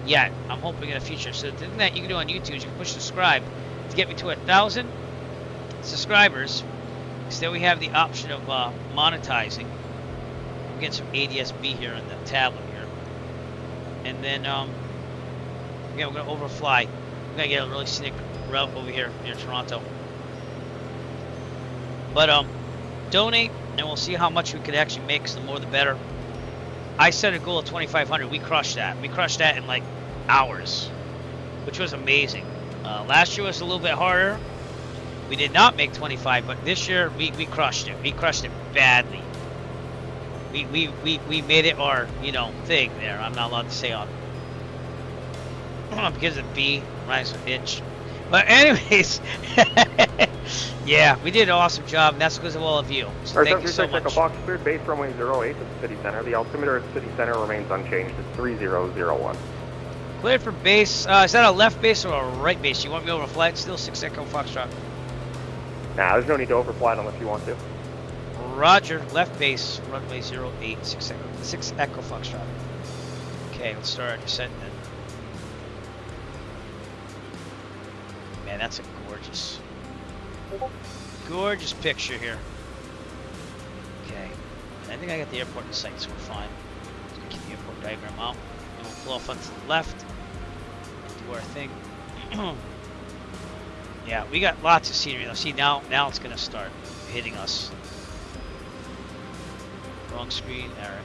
yet. I'm hoping in the future. So the thing that you can do on YouTube is you can push subscribe to get me to 1,000 subscribers. So then we have the option of monetizing. I'm getting some ADS-B here on the tablet here. And then, yeah, we're going to overfly. We're going to get a really scenic route over here near Toronto. But donate, and we'll see how much we could actually make, because the more the better. I set a goal of 2,500. We crushed that. We crushed that in like hours, which was amazing. Last year was a little bit harder. We did not make 25, but this year we crushed it. We crushed it badly. We made it our thing there. I'm not allowed to say on because of B, rise of itch. But anyways, yeah, we did an awesome job, and that's because of all of you. So thank you so much. Echo Fox, cleared base runway 08 at the city center. The altimeter at city center remains unchanged. It's 3001. Cleared for base. Is that a left base or a right base? You want me over to fly it still? 6 Echo Foxtrot. Nah, there's no need to overfly unless you want to. Roger, left base, runway 08, 6 Echo Foxtrot. Okay, let's start our descent then. Man, that's a gorgeous picture here. Okay, I think I got the airport in sight, so we're fine. Just gonna keep the airport diagram out. And we'll pull off onto the left, do our thing. Yeah, we got lots of scenery though. See, now it's gonna start hitting us. Wrong screen, Eric.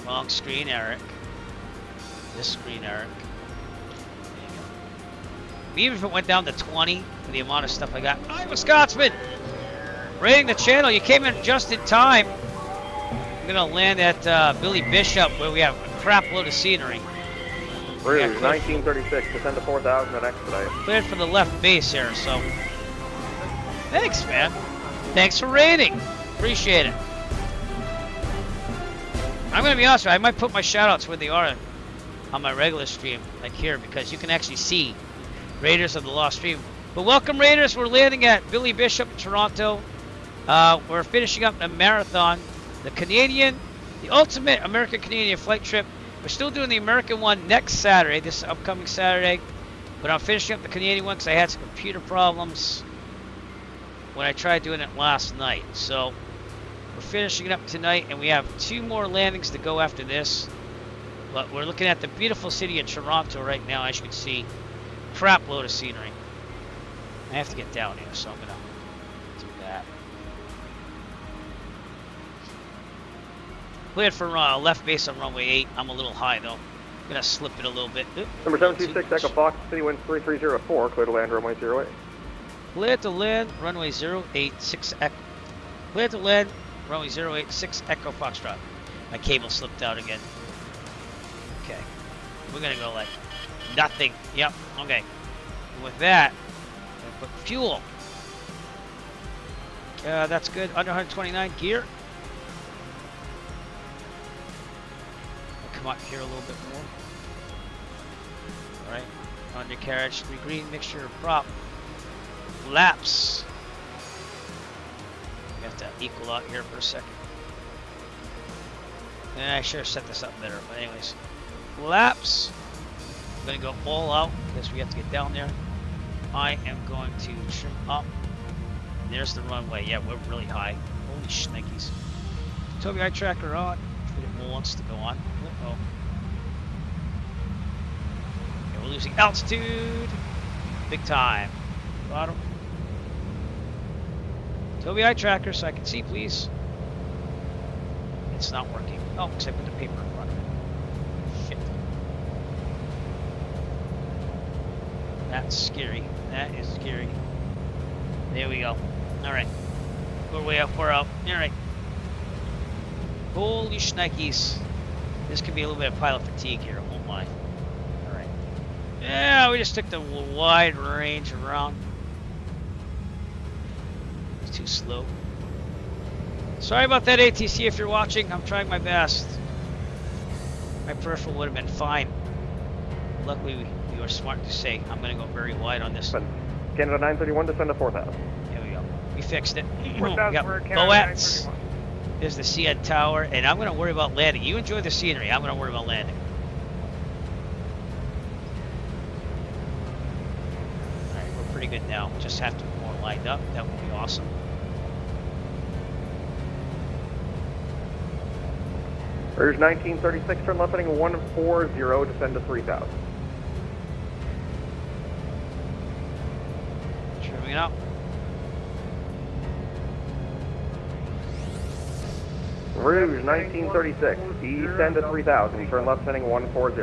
Wrong screen, Eric. This screen, Eric. There you go. Even if it went down to 20 for the amount of stuff I got. I'm a Scotsman! Rating the channel, you came in just in time. I'm gonna land at Billy Bishop where we have a crap load of scenery. Rouge 1936, descend to 4000 and expedite. Cleared for the left base here, so. Thanks, man. Thanks for rating. Appreciate it. I'm gonna be honest with you, I might put my shoutouts where they are on my regular stream, like here, because you can actually see Raiders of the Lost Stream. But welcome, Raiders. We're landing at Billy Bishop in Toronto. We're finishing up the marathon, the ultimate American-Canadian flight trip. We're still doing the American one next Saturday, this upcoming Saturday. But I'm finishing up the Canadian one because I had some computer problems when I tried doing it last night. So we're finishing it up tonight, and we have 2 more landings to go after this. But we're looking at the beautiful city of Toronto right now, as you can see. Crap load of scenery. I have to get down here, so I'm going to do that. Cleared for left base on runway 8. I'm a little high, though. I'm going to slip it a little bit. Oop, Number 726, Echo Fox, city winds 3304, clear to land runway 08. Clear to land, runway 08, 6 Echo. Clear to land, runway 08, 6 Echo Foxtrot. My cable slipped out again. Okay. We're going to go like nothing. Yep, okay. And with that, I'm going to put fuel. That's good. Under 129 gear. Come out here a little bit more. Alright. Undercarriage, 3 green, mixture of prop. Laps. We have to equal out here for a second. And I should have set this up better, but anyways. Laps. I'm going to go all out because we have to get down there. I am going to trim up. There's the runway. Yeah, we're really high. Holy shnikes. Toby eye tracker on. It wants to go on. Uh-oh. Okay, we're losing altitude. Big time. Bottom. Toby eye tracker so I can see, please. It's not working. Oh, except with the paper in front of it. Shit. That's scary. That is scary. There we go. Alright. We're way up, we're up. Alright. Holy shnikes. This could be a little bit of pilot fatigue here, I won't lie. Alright. Yeah, we just took the wide range around. It's too slow. Sorry about that, ATC, if you're watching. I'm trying my best. My peripheral would have been fine. Luckily, we were smart to say, I'm going to go very wide on this. Canada 931, descend to 4000. There we go. We fixed it. We 4000 got for Canada Boats. 931. There's the CN Tower, and I'm going to worry about landing. You enjoy the scenery. I'm going to worry about landing. Alright, we're pretty good now. Just have to be more lined up. That would be awesome. Rouge 1936, turn left heading 140, descend to 3000. Trimming up. Rouge 1936, descend to 3000, turn left heading 140.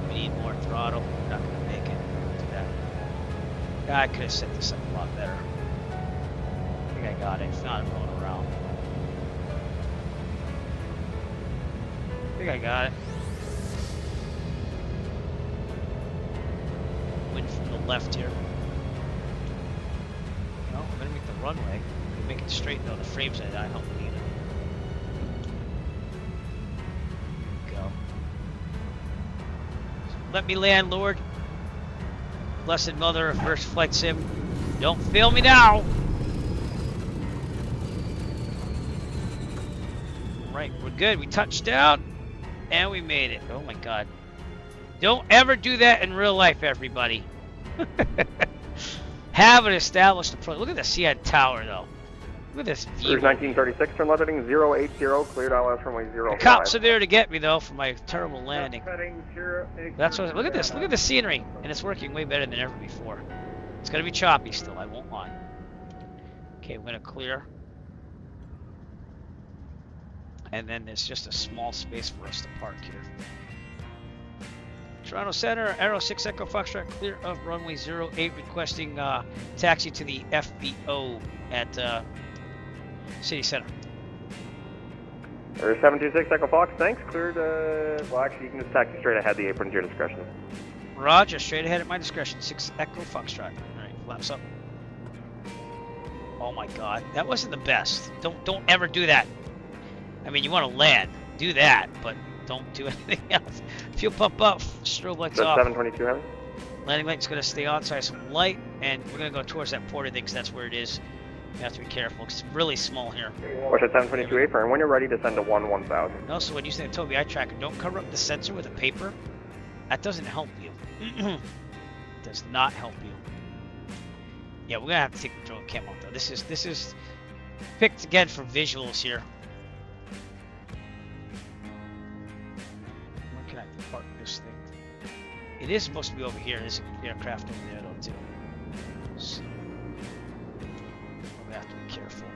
We need more throttle. We're not going to make it. Do that. I could have set this up a lot better. I think I got it. If not, I'm going around. I think I got it. left here. No, I'm gonna make the runway. Make it straight though. The frames I help me. Go. Let me land, Lord. Blessed Mother of First Flight Sim. Don't fail me now. Right, we're good. We touched down and we made it. Oh my God. Don't ever do that in real life, everybody. Have an established approach. Look at the CN Tower, though. Look at this view. Cruise 1936, turn left heading 080, cleared ILS runway 05. The cops are there to get me, though, for my terrible landing. That's what. Look at this. Look at the scenery, and it's working way better than ever before. It's gonna be choppy still. I won't lie. Okay, I'm gonna clear, and then there's just a small space for us to park here. Toronto Center, Aero 6 Echo Foxtrot, clear of runway 08, requesting taxi to the FBO at City Center. There's 726 Echo Fox, thanks. Cleared, well actually you can just taxi straight ahead, the apron's your discretion. Roger, straight ahead at my discretion, 6 Echo Foxtrot. Alright, flaps up. Oh my God, that wasn't the best. Don't ever do that. I mean, you want to land, do that, but don't do anything else. Fuel pump up, strobe lights off. 722 heavy. Landing light's going to stay on, so I have some light, and we're going to go towards that port, I think, because that's where it is. You have to be careful, because it's really small here. Watch at 722 apron, when you're ready to send to 1000. Also, when you say Toby eye tracker, don't cover up the sensor with a paper. That doesn't help you. Does not help you. Yeah, we're going to have to take the drone cam off, though. This is picked again for visuals here. Park this thing. It is supposed to be over here. There's an aircraft over there though too. So we have to be careful.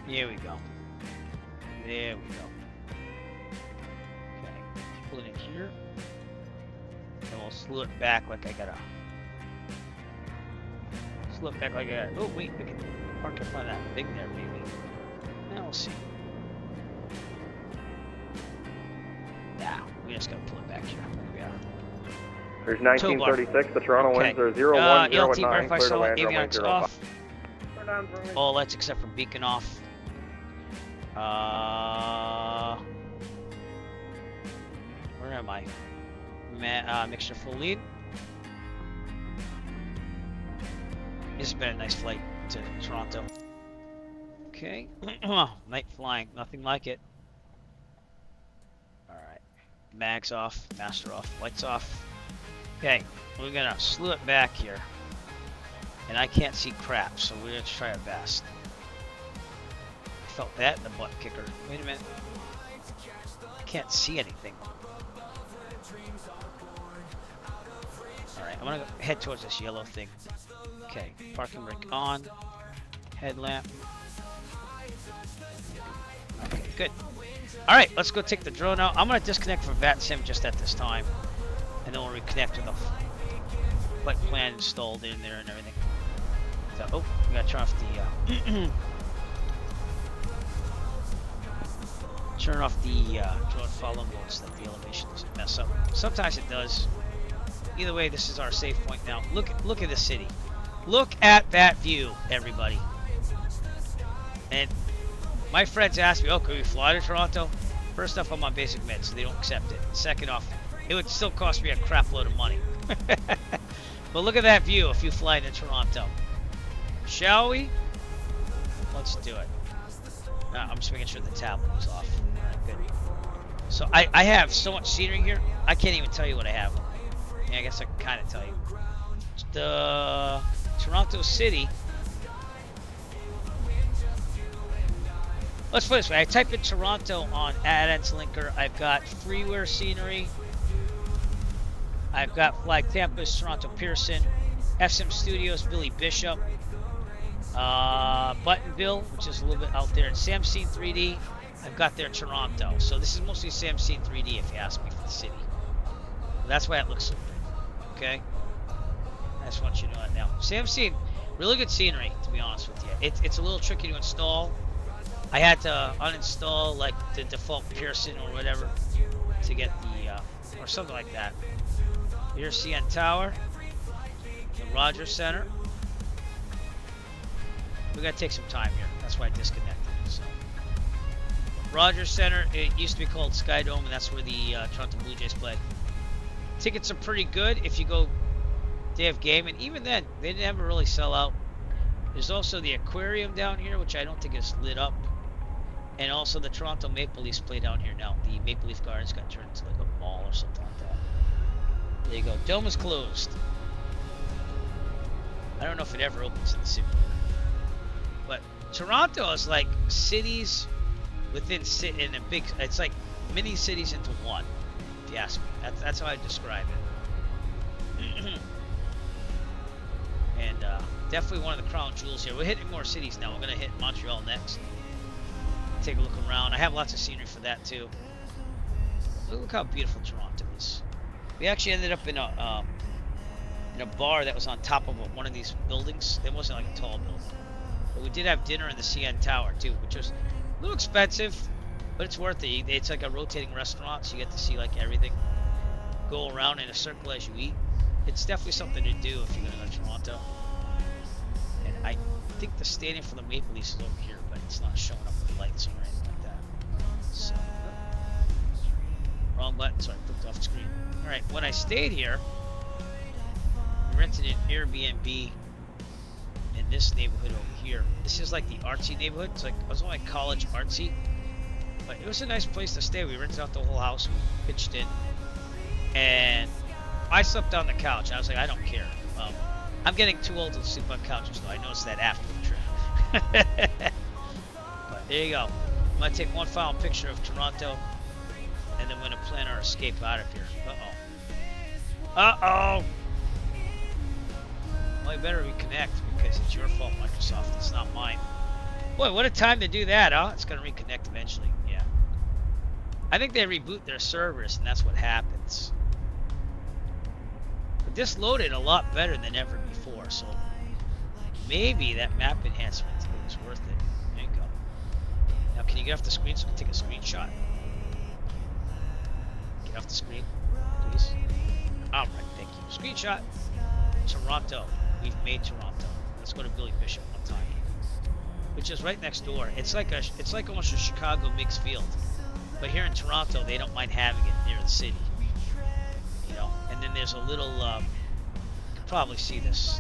Here we go. There we go. Okay, pull it in here, and we'll slew it back like I gotta. Slew it back like I gotta. Oh wait, we can park in front of that thing there, maybe. Now we'll see. Nah, we just gotta pull it back here. There we are. There's 1936, the Toronto winds are 010 ELT at 9, verify clear to land runway avionics 05. off. All lights except for beacon off. Where am I? Mixture full lead. This has been a nice flight to Toronto. Okay, night flying, nothing like it. Alright, mags off, master off, lights off. Okay, we're gonna slew it back here. And I can't see crap, so we're gonna try our best. I felt that in the butt kicker. Wait a minute. I can't see anything. Alright, I'm gonna go head towards this yellow thing. Okay, parking brake on. Headlamp. Okay, good. Alright, let's go take the drone out. I'm going to disconnect from VATSIM just at this time. And then we'll reconnect with the flight plan installed in there and everything. So, oh, we got to turn off the... turn off the drone follow mode so that the elevation doesn't mess up. Sometimes it does. Either way, this is our safe point now. Look at the city. Look at that view, everybody. And my friends asked me, oh, could we fly to Toronto? First off, I'm on basic meds, so they don't accept it. Second off, it would still cost me a crap load of money. But look at that view if you fly to Toronto. Shall we? Let's do it. I'm just making sure the tablet was off. Alright, good. So I have so much scenery here, I can't even tell you what I have. Yeah, I guess I can kind of tell you. The Toronto City. Let's put it this way. I type in Toronto on AdEn's linker. I've got freeware scenery. I've got Flag Tampa's Toronto Pearson. FSIM Studios Billy Bishop. Buttonville, which is a little bit out there. And Samsung 3D. I've got there Toronto. So this is mostly Samsung 3D if you ask me for the city. But that's why it looks so good. Okay? I just want you to know that now. Samsung, really good scenery, to be honest with you. It's a little tricky to install. I had to uninstall like the default Pearson or whatever to get the or something like that. Here's CN Tower, the Rogers Center. We gotta take some time here. That's why I disconnected. So, Rogers Center. It used to be called Sky Dome, and that's where the Toronto Blue Jays play. Tickets are pretty good if you go day of game, and even then, they never really sell out. There's also the aquarium down here, which I don't think is lit up, and also the Toronto Maple Leafs play down here now. The Maple Leaf Gardens got turned into like a mall or something like that. There you go. Dome is closed. I don't know if it ever opens in the simulator. But Toronto is like cities within in a big. It's like mini cities into one. If you ask me, that's how I describe it. And definitely one of the crown jewels here. We're hitting more cities now. We're gonna hit Montreal next. Take a look around. I have lots of scenery for that too. Look how beautiful Toronto is. We actually ended up in a bar that was on top of one of these buildings. It wasn't like a tall building. But we did have dinner in the CN Tower too, which was a little expensive, but it's worth it. It's like a rotating restaurant, so you get to see like everything go around in a circle as you eat. It's definitely something to do if you're going to go to Toronto. And I think the stadium for the Maple Leafs is over here, but it's not showing up with lights or anything like that. So, wrong button, so I clicked off the screen. Alright, when I stayed here, I rented an Airbnb in this neighborhood over here. This is like the artsy neighborhood. It's like, it was like college artsy, but it was a nice place to stay. We rented out the whole house. We pitched in, and I slept on the couch. I was like, I don't care. I'm getting too old to sleep on couches, though. I noticed that after the trip. But there you go. I'm gonna take one final picture of Toronto, and then we're gonna plan our escape out of here. Uh-oh. Well, I better reconnect because it's your fault, Microsoft. It's not mine. Boy, what a time to do that, huh? It's going to reconnect eventually. Yeah. I think they reboot their servers, and that's what happens. But this loaded a lot better than ever before, so maybe that map enhancement is worth it. There you go. Now, can you get off the screen so we can take a screenshot? Get off the screen, please. All right, thank you. Screenshot. Toronto. We've made Toronto. Let's go to Billy Bishop one time, which is right next door. It's like almost a Chicago mixed field, but here in Toronto they don't mind having it near the city, you know. And then there's a little. You can probably see this.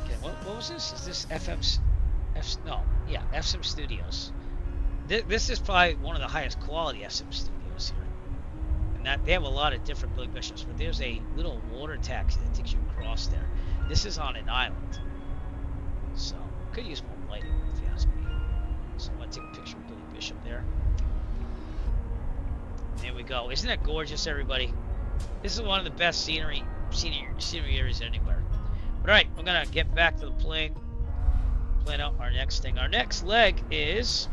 Okay, what was this? Is this FM Studios? This is probably one of the highest quality FM studios here. And that they have a lot of different Billy Bishops, but there's a little water taxi that takes you across there. This is on an island, so could use more lighting if you ask me. So I'm gonna take a picture of Billy Bishop there. There we go. Isn't that gorgeous, everybody? This is one of the best scenery areas anywhere. But all right, we're gonna get back to the plane. Plan out our next thing. Our next leg is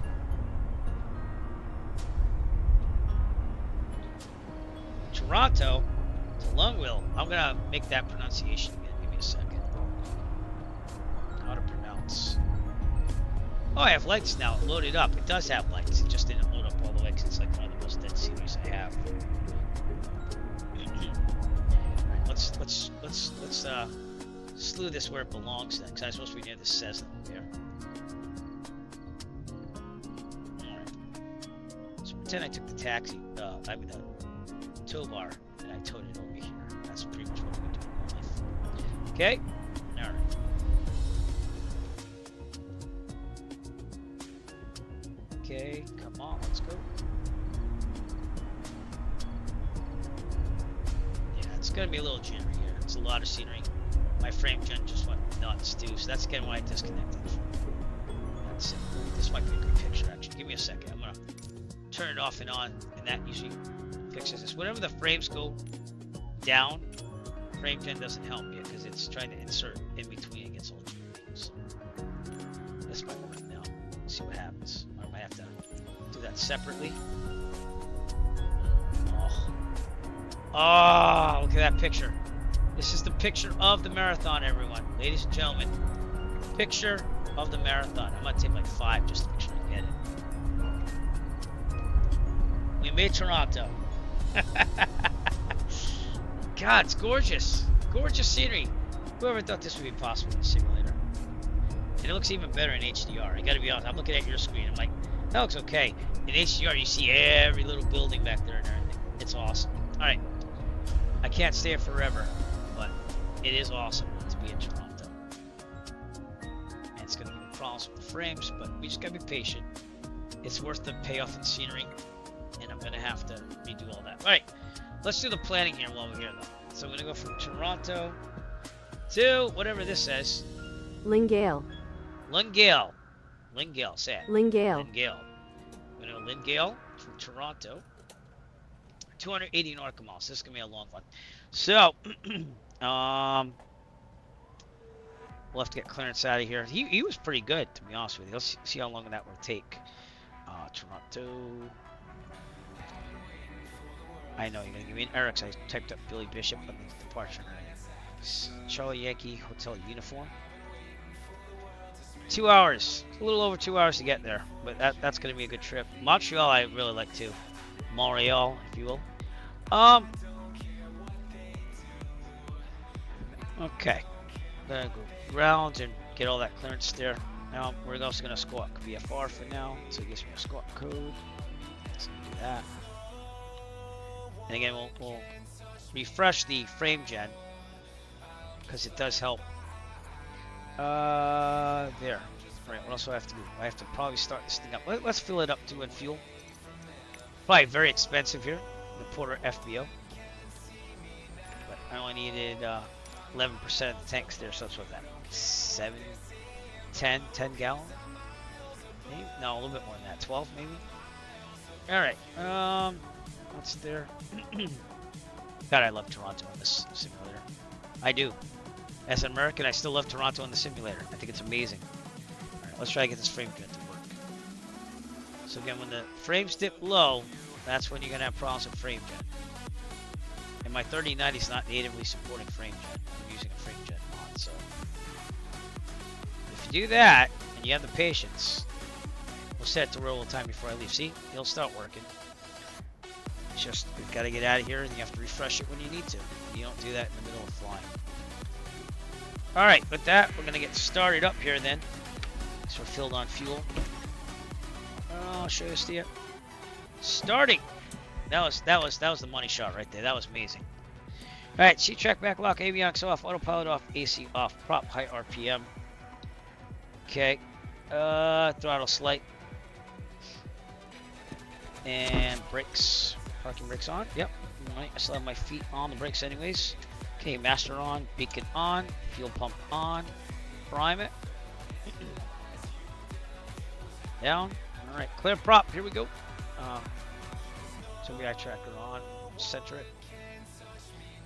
Toronto to Longville. I'm gonna make that pronunciation again. Give me a second. How to pronounce? Oh, I have lights now. It loaded up. It does have lights. It just didn't load up all the way because it's like one of the most dead series I have. Alright, let's slew this where it belongs then, because I'm supposed to be near the Cessna over here. Alright. So pretend I took the taxi. The tow bar, and I towed it over here. That's pretty much what we do in life. Okay? Alright. Okay, come on, let's go. Yeah, it's gonna be a little jittery here. It's a lot of scenery. My frame gen just went nuts too, so that's again why I disconnected. That's it. This might be a good picture actually. Give me a second. I'm gonna turn it off and on, and that usually fixes this. Whenever the frames go down, frame gen doesn't help you because it's trying to insert in between. It gets all jittery. So this might work now. Let's see what happens. I might have to do that separately. Oh, look at that picture. This is the picture of the marathon, everyone. Ladies and gentlemen, picture of the marathon. I'm gonna take like 5 just to make sure I get it. We made Toronto. God, it's gorgeous. Gorgeous scenery. Whoever thought this would be possible in the simulator? And it looks even better in HDR. I gotta be honest, I'm looking at your screen. I'm like, that looks okay. In HDR, you see every little building back there and everything. It's awesome. Alright. I can't stay here forever, but it is awesome to be in Toronto. And it's gonna be problems with the frames, but we just gotta be patient. It's worth the payoff in scenery, and I'm gonna have to redo all that. Alright, let's do the planning here while we're here though. So I'm gonna go from Toronto to whatever this says. Lingale. Lingale. Lingale, say it. Lingale. Lingale. I'm gonna go Lingale from Toronto. 280 nautical miles. This is gonna be a long one. So, we'll have to get clearance out of here. He was pretty good, to be honest with you. Let's see how long that will take. Toronto. I know you're gonna give me an Eric's. I typed up Billy Bishop on the departure. Charlie Yankee Hotel uniform. 2 hours. A little over 2 hours to get there, but that's gonna be a good trip. Montreal, I really like too. Montreal, if you will. Okay. Gonna go ground and get all that clearance there. Now we're also gonna squawk VFR for now, so it gives me a squawk code. So do that. And again, we'll refresh the frame gen because it does help. There. All right. What else do I have to do? I have to probably start this thing up. Let's fill it up too in fuel. Probably very expensive here, the Porter FBO. But I only needed 11% of the tanks there, so that's what that 10 gallon? Maybe? No, a little bit more than that. 12 maybe? Alright, what's there? God, I love Toronto in this simulator. I do. As an American, I still love Toronto in the simulator. I think it's amazing. Alright, let's try to get this frame jet to work. So again, when the frames dip low, that's when you're going to have problems with frame jet. And my 3090 is not natively supporting frame jet. I'm using a frame jet mod, so if you do that, and you have the patience, we'll set it to roll time before I leave. See? It'll start working. It's just, you've got to get out of here, and you have to refresh it when you need to. You don't do that in the middle of flying. Alright, with that, we're going to get started up here then. So we're filled on fuel. I'll show this to you. Starting. That was the money shot right there. That was amazing. Alright, C-track backlock, avionics off, autopilot off, AC off, prop high RPM. Okay. Throttle slight. And brakes. Parking brakes on. Yep. Alright, I still have my feet on the brakes anyways. Okay, master on, beacon on, fuel pump on, prime it. Down. Alright, clear prop. Here we go. So tracker on, center it.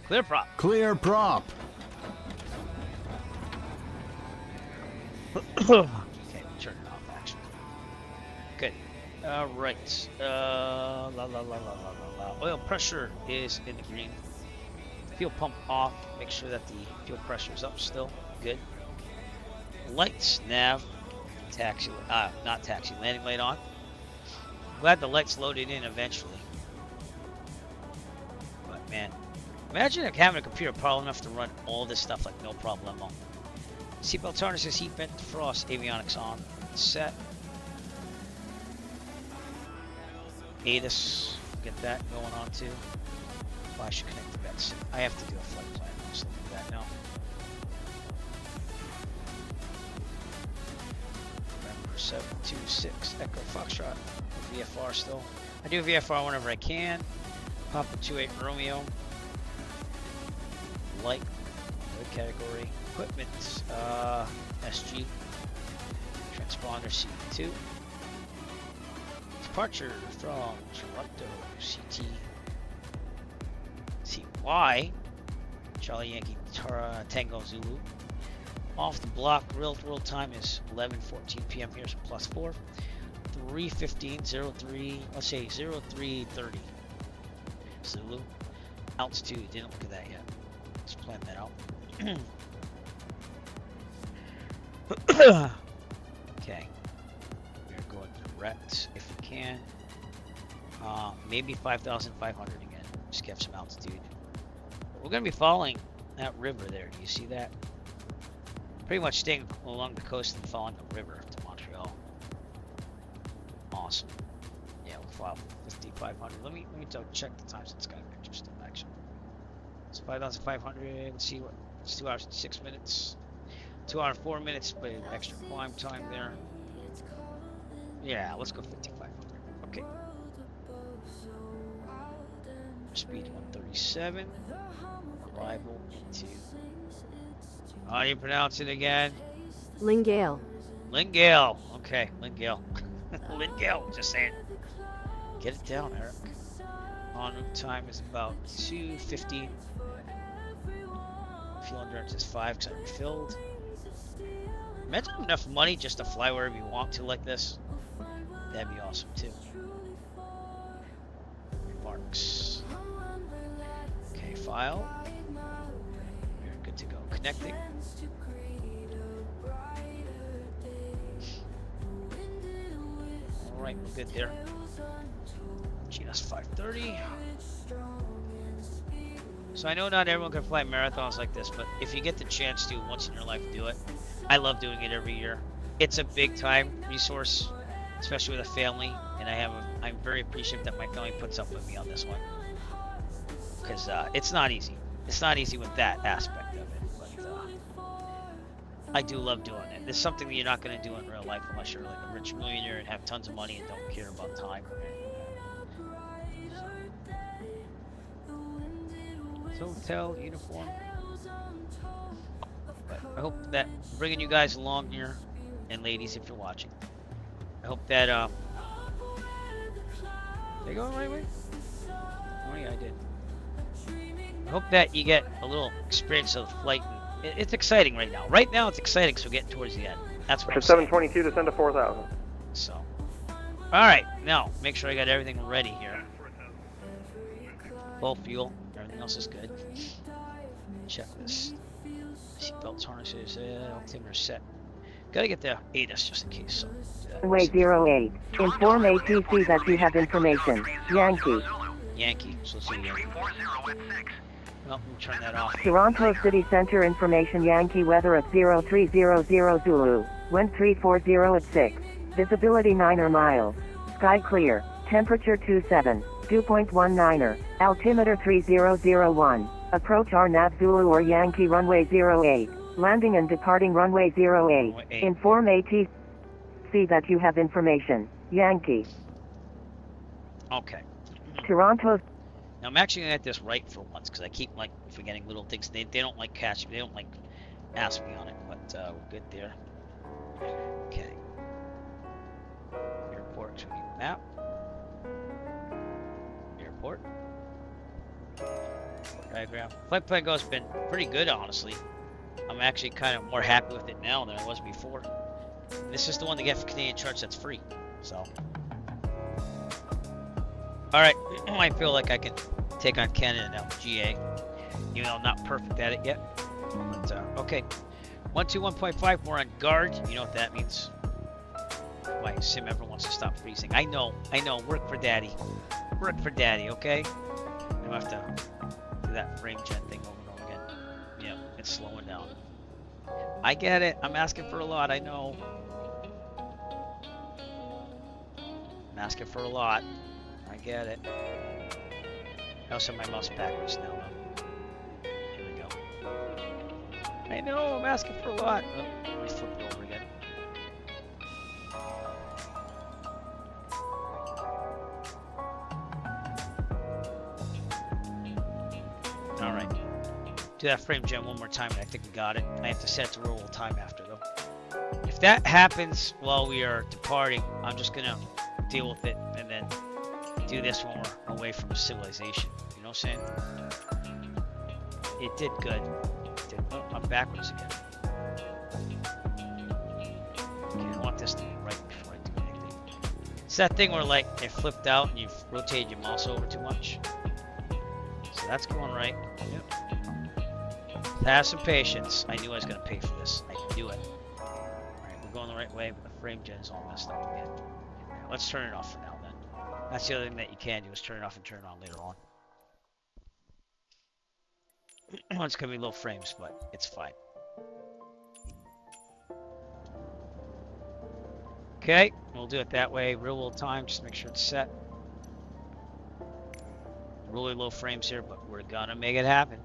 Clear prop. Clear prop. Okay, turn it off actually. Good. Alright. Oil pressure is in the green. Fuel pump off. Make sure that the fuel pressure is up still. Good. Lights, nav, taxi, not taxi, landing light on. Glad the lights loaded in eventually. But man, imagine having a computer powerful enough to run all this stuff like no problemo. Seatbelt harnesses, heat vent, defrost, avionics on, set. ATIS, get that going on too. Well, I should connect to that soon. I have to do a flight plan. I'm just looking at that now. November 726 Echo Foxtrot. VFR still. I do VFR whenever I can. Papa 28 Romeo. Light. Good category. Equipment. SG. Transponder C2. Departure from Toronto. CT. CY. Charlie Yankee Tango Zulu. Off the block. Real world time is 11:14 p.m. here, so +4. 3:15, 03. Let's say 03:30. Zulu. Altitude. Didn't look at that yet. Let's plan that out. Okay. We're going direct if we can. Maybe 5,500 again. Just get some altitude. We're gonna be following that river there. Do you see that? Pretty much staying along the coast and following the river to Montreal. Awesome. Yeah, we'll follow 5,500. Let me check the times in Sky Pictures still actually. It's 5,500. Let's see what. It's 2 hours and 6 minutes. 2 hours and 4 minutes, but extra climb time there. Yeah, let's go 5,500. Okay. Speed 137. Arrival into. How do you pronounce it again? Lingale. Lingale. Okay, Lingale. Lingale, just saying. Get it down, Eric. En route time is about 2:15. Fuel endurance is 5 because I refilled. Imagine enough money just to fly wherever you want to like this. That'd be awesome too. Remarks. Okay, file. We're good to go. Connecting. Alright, we're good there. GS 530. So I know not everyone can fly marathons like this, but if you get the chance to once in your life, do it. I love doing it every year. It's a big time resource, especially with a family, and I'm very appreciative that my family puts up with me on this one, because it's not easy. It's not easy with that aspect of it, but I do love doing it. It's something that you're not going to do in real life unless you're like a rich millionaire and have tons of money and don't care about time. Hotel uniform. But I hope that bringing you guys along here, and ladies, if you're watching, I hope that they going the right way? Oh yeah, I did. I hope that you get a little experience of the flight. It's exciting right now. Right now, it's exciting. So we're getting towards the end. That's what I'm saying. 722 descend to 4,000. So, all right. Now make sure I got everything ready here. Full fuel. Everything else is good. Check this. Seatbelts, harnesses, altimeter set. Gotta get the ATIS just in case. So, Runway 08. Inform ATC that you have information. Yankee. Yankee. So let's see Yankee. Well, we'll turn that off. Toronto City Center information Yankee weather at 0300 Zulu. Wind 340 at 6. Visibility 9 miles. Sky clear. Temperature 27. Dew point 19er. Altimeter 3001. Approach RNAV Zulu or Yankee runway 08. Landing and departing runway 08. Inform ATC that you have information. Yankee. Okay. Toronto. Now I'm actually gonna get this right for once because I keep like forgetting little things. They don't like catch me. They don't like ask me on it, but we're good there. Okay. Airport. So we need map. Airport. Diagram. Flight plan go's been pretty good, honestly. I'm actually kind of more happy with it now than I was before. This is the one to get for Canadian Charts that's free. So. Alright, I feel like I can take on Canada now, GA. Even though I'm not perfect at it yet. But, okay. 121.5, we're on guard. You know what that means. My sim ever wants to stop freezing. I know. Work for daddy. Work for daddy, okay? I don't have to do that frame gen thing over and over again. Yeah, it's slowing down. I get it. I'm asking for a lot, I know. I'm asking for a lot. I get it. I also have my mouse backwards now, though. Here we go. I know, I'm asking for a lot. Oh, let me flip it over again. Alright. Do that frame gen one more time, and I think we got it. I have to set it to roll time after, though. If that happens while we are departing, I'm just gonna deal with it, and then do this when we're away from civilization. You know what I'm saying? It did good. Oh, I'm backwards again. Okay, I want this to be right before I do anything. It's that thing where like it flipped out and you've rotated your mouse over too much. So that's going right. Yep. Have some patience. I knew I was gonna pay for this. I knew it. Alright, we're going the right way, but the frame gen's all messed up again. Let's turn it off for now then. That's the other thing that you can do is turn it off and turn it on later on. It's gonna be low frames, but it's fine. Okay, we'll do it that way. Real world time, just make sure it's set. Really low frames here, but we're gonna make it happen.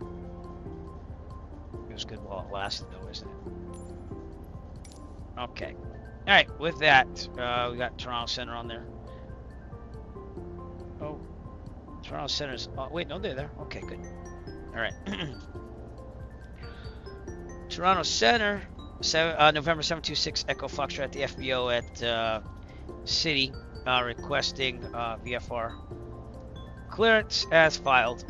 It was good while it lasted, though, isn't it? Okay. All right. With that, we got Toronto Center on there. Oh, Toronto Center's. Oh, wait, no, they're there. Okay, good. All right. Toronto Center, November 726 Echo Foxtrot at the FBO at City, requesting VFR clearance as filed.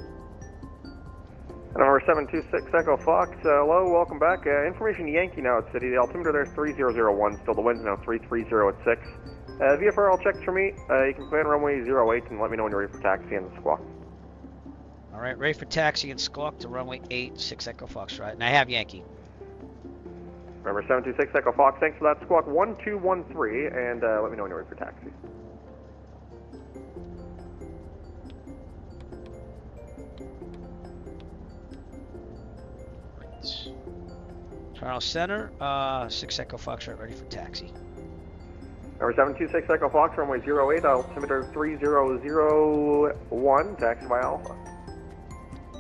Number 726 Echo Fox, hello, welcome back. Information Yankee now at City. The altimeter there is 3001, still the wind's now 330 at 6. VFR, all checks for me. You can plan runway 08 and let me know when you're ready for taxi and the squawk. All right, ready for taxi and squawk to runway 86 Echo Fox, right? And I have Yankee. Remember 726 Echo Fox, thanks for that. Squawk 1213 and let me know when you're ready for taxi. Toronto Center, 6 Echo Fox, right, ready for taxi. Number 726 Echo Fox, runway 08, altimeter 3001, taxi by Alpha.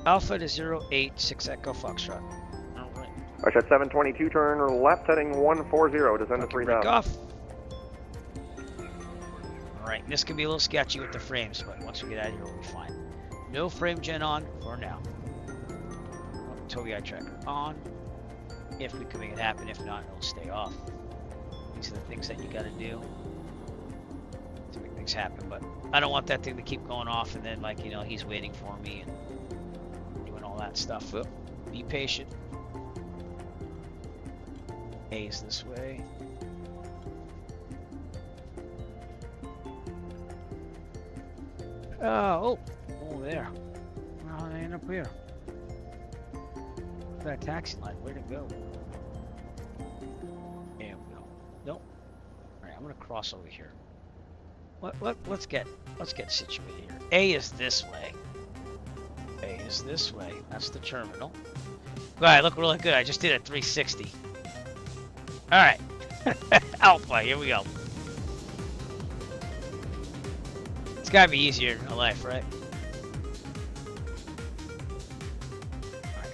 Alpha to 086 Echo Foxtrot. All right. Rush at 722, turn left heading 140, descend to 3000. Off. All right, this can be a little sketchy with the frames, but once we get out of here, we'll be fine. No frame gen on for now. Tobii tracker on. If we can make it happen, if not, it'll stay off. These are the things that you got to do to make things happen. But I don't want that thing to keep going off, and then, like, you know, he's waiting for me and doing all that stuff. So be patient. A is this way. Oh, there. How did I end up here? That taxi line, where'd it go? There we go. Nope. Alright, I'm gonna cross over here. Let's get situated here. A is this way. A is this way. That's the terminal. Alright, look really good. I just did a 360. Alright. Alpha, here we go. It's gotta be easier in real life, right?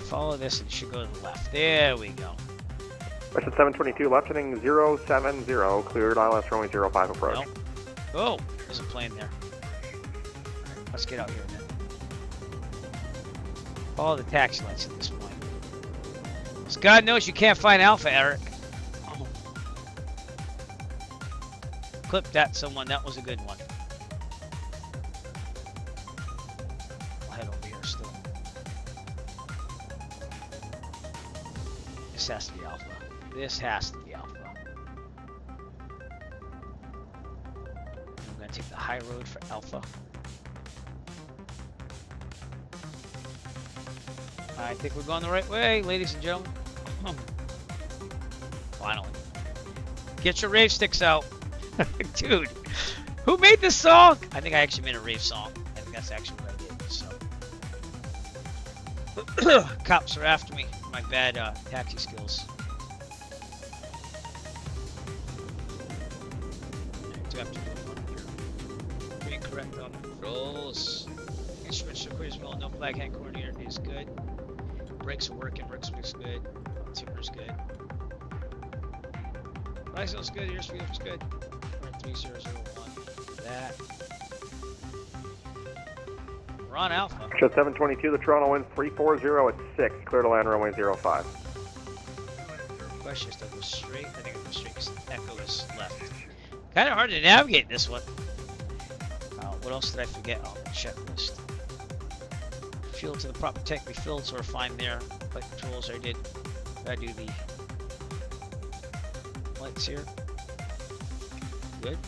Follow this and it should go to the left. There we go. Rush at 722, left heading 070, cleared ILS runway 05 approach. Nope. Oh, there's a plane there. Right, let's get out here then. Follow the taxi lights at this point. Because God knows you can't find Alpha, Eric. Oh. Clip that, someone. That was a good one. I'll head over here still. This has to be Alpha. This has to be Alpha. I'm going to take the high road for Alpha. I think we're going the right way, ladies and gentlemen. Finally. Get your rave sticks out. Dude, who made this song? I think I actually made a rave song. I think that's actually what I did. So, cops are after me. My bad taxi skills. I do have to do one here. Being correct on the controls. Instruments required as well. No flag hand coordinator is good. Brakes are working. Brakes looks good. Altimeter's good. License good. Airspeed looks good. We're at 3001. That. We're on Alpha. Shot 722, the Toronto wind 340 at 6, clear to land runway 05. Question is to go straight. I think I'll go straight because Echo is left. Kind of hard to navigate this one. What else did I forget? Oh, the checklist. Fuel to the proper tank refilled, so we're fine there. Flight controls I did. I do the lights here. Good.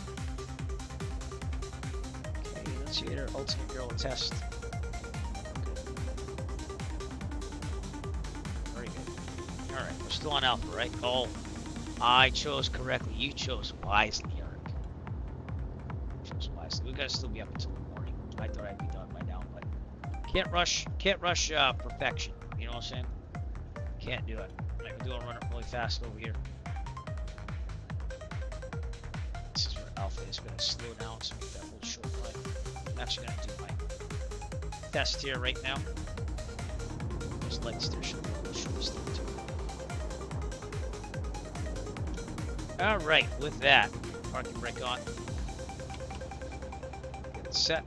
Okay, initiator, ultimate girl test. Very good. Alright, we're still on Alpha, right? Oh, I chose correctly. You chose wisely, Eric. You chose wisely. We gotta still be up until the morning. I thought I'd be done by now, but can't rush perfection. You know what I'm saying? Can't do it. Like, we're doing run it really fast over here. This is where Alpha is going to slow down so make that whole short line. I'm actually going to do my test here right now. There's lights there, should be a little short still too. Alright, with that, parking brake on. Get it set.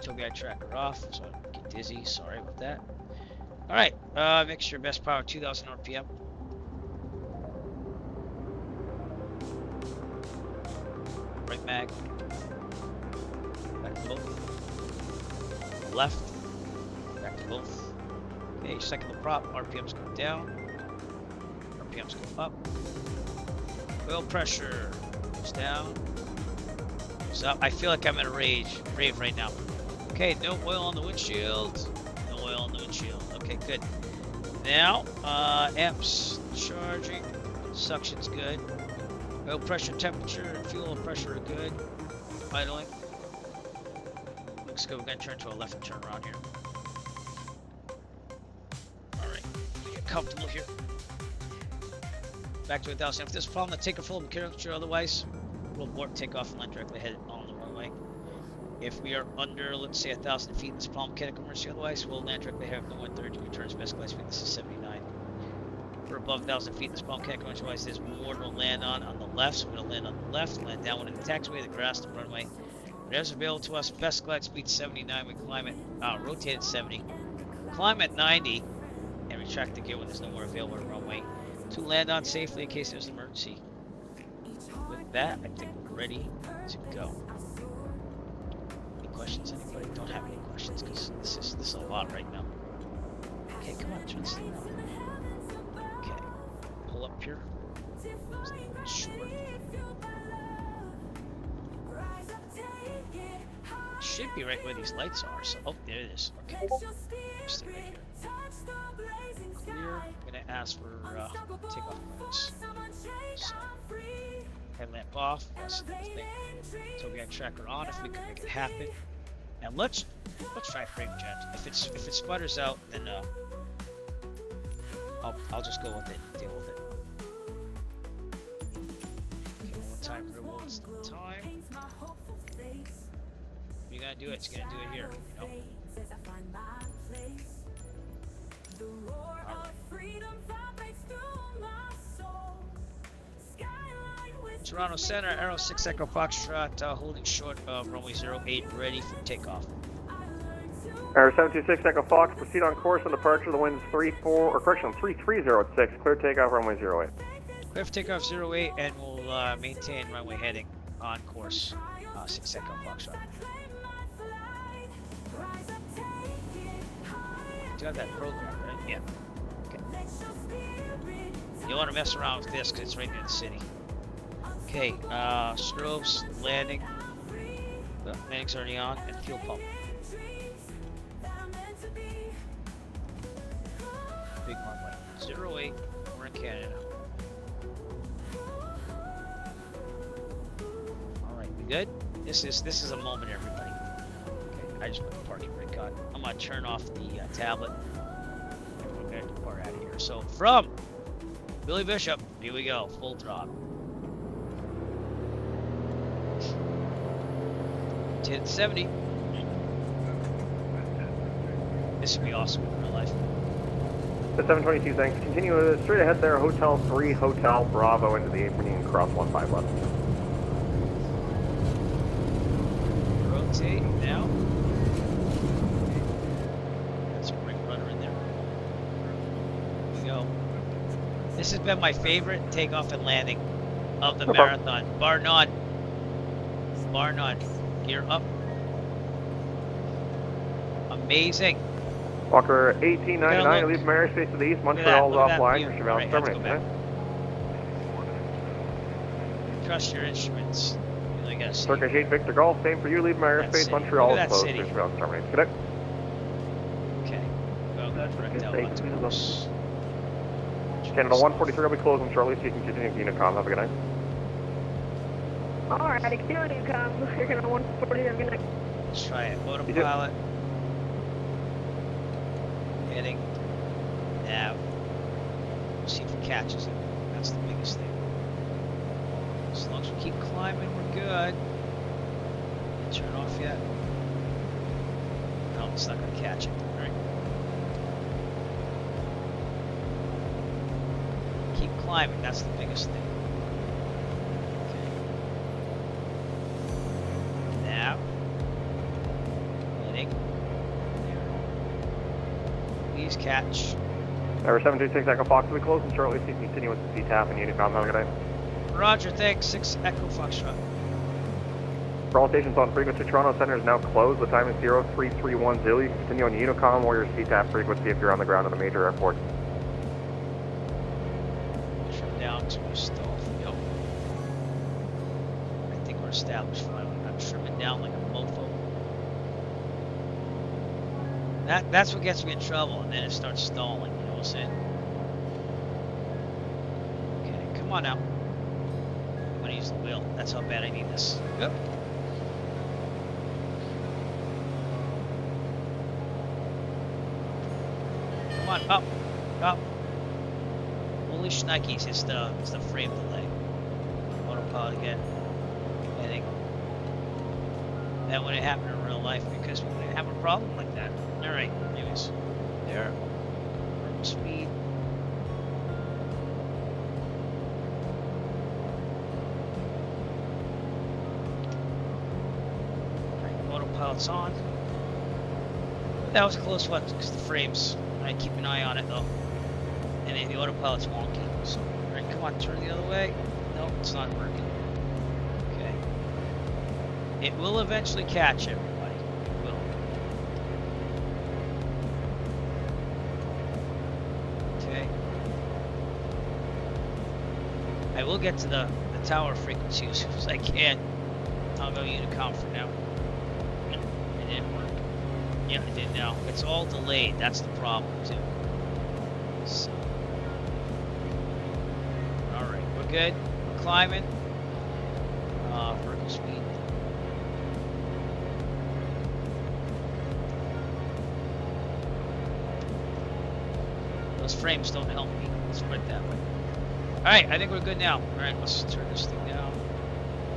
Tobii tracker off, so I don't get dizzy. Sorry about that. Alright, make sure best power 2000 RPM. Right mag. Back to both. Left. Back to both. Okay, second the prop. RPMs go down. RPMs go up. Oil pressure goes down. Goes up. I feel like I'm in a rave right now. Okay, no oil on the windshield. No oil on the windshield. Okay, good. Now, amps charging. Suction's good. Oil pressure, temperature, and fuel pressure are good. Idling. Looks good. We're going to turn to a left and turn around here. Alright. Get comfortable here. Back to 1000. If there's a problem, take a full temperature. Otherwise, we'll abort, take off, and land directly ahead on the runway. If we are under, let's say, 1,000 feet, this problem mechanical emergency. Otherwise, we'll land directly ahead with 130 returns best glide speed. This is 79. We're above 1,000 feet. This problem mechanical emergency. Otherwise, there's more to land on the left. So we're going to land on the left, land downwind in the taxiway, the grass, the runway. Whatever's available to us, best glide speed 79. We climb it, rotate at 70. Climb at 90, and retract the gear when there's no more available on the runway. To land on safely in case there's an emergency. With that, I think we're ready to go. Any questions? Anybody? Don't have any questions because this is a lot right now. Okay, come on, turn this thing on. Okay, pull up here. Short. Should be right where these lights are. So, oh, there it is. Okay, stay right here. Clear. I'm gonna ask for takeoff modes. So, headlamp off. That's the thing. Tobii tracker on if we can make it happen. And let's try frame jet. If it sputters out, then I'll just go with it and deal with it. Okay, one time rewards the time. If you're gonna do it, it's gonna do it here. You know? Toronto Center, Aero 6 Echo Foxtrot, holding short of runway 08, ready for takeoff. Air 726 Echo Fox, proceed on course on departure. The wind's 330 at 6. Clear takeoff runway 08. Clear for takeoff 08, and we'll maintain runway heading on course 6 Echo Foxtrot. Do you have that program, right? Yeah. Okay. You want to mess around with this because it's right near the city. Okay, strobes, landing. Well, landing's already on, and fuel pump. Big runway. 08, we're in Canada. Alright, we good? This is a moment, everybody. Okay, I just put the parking brake on. I'm gonna turn off the tablet. And we're gonna depart out of here. So from Billy Bishop, here we go, full drop. 1070. This would be awesome in real life. The 722, thanks. Continue straight ahead there, Hotel 3, Hotel Bravo into the apron and cross 15 left. Rotate now. That's a great rudder in there. Here we go. This has been my favorite takeoff and landing of the marathon. Bar none. Bar none. Gear up. Amazing. Walker 1899, leave from airspace to the east. Montreal is offline. Right, terminate. Trust your instruments. Really gotta see. Turkish 8 Victor Golf, same for you. Leave from airspace. Montreal is closed. Terminate. Good. Okay. Well, direct out onto course. Canada 143 will be closing shortly, so you can continue to Unicom. Have a good night. Alright, Unicom. You're going to 140. Have a good night. Let's try it. Autopilot. Heading Now, we'll see if it catches it. That's the biggest thing. As long as we keep climbing, we're good. Didn't turn off yet. No, it's not going to catch it. All right. Keep climbing. That's the biggest thing. Okay. Now, letting. There. Please catch. Tower 726 Echo Fox will be closing shortly. Please continue with the CTAP and Unicom. Have a good day. Roger, thanks. 6 Echo Foxtrot. For all stations on frequency, Toronto Center is now closed. The time is 0331 Zulu. You can continue on Unicom or your CTAP frequency if you're on the ground at a major airport. Trim down to a stall. Yo. I think we're established finally. I'm trimming down like a mofo. That's what gets me in trouble, and then it starts stalling, you know what I'm saying? Okay, come on now. I'm gonna use the wheel. That's how bad I need this. Yep. Come on, up, up. Holy shnikes, it's the frame delay. Autopilot again. I think that wouldn't happen in real life because we wouldn't have a problem like that. Alright, anyways. There. Speed. Alright, autopilot's on. That was a close one because the frames. I keep an eye on it though. And then the autopilot's wonky. So, alright, come on, turn the other way. Nope, it's not working. Okay. It will eventually catch everybody. It will. Okay. I will get to the tower frequency as soon as I can. I'll go Unicom for now. It didn't work. Yeah, it did now. It's all delayed. That's the problem, too. So. Alright, we're good. We're climbing. Vertical speed. Those frames don't help me. Let's put it that way. Alright, I think we're good now. Alright, let's turn this thing down.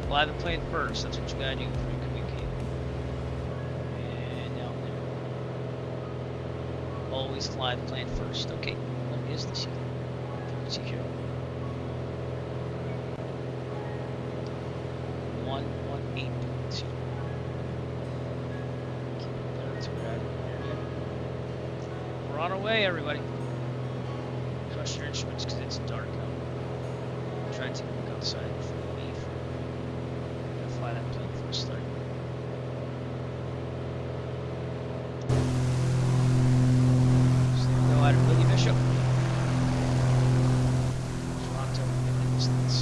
Fly the plane first. That's what you gotta do before you communicate. And down there. Always fly the plane first. Okay, what is this here? Frequency here. 118.2. Keep it there until we're out of the area. We're on our way, everybody. Crush your instruments because it's dark out. Try to look outside before we leave. I'm gonna fly that plane for a start. So there we go out of Willie Bishop. Toronto in the distance.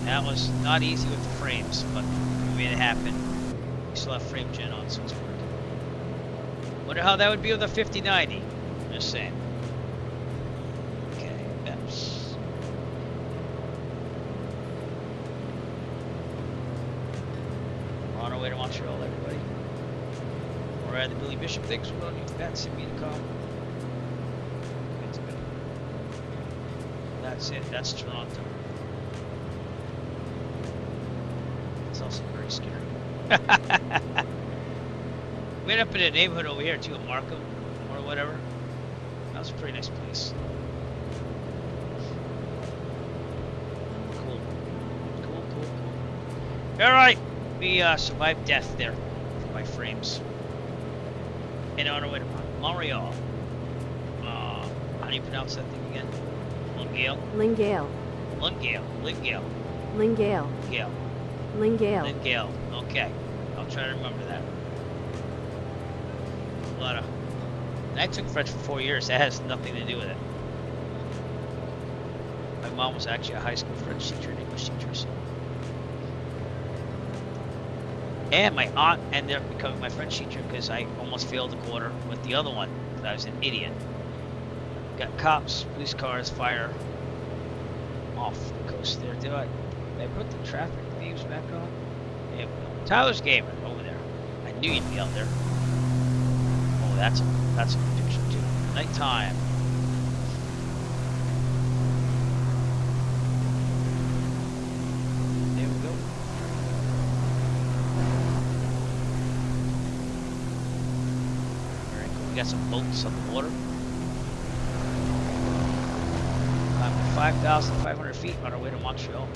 That was not easy with the frames, but we made it happen. We still have frame gen on, so it's working. Wonder how that would be with a 5090. Just saying. Okay, that's. We're on our way to Montreal, everybody. We're at the Billy Bishop things. We're going to use that Sim Unicom. That's good. That's it. That's Toronto. It's also very scary. We ended up in a neighborhood over here too, Markham or whatever. That was a pretty nice place. Cool. Cool, cool, cool. Alright, we survived death there for my frames. And on our way to Montreal. How do you pronounce that thing again? Lingale? Lingale. Lingale. Lingale. Lingale. Gale. Lingale. Lingale. Okay. I'll try to remember that. A lot of. And I took French for 4 years. That has nothing to do with it. My mom was actually a high school French teacher and English teacher, so. And my aunt ended up becoming my French teacher because I almost failed the quarter with the other one. I was an idiot. Got cops, police cars, fire off the coast there. Did I put the traffic names back on? Yeah, we don't. Tyler's Gamer over there. I knew you'd be out there. Oh, that's a good picture too. Nighttime. There we go. Very cool. We got some boats on the water. 5,500 feet on our way to Montreal.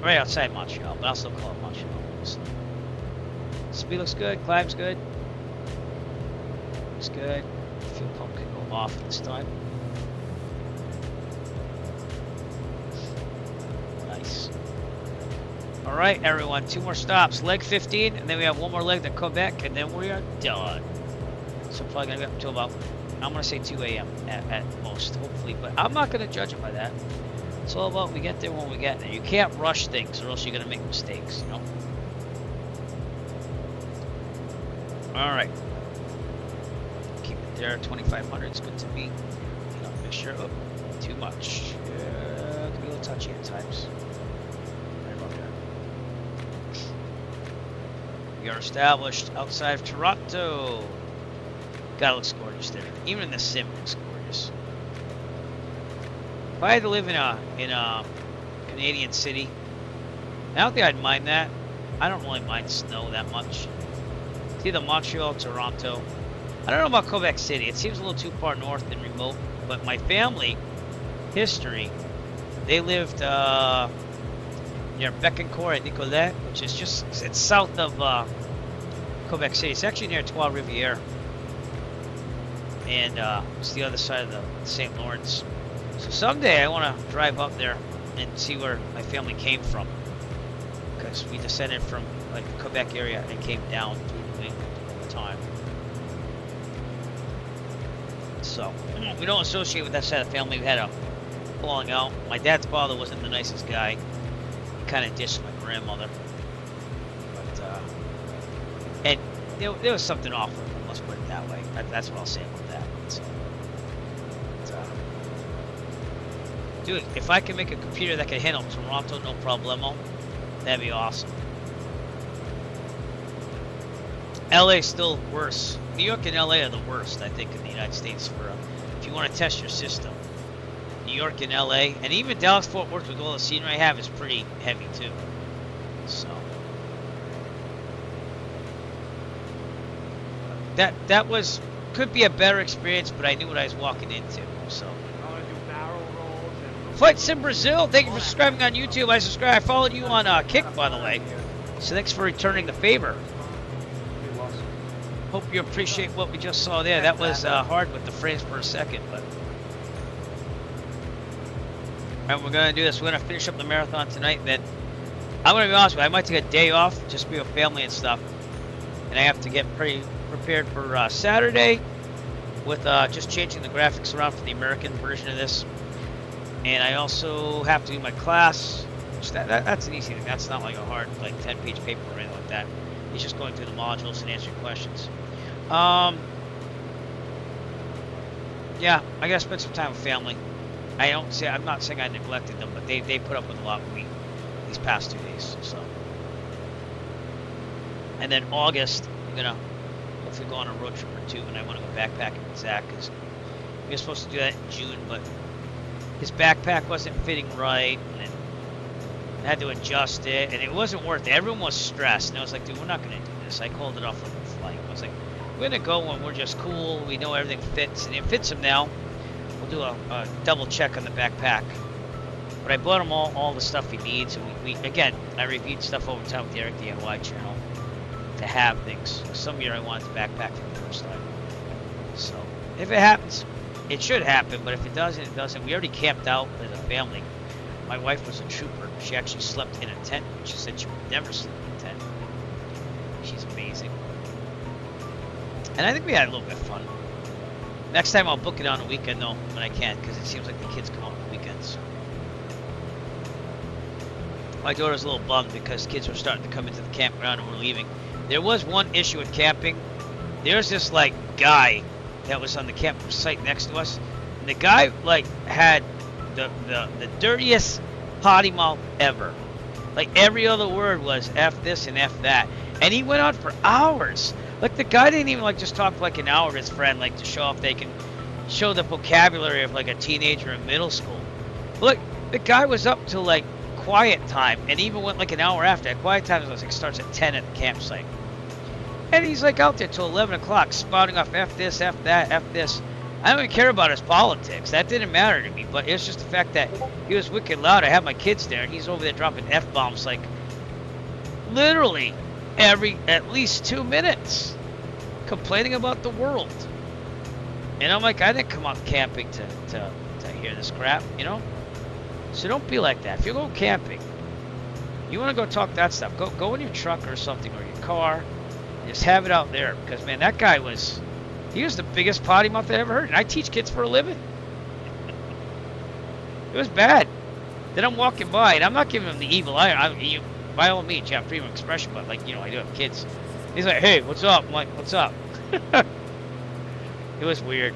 Right outside Montreal, but I'll still call it Montreal. So, speed looks good, climb's good. Looks good. Fuel pump can go off this time. Nice. Alright, everyone, 2 more stops. Leg 15, and then we have 1 more leg to Quebec, and then we are done. So probably gonna get up until about, I'm gonna say 2 a.m. At most, hopefully, but I'm not gonna judge it by that. It's all about we get there when we get there. You can't rush things, or else you're gonna make mistakes, you know. All right, keep it there. 2,500 is good to me. You know, make sure. Oh, too much. It can be a little touchy at times. Right about there. We are established outside of Toronto. God, it looks gorgeous there. Even in the sim, it looks gorgeous. If I had to live in a Canadian city, I don't think I'd mind that. I don't really mind snow that much. It's either Montreal or Toronto. I don't know about Quebec City. It seems a little too far north and remote. But my family history, they lived near Bécancour and Nicolet, which is just, it's south of Quebec City. It's actually near Trois-Rivières. And it's the other side of the St. Lawrence. So someday I want to drive up there and see where my family came from, because we descended from like the Quebec area and came down to New England over time. So we don't associate with that side of the family. We had a falling out. My dad's father wasn't the nicest guy. He kind of dissed my grandmother, but and there was something off with him. Let's put it that way. That's what I'll say about that. So, dude, if I can make a computer that can handle Toronto, no problemo, that'd be awesome. LA's still worse. New York and LA are the worst, I think, in the United States for if you want to test your system. New York and LA, and even Dallas Fort Worth with all the scenery I have is pretty heavy too. So that was could be a better experience, but I knew what I was walking into. So Flight Sim Brazil, thank you for subscribing on YouTube. I followed you on Kick, by the way. So thanks for returning the favor. Hope you appreciate what we just saw there. That was hard with the frames per second, but. Alright, we're gonna do this. We're gonna finish up the marathon tonight. Then I'm gonna be honest with you, I might take a day off, just be with family and stuff. And I have to get pretty prepared for Saturday with just changing the graphics around for the American version of this. And I also have to do my class. Which that's an easy thing. That's not like a hard 10-page paper or anything like that. It's just going through the modules and answering questions. Yeah, I gotta spend some time with family. I'm not saying I neglected them, but they put up with a lot with me these past 2 days. So, and then August, I'm gonna hopefully go on a road trip or 2, and I want to go backpacking with Zach because we were supposed to do that in June, but his backpack wasn't fitting right, and I had to adjust it, and it wasn't worth it. Everyone was stressed, and I was like, dude, we're not gonna do this. I called it off like a flight. I was like, we're gonna go when we're just cool. We know everything fits, and it fits him now. We'll do a double check on the backpack. But I bought him all the stuff he needs. And we again, I reviewed stuff over time with the Eric DIY channel to have things. Some year I wanted to backpack for the first time. So if it happens, it should happen. But if it doesn't, it doesn't. We already camped out as a family. My wife was a trooper. She actually slept in a tent. She said she would never sleep in a tent. She's amazing. And I think we had a little bit of fun. Next time I'll book it on a weekend though, when I can, because it seems like the kids come out on the weekends. My daughter's a little bummed because kids were starting to come into the campground and we're leaving. There was one issue with camping. There's this guy that was on the camp site next to us. And the guy had the dirtiest potty mouth ever. Like every other word was F this and F that. And he went on for hours. Like the guy didn't even like just talk for like an hour with his friend, like to show off they can show the vocabulary of like a teenager in middle school. Look, the guy was up till like quiet time and even went like an hour after. Quiet time was like starts at 10 at the campsite. And he's like out there till 11 o'clock spouting off F this, F that, F this. I don't even care about his politics. That didn't matter to me. But it's just the fact that he was wicked loud. I have my kids there and he's over there dropping F-bombs like literally at least 2 minutes. Complaining about the world. And I'm like, I didn't come out camping to hear this crap, you know? So don't be like that. If you're going camping, you want to go talk that stuff, go in your truck or something or your car. Just have it out there. Because, man, that guy was... He was the biggest potty mouth I ever heard. And I teach kids for a living. It was bad. Then I'm walking by, and I'm not giving him the evil eye. By all means, you have freedom of expression, but, like, you know, I do have kids. He's like, hey, what's up? I'm like, what's up? It was weird.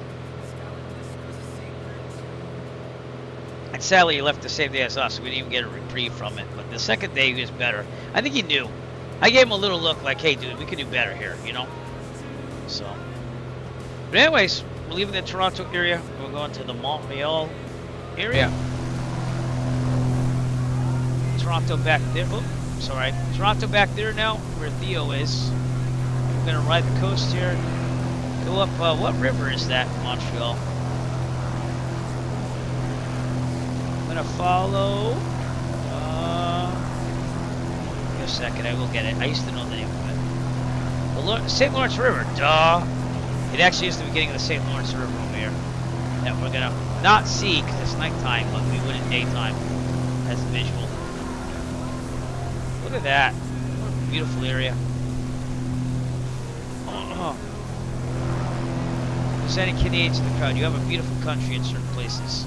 And sadly, he left the same day as us, so we didn't even get a reprieve from it. But the second day, he was better. I think he knew. I gave him a little look like, hey, dude, we can do better here, you know? So. But anyways, we're leaving the Toronto area. We're going to the Montreal area. Toronto back there. Oh, sorry. Toronto back there now, where Theo is. We're going to ride the coast here. Go up, what river is that in Montreal? I'm going to follow... Give me a second, I will get it. I used to know the name of it. The St. Lawrence River, duh! It actually is the beginning of the St. Lawrence River over here. That we're going to not see because it's nighttime, but we would in daytime as a visual. Look at that. What a beautiful area. If there's any Canadians in the crowd, you have a beautiful country in certain places.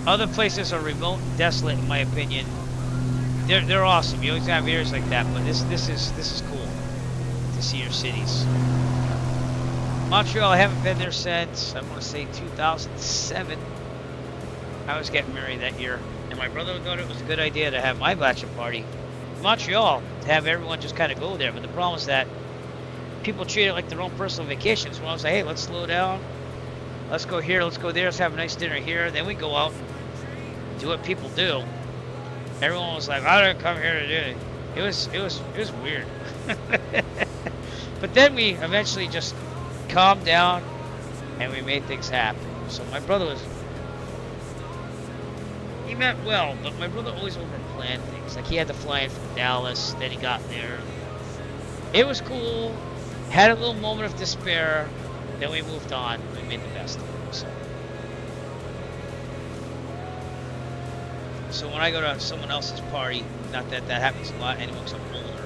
Other places are remote and desolate, in my opinion. They're awesome. You always have areas like that, but this is cool to see your cities. Montreal, I haven't been there since I want to say 2007. I was getting married that year, and my brother thought it was a good idea to have my bachelor party in Montreal to have everyone just kind of go there. But the problem is that people treat it like their own personal vacation. So I was like, hey, let's slow down. Let's go here. Let's go there. Let's have a nice dinner here. Then we go out and do what people do. Everyone was like, I didn't come here to do it. It was weird. But then we eventually just calmed down and we made things happen. So my brother he meant well, but my brother always overplanned things. Like he had to fly in from Dallas, then he got there. It was cool. Had a little moment of despair. Then we moved on. We made the best of it. So when I go to someone else's party, not that that happens a lot anymore because I'm older,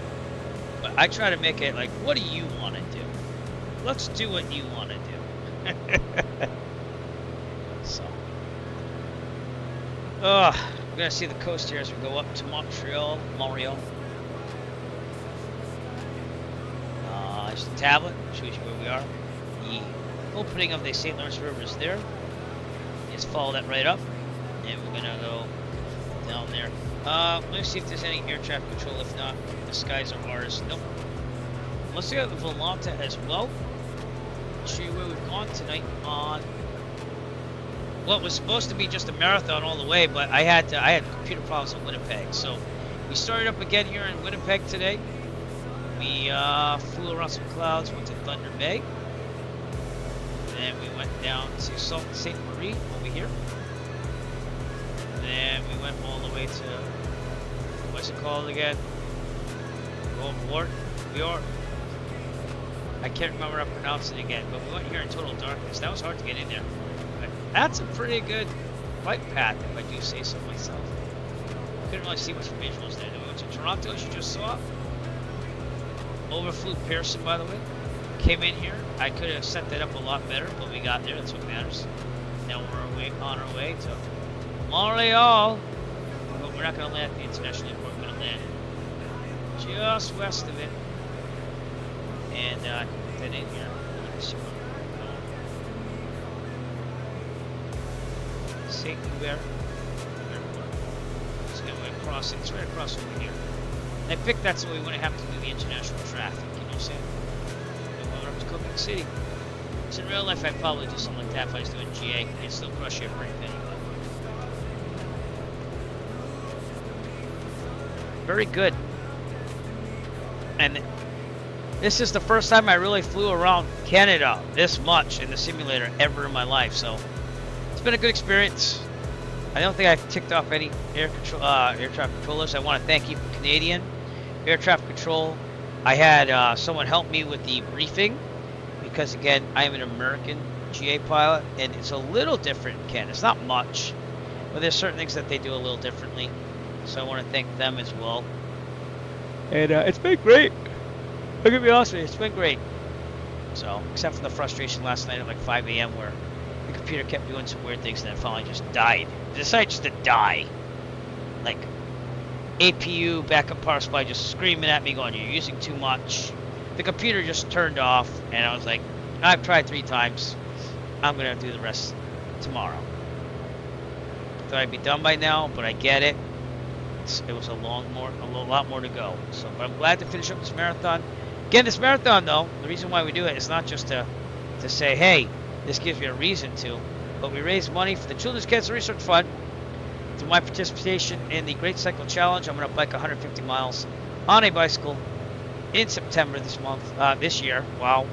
but I try to make it like, what do you want to do? Let's do what you want to do. So, we're gonna see the coast here as we go up to Montreal. There's the tablet, shows you where we are. The opening of the St. Lawrence River is there. Just follow that right up, and we're gonna go down there. Let me see if there's any air traffic control. If not, the skies are ours. Nope. Let's go to Volonta as well. Show you where we've gone tonight on what was supposed to be just a marathon all the way, but I had computer problems in Winnipeg, so we started up again here in Winnipeg today. We flew around some clouds, went to Thunder Bay, then we went down to Sault Ste. Marie over here. Then we went all the way to, what's it called again? I can't remember how to pronounce it again, but we went here in total darkness. That was hard to get in there. But that's a pretty good bike path, if I do say so myself. Couldn't really see much visuals there. Then we went to Toronto, as you just saw. Overflew Pearson, by the way. Came in here. I could have set that up a lot better, but we got there. That's what matters. Now we're on our way to Montreal. But we're not going to land at the international airport. We're going to land just west of it. And put that in here. St. Hubert Airport. Just going to crossing. It's right across from here. And I picked that so we wouldn't have to do the international traffic. You know what I'm saying? And we went up to Quebec City. So in real life, I'd probably do something like that if I was doing GA. It'd still crush your brain anyway. Very good. And this is the first time I really flew around Canada this much in the simulator ever in my life. So it's been a good experience. I don't think I've ticked off any air traffic controllers. I want to thank you, Canadian Air Traffic Control. I had someone help me with the briefing because, again, I am an American GA pilot, and it's a little different in Canada. It's not much, but there's certain things that they do a little differently. So I want to thank them as well. And it's been great. I'm gonna be honest with you, it's been great. So, except for the frustration last night at like 5 a.m. where the computer kept doing some weird things and then finally just died. It decided just to die. Like, APU, backup power supply, just screaming at me going, you're using too much. The computer just turned off, and I was like, I've tried 3 times. I'm gonna do the rest tomorrow. Thought I'd be done by now, but I get it. It was a lot more to go. So, but I'm glad to finish up this marathon. Again, this marathon, though, the reason why we do it is not just to say, hey, this gives you a reason to, but we raise money for the Children's Cancer Research Fund through my participation in the Great Cycle Challenge. I'm going to bike 150 miles on a bicycle in September this year. Wow.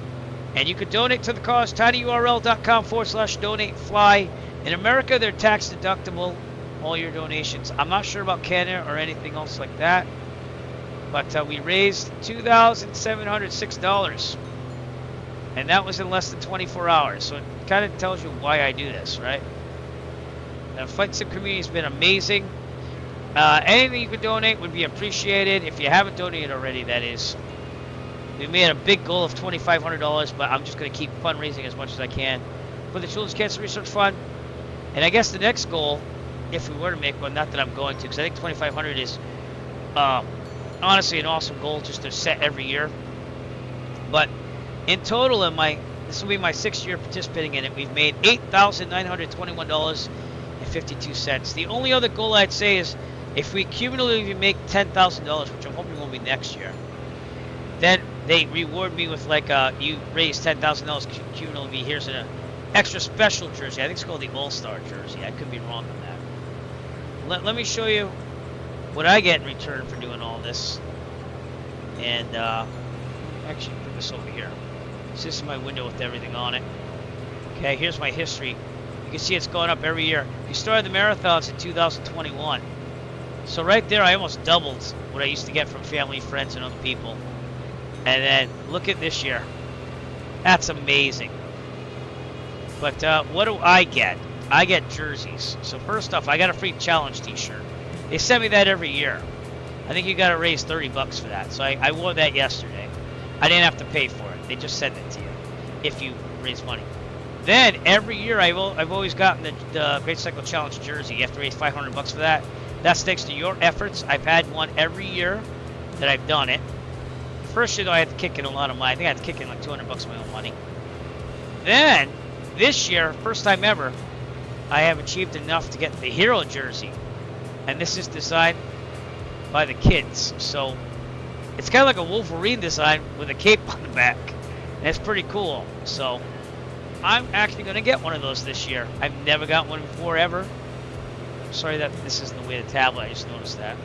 And you can donate to the cause, tinyurl.com/donate-fly. In America, they're tax deductible, all your donations. I'm not sure about Canada or anything else like that. But we raised $2,706, and that was in less than 24 hours. So it kind of tells you why I do this, right? The Flight Sim community has been amazing. Anything you could donate would be appreciated. If you haven't donated already, that is. We made a big goal of $2,500, but I'm just going to keep fundraising as much as I can for the Children's Cancer Research Fund. And I guess the next goal, if we were to make one, not that I'm going to, because I think $2,500 is honestly an awesome goal just to set every year. But in total, this will be my 6th year participating in it. We've made $8,921.52. The only other goal I'd say is if we cumulatively make $10,000, which I'm hoping will be next year, then they reward me with like you raised $10,000 cumulatively. Here's an extra special jersey. I think it's called the All-Star jersey. I could be wrong on that. Let me show you what I get in return for doing all this. And actually put this over here. So this is my window with everything on it. Okay, here's my history. You can see it's going up every year. We started the marathons in 2021. So right there, I almost doubled what I used to get from family, friends, and other people. And then look at this year. That's amazing. But what do I get? I get jerseys. So first off, I got a free challenge t-shirt. They send me that every year. I think you got to raise $30 for that. So I wore that yesterday. I didn't have to pay for it. They just send it to you if you raise money. Then every year I've always gotten the Great Cycle Challenge jersey. You have to raise $500 for that. That's thanks to your efforts. I've had one every year that I've done it. The first year though, I had to kick in a lot of money. I think I had to kick in like $200 of my own money. Then this year, first time ever, I have achieved enough to get the hero jersey. And this is designed by the kids. So it's kind of like a Wolverine design with a cape on the back. And it's pretty cool. So I'm actually going to get one of those this year. I've never got one before ever. Sorry that this isn't the way the tablet. I just noticed that.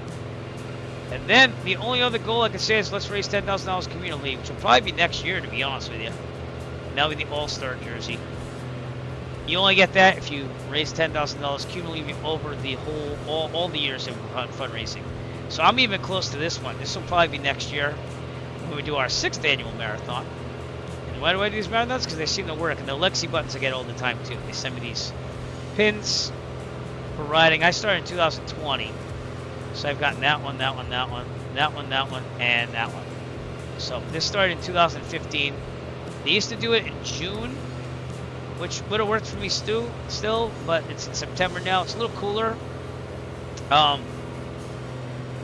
And then the only other goal I can say is let's raise $10,000 community, which will probably be next year, to be honest with you. And that'll be the All-Star jersey. You only get that if you raise $10,000 cumulatively over the whole, all the years of fundraising. So I'm even close to this one. This will probably be next year when we do our 6th annual marathon. And why do I do these marathons? Because they seem to work. And the Lexi buttons I get all the time too. They send me these pins for riding. I started in 2020. So I've gotten that one, that one, that one, that one, that one, and that one. So this started in 2015. They used to do it in June, which would have worked for me still, but it's in September now. It's a little cooler.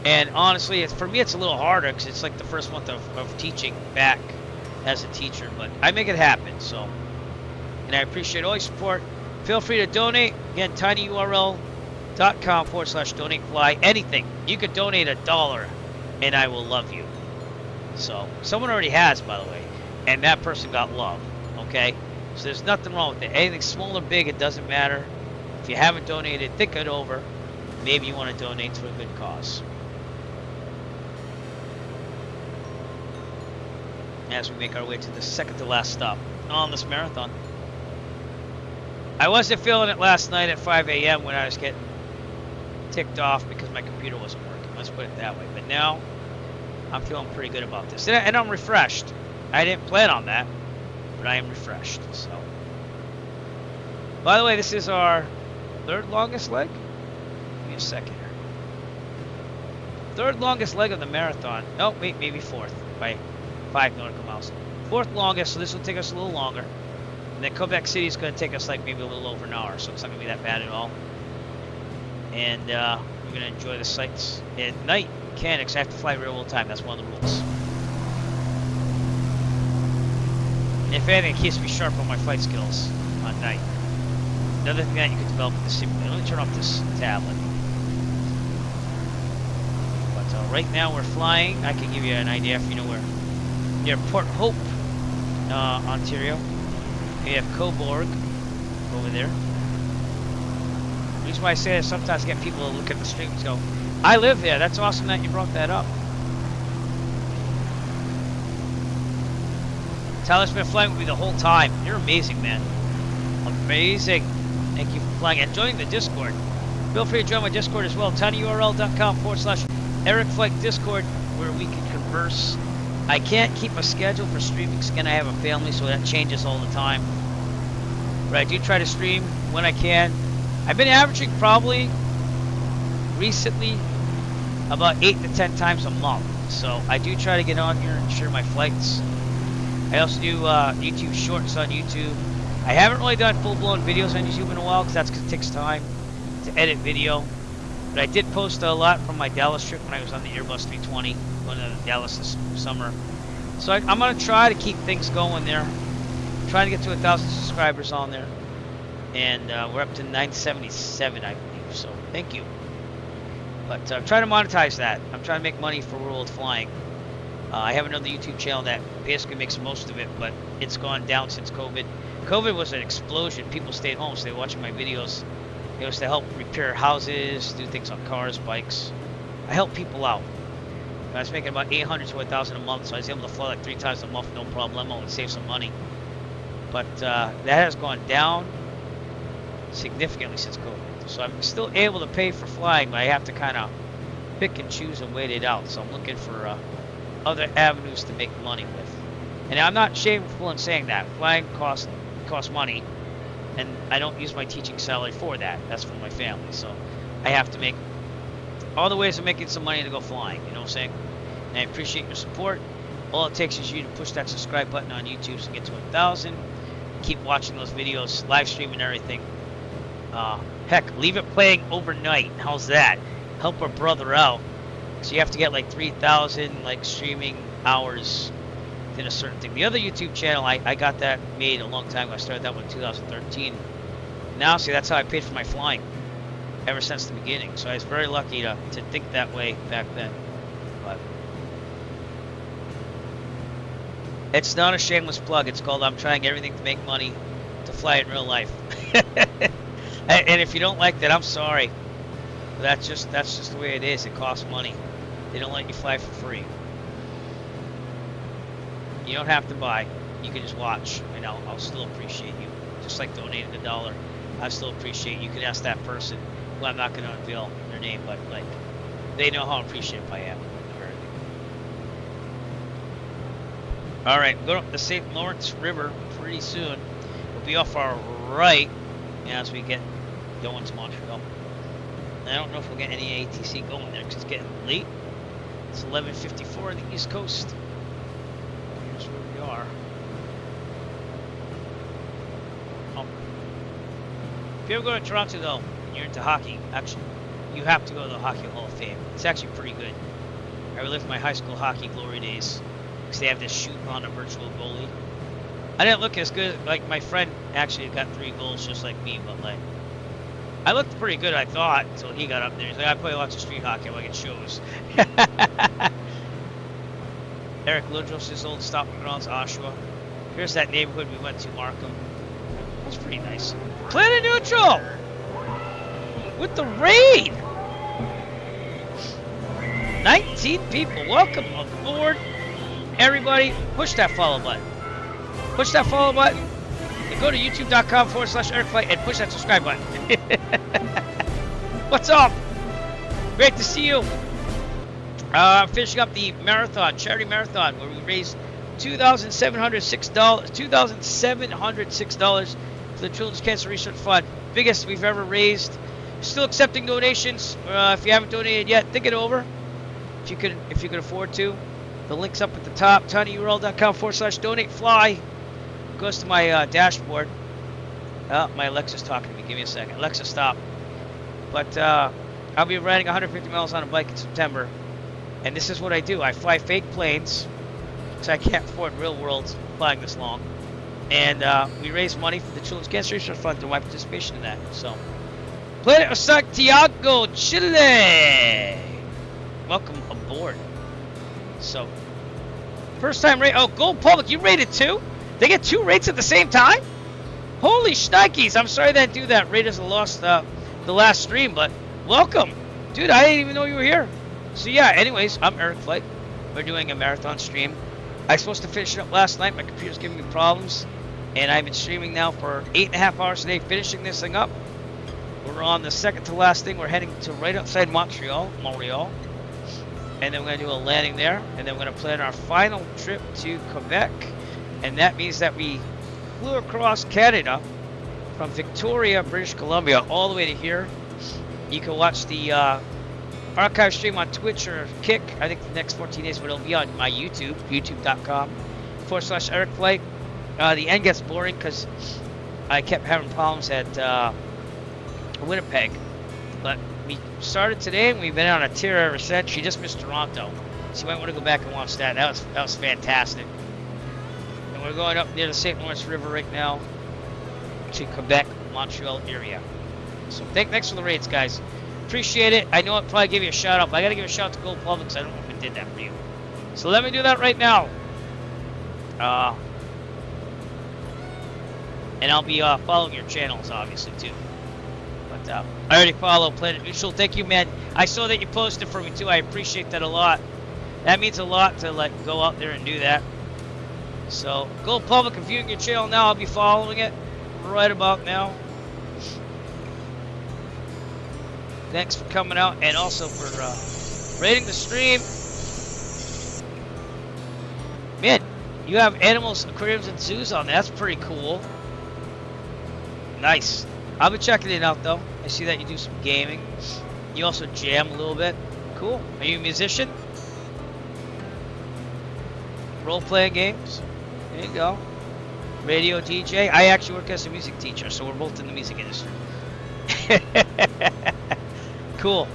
And honestly, for me, it's a little harder because it's like the first month of teaching back as a teacher. But I make it happen, so. And I appreciate all your support. Feel free to donate. Again, tinyurl .com/donate fly. Anything. You could donate $1 and I will love you. So, someone already has, by the way, and that person got love. Okay? So there's nothing wrong with it. Anything small or big, it doesn't matter. If you haven't donated, think it over. Maybe you want to donate to a good cause. As we make our way to the second to last stop on this marathon. I wasn't feeling it last night at 5 a.m. when I was getting ticked off because my computer wasn't working. Let's put it that way. But now, I'm feeling pretty good about this. And I'm refreshed. I didn't plan on that, but I am refreshed. So, by the way, this is our third longest leg. Give me a second here. Third longest leg of the marathon. Oh, wait, maybe fourth by 5 nautical miles. Fourth longest, so this will take us a little longer. And then Quebec City is going to take us like maybe a little over an hour, so it's not going to be that bad at all. And we're going to enjoy the sights. At night, mechanics, I have to fly real world time. That's one of the rules. If anything, it keeps me sharp on my flight skills on night. Another thing that you can develop with the simulator. Let me turn off this tablet. But right now we're flying. I can give you an idea if you know where. Near Port Hope, Ontario. We have Cobourg over there. The reason why I say that, sometimes I get people to look at the stream and go, I live there. That's awesome that you brought that up. Tyler's been flying with me the whole time. You're amazing, man. Amazing. Thank you for flying and joining the Discord. Feel free to join my Discord as well. tinyurl.com/EricFlight Discord, where we can converse. I can't keep a schedule for streaming because again, I have a family, so that changes all the time. But I do try to stream when I can. I've been averaging probably recently about 8 to 10 times a month. So I do try to get on here and share my flights. I also do YouTube shorts on YouTube. I haven't really done full-blown videos on YouTube in a while because that's because it takes time to edit video. But I did post a lot from my Dallas trip when I was on the Airbus 320, going to Dallas this summer. So I'm going to try to keep things going there. I'm trying to get to 1,000 subscribers on there. And we're up to 977, I believe. So thank you. But I'm trying to monetize that. I'm trying to make money for World Flying. I have another YouTube channel that basically makes most of it, but it's gone down since COVID. COVID was an explosion. People stayed home, so they were watching my videos. It was to help repair houses, do things on cars, bikes. I help people out. I was making about 800 to 1,000 a month, so I was able to fly like 3 times a month, no problemo, and save some money. But that has gone down significantly since COVID. So I'm still able to pay for flying, but I have to kind of pick and choose and wait it out. So I'm looking for other avenues to make money with. And I'm not shameful in saying that. Flying costs money, and I don't use my teaching salary for that. That's for my family. So I have to make all the ways of making some money to go flying. You know what I'm saying? And I appreciate your support. All it takes is you to push that subscribe button on YouTube to get to 1,000. Keep watching those videos, live streaming everything. Heck, leave it playing overnight. How's that? Help a brother out. So you have to get like 3,000 like streaming hours in a certain thing. The other YouTube channel, I got that made a long time ago. I started that one in 2013. Now, see, that's how I paid for my flying ever since the beginning. So I was very lucky to think that way back then. But it's not a shameless plug. It's called I'm trying everything to make money to fly in real life. And if you don't like that, I'm sorry. That's just the way it is. It costs money. They don't let you fly for free. You don't have to buy. You can just watch, and I'll still appreciate you. Just like donating $1, I still appreciate you. You can ask that person, who I'm not going to unveil their name, but like they know how appreciative I am. All right, go up the St. Lawrence River pretty soon. We'll be off our right as we get going to Montreal. I don't know if we'll get any ATC going there because it's getting late. It's 11:54 on the East Coast. Here's where we are. If you ever go to Toronto, though, and you're into hockey, actually, you have to go to the Hockey Hall of Fame. It's actually pretty good. I relived my high school hockey glory days because they have this shoot on a virtual goalie. I didn't look as good. Like, my friend actually got 3 goals just like me, but, like, I looked pretty good, I thought, until he got up there. He's like, I play lots of street hockey, like it shows. Eric Ludros, his old stopping grounds, Oshawa. Here's that neighborhood we went to, Markham. That's pretty nice. Planet Neutral! With the raid! 19 people, welcome aboard. Everybody, push that follow button. Push that follow button. And go to youtube.com/EricFlight and push that subscribe button. What's up? Great to see you. I'm finishing up the marathon, charity marathon, where we raised $2,706 for the Children's Cancer Research Fund. Biggest we've ever raised. Still accepting donations. If you haven't donated yet, think it over. If you could afford to. The link's up at the top. tinyurl.com/donate-fly. Goes to my dashboard. Oh, my Alexa's talking to me. Give me a second. Alexa, stop. But I'll be riding 150 miles on a bike in September. And this is what I do. I fly fake planes because I can't afford real world flying this long. And we raise money for the Children's Cancer Research Fund through my participation in that. So, Planet of Santiago, Chile. Welcome aboard. So, first time rate. Oh, Gold Public, you rated 2? They get 2 rates at the same time? Holy shnikes. I'm sorry that do that. Raiders lost the last stream, but welcome. Dude, I didn't even know you were here. So yeah, anyways, I'm Eric Flight. We're doing a marathon stream. I was supposed to finish it up last night. My computer's giving me problems. And I've been streaming now for 8.5 hours a day, finishing this thing up. We're on the second to last thing. We're heading to right outside Montreal. And then we're going to do a landing there. And then we're going to plan our final trip to Quebec. And that means that we flew across Canada from Victoria, British Columbia, all the way to here. You can watch the archive stream on Twitch or Kick, I think the next 14 days, but it'll be on my YouTube, youtube.com/EricFlight. The end gets boring because I kept having problems at Winnipeg. But we started today and we've been on a tear ever since. She just missed Toronto. So you might want to go back and watch that. That was fantastic. And we're going up near the St. Lawrence River right now to Quebec, Montreal area. So thanks for the raids, guys. Appreciate it. I know I'll probably give you a shout out, but I gotta give a shout out to Gold Public because I don't know if I did that for you. So let me do that right now. And I'll be following your channels obviously too. But I already follow Planet Neutral. Thank you, man. I saw that you posted for me too. I appreciate that a lot. That means a lot to like go out there and do that. So Gold Public, if you're viewing your channel now, I'll be following it right about now. Thanks for coming out and also for rating the stream. Man, you have animals, aquariums, and zoos on there. That's pretty cool. Nice. I'll be checking it out though. I see that you do some gaming. You also jam a little bit. Cool. Are you a musician? Role-playing games? There you go. Radio DJ. I actually work as a music teacher, so we're both in the music industry. Cool.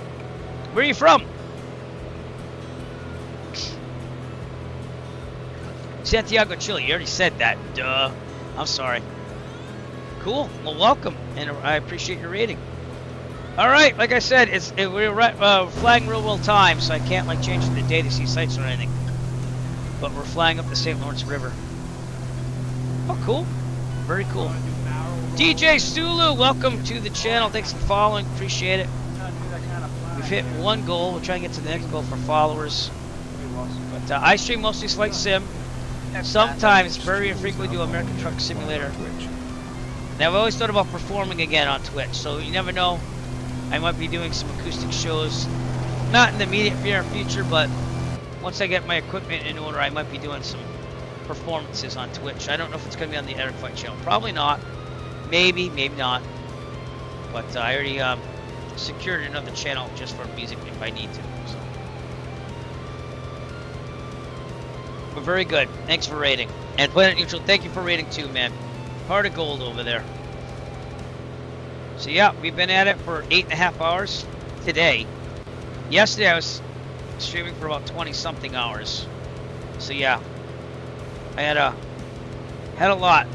Where are you from? Santiago, Chile. You already said that. Duh. I'm sorry. Cool. Well, welcome, and I appreciate your rating. All right, like I said, we're flying real world time, so I can't like change the day to see sights or anything. But we're flying up the St. Lawrence River. Oh, cool. Very cool. DJ Sulu, welcome to the channel. Thanks for following. Appreciate it. We've hit one goal. We'll try and get to the next goal for followers. But I stream mostly Flight Sim. Sometimes, very infrequently, do American Truck Simulator. Now, I've always thought about performing again on Twitch, so you never know. I might be doing some acoustic shows. Not in the immediate near future, but once I get my equipment in order, I might be doing some performances on Twitch. I don't know if it's going to be on the Eric Flight channel. Probably not. Maybe, maybe not. But I already secured another channel just for music if I need to. So. But very good. Thanks for rating. And Planet Neutral, thank you for rating too, man. Heart of gold over there. So yeah, we've been at it for 8.5 hours today. Yesterday I was streaming for about 20-something hours. So yeah, I had a lot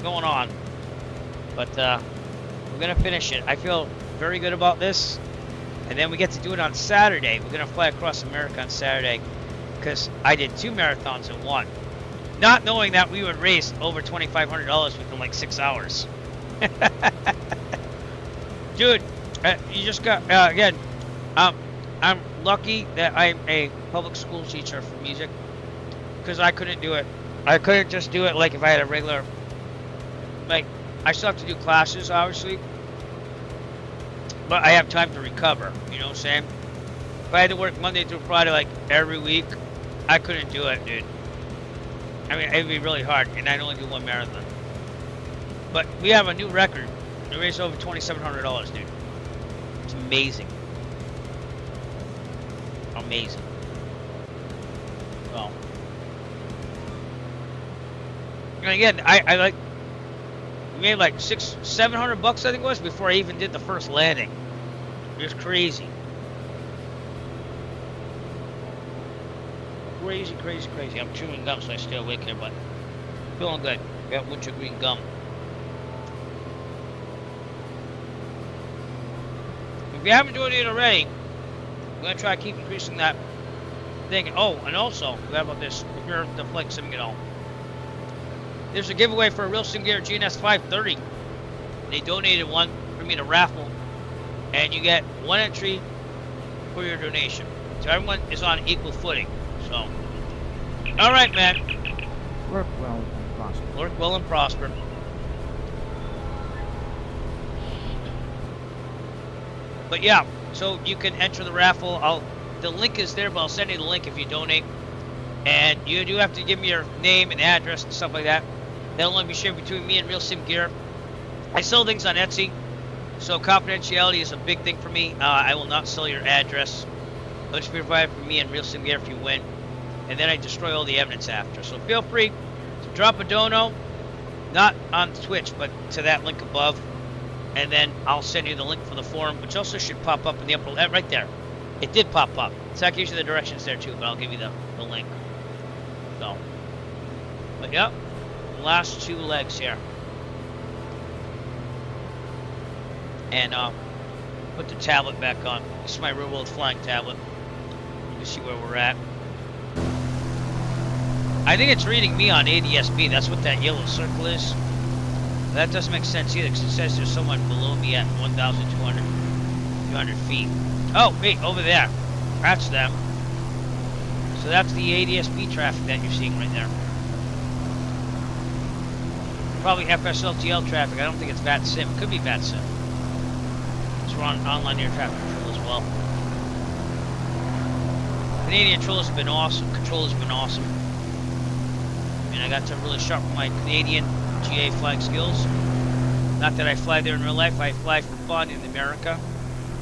going on. But we're gonna finish it. I feel very good about this. And then we get to do it on Saturday. We're going to fly across America on Saturday because I did 2 marathons in one. Not knowing that we would raise over $2,500 within like 6 hours. Dude, you just got, again, I'm lucky that I'm a public school teacher for music because I couldn't do it. I couldn't just do it like if I had a regular, like, I still have to do classes, obviously. But I have time to recover, you know what I'm saying? If I had to work Monday through Friday, like, every week, I couldn't do it, dude. I mean, it'd be really hard, and I'd only do 1 marathon. But we have a new record. We raised over $2,700, dude. It's amazing. Amazing. Well. And again, I like, we made like $700 I think it was before I even did the first landing. It was crazy. Crazy, crazy, crazy. I'm chewing gum so I stay awake here, but feeling good. Got wintergreen gum. If you haven't joined it already, we're going to try to keep increasing that thing. Oh, and also, we have about this, if you're the flight sim at all. There's a giveaway for a Real Sim Gear GNS 530. They donated one for me to raffle. And you get 1 entry for your donation. So everyone is on equal footing. So, alright, man. Work well and prosper. Work well and prosper. But yeah, so you can enter the raffle. The link is there, but I'll send you the link if you donate. And you do have to give me your name and address and stuff like that. That'll only be shared between me and Real Sim Gear. I sell things on Etsy, so confidentiality is a big thing for me. I will not sell your address. It'll just be provided for me and Real Sim Gear if you win. And then I destroy all the evidence after. So feel free to drop a dono, not on Twitch, but to that link above. And then I'll send you the link for the forum, which also should pop up in the upper left, right there. It did pop up. So that gives you the directions there too, but I'll give you the link. So, but yep, last 2 legs here. And put the tablet back on. This is my real world flying tablet. You can see where we're at. I think it's reading me on ADSB. That's what that yellow circle is. That doesn't make sense either because it says there's someone below me at 1,200 feet. Oh, wait, over there. That's them. So that's the ADSB traffic that you're seeing right there. Probably FSLTL traffic. I don't think it's VATSIM. It could be VATSIM. It's on online air traffic control as well. Canadian control has been awesome. Control has been awesome. And I got to really sharpen my Canadian GA flying skills. Not that I fly there in real life. I fly for fun in America,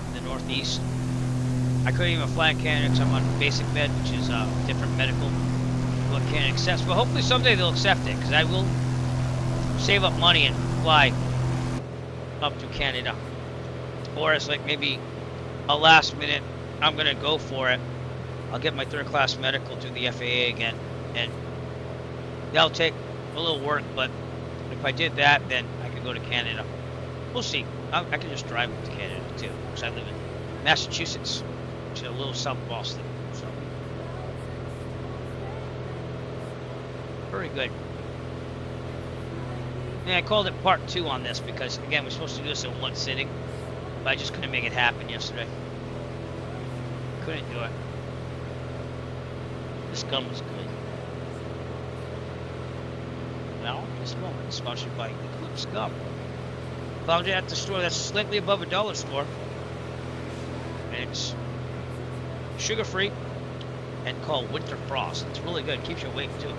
in the Northeast. I couldn't even fly in Canada because I'm on basic med, which is different medical. What Canada accepts, but hopefully someday they'll accept it because I will save up money and fly up to Canada. Or as like maybe a last minute, I'm gonna go for it. I'll get my 3rd class medical through the FAA again, and that'll take a little work. But if I did that, then I could go to Canada. We'll see. I can just drive to Canada too, because I live in Massachusetts, which is a little south of Boston. So very good. And I called it part 2 on this because again we're supposed to do this in 1 sitting, but I just couldn't make it happen yesterday. Couldn't do it. This gum was good. Now, this moment is sponsored by Eclipse Gum. Found it at the store that's slightly above $1 store. And it's sugar-free and called Winter Frost. It's really good. Keeps you awake too.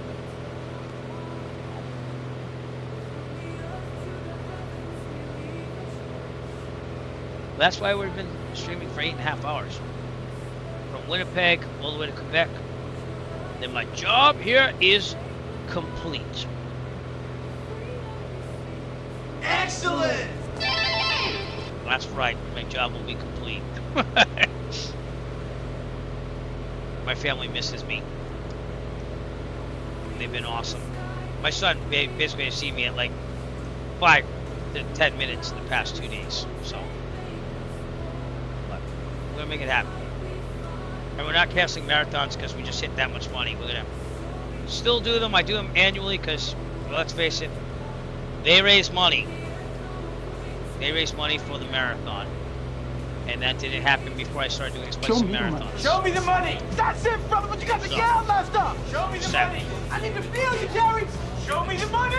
That's why we've been streaming for 8.5 hours. From Winnipeg all the way to Quebec. Then my job here is complete. Excellent! That's right, my job will be complete. My family misses me. They've been awesome. My son basically has seen me at like 5 to 10 minutes in the past 2 days. So gonna make it happen. And we're not canceling marathons because we just hit that much money. We're gonna still do them. I do them annually because, well, let's face it, they raise money. They raise money for the marathon. And that didn't happen before I started doing expensive marathons. Show me the money. That's it, brother, but you got the gal messed up. Show me the money. I need to feel you, Jerry. Show me the money.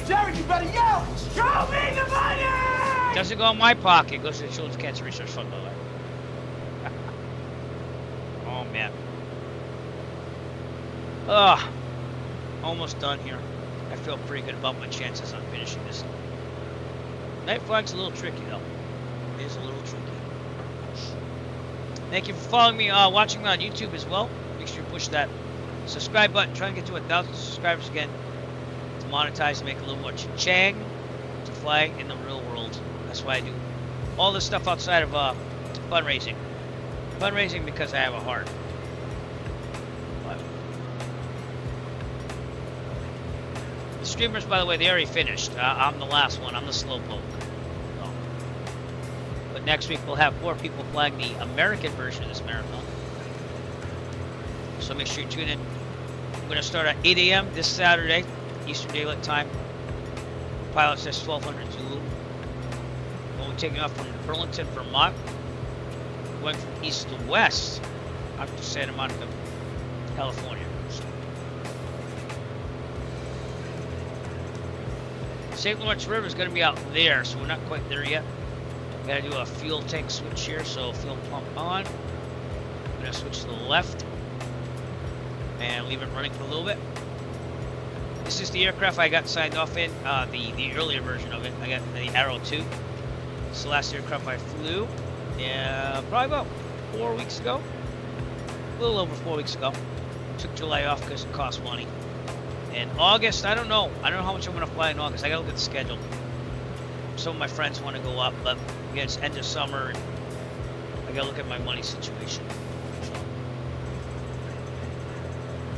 Jerry, you better yell. Show me the money. Doesn't go in my pocket. It goes to the Children's Cancer Research Fund, by the way. Oh, man. Ugh. Almost done here. I feel pretty good about my chances on finishing this. Night flag's a little tricky, though. It is a little tricky. Thank you for following me, watching me on YouTube as well. Make sure you push that subscribe button. Try and get to 1,000 subscribers again to monetize and make a little more cha-chang to fly in the real world. That's why I do all this stuff outside of fundraising. Fundraising because I have a heart. But the streamers, by the way, they already finished. I'm the last one. I'm the slowpoke. But next week we'll have 4 people flying the American version of this marathon. So make sure you tune in. We're going to start at 8 a.m. this Saturday, Eastern Daylight Time. Pilot says 1200 Zulu. We'll be taking off from Burlington, Vermont. Going from east to west up to Santa Monica, California. So. St. Lawrence River is going to be out there, so we're not quite there yet. We gotta do a fuel tank switch here, so fuel pump on. I'm gonna switch to the left and leave it running for a little bit. This is the aircraft I got signed off in, the earlier version of it. I got the Arrow 2. It's the last aircraft I flew. Yeah, probably about 4 weeks ago. A little over 4 weeks ago. Took July off because it cost money. And August, I don't know. I don't know how much I'm gonna fly in August. I gotta look at the schedule. Some of my friends want to go up, but again, it's end of summer, and I gotta look at my money situation. So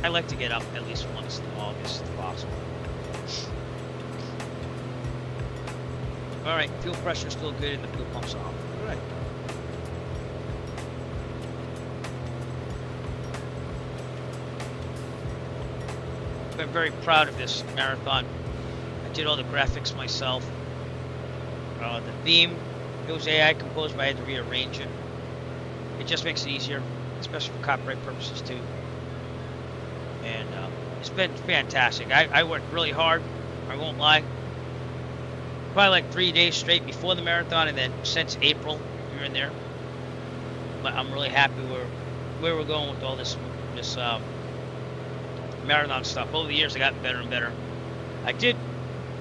I like to get up at least once in August if possible. All right, fuel pressure is still good, and the fuel pump's off. All right. I've been very proud of this marathon. I did all the graphics myself. The theme, it was AI composed, but I had to rearrange it. It just makes it easier, especially for copyright purposes too. And it's been fantastic. I worked really hard, I won't lie. Probably like 3 days straight before the marathon, and then since April, here and there. But I'm really happy where we're going with all this marathon stuff. Over the years, I got better and better. I did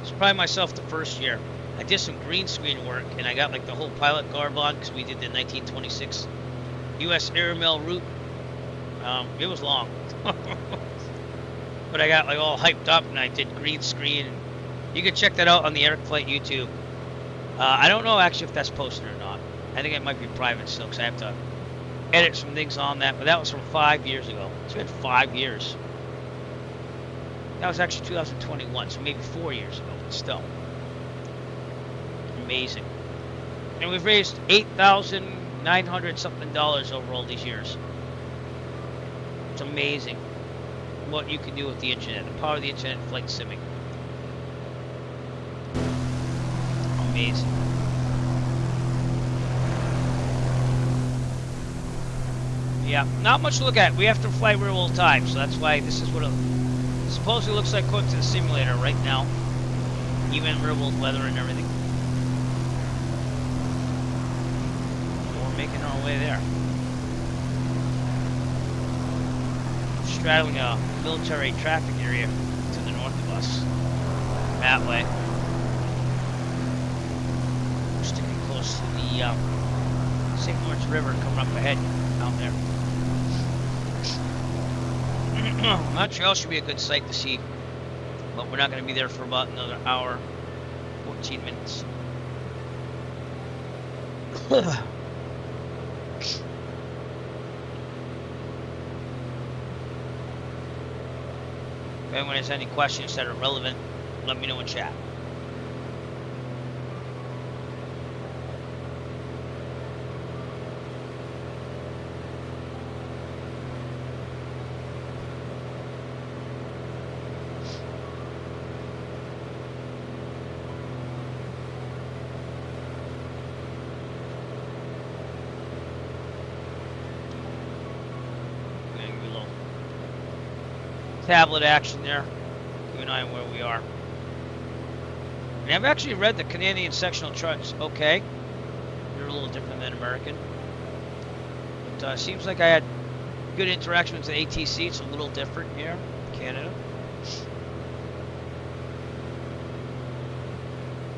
surprise myself the first year. I did some green screen work, and I got like the whole pilot garb on because we did the 1926 U.S. airmail route. It was long, but I got like all hyped up, and I did green screen. You can check that out on the Eric Flight YouTube. I don't know actually if that's posted or not. I think it might be private still because I have to edit some things on that. But that was from 5 years ago. It's been 5 years. That was actually 2021, so maybe 4 years ago, but still. Amazing. And we've raised $8,900 something over all these years. It's amazing what you can do with the internet, the power of the internet and flight simming. Amazing. Yeah, not much to look at. We have to fly real world time, so that's why this is what it supposedly looks like according to the simulator right now. Even real world weather and everything. Making our way there. Straddling a military traffic area to the north of us. That way. We're sticking close to the St. Lawrence River coming up ahead out there. Montreal should be a good sight to see, but we're not going to be there for about another hour, 14 minutes. If anyone has any questions that are relevant, let me know in chat. tablet action there. Keep an eye on where we are. And I've actually read the Canadian sectional charts. Okay, they're a little different than American. But seems like I had good interaction with the ATC. It's a little different here in Canada.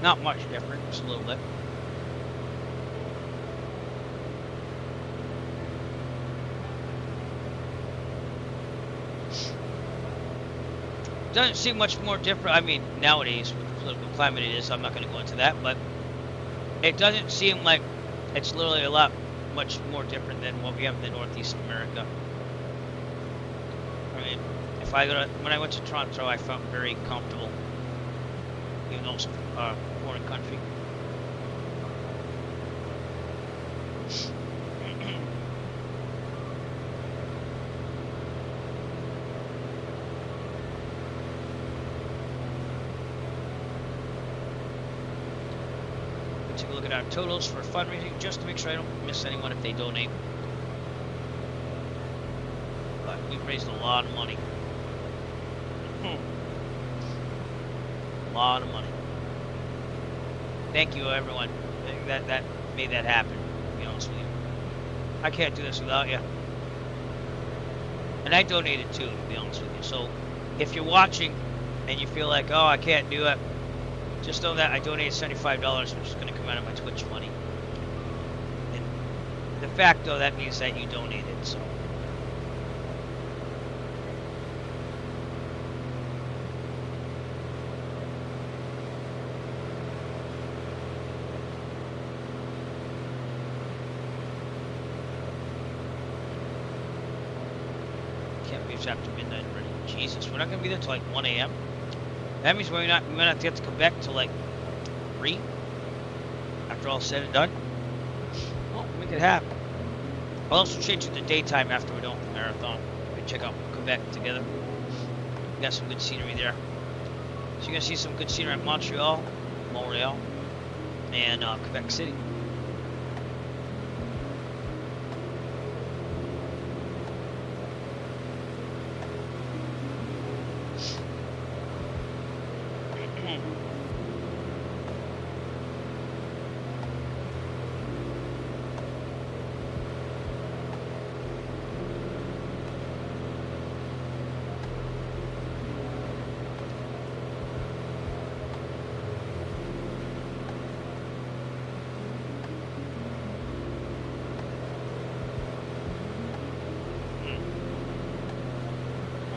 Not much different, just a little bit. Doesn't seem much more different. I mean, nowadays with the political climate it is, I'm not going to go into that, but it doesn't seem like it's literally a lot much more different than what we have in the Northeast of America. I mean, if I go to, when I went to Toronto, I felt very comfortable, even though it's a foreign country. Take a look at our totals for fundraising just to make sure I don't miss anyone if they donate. But we've raised a lot of money. A lot of money. Thank you, everyone. That made that happen, to be honest with you. I can't do this without you. And I donated too, to be honest with you. So if you're watching and you feel like, oh, I can't do it, just know that I donated $75, which is going to come out of my Twitch money. And de facto, that means that you donated, so. Can't believe it's after midnight already. Jesus, we're not going to be there till like 1 a.m. That means we might not get to Quebec till like 3 after all said and done. Well, make it happen. I'll also change it to daytime after we're done with the marathon. We can check out Quebec together. We got some good scenery there. So you're gonna see some good scenery at Montreal, and Quebec City.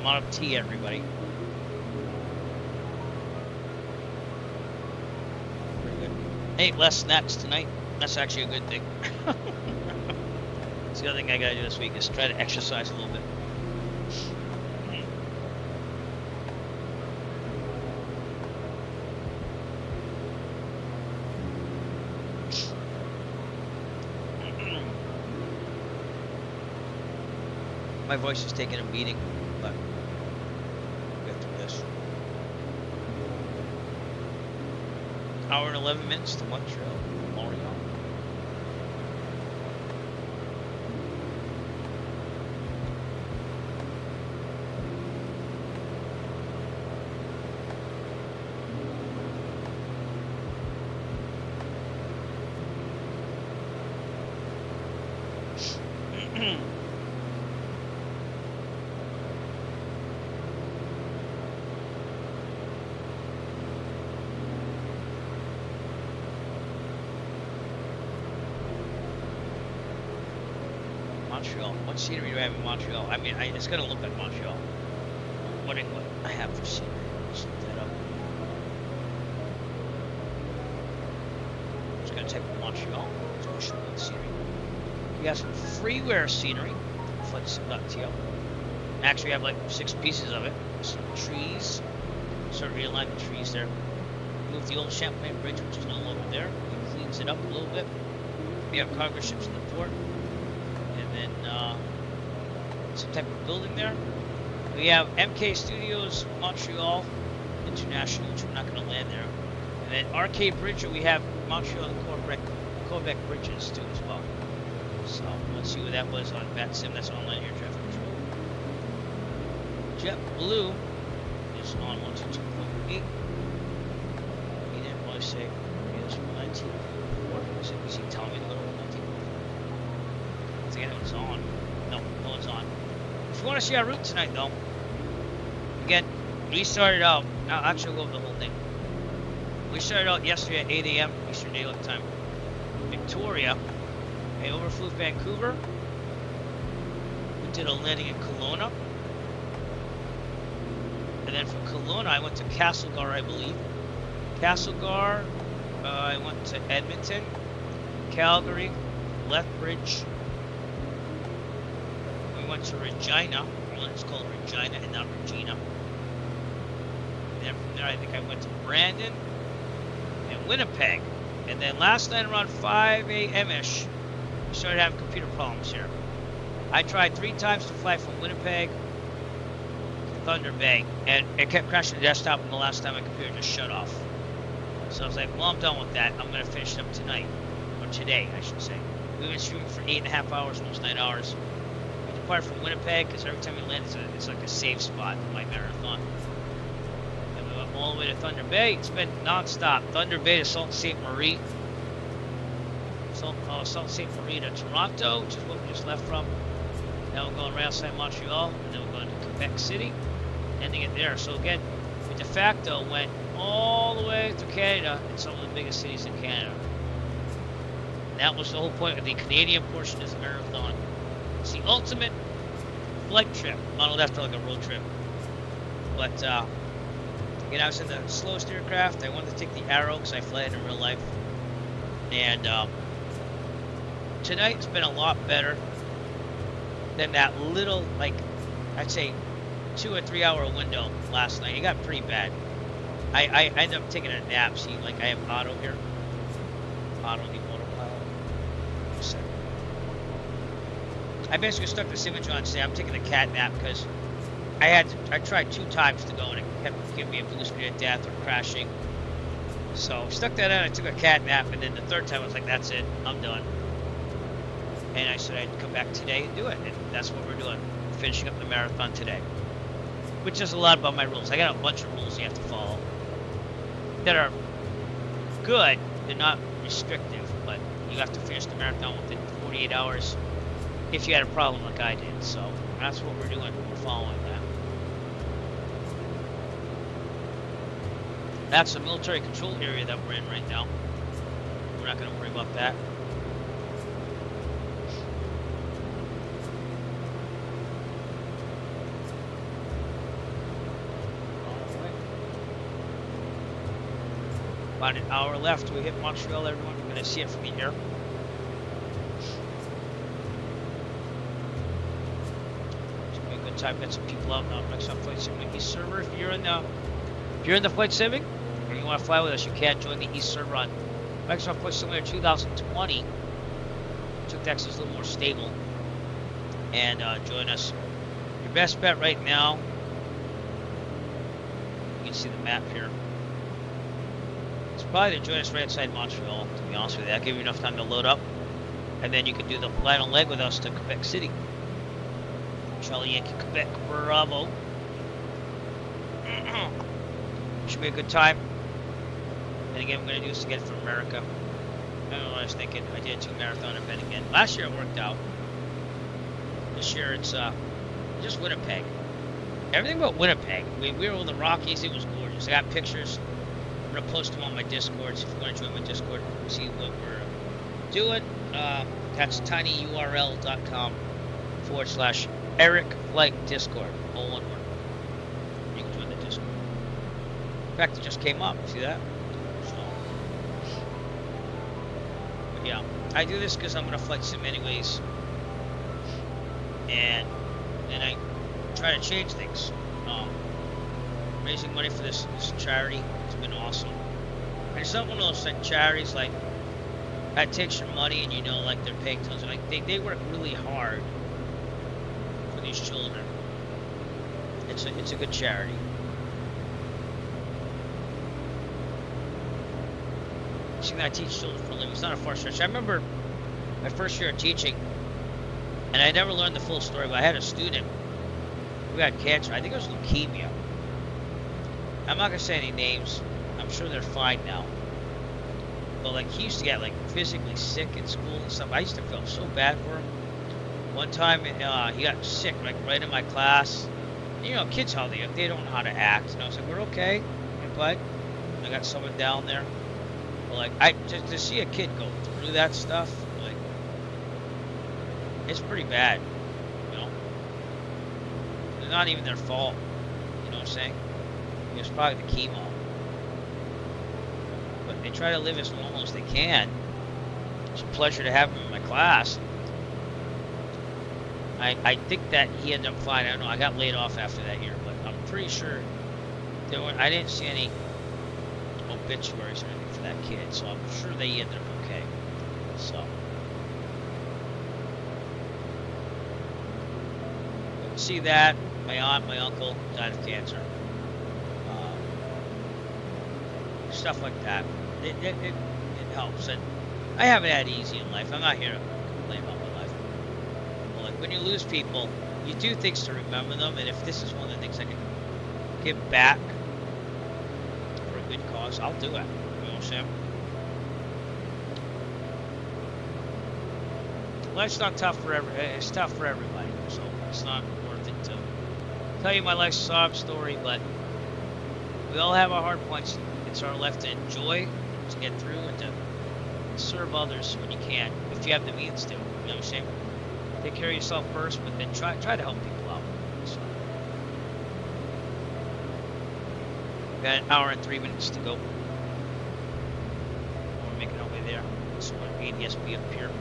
Of tea, everybody. Pretty good. Ate less snacks tonight. That's actually a good thing. That's the other thing I gotta do this week is try to exercise a little bit. My voice is taking a beating, but hour and 11 minutes to Montreal. Montreal. What scenery do I have in Montreal? I mean, it's gonna look like Montreal. I'm wondering what I have for scenery. Let's look that up. I'm just gonna type in Montreal. It's gonna show me the scenery. We got some freeware scenery. Flights.to. Actually, we have like 6 pieces of it. Some trees. Start realigning the trees there. Move the old Champlain Bridge, which is no longer there. It cleans it up a little bit. We have cargo ships in the port. And some type of building there. We have MK Studios Montreal International, which we're not going to land there. And then RK Bridge, we have Montreal and Quebec bridges too as well. So let's see what that was on VATSIM. That's online air traffic control. JetBlue is on 122.8. He didn't really say it is 19.4. Is he telling me to go to 19.4? Once again, it was on. No one's on. If you want to see our route tonight, though, again, we started out. I'll actually go over the whole thing. We started out yesterday at 8 a.m. Eastern Daylight Time. Victoria. I overflew Vancouver. We did a landing in Kelowna. And then from Kelowna, I went to Castlegar, I believe. Castlegar, I went to Edmonton, Calgary, Lethbridge. We went to Regina. It's called Regina and not Regina. And then from there, I think I went to Brandon and Winnipeg. And then last night around 5 a.m.-ish, we started having computer problems here. I tried 3 times to fly from Winnipeg to Thunder Bay, and it kept crashing the desktop, and the last time my computer just shut off. So I was like, well, I'm done with that. I'm going to finish it up tonight. Or today, I should say. We've been streaming for 8.5 hours, almost 9 hours. We departed from Winnipeg, because every time we land, it's like a save spot in my marathon. And we went all the way to Thunder Bay. It's been non-stop. Thunder Bay to Sault Ste. Marie. Sault Ste. Marie to Toronto, which is what we just left from. Now we're going right outside Montreal, and then we're going to Quebec City, ending it there. So again, we de facto went all the way through Canada and some of the biggest cities in Canada. And that was the whole point of the Canadian portion of the marathon. It's the ultimate flight trip, modeled after like a road trip. But again, I was in the slowest aircraft. I wanted to take the Arrow because I fly it in real life. And tonight's been a lot better than that little, like, I'd say 2 or 3 hour window last night. It got pretty bad. I ended up taking a nap. See, like, I have auto here. Auto the autopilot. Just a second. I basically stuck the image on today. I'm taking a cat nap because I tried 2 times to go and it kept giving me a blue screen of death or crashing. So stuck that on. I took a cat nap, and then the 3rd time I was like, that's it. I'm done. And I said I'd come back today and do it, and that's what we're doing. Finishing up the marathon today. Which is a lot about my rules. I got a bunch of rules you have to follow that are good. They're not restrictive, but you have to finish the marathon within 48 hours if you had a problem like I did. So that's what we're doing. We're following that. That's the military control area that we're in right now. We're not going to worry about that. About an hour left till we hit Montreal, everyone. We're going to see it from the air. It's going to be a good time. Get some people out now. Next up, Flight Sim East server. If you're in the Flight Simming, or you want to fly with us, you can join the East server on Microsoft Flight Simulator 2020. TookDex is a little more stable. And join us. Your best bet right now, you can see the map here. It's probably to join us right outside Montreal, to be honest with you. That'll give you enough time to load up. And then you can do the final leg with us to Quebec City. Charlie Yankee Quebec Bravo. Should be a good time. And again, we're going to do this again for America. I don't know what I was thinking. I did a 2 marathon event again. Last year it worked out. This year it's just Winnipeg. Everything about Winnipeg. We were in the Rockies. It was gorgeous. I got pictures. I'm going to post them on my Discords. If you want to join my Discord, see what we're doing. That's tinyurl.com/Eric Flight Discord. All one word. You can join the Discord. In fact, it just came up. See that? So, but yeah, I do this because I'm going to flight sim anyways. And I try to change things. Raising money for this charity has been awesome. And it's not one of those charities like that takes your money and you know like they're paying tons of, like they work really hard for these children. It's a good charity. See, I teach children for a living. It's not a far stretch. I remember my first year of teaching, and I never learned the full story, but I had a student. who had cancer. I think it was leukemia. I'm not gonna say any names. I'm sure they're fine now. But like he used to get like physically sick in school and stuff. I used to feel so bad for him. One time he got sick like right in my class. You know, kids how they don't know how to act. And I was like, we're okay, but I got someone down there. But like to see a kid go through that stuff, like it's pretty bad. You know, it's not even their fault. You know what I'm saying? It was probably the chemo. But they try to live as normal as they can. It's a pleasure to have him in my class. I think that he ended up fine. I don't know. I got laid off after that year, but I'm pretty sure I didn't see any obituaries or anything for that kid, so I'm sure they ended up okay. So see that my aunt, my uncle died of cancer. Stuff like that. It helps, and I haven't had it easy in life. I'm not here to complain about my life. But like when you lose people, you do things to remember them, and if this is one of the things I can give back for a good cause, I'll do it. You know what I'm saying? Life's not tough for it's tough for everybody, so it's not worth it to tell you my life sob story, but we all have our hard points. It's our life to enjoy, to get through, and to serve others when you can, if you have the means to. You know what I'm saying? Take care of yourself first, but then try to help people out. So, we got an hour and 3 minutes to go. We're making our way there. So we're ADSB up here.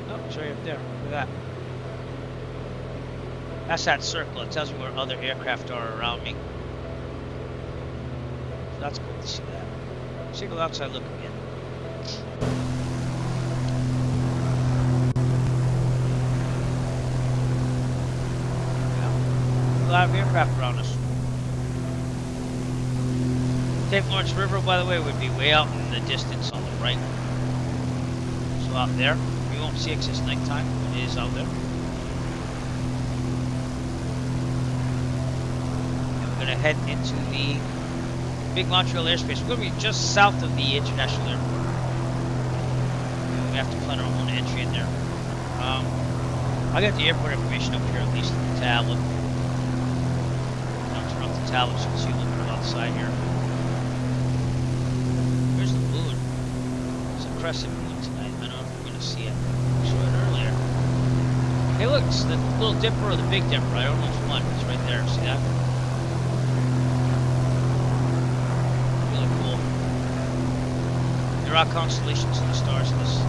Oh, it's right up there. Look at that. That's that circle. It tells me where other aircraft are around me. That's cool to see that. Let's go outside look again. Yeah. A lot of aircraft around us. St. Lawrence River, by the way, would be way out in the distance on the right. So out there, we won't see it 'cause it's nighttime, but it is out there. And we're gonna head into the Big Montreal airspace. We're going to be just south of the international airport. We have to plan our own entry in there. I got the airport information up here, at least in the tablet. I'll turn off the tablet so you can see a little bit outside here. Here's the moon. It's a crescent moon tonight. I don't know if we're going to see it. I saw it earlier. Hey, look, it's the Little Dipper or the Big Dipper. I don't know which one. It's right there. See that? There are constellations in the stars in this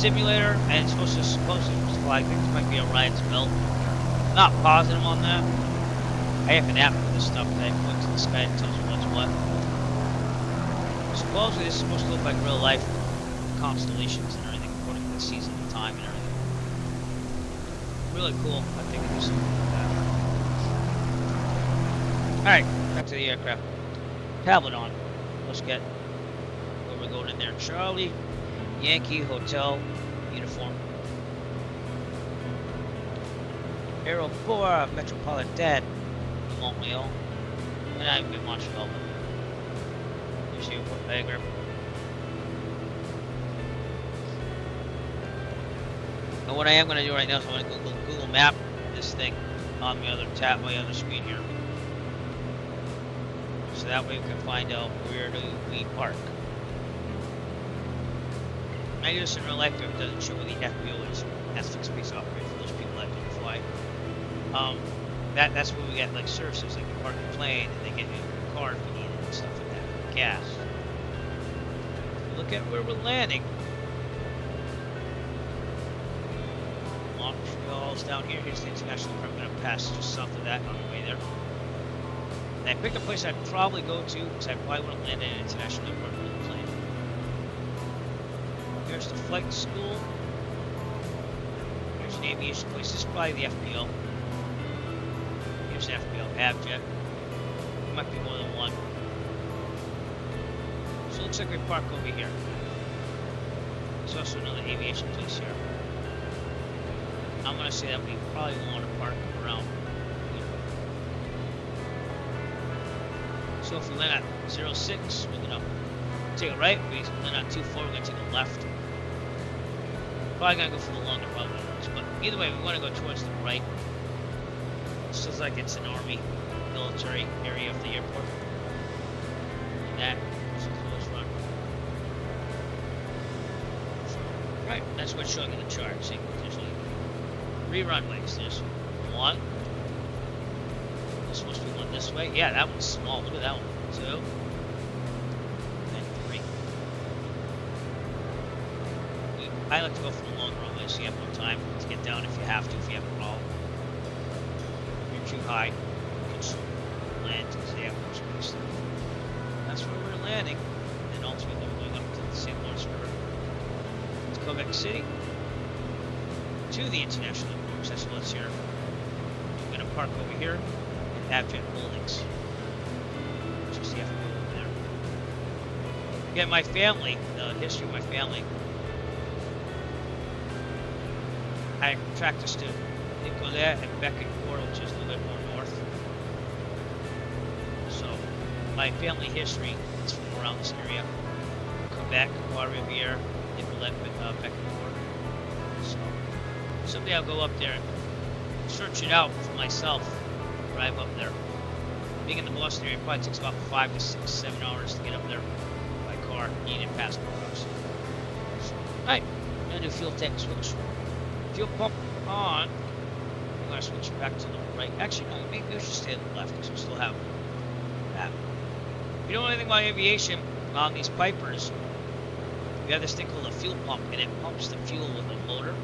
simulator, and it's supposed to fly. I think this might be Orion's belt. Not positive on that. I have an app for this stuff that points to the sky and tells you what's what. Supposedly this is supposed to look like real life constellations and everything, according to the season and time and everything. Really cool. I think it is something like that. Alright, back to the aircraft. Tablet on. Let's get we're going in there. Charlie, Yankee, Hotel, uniform. Aéroport Metropolitain de Montreal. And I'm in Montreal. Here's the airport diagram. And what I am going to do right now is I'm going to Google Map this thing on my other tab, my other screen here. So that way we can find out where do we park. I do this in real life, but it doesn't show where the FBO is. That's fixed base operator for those people that don't fly. That's where we get like services, like you park a plane and they get you a car if you need it and stuff like that. Gas. Look at where we're landing. Montreal's down here. Here's the international airport. I'm going to pass just south of that on the way there. And I picked a place I'd probably go to because I probably want to land at an international airport with a plane. Here's the flight school. Here's an aviation place. This is probably the FBO. Here's the FBO. Avjet. There might be more than one. So it looks like we park over here. There's also another aviation place here. I'm gonna say that we probably want to park around here. So if we land at 06, we're gonna take a right. If we land at 24, we're gonna take a left. Probably gonna go for the longer route, but either way, we want to go towards the right. It feels like it's an army, military area of the airport. And that is a close run. Right, that's what's showing in the chart. See, there's only 3 runways. There's 1. There's supposed to be 1 this way. Yeah, that one's small. Look at that one. 2. And 3. I like to go for the long runway so you have more time to get down if you have to, if you have a problem. If you're too high, you can just land because they have more space. That's where we're landing. And then ultimately we're going up to the St. Lawrence River. To Quebec City. To the international airport. That's what's here. I'm going to park over here at Avjet Holdings. Just the FBO over there. Again, my family, the history of my family. I practiced in Nicolet and Becancourt, which is a little bit more north. So, my family history is from around this area. Quebec, Trois-Rivières, Nicolet, Becancourt. So, someday I'll go up there and search it out for myself, drive up there. Being in the Boston area, it probably takes about 5 to 6, 7 hours to get up there by car, needing passport. Alright, I'm going to do fuel tank switch. Fuel pump on. I'm going to switch it back to the right. Actually, no, maybe we should stay to the left because we still have that. If you don't know anything about aviation, on these Pipers, we have this thing called a fuel pump, and it pumps the fuel with a motor.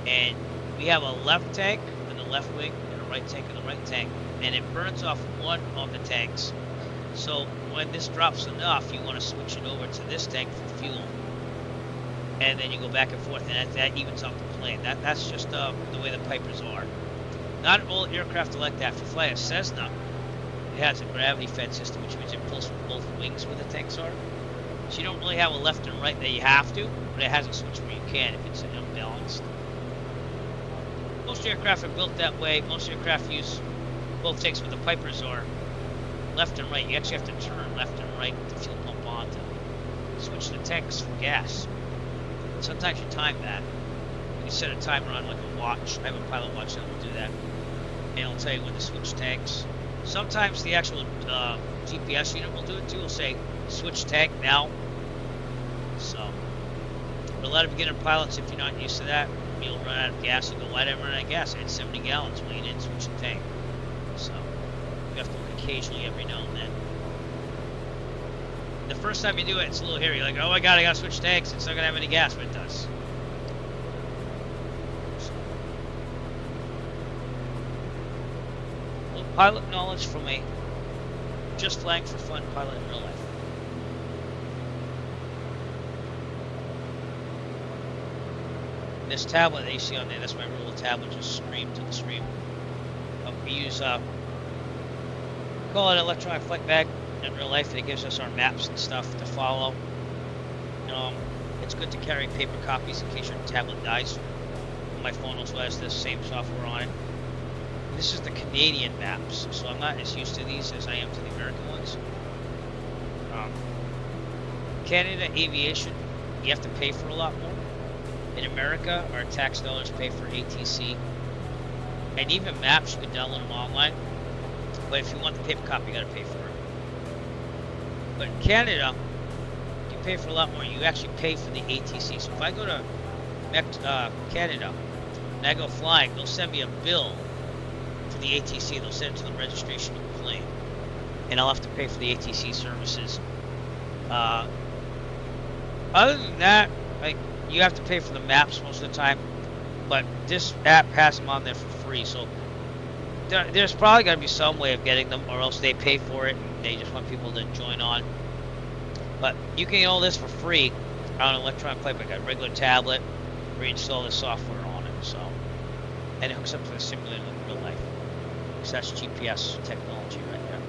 And we have a left tank in the left wing and a right tank in the right tank, and it burns off one of the tanks. So when this drops enough, you want to switch it over to this tank for fuel. And then you go back and forth, and that evens out the plane. That's just the way the Pipers are. Not all aircraft are like that. If you fly a Cessna, it has a gravity-fed system, which means it pulls from both wings where the tanks are. So you don't really have a left and right that you have to, but it has a switch where you can if it's unbalanced. Most aircraft are built that way. Most aircraft use both tanks, but the Pipers are left and right. You actually have to turn left and right with the fuel pump on to switch the tanks for gas. Sometimes you time that. You can set a timer on like a watch. I have a pilot watch that will do that. And it'll tell you when to switch tanks. Sometimes the actual GPS unit will do it too. It'll say, switch tank now. So, but a lot of beginner pilots, if you're not used to that, you'll run out of gas and go, why did I run out of gas? I had 70 gallons when you didn't switch the tank. So, you have to look occasionally every now and then. The first time you do it, it's a little hairy. You're like, oh my god, I gotta switch tanks. It's not gonna have any gas, but it does. A little pilot knowledge from a just flying for fun pilot in real life. And this tablet that you see on there, that's my little tablet, just stream to the stream. We use, call it electronic flight bag. In real life, it gives us our maps and stuff to follow. It's good to carry paper copies in case your tablet dies. My phone also has the same software on it. And this is the Canadian maps, so I'm not as used to these as I am to the American ones. Canada aviation, you have to pay for a lot more. In America, our tax dollars pay for ATC. And even maps, you can download them online. But if you want the paper copy, you gotta pay for it. But in Canada, you pay for a lot more. You actually pay for the ATC. So if I go to Canada and I go flying, they'll send me a bill for the ATC. They'll send it to the registration of the plane. And I'll have to pay for the ATC services. Other than that, like, you have to pay for the maps most of the time. But this app has them on there for free. So there's probably going to be some way of getting them, or else they pay for it and they just want people to join on. But you can get all this for free on an electronic flight bag, a regular tablet, reinstall the software on it. So, and it hooks up to the simulator in real life. So that's GPS technology right there.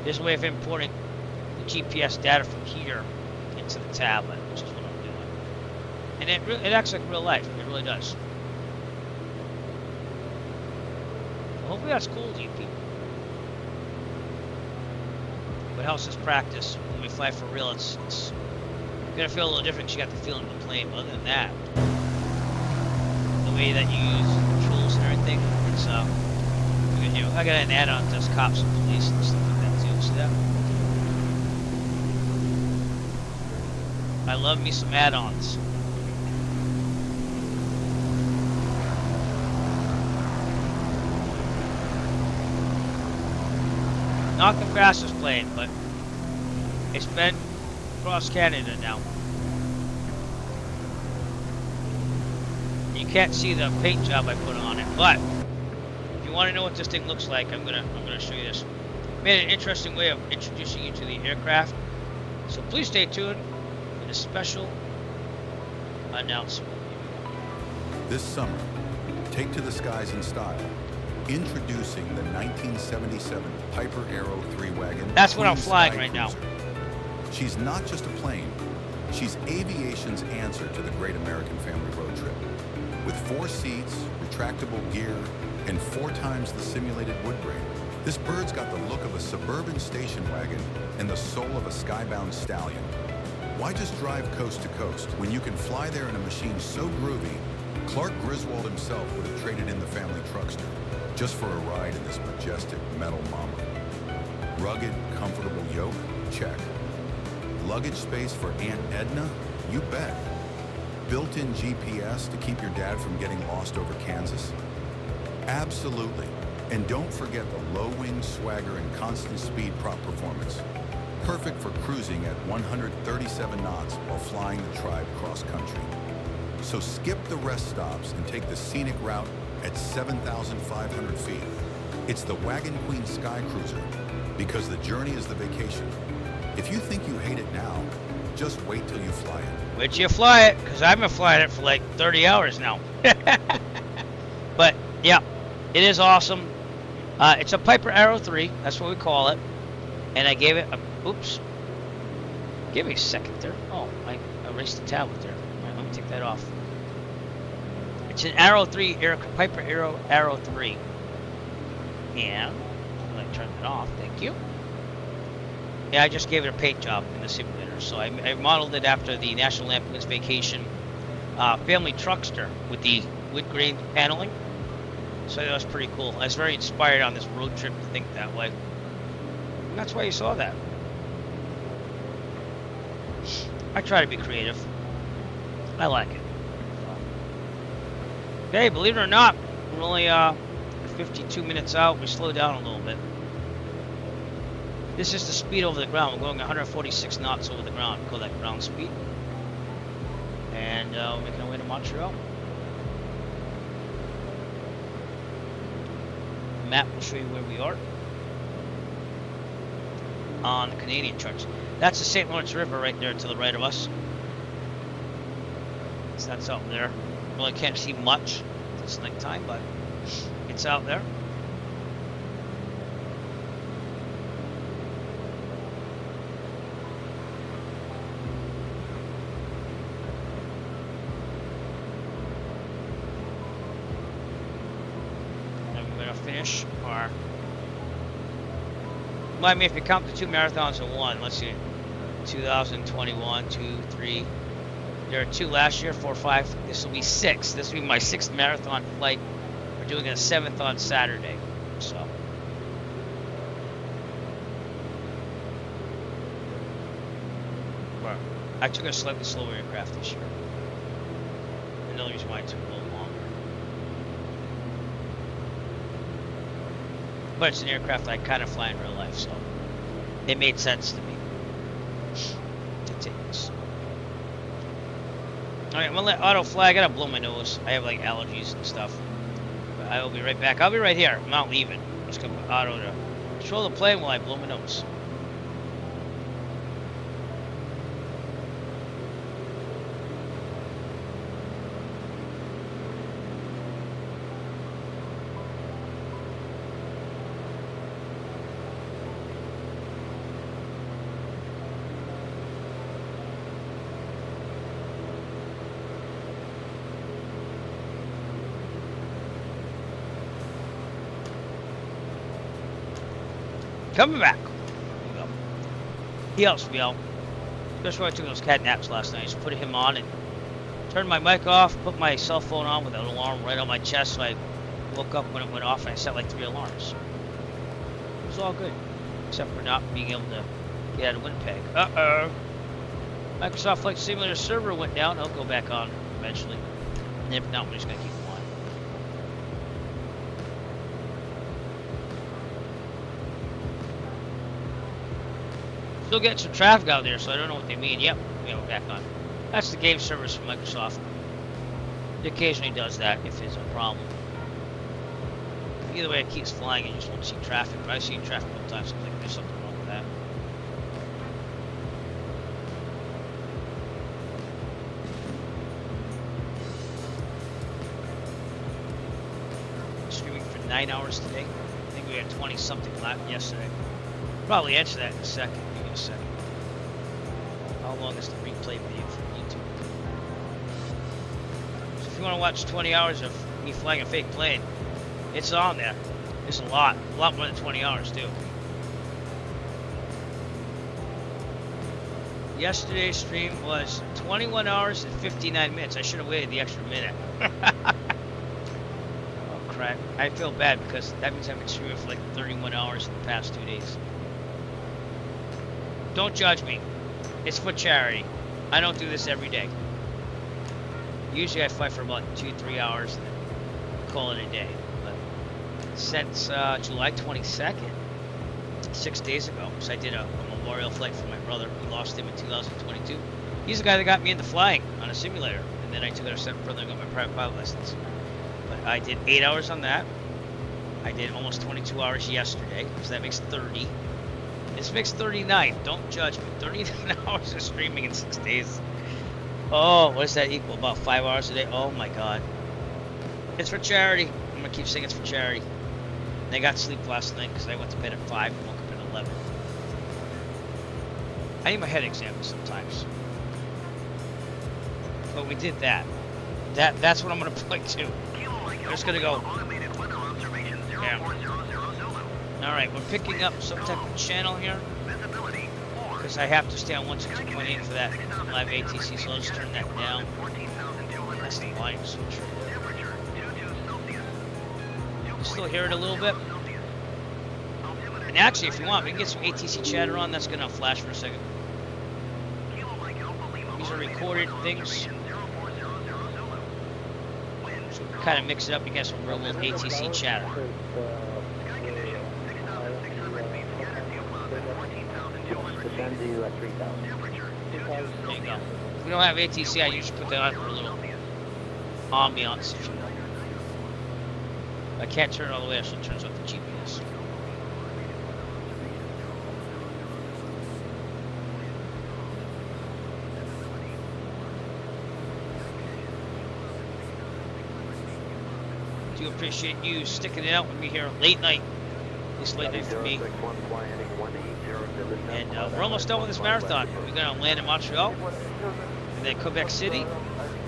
There's a way of importing the GPS data from here into the tablet, which is what I'm doing. And it acts like real life. It really does. hopefully that's cool to you people. But helps us practice. When we fly for real, it's gonna feel a little different 'cause you got the feeling of the plane. But other than that, the way that you use controls and everything, it's you know, I got an add-on that does cops and police and stuff like that too. See that? I love me some add-ons. Not the fastest plane, but it's been across Canada now. You can't see the paint job I put on it, but if you want to know what this thing looks like, I'm gonna show you this. Made an interesting way of introducing you to the aircraft, so please stay tuned for the special announcement. This summer, take to the skies in style. Introducing the 1977 Piper Aero 3-wagon. That's what I'm Queen flying Sky right now. Cruiser. She's not just a plane. She's aviation's answer to the great American family road trip. With 4 seats, retractable gear, and 4 times the simulated wood grain, this bird's got the look of a suburban station wagon and the soul of a skybound stallion. Why just drive coast to coast when you can fly there in a machine so groovy, Clark Griswold himself would have traded in the family truckster just for a ride in this majestic metal mama. Rugged, comfortable yoke? Check. Luggage space for Aunt Edna? You bet. Built-in GPS to keep your dad from getting lost over Kansas? Absolutely. And don't forget the low-wing swagger and constant speed prop performance. Perfect for cruising at 137 knots while flying the tribe cross-country. So skip the rest stops and take the scenic route at 7,500 feet. It's the Wagon Queen Sky Cruiser, because the journey is the vacation. If you think you hate it now, just wait till you fly it. Wait till you fly it, because I've been flying it for like 30 hours now. But yeah, it is awesome. It's a Piper Aero 3, that's what we call it. And I gave it a, oops. Give me a second there. Oh, I erased the tablet there. All right, let me take that off. It's an Aero 3, Piper Aero 3. And, let me turn that off, thank you. Yeah, I just gave it a paint job in the simulator. So I modeled it after the National Lampoon's Vacation family truckster with the wood grain paneling. So that was pretty cool. I was very inspired on this road trip to think that way. And that's why you saw that. I try to be creative. I like it. Okay, believe it or not, we're only 52 minutes out. We slowed down a little bit. This is the speed over the ground. We're going 146 knots over the ground. We call that ground speed. And we're making our way to Montreal. The map will show you where we are on the Canadian charts. That's the St. Lawrence River right there to the right of us. So that's out there. Well, I can't see much. It's nighttime, but it's out there. And we're going to finish our... Well, I mean, if you count the 2 marathons in one, let's see. 2021, 2, 3... There are 2 last year, 4, 5. This will be 6. This will be my 6th marathon flight. We're doing a 7th on Saturday. So. Well, I took a slightly slower aircraft this year. Another reason why it took a little longer. But it's an aircraft I kind of fly in real life, so it made sense to me to take this. Alright, I'm gonna let auto fly. I gotta blow my nose. I have like allergies and stuff. But I will be right back. I'll be right here. I'm not leaving. I'm just gonna put auto to control the plane while I blow my nose. coming back. There you go. He helps me out. Especially when I took those cat naps last night. I just put him on and turned my mic off, put my cell phone on with an alarm right on my chest, so I woke up when it went off and I set like 3 alarms. It was all good. Except for not being able to get out of Winnipeg. Uh-oh. Microsoft Flight Simulator server went down. I'll go back on eventually. And if not, we're just going to keep them on. Still getting some traffic out there, so I don't know what they mean. Yep, yeah, we're back on. That's the game service from Microsoft. It occasionally does that if there's a problem. Either way, it keeps flying and you just won't see traffic. But I've seen traffic all the time, so I think there's something wrong with that. Streaming for 9 hours today. I think we had 20 something yesterday. Probably answer that in a second. Give me a second. How long is the replay video from YouTube? So if you want to watch 20 hours of me flying a fake plane, it's on there. It's a lot more than 20 hours too. Yesterday's stream was 21 hours and 59 minutes. I should have waited the extra minute. Oh crap. I feel bad because that means I've been streaming for like 31 hours in the past 2 days. Don't judge me. It's for charity. I don't do this every day. Usually I fly for about 2-3 hours and then call it a day. But since July 22nd, 6 days ago, because I did a memorial flight for my brother. We lost him in 2022. He's the guy that got me into flying on a simulator. And then I took it a step further and got my private pilot license. But I did 8 hours on that. I did almost 22 hours yesterday, so that makes 30. This makes 39. Don't judge me. 39 hours of streaming in 6 days. Oh, what does that equal? About 5 hours a day? Oh my god. It's for charity. I'm going to keep saying it's for charity. And I got sleep last night because I went to bed at 5 and woke up at 11. I need my head examined sometimes. But we did that. That's what I'm going to play to. I'm just going to go. Yeah. Alright, we're picking up some type of channel here. Because I have to stay on 160.8 for that live ATC, so let's turn that down. That's the volume switch. Still hear it a little bit. And actually, if you want, we can get some ATC chatter on. That's going to flash for a second. These are recorded things. So kind of mix it up. You get some real little ATC chatter. There you go. If we don't have ATC, I usually put that on for a little ambiance, if you will. I can't turn it all the way up, so it turns off the GPS. I do appreciate you sticking it out with me here late night. This late night for me. And we're almost done with this marathon. We're going to land in Montreal, and then Quebec City,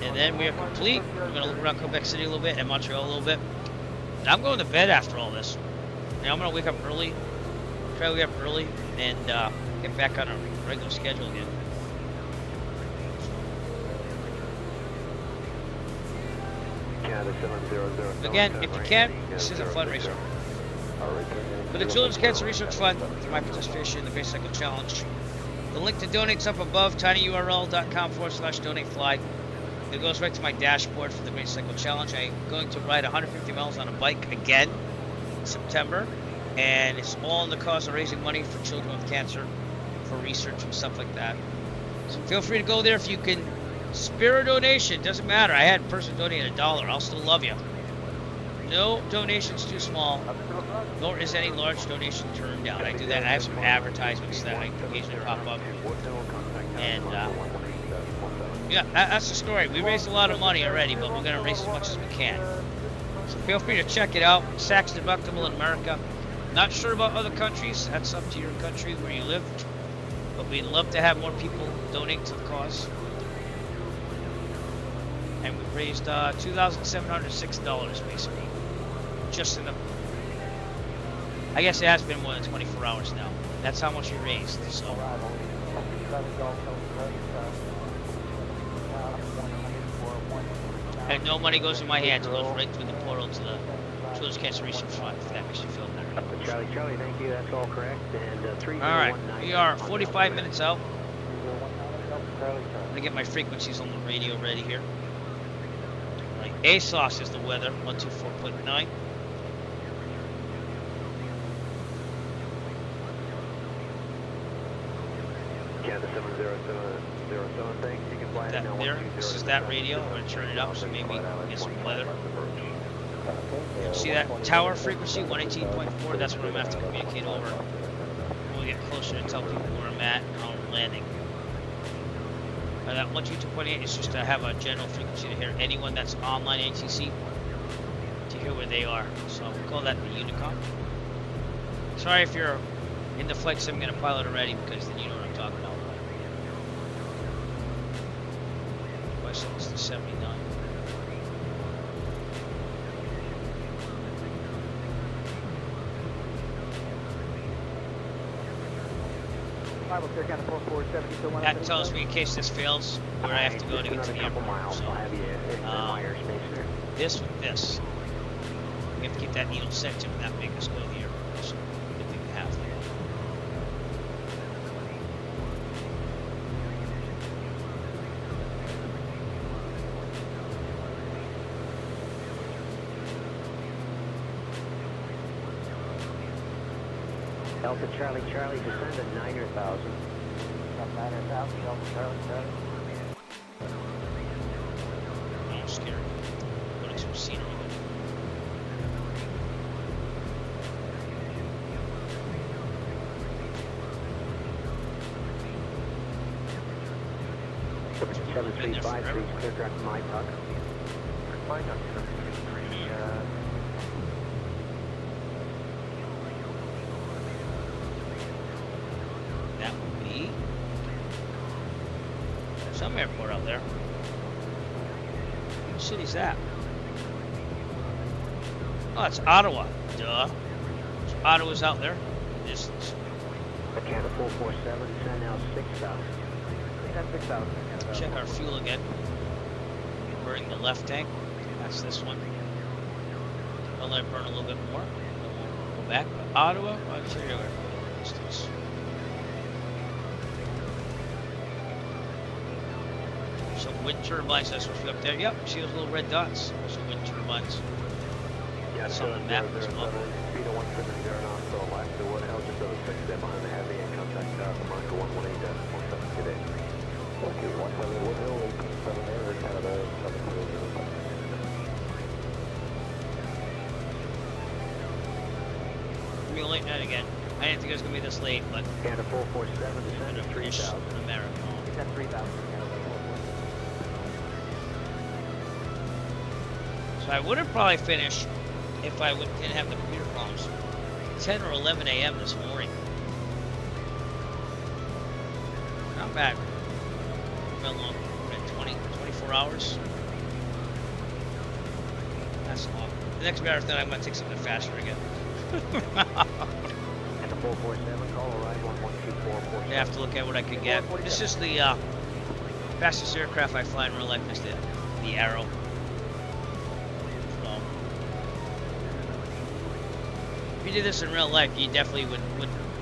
and then we are complete. We're going to look around Quebec City a little bit and Montreal a little bit. And I'm going to bed after all this. Now I'm going to wake up early, try to wake up early, and get back on a regular schedule again. Again, if you can, this is a fundraiser. For the Children's Cancer Research Fund, for my participation in the Great Cycle Challenge. The link to donate's up above, tinyurl.com/donatefly. It goes right to my dashboard for the Great Cycle Challenge. I'm going to ride 150 miles on a bike again in September, and it's all in the cause of raising money for children with cancer, for research and stuff like that. So feel free to go there if you can. Spare a donation, doesn't matter. I had a person donate $1. I'll still love you. No donation's too small, nor is any large donation turned down. I do that. I have some advertisements that I occasionally pop up. And, yeah, that's the story. We raised a lot of money already, but we're going to raise as much as we can. So feel free to check it out. Tax deductible in America. Not sure about other countries. That's up to your country where you live. But we'd love to have more people donate to the cause. And we've raised $2,706 basically. Just in the I guess it has been more than 24 hours now. That's how much we raised. So. And no money goes in my hands. It goes right through the portal to the Children's Cancer Research Fund, if that makes you feel better. Charlie, Charlie, thank you. That's all correct. And 3019. All right, we are 45 minutes out. I'm gonna get my frequencies on the radio ready here. All right, ASOS is the weather, 124.9. Canada 70707, thanks. You can fly That it now. there, this is that radio. I'm gonna turn it up so maybe we can get some weather. See that tower frequency, 118.4? That's what I'm gonna have to communicate over when we get closer to tell people where I'm at and how I'm landing. That 122.8 is just to have a general frequency to hear anyone that's online ATC, to hear where they are. So we'll call that the Unicom. Sorry if you're in the flight sim gonna pilot already, because then you know what I'm talking about. I said it's the 79. That tells me in case this fails where I have to go to get to the airport. So, this with this. We have to keep that needle set to not make us go to the airport. So good thing to have. Delta Charlie, Charlie, descend at 9,000. 9,000, Delta Charlie, Charlie. I'm scared. Go to some scenery. Seven 353, clear direct to my tuck. My tuck, 733. That would be some airport out there. What city's that? Oh, it's Ottawa. Duh. So Ottawa's out there. Distance. Canada 447, send now 6,000. That's 6,000. Check our fuel again. Burning the left tank. That's this one. I'll let it burn a little bit more. Go back. Ottawa, Ontario airport. Distance. Some wind turbines, that's what's up there. Yep, see those little red dots? Those are wind turbines. That's on the map as well. Speed of 170 knots to the left. The one held just over 6 step behind the heavy and contact the Monaco 118-17 today. Okay, 170 Woodhill, 1870 there, Canada 700. It's gonna be a late night again. I didn't think it was gonna be this late, but Canada 447, descend to 3,000. In America. It's at 3,000. So I would have probably finished if I didn't have the computer problems. 10 or 11 a.m. this morning. Not bad. How long? 24 hours? That's long. The next marathon, I'm going to take something faster again. And the 447, call a ride 112447. I have to look at what I can get. This is the fastest aircraft I fly in real life, is the Arrow. So, if you did this in real life, you definitely would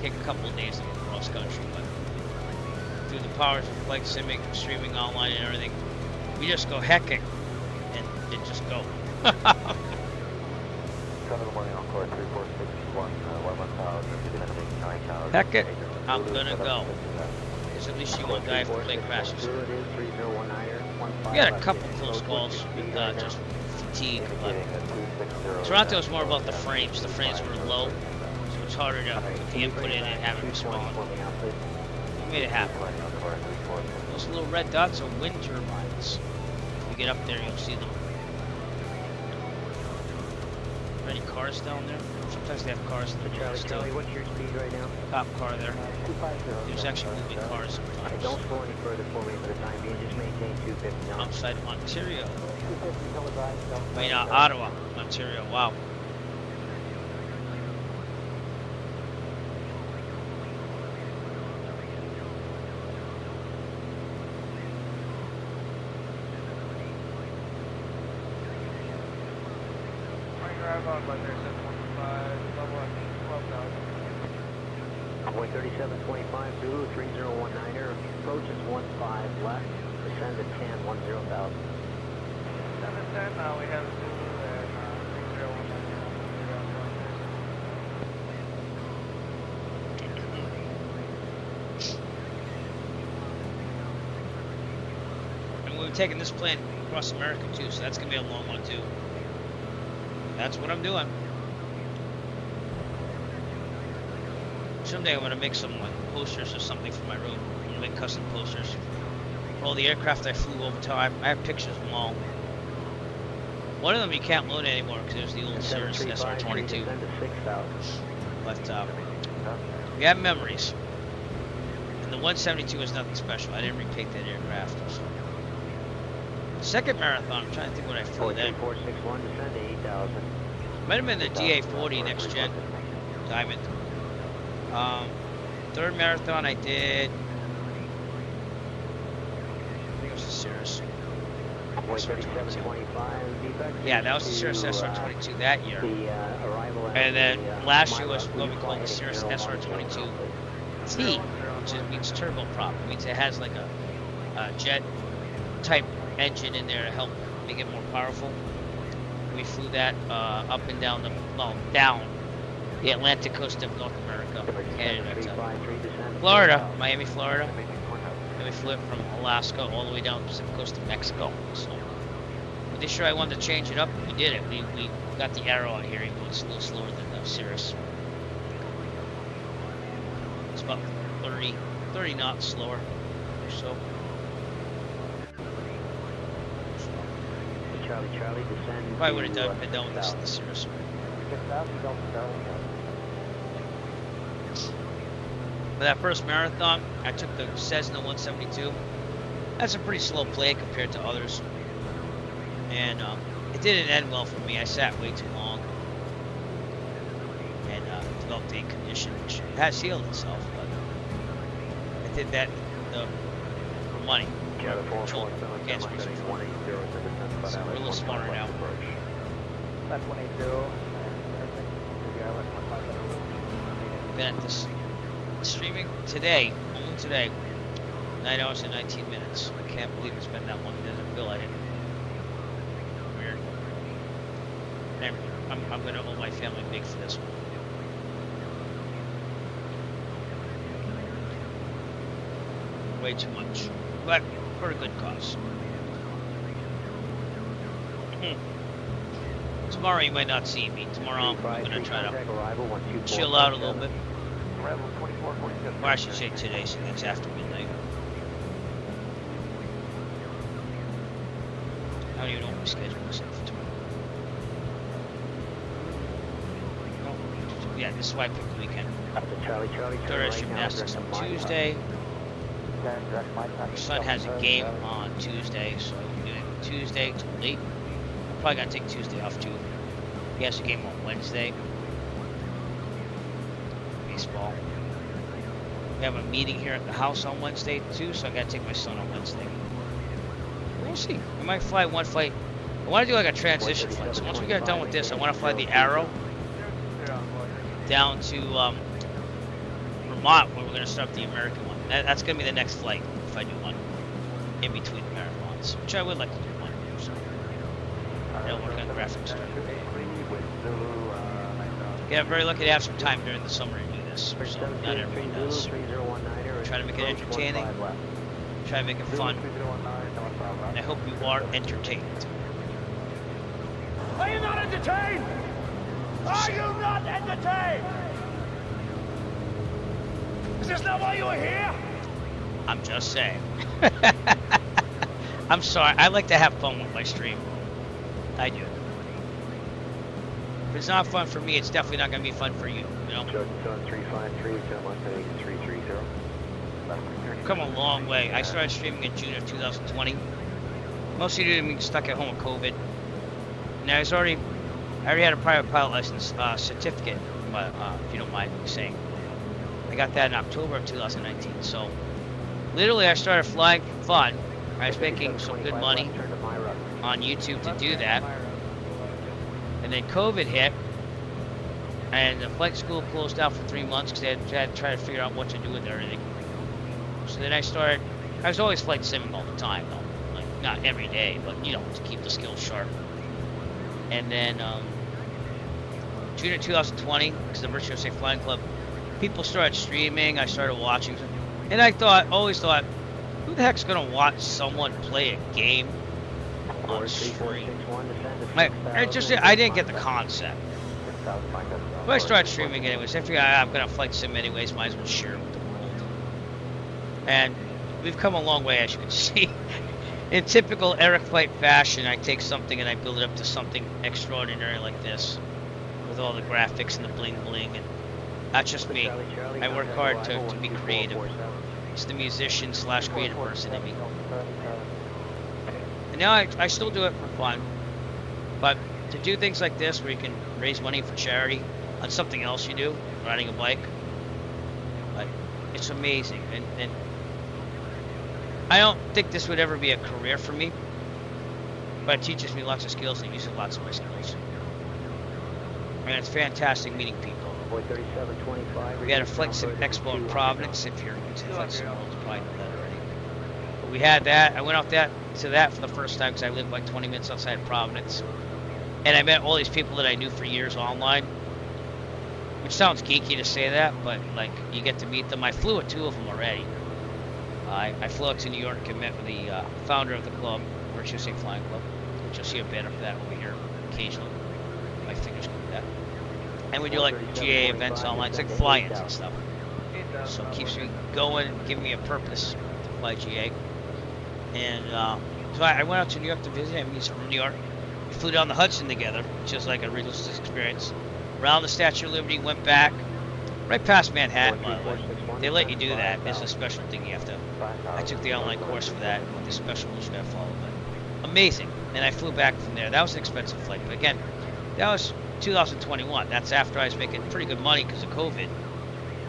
take a couple of days to go cross country. But through the powers of flight simming, streaming online and everything, we just go hecking and it just go. Heck it, I'm gonna go. Because at least you won't die if the plane crashes. We got a couple close calls with just fatigue, but Toronto is more about the frames. The frames were low, so it's harder to put the input in and have it respond. We made it happen. Those little red dots are wind turbines. If you get up there, you'll see them. Are there any cars down there? Sometimes they have cars in the Charlie, what's your speed right now? Top car there. There's actually moving cars sometimes. Don't go any further for me for the time being. Just maintain 250 knots. Outside Ontario. I mean, Ottawa, Ontario. Wow. ground by 3725, level at 12,000. Runway 3725, Zulu 3019er, approach is 15 left, descend to 10, 10,000. 710, we have Zulu and 3019er. And we're taking this plane across America too, so that's gonna be a long one too. That's what I'm doing. Someday I'm gonna make some like posters or something for my room. I'm gonna make custom posters for all the aircraft I flew over time. I have pictures of them all. One of them you can't load anymore because it was the old Cirrus SR-22. But we have memories. And the 172 is nothing special. I didn't repaint that aircraft. So. Second marathon, I'm trying to think what I flew then. 461, descend to 8,000. Might have been the DA-40 next gen Diamond. Third marathon I did. I think it was the Cirrus. Yeah, that was the Cirrus SR-22 that year. And then last year was what we call the Cirrus SR-22T, which means turboprop. It means it has like a jet type engine in there to help make it more powerful. We flew that up and down down the Atlantic coast of North America, Canada, Florida, Miami, Florida. And we flew it from Alaska all the way down the Pacific coast of Mexico. So, pretty sure I wanted to change it up. We did it. We got the arrow out here, even though it's a little slower than the Cirrus. It's about 30 knots slower or so. Charlie, descend. Probably would have been done with this the Cirrus. For that first marathon, I took the Cessna 172. That's a pretty slow plane compared to others. And it didn't end well for me. I sat way too long. And developed a condition which has healed itself. But I did that for money. Children, cancer research. So we're a little smarter now. That's 180. Been at this streaming today, only today, 9 hours and 19 minutes. I can't believe it's been that long. It doesn't feel like it. Weird. And I'm gonna owe my family big for this one. Way too much, but for a good cause. Tomorrow you might not see me. Tomorrow I'm gonna try to chill out a little bit. Or I should say today, so that's after midnight. I don't even know what my schedule is for tomorrow. Oh, yeah, this is why I picked the weekend. Third gymnastics on Tuesday. My son has a game on Tuesday, so I'm doing it Tuesday till late. I'm probably gonna take Tuesday off too. He has a game on Wednesday. Baseball. We have a meeting here at the house on Wednesday too, so I gotta take my son on Wednesday. We'll see. We might fly one flight. I want to do like a transition flight. So once we get done with this, I want to fly the Arrow down to Vermont, where we're gonna start the American one. That's gonna be the next flight if I do one in between the marathons, which I would like to do one. So I'll work on graphics. Yeah, I'm very lucky to have some time during the summer to do this. So not everyone does. Try to make it entertaining. Try to make it fun. And I hope you are entertained. Are you not entertained? Are you not entertained? Is this not why you were here? I'm just saying. I'm sorry. I like to have fun with my stream. I do. If it's not fun for me, it's definitely not going to be fun for you. You know? I've come a long way. I started streaming in June of 2020. Mostly due to being stuck at home with COVID. And I already had a private pilot license certificate, if you don't mind me saying. I got that in October of 2019. So, literally, I started flying for fun. I was making some good money on YouTube to do that. And then COVID hit, And the flight school closed down for 3 months because they had to try to figure out what to do with everything. So then I was always flight simming all the time though. Like, not every day, but you know, to keep the skills sharp. And then, June of 2020, because the Virtual Safe Flying Club, people started streaming, I started watching. And I always thought, who the heck's gonna watch someone play a game on stream? I didn't get the concept. But I started streaming anyways. I figured I'm gonna flight sim anyways, might as well share it with the world. And we've come a long way, as you can see. In typical Eric Flight fashion, I take something and I build it up to something extraordinary like this, with all the graphics and the bling bling, and that's just me. I work hard to be creative. It's the musician / creative person in me. And now I still do it for fun, but to do things like this where you can raise money for charity on something else you do, riding a bike, like, it's amazing. And I don't think this would ever be a career for me, but it teaches me lots of skills and uses lots of my skills. And it's fantastic meeting people. We had a Flight Sim Expo in Providence. If you're into Flight Sim World, you probably know that already. But we had that. I went out to that for the first time because I live like 20 minutes outside of Providence. And I met all these people that I knew for years online. Which sounds geeky to say that, but like, you get to meet them. I flew with 2 of them already. I flew out to New York and met with the founder of the club, Virtual Safe Flying Club, which you'll see a banner for that over here occasionally. My fingers go with that. And we do like GA events online. It's like fly-ins and stuff. So it keeps me going, giving me a purpose to fly GA. And so I went out to New York to visit him. He's from New York. We flew down the Hudson together, which is like a ridiculous experience. Around the Statue of Liberty, went back, right past Manhattan, by the way. They let you do that. It's a special thing you have to. I took the online course for that, with the special rules you gotta follow. But amazing. And I flew back from there. That was an expensive flight, but again, that was 2021. That's after I was making pretty good money because of COVID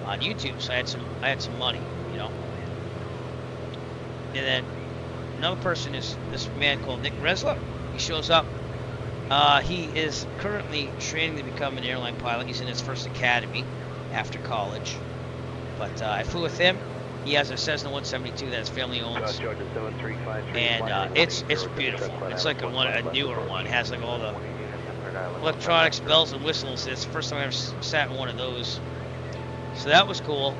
on YouTube. So I had some money, you know. And then another person is this man called Nick Resler. He shows up. He is currently training to become an airline pilot. He's in his first academy after college. But I flew with him. He has a Cessna 172 that his family owns. And it's beautiful. It's like a newer one. It has like all the electronics, bells and whistles. It's the first time I ever sat in one of those. So that was cool.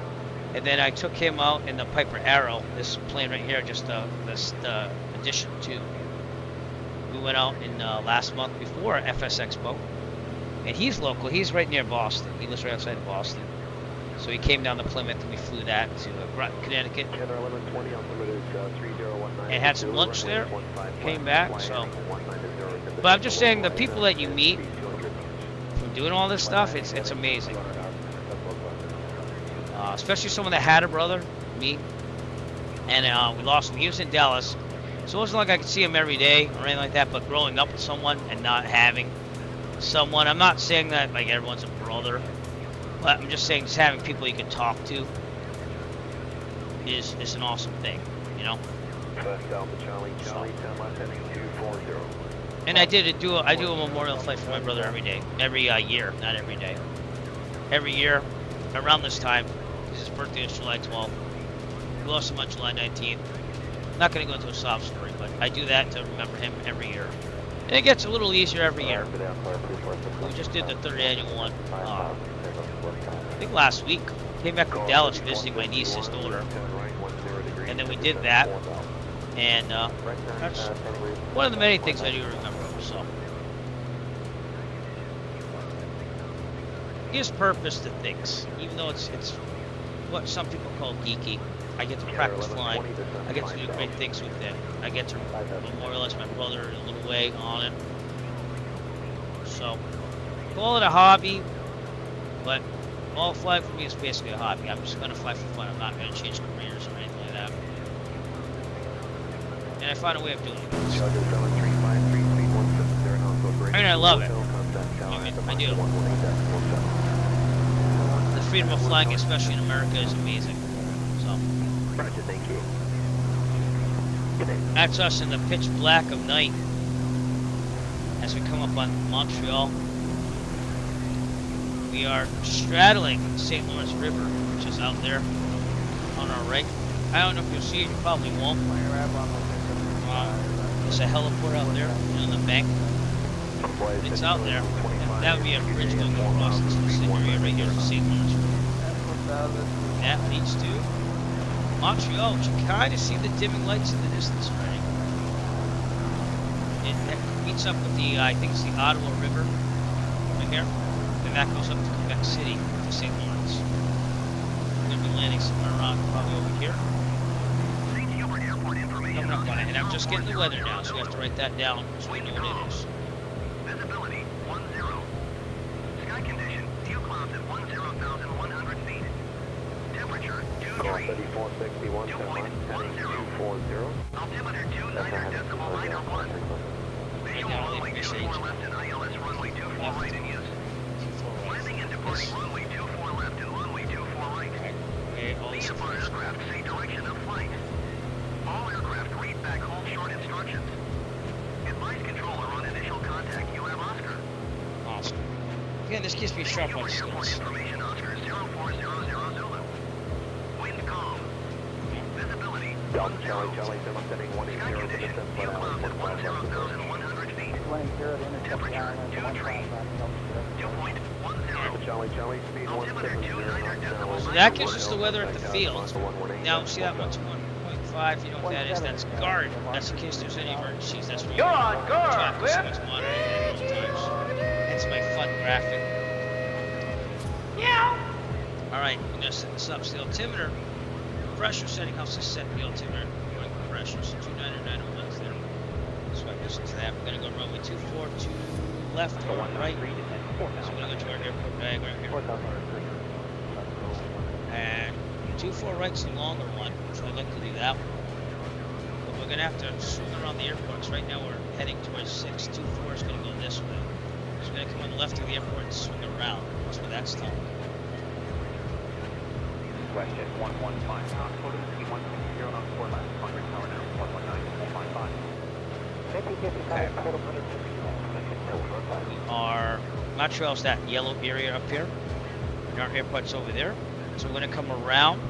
And then I took him out in the Piper Arrow, this plane right here, just this Edition 2. We went out in last month before FS Expo. And he's local. He's right near Boston. He lives right outside of Boston. So he came down to Plymouth and we flew that to Groton, Connecticut. And had some lunch there. Came back. So, but I'm just saying, the people that you meet from doing all this stuff, it's amazing. Especially someone that had a brother, me. And we lost him. He was in Dallas. So it wasn't like I could see him every day or anything like that. But growing up with someone and not having someone, I'm not saying that like everyone's a brother. But I'm just saying, just having people you can talk to is an awesome thing, you know. And I do a memorial flight for my brother every day, every year, not every day. Every year, around this time, because his birthday is July 12th. We lost him on July 19th. I'm not going to go into a sob story, but I do that to remember him every year. And it gets a little easier every year. We just did the 3rd annual one. I think last week. Came back from Dallas visiting my niece's daughter. And then we did that. And that's one of the many things I do remember. So it gives purpose to things. Even though it's what some people call geeky. I get to practice flying. I get to do great things with it. I get to memorialize my brother in a little way on it. So call it a hobby, but all flying for me is basically a hobby. I'm just going to fly for fun. I'm not going to change careers or anything like that. And I find a way of doing it. I mean, I love it. I do. The freedom of flying, especially in America, is amazing. So that's us in the pitch black of night as we come up on Montreal. We are straddling the St. Lawrence River, which is out there on our right. I don't know if you'll see it, you probably won't. There's a heliport out there on the bank. It's out there. And that would be a bridge going across this area right here in St. Lawrence River. That leads to Montreal, which you kind of see the dimming lights in the distance already. It meets up with the, I think it's the Ottawa River right here. And that goes up to Quebec City to St. Lawrence. We're going to be landing somewhere around probably over here. Coming up on it. And I'm just getting the weather now, so we have to write that down so we know what it is. Visibility 10. Sky condition, few clouds at 10,100 feet. Temperature 23. 3461, Dew point 10. Altimeter 29.1. Visual runway 24 left and ILS runway 24 right in use. Landing and departing runway 24 left and runway 24 right. VFR aircraft say direction of flight. All aircraft read back hold short instructions. Advise controller on initial contact. You have Oscar. Awesome. Again, this gives me sharp on skills. Information Oscar 0400 Zulu. Wind calm. Visibility. Delta Charlie, Zulu sending 180 to descent for an hour, 10,100 feet. 20 to intercept the island. Dew point 10. Charlie, speed 170. So that gives us the weather at the field. Now, see that one's 1.5, you know what that is? That's guard. That's in case there's any emergencies. That's where You're on guard, so much monitoring at all times. That's my fun graphic. Yeah. Alright, we're going to set this up. So the altimeter, pressure setting helps us set the altimeter going pressure. So 29901 is there. So I listen to that. We're going to go runway 24 to left or right. So we're going to go to our airport diagram here. And 24 right's the longer one, so I'd like to do that one. But we're going to have to swing around the airport, because right now we're heading towards 6. 24 is going to go this way. So we're going to come on the left of the airport and swing around. That's where that's telling. Question 115, Knoxville, T160, knots 4 left, Congress Tower now, 119, 459. We are, Montreal's that yellow area up here, and our airport's over there. So we're going to come around.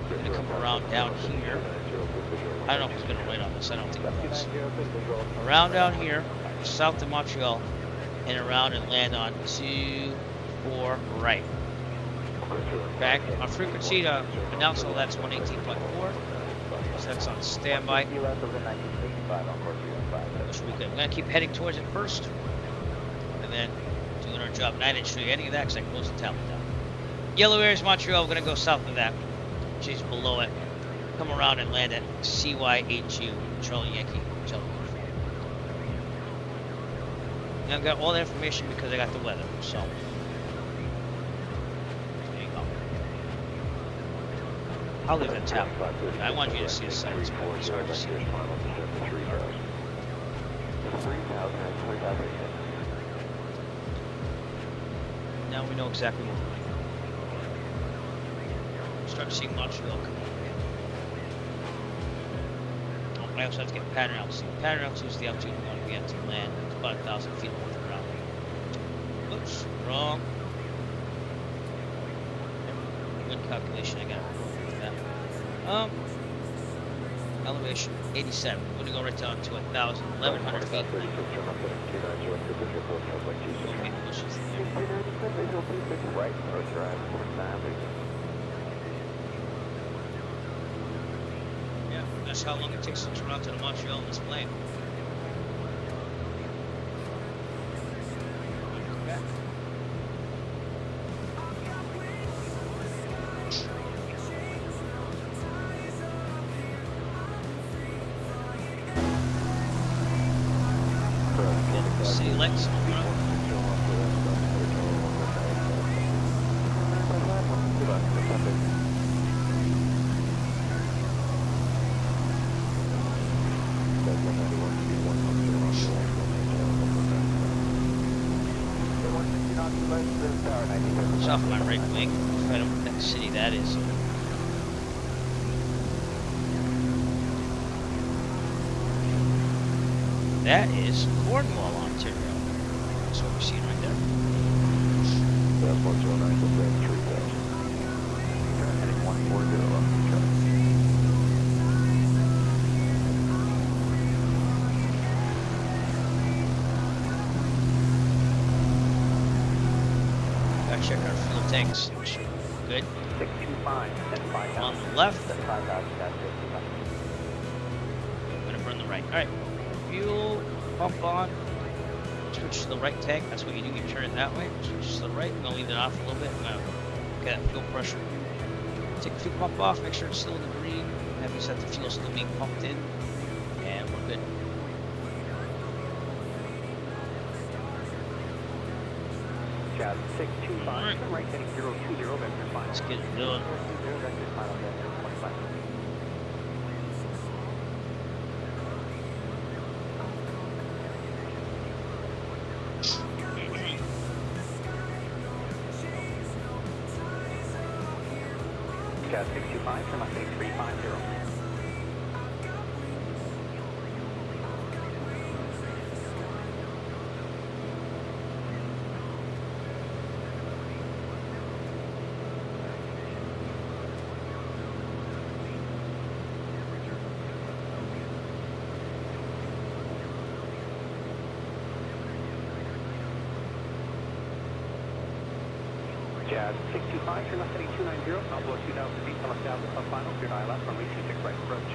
We're going to come around down here. I don't know if it's going to rain on this. I don't think it is. Around down here, south of Montreal, and around and land on 24 right. Back on frequency to announce all that's 118.4. So that's on standby. We're going to keep heading towards it first, and then doing our job. And I didn't show you any of that because I closed the tablet down. Yellow area is Montreal. We're going to go south of that, which is below it. Come around and land at CYHU, Charlie Yankee, Charlie Uniform. And I've got all the information because I got the weather, so. There you go. I'll leave that tab. I want you to see the sight. It's hard to see. Now we know exactly what we're doing. Start seeing Montreal come over here. Oh, I also have to get pattern altitude. Pattern altitude is the altitude we want to get to land. It's about 1,000 feet above the ground. Oops, wrong. Wind calculation, I got to that. Elevation 87. We're going to go right down to 1,100 feet. Yeah, that's how long it takes to turn out to the Montreal in this plane. Okay. City lights. It's off my right wing. Right over that city that is. That is Cornwall, Ontario. That's what we're seeing right there. 109 to bridge 3000. Turn heading 140 left to check. Gotta check our fuel tanks. Make sure we're good. 625 and 5000. On the left. 5,000, that's 55. I'm gonna burn the right. Alright. Fuel, pump on. Switch to the right tank. That's what you do. You turn it that way. Switch to the right. I'm gonna leave it off a little bit. I'm gonna get that fuel pressure. Take the fuel pump off. Make sure it's still in the green. That means that the fuel's still being pumped in. And we're good. Jazz 625, turn right heading 020, vector final. Let's get it done. 020, vector final, vector 25. Jazz 625, turn left heading 350. Jazz 625, turn left heading 290, now below 2,000 feet, left south of final, cleared ILS, runway 26 right approach.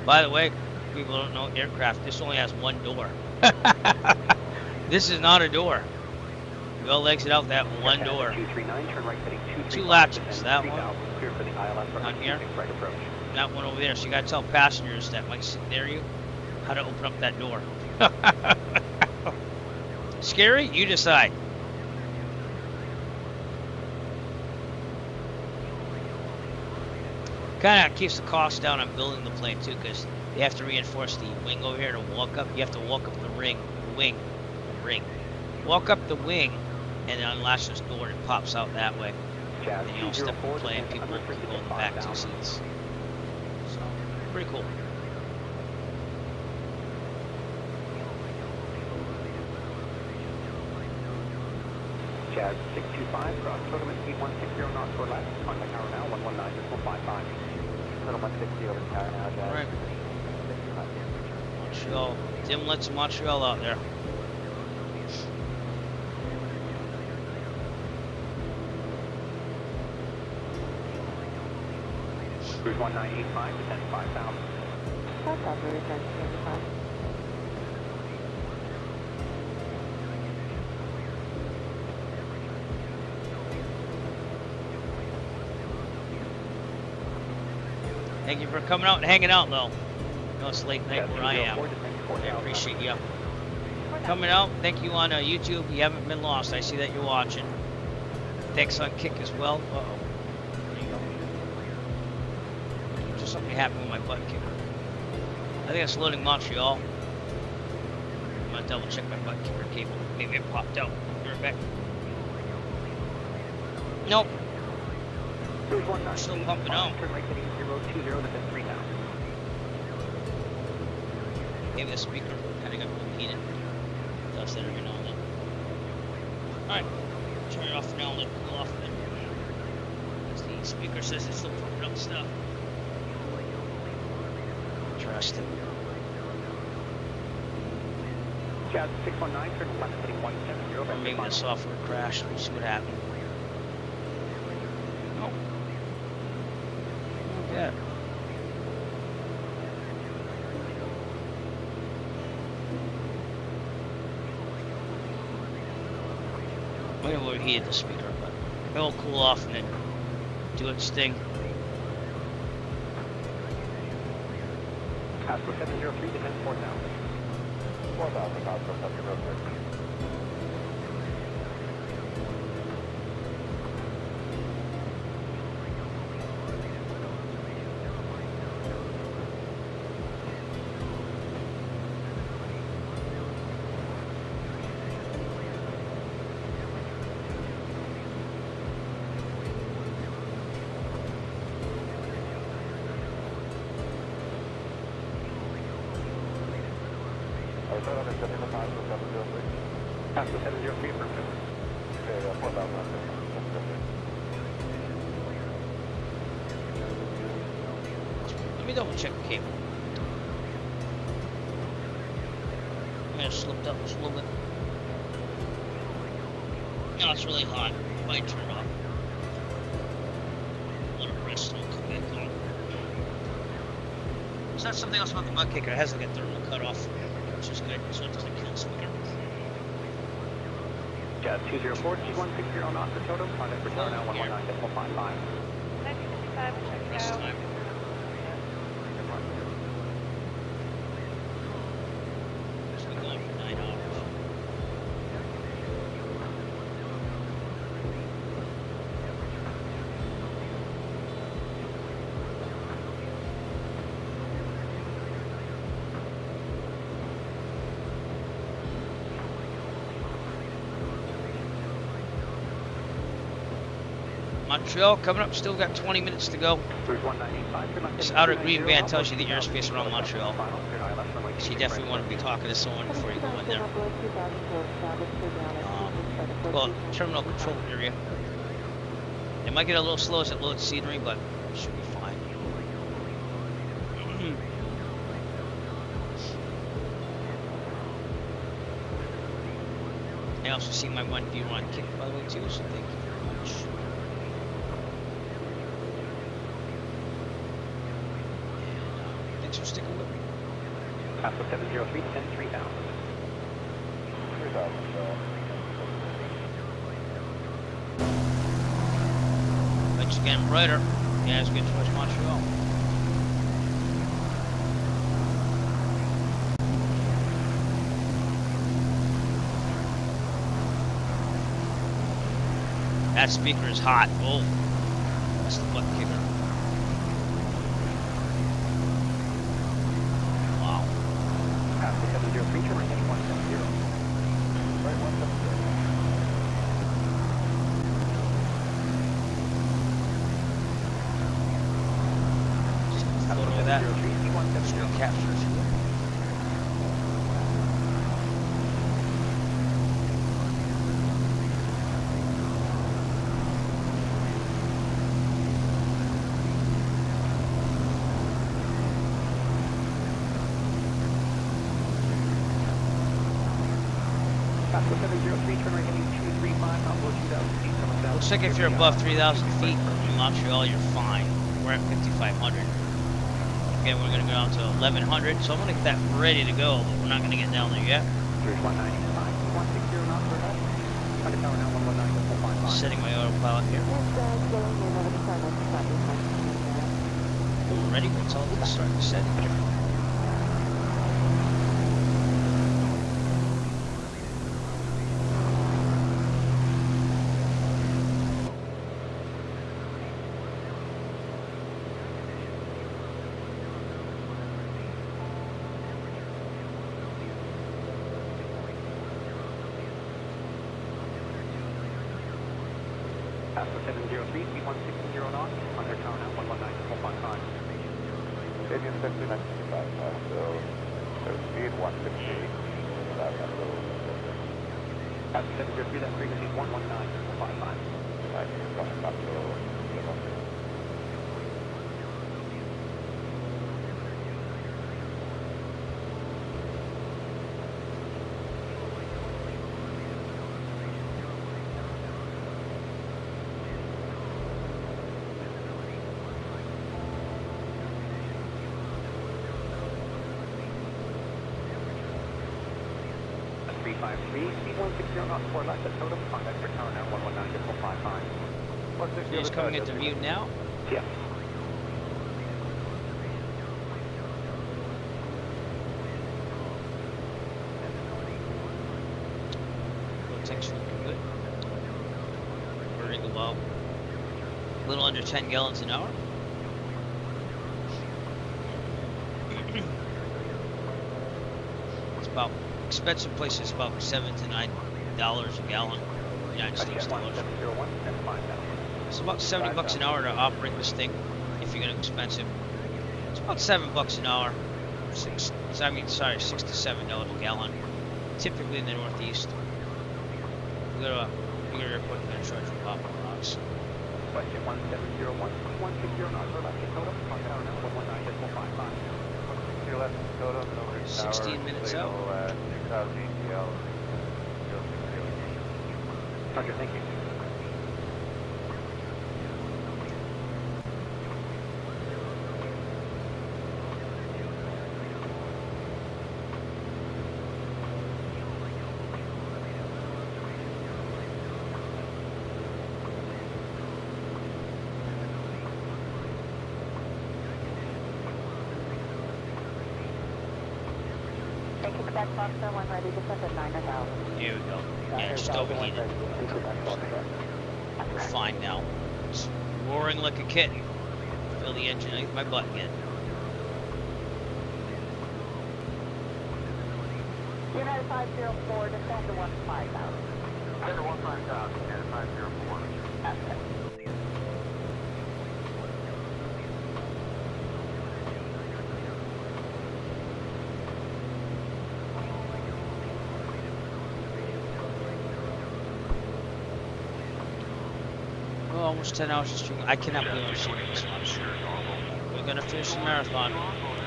By the way, people don't know aircraft, this only has one door. This is not a door. You all exit out that one door. 239, turn right heading 235, Two latches, that one. Clear for the ILS, runway Down here. 26 right approach. That one over there. So you gotta tell passengers that might sit near you how to open up that door. Scary? You decide. Kind of keeps the cost down on building the plane too, because they have to reinforce the wing over here to walk up. You have to walk up the wing. Walk up the wing, and then unlatch this door, and it pops out that way. Jazz And you don't step in the plane. People can go in the back 2 seats. So pretty cool. Jazz 625, cross total speed 160 knots for left, contact tower now, 119.55. Total 160 over the tower now, Jazz. Right. Montreal. Dim lights in Montreal out there. Cruise 1985, descend 5,000. South Operator 1075. Thank you for coming out and hanging out, though. I know it's late night where I am. I appreciate you coming out. Thank you on YouTube. You haven't been lost. I see that you're watching. Thanks on Kick as well. Uh-oh. There you go. Just something happened with my button kicker. I think it's loading Montreal. I'm gonna double check my button kicker cable. Maybe it popped out. Be right back. Nope. We're still pumping out. Maybe the speaker kind of got repeated. Does that every now and then. Alright, turn it off for now and let it cool off a bit. As the speaker says it's still pumping up stuff. Trust it. Jazz 619, turn left heading 170. Or maybe the software crashed. We'll see what happened. Nope. Yeah. Might have overheated the speaker, but it'll cool off and then do its thing. Cosco 703, descend 4,000. 4,000, Cosco 703. Pastor 703 for Let me double check the cable. I may have slipped up just a little bit. No, it's really hot. Might turn off. A little rest and come back on. It's not something else about the mud kicker. It has like a thermal cutoff, which is good, so it doesn't kill the speaker. Jazz 204, G160 knots for total. Contact for tower now 119.55. 955, check Rest out. time. So we're going for 9 hours. Montreal coming up, still got 20 minutes to go. This outer green band tells you the airspace around Montreal. So you definitely want to be talking to someone before you go in there. Well, terminal control area. It might get a little slow as it loads scenery, but it should be fine. I also see my 1v1 kick, by the way, too, so thank you very much. Thanks for sticking with me. Pastor 703, 10 3000. 3000, Lights are getting brighter. Yeah, it's getting towards Montreal. That speaker is hot. Oh, that's the butt kicker. Wow. Pastor 703, turn right heading 170. Right 170. Just a photo of that. Screen captures. Pastor 703, turn right heading 235, outboard 2000 feet, coming south. Looks like if you're above 3,000 feet in Montreal, you're fine. We're at 5,500. Again, we're going to go down to 1,100, so I'm going to get that ready to go, but we're not going to get down there yet. Here's 195, 160 knots per head. Contact tower now 119.55. Setting my autopilot here. Ready? Let's all start to set. Pastor 703, speed 160 knots. Contact tower now 119.55. Indian 5965, so speed 160. Pastor 703, that frequency is 119.55. Right, coming up to Liverpool. That's 353, speed 160 knots, 4 left at totem. Contact for tower now 119.55. He's coming into view now. Yes. Looks looking good. Very low. A little under 10 gallons an hour. It's about expensive places about $7 to $9 a gallon. United States dollars. It's about 70 bucks an hour to operate this thing if you're gonna expensive. It's about $7 an hour. 6 to $7 a gallon. Typically in the Northeast. We got a bigger airport than charge for Papa Rocks. Question 1701, 160 knots, left Dakota, on tower now, 119.55. 160 left Dakota, over tower. 16 minutes out. 6,000 ATL, 060. Roger, thank you. Quebec Foxtrot 1 ready to set at 9,000. Here we go. Yeah, just overheated. We're fine now. It's roaring like a kitten. Feel the engine underneath my butt again. United 504, descend to 15,000. Center 15,000, United 504. Oh, almost 10 hours of streaming. I cannot believe I'm streaming this much. We're gonna finish the marathon.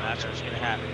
That's what's gonna happen.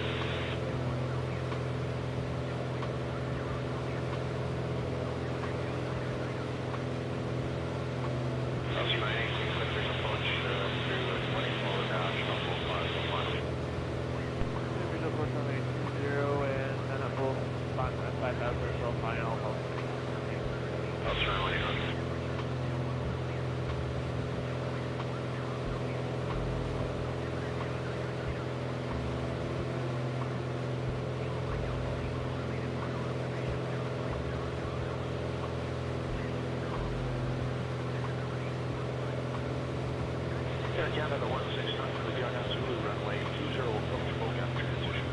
Canada 169 for the Vienna Zulu runway 20 approach Bogam transition.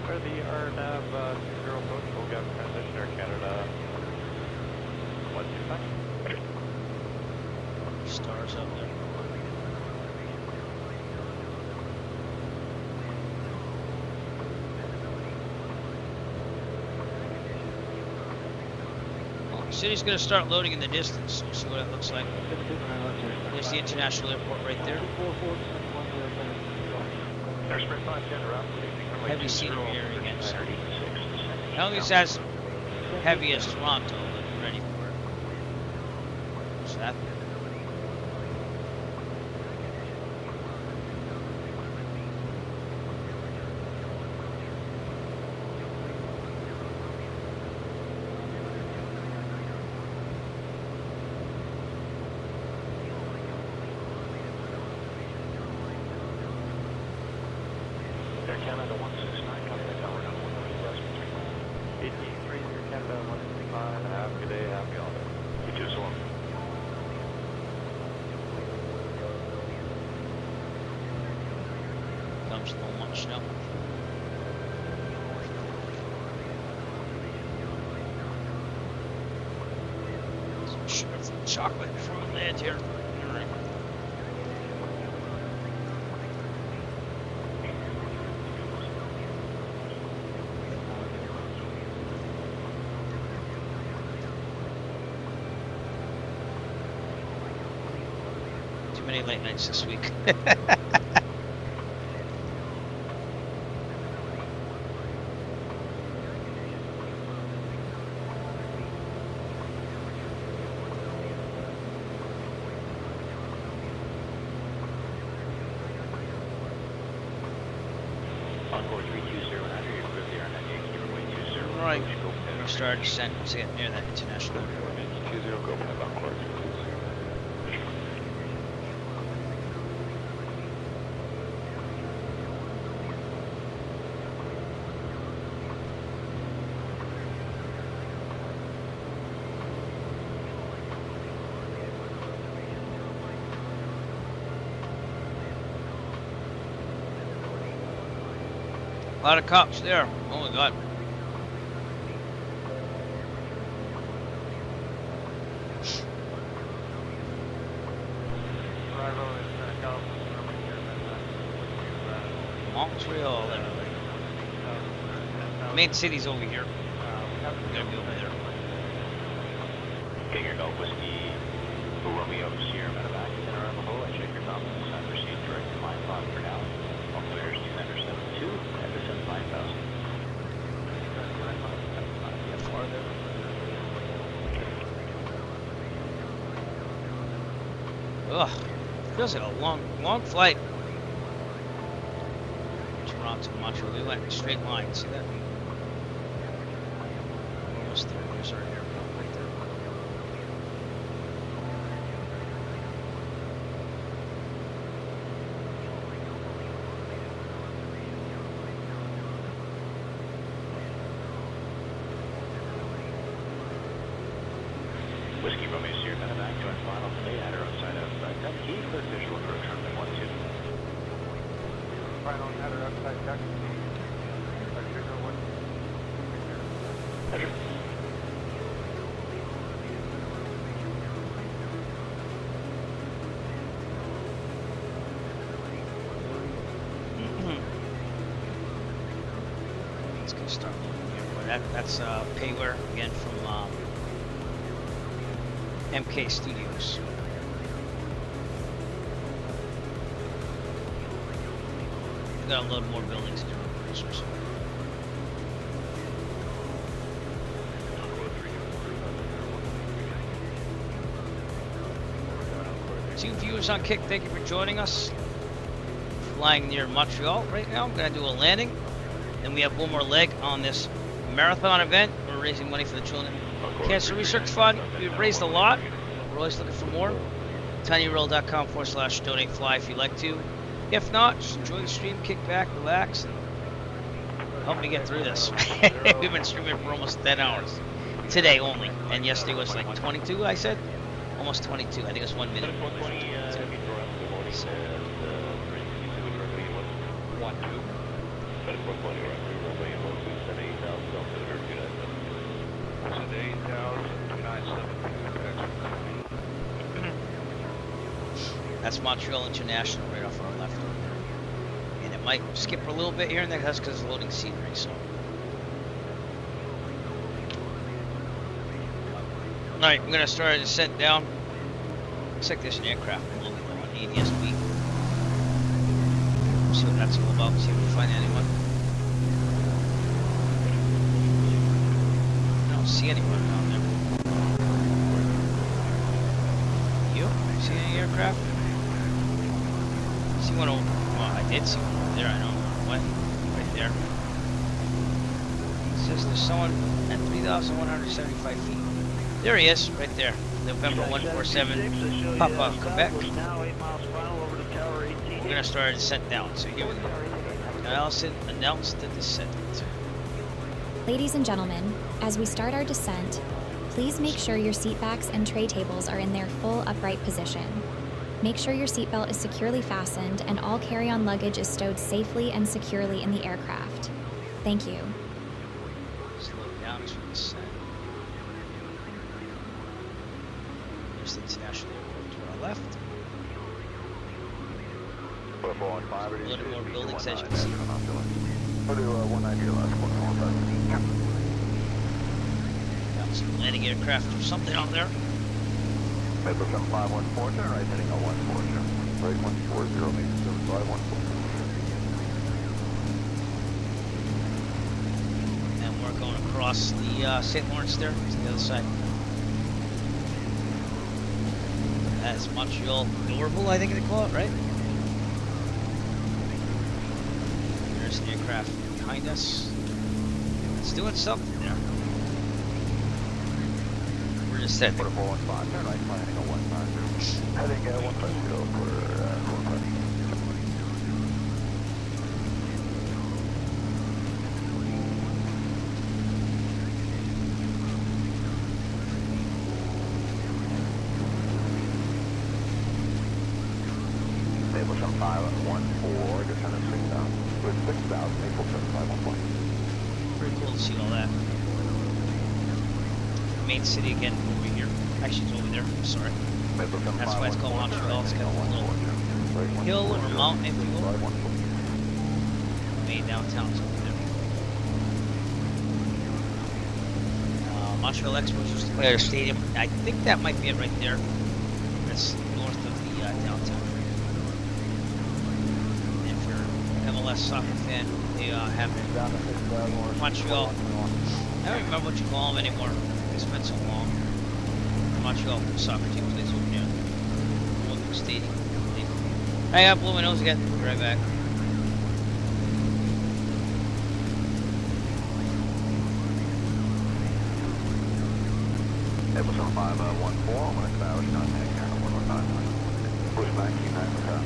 For the RNAV 20 approach Bogam transition, Air Canada 125. Stars up there. Well, the city's gonna start loading in the distance, so we'll see what it looks like. There's the international airport right there. Heavy scenery area again. So. I don't think it's as heavy as Toronto, but I'm ready for it. What's that? Air Canada 169 coming to tower now 1 83 Air Canada 165. Have a good day, have a good day. You too, so long. Comes a little much now. Some chocolate before we land here. All right. Too many late nights this week. Encore 320, after you clear the RNAV Yankee runway 20. Right. We started descending to get near that international airport. 20, go back Encore 320. A lot of cops there. Oh my god. Montreal, everybody. Main city's over here. We're gonna be over there. King Golf Whiskey, Romeo, Sierra Medevac, center on the whole. I check your confidence. I proceed direct to my pod for now. All clears, descender 72, and descend 5,000. Farther. Ugh, feels like a long flight. Toronto, Montreal. We went straight line. See that? Almost there. There's our airport right there. Whiskey Romeo, Sierra Medevac, join final today at or outside of Duck Key for visual approach runway 12. Final at or outside Duck Key. Measure. Let's go start looking here. But that's payware again from MK Studios. We got a load more buildings to do with producers. Two viewers on Kick, thank you for joining us. Flying near Montreal right now. I'm going to do a landing. Then we have one more leg on this marathon event. We're raising money for the Children Cancer Research Fund. We've raised a lot. We're always looking for more. tinyurl.com/donate fly if you'd like to. If not, just enjoy the stream, kick back, relax, and help me get through this. We've been streaming for almost 10 hours. Today only. And yesterday was like 22, I said? Almost 22. I think it was 1 minute. So, that's Montreal International right off our left over there. And it might skip a little bit here and there, that's because it's loading scenery, so. Alright, I'm going to start a descent down. Looks like there's an aircraft below me on ADSB. See what that's all about, see if we find anyone. I don't see anyone down there. You? See any aircraft? See one over. Well, I did see one over there. I don't know where it went. Right there. It says there's someone at 3,175 feet. There he is, right there. November 147, Papa, Quebec. We're going to start a descent down. So here we go. Allison announced the descent. Ladies and gentlemen, as we start our descent, please make sure your seat backs and tray tables are in their full upright position. Make sure your seatbelt is securely fastened and all carry-on luggage is stowed safely and securely in the aircraft. Thank you. Slow down as we descend. There's the International Airport to our left. A little more buildings as you can see. Got some landing aircraft or something out there. Maple 7514, turn right heading on 140. Right 140, Maple 7514. And we're going across the St. Lawrence there to the other side. That's Montreal Adorable, I think they call it, right? There's an aircraft behind us. It's doing something there. We're just set. 4415, turn right planning on 150. Heading 150 for 450. Maple 7514, descendant 6,000. With 6,000, Maple 7514. Pretty cool to see all that. Main city again over here. Actually, it's over there. I'm sorry. That's why it's called Montreal. It's got a little hill or mountain, if you will. Main downtown's over there. Montreal Expos used to play at a stadium. I think that might be it right there. That's north of the downtown. And if you're an MLS soccer fan, they have it in Montreal. I don't remember what you call them anymore. It's been so long. Montreal soccer team plays over there. Olympic Stadium. I got blue nose again. Be right back. Airbus on 514, I'm going to establish contact here on 119. Push back, keep back with that.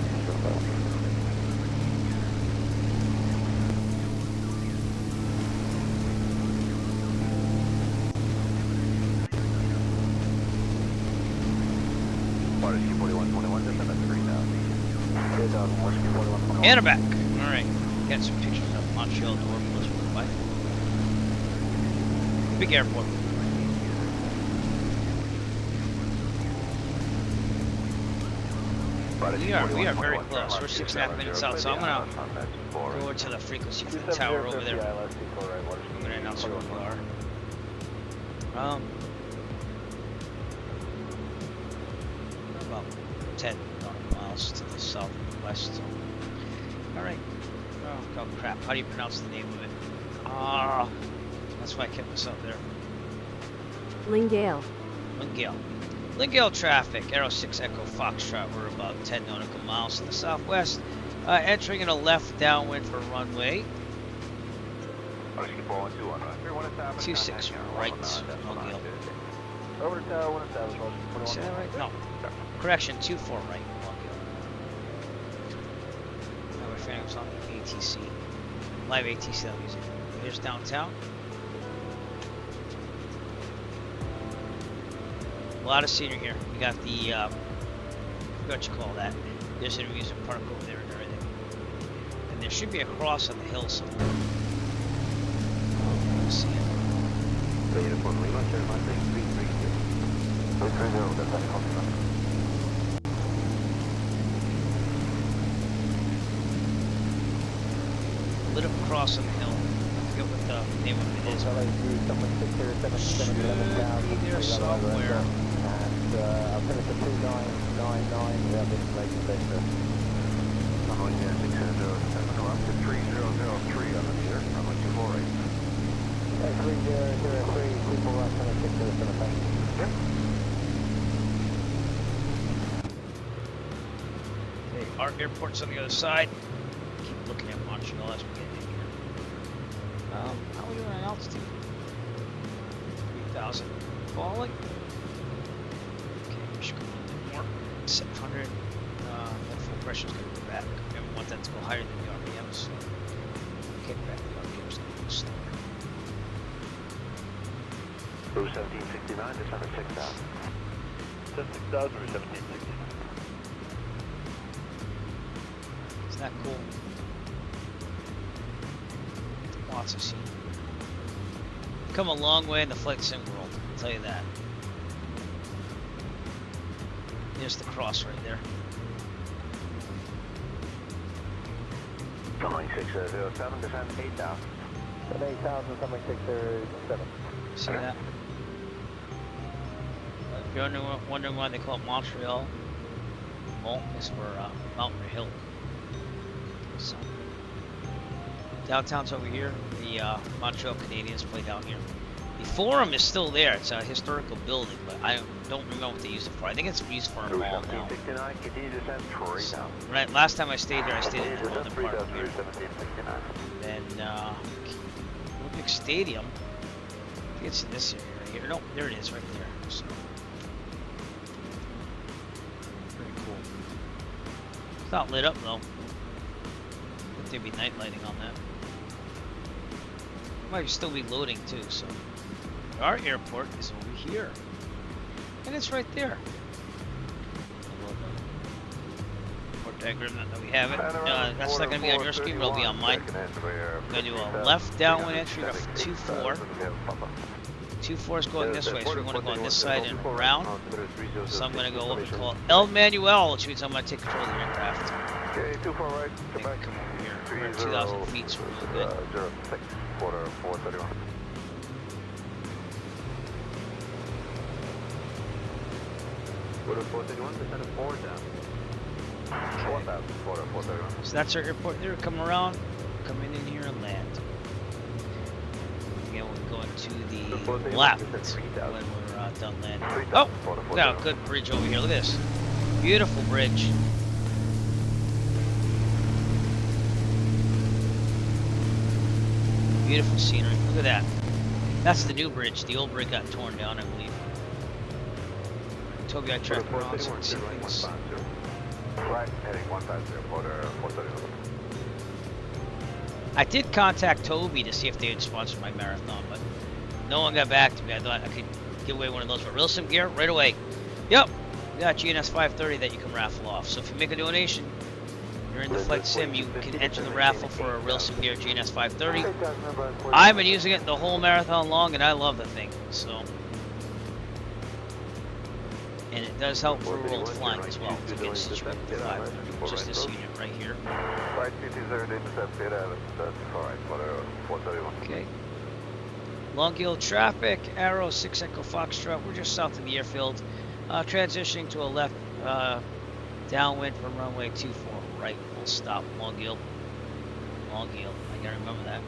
And a back. Alright. Got some pictures of Montreal door plus worldwide. Big airport. We are very close. We're 6.5 minutes out, so I'm gonna go over to the frequency for the tower over there. I'm gonna announce where we are. About 10 miles to the southwest. Alright. Oh crap, how do you pronounce the name of it? Ah, that's why I kept this up there. Lingale. Lingale traffic, Aero 6 Echo Foxtrot. We're about 10 nautical miles to the southwest. Entering in a left downwind for runway 26 right, Lingale. Over to tower, 1 establishment. Is that right? No. Correction, 24 right, Lingale. Now we're figuring it's on ATC. Live ATC that I'm using. Here's downtown. A lot of scenery here. We got the, what you call that. There's an amusement park over there and everything. And there should be a cross on the hill somewhere. Oh, see it. Lit up cross on the hill. I forget what the name of it is. Should be there somewhere. I'll finish at 2999. We have information sector. Runway 607, we're up to 3003 on the meter. Runway 248. 3003, people right, finish 607, thank you. Yep. Okay, our airport's on the other side. Keep looking at Montreal as we get in here. How are we doing on altitude? 3,000. Falling. Okay, we should go a little bit more. 700. That full pressure is going to go back. We want that to go higher than the RPMs. Kick back the RPMs a little slower. Route 1769, just under 6,000. 6,000 or 1769. Isn't that cool? Lots of scenery. Come a long way in the flight sim world, I'll tell you that. There's the cross right there. Coming 607, descend 8,000. 8,000, coming 607. See that? If you're wondering why they call it Montreal, well, it's for Mountain Hill. So, downtown's over here. The Montreal Canadiens play down here. The Forum is still there. It's a historical building, but I don't remember what they use it for. I think it's used for a mall now. So, right, last time I stayed there, I stayed in the northern part of here. And Olympic Stadium. I think it's in this area right here. No, there it is, right there. So, pretty cool. It's not lit up though. I think there'd be night lighting on that. Might still be loading too, so our airport is over here. And it's right there. Or diagram that we have it. That's not going to be on your screen, but it'll be on mine. I'm going to do a left downwind entry of 24. 24 is going this way, so we want to go on this side and around. So I'm going to go what we call El Manuel, which means I'm going to take control of the aircraft. Okay, 24 right, come back. Come over here. We're at 2,000 feet, so we're really good. 06, quarter 431. Quarter 431, descend to 4 down. 4,000, quarter 431. So that's our airport there. Come around, come in here and land. Again, we're going to the left when we're done landing. Oh, we got a good bridge over here. Look at this. Beautiful bridge. Beautiful scenery. Look at that. That's the new bridge. The old bridge got torn down, I believe. Toby, I tracked around some things. Right, heading 150, quarter 431. I did contact Toby to see if they would sponsor my marathon, but no one got back to me. I thought I could give away one of those for real sim gear right away. Yep, we got GNS 530 that you can raffle off. So if you make a donation, you're in the flight sim, you can enter the raffle for a real sim gear GNS 530. I've been using it the whole marathon long, and I love the thing. So, and it does help for rolled flying as well to get situated with the 530, just this unit right here. Okay. Long gill traffic, arrow 6 Echo Foxtrot. We're just south of the airfield, transitioning to a left downwind from runway 24 right. Full stop. Long gill. Long gill. I gotta remember that.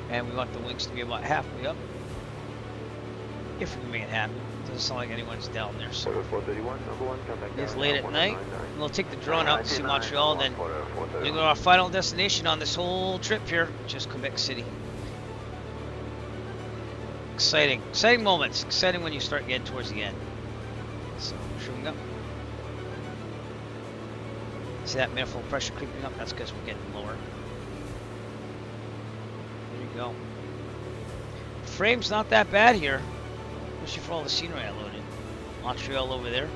And we want the wings to be about halfway up, if we can make it happen. Doesn't sound like anyone's down there. So it's late at night. We'll take the drone out and see Montreal, and then we go to our final destination on this whole trip here, which is Quebec City. Exciting, exciting moments. Exciting when you start getting towards the end. So showing up. See that manifold pressure creeping up? That's because we're getting lower. There you go. Frame's not that bad here. Especially for all the scenery I loaded. Montreal over there.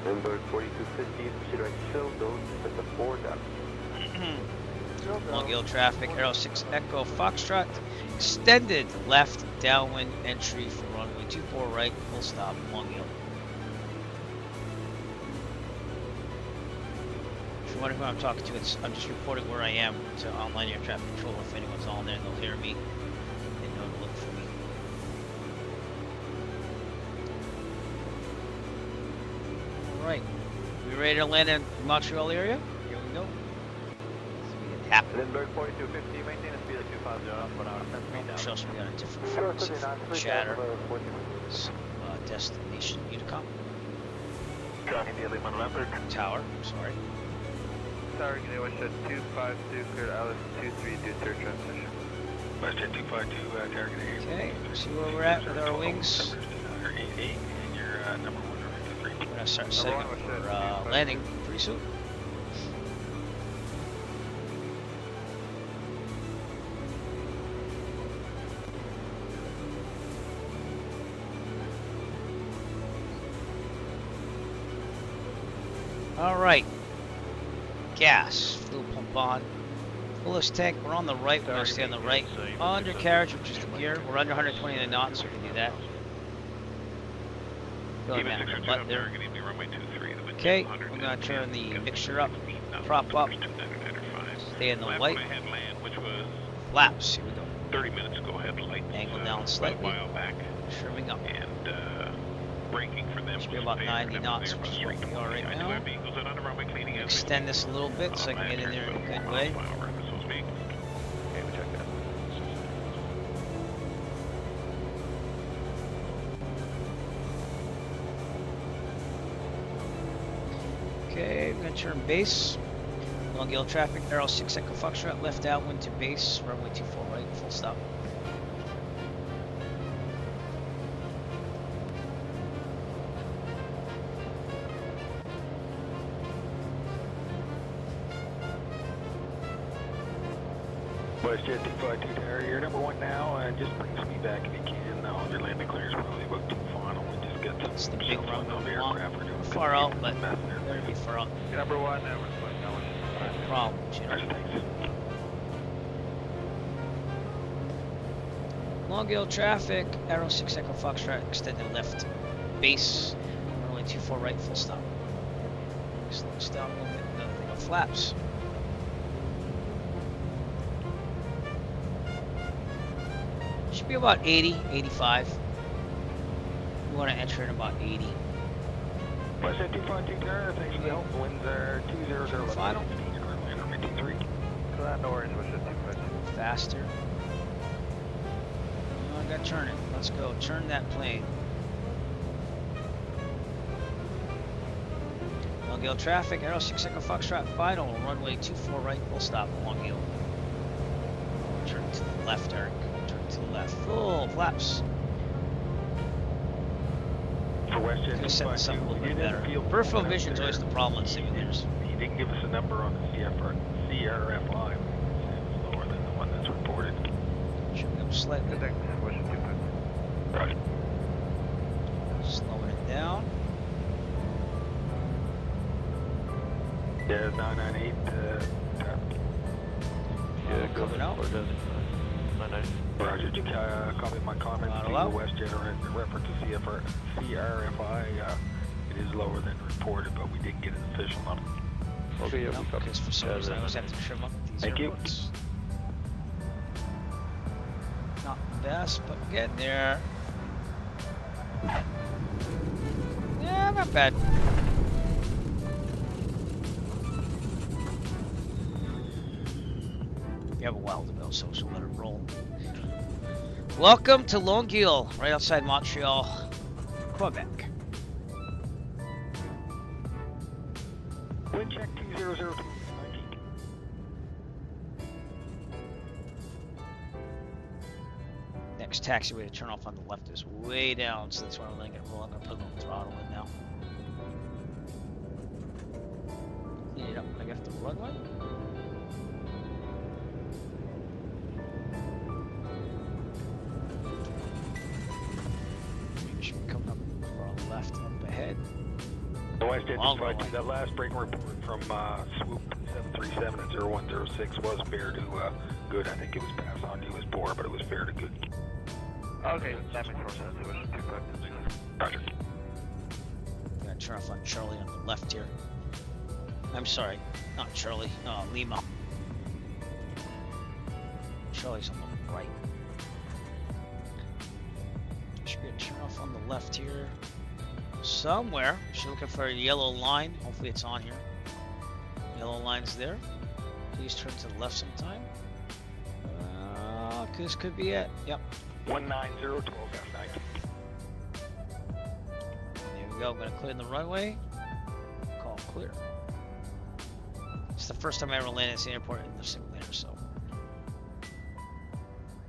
Number 4250, proceed right show, those at the 4 down. Long gill traffic, arrow 6 Echo Foxtrot. Extended left downwind entry for runway 24 right, full stop, long gill. If you're wondering who I'm talking to, I'm just reporting where I am to online air traffic control. If anyone's on there, they'll hear me. Right, we ready to land in Montreal area? Here we go. Lindbergh 4250, maintain a speed of 250 for our 10 feet down. Shows we got a different frequency from chatter. Some destination Unicom. Tower, sorry. Tower, Guinea Westjet 252, cleared Alice 23, do third transition. Westjet 252, target A. Okay, see where we're at with our wings. And your number 1. We're gonna start setting up for landing pretty soon. All right, gas, fuel pump on. Full this tank. We're on the right. We're gonna stay on the right. Undercarriage, which is the gear. We're under 120 knots, so we can do that. Really man, butt there. Okay, we're gonna turn the mixture up, prop up, stay in the white. Flaps, here we go. 30 minutes ago, had light angle down slightly, trimming up. And braking for them. Should be about 90 knots, which is what we are right now. Extend this a little bit so I can get in there in a good way. Okay, we're going to turn base. Long gill traffic, arrow 6 Echo Foxtrot, left downwind to base, runway 24 right, full stop. Westjet 252 Tower, you're number 1 now, just bring speed back if you can. Your landing clearance probably about too final. We just got it's the big run of the aircraft. Far out, but better be far out. Number 1, now we're flying that one. Problems, you know. Long gill traffic, arrow 6 Echo Foxtrot, extended left, base, runway 24 right, full stop. Slow us down a little bit, another thing of flaps. Should be about 80, 85. We want to enter in about 80. West 252 Tower, thanks for the help. Winds are 200. Final. Currently 93. No worries, West 252. Faster. Oh, I gotta turn it. Let's go. Turn that plane. Long Gale traffic, Aero 6 Echo Foxtrot final, runway 24 right, full stop, Long Gale. Turn to the left, Eric. Turn to the left. Full flaps. For WestJet, Could have set this up a little bit better. Peripheral vision is always the problem on simulators. He didn't give us a number on the CRFI. It was lower than the one that's reported. Should go slightly. Right. Slowing it down. Yeah, 998. Yeah, coming out. Roger, did you copy my comments to WestJet or in reference to CRFI? It is lower than reported, but we didn't get an official number. Okay, yeah, Because for some reason I always have to trim up these Thank you. airports. Not the best, but we're getting there. Yeah, not bad. We have a while to go, so we'll let it roll. Welcome to Longueuil, right outside Montreal, Quebec. Wind check 2002. Next taxiway to turn off on the left is way down, so that's why I'm letting it roll. I'm gonna put a little throttle in now. Clean it up when I get to the runway. Should be coming up for our left up ahead. The WestJet 252, that last break report from Swoop 737 at 0106 was fair to good. I think it was passed on to you as poor, but it was fair to good. Okay, that makes more sense. It was 252. Roger. I'm gonna turn off on Charlie on the left here. I'm sorry, not Charlie, Lima. Charlie's on the right. Should be a turn off on the left here. Somewhere. She's looking for a yellow line. Hopefully it's on here. Yellow line's there. Please turn to the left sometime. This could be it. Yep. 19012F9. There we go. I'm gonna clear the runway. Call clear. It's the first time I ever landed at this airport in the simulator, so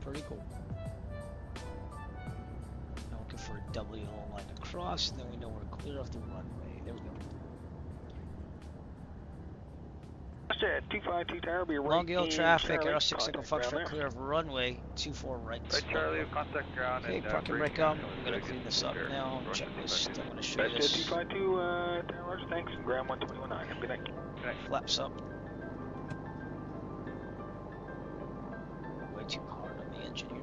pretty cool. I'm looking for a double yellow line across, and then we know we're clear off the runway. There we go. 252 Tower, be right. Longueuil traffic, Charlie, Aero 6 Echo contact Foxtrot ground clear of runway 24 right. Right, Charlie, contact ground. Okay, and, parking brake on. I'm gonna clean this up now. Checklist. I'm gonna show you this. 252 Tower, Roger, thanks. Ground 121.9. Have a good night. Flaps up. Way too hard on the engine here.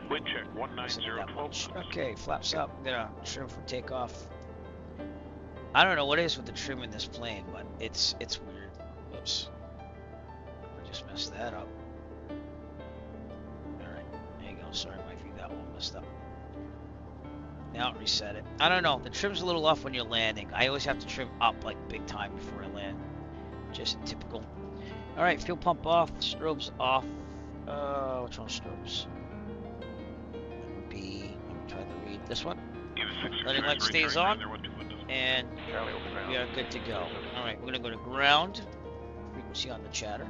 Wind check 19012. Okay, flaps up. I'm gonna trim for takeoff. I don't know what it is with the trim in this plane, but it's weird. Whoops. I just messed that up. Alright, there you go. Sorry, Mikey, that one messed up. Now reset it. I don't know. The trim's a little off when you're landing. I always have to trim up like big time before I land. Just typical. Alright, fuel pump off. Strobes off. Which one's strobes? That would be, I'm trying to read this one. Letting light stays on. And we are good to go. Alright, we're going to go to ground. Frequency on the chatter.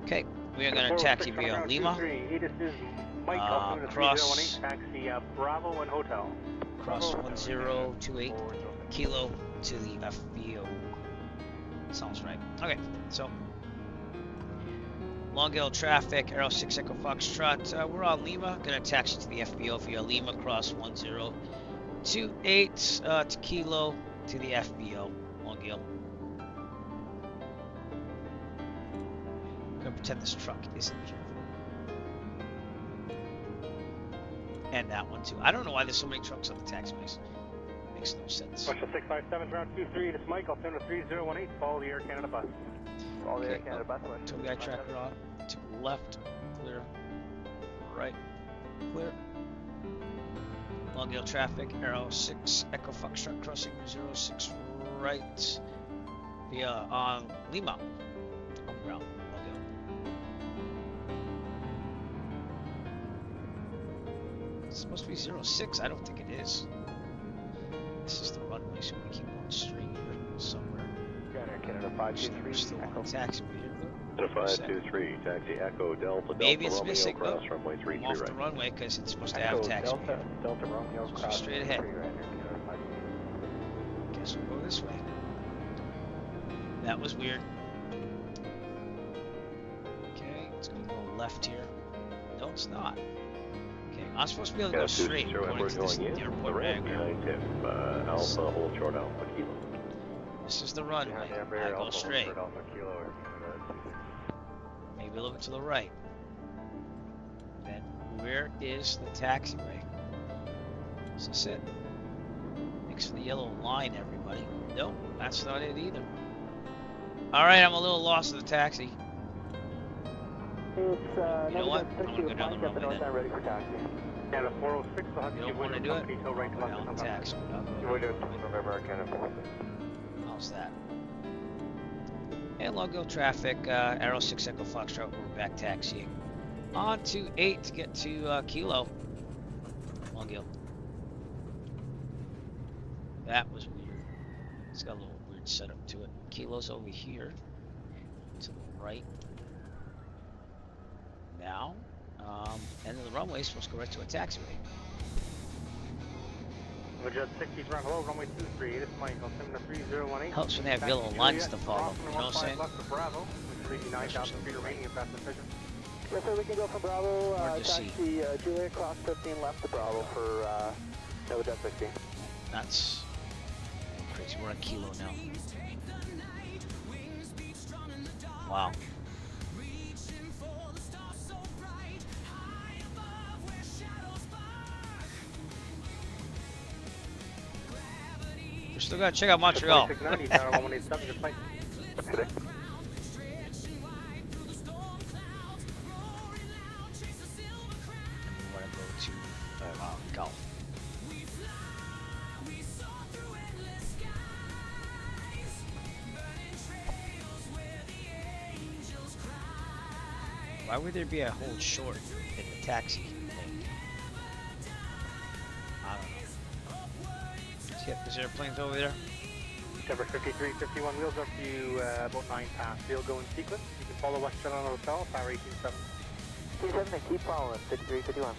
Okay, we are going to taxi via Lima. Cross taxi Bravo and Hotel. Cross 1028 Kilo to the FBO. Sounds right. Okay, so Longueuil traffic, Aero 6 Echo Foxtrot. We're on Lima. Gonna taxi to the FBO via Lima, cross 1028 to Kilo to the FBO, Longueuil. Gonna pretend this truck isn't here. And that one too. I don't know why there's so many trucks on the taxiways. Makes no sense. Russia 657, round 23, this is Mike, I'll send a 3018, follow the Air Canada bus. Follow the Air Canada bus. Toby eye tracker on. To left, clear. Right, clear. Long-gale traffic, Arrow 6, Echo Foxtrot crossing 06 right via Lima. On ground, long-gale. It's supposed to be 06, I don't think it is. This is the runway, so we keep on straight here somewhere. Canada We're 523, still on the taxiway here. to 523, taxi Echo Delta Maybe Delta it's Romeo missing. cross runway I'm 33 off right. the runway because it's supposed to have Echo taxiway. Delta Romeo So cross straight ahead. 33 right. Guess we'll go this way. That was weird. Okay, it's gonna go left here. No, it's not. Okay, I'm supposed to be able to go straight according to this airport diagram. Behind tip, Alpha, hold short Alpha, Kilo. This is the runway. I go straight. Maybe a little bit to the right. Then where is the taxiway? Is this it? Next to the yellow line, everybody. Nope, that's not it either. Alright, I'm a little lost in the taxi. It's, you know what? I'm gonna go down the runway then. ready for taxi. Yeah, the 406 will have You don't want to do it? Hill right to I'll go down the taxi. We're doing November Canada 406. How's that? And long-gale traffic, Arrow 6 Echo Foxtrot, we're back taxiing. On to 8 to get to Kilo. Long-gale. That was weird. It's got a little weird setup to it. Kilo's over here. To the right. Now. And then the runway is supposed to go right to a taxiway. Jet 60 front, hello, runway 23, this is Mike, altimeter 3018. Helps when they have yellow lines to follow. You know what I'm saying? Left to Bravo, 39,000 feet remaining in fast decision. Yes, sir, we can go from Bravo, Hard to see. taxi Juliet, cross 15 left to Bravo for Nova Jet 60. That's crazy. We're on Kilo now. Wow. Still gotta check out Montreal. 2690, tower 1187, good flight. We want to go to Gulf. Why would there be a hold short in the taxi thing? I don't know. Yep, there's airplanes over there. December 53, 51 wheels up to you, about 9 past. They'll go in sequence. You can follow West Carolina Hotel, power 187. 37, keep following, 53, 51.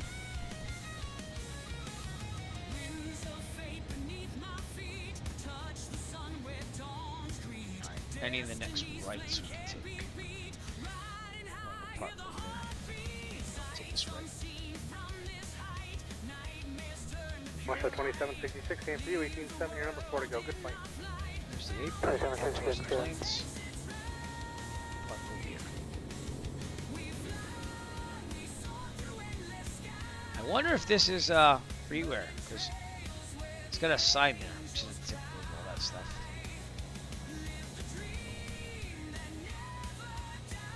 Any of the next rights we can take. Park over there. Take this right. Marshall 2766, same for you, 187, your number 4 to go, good flight. There's the apron. There's the planes. Park over here. I wonder if this is freeware, because it's got a sign there, which isn't typical of all that stuff.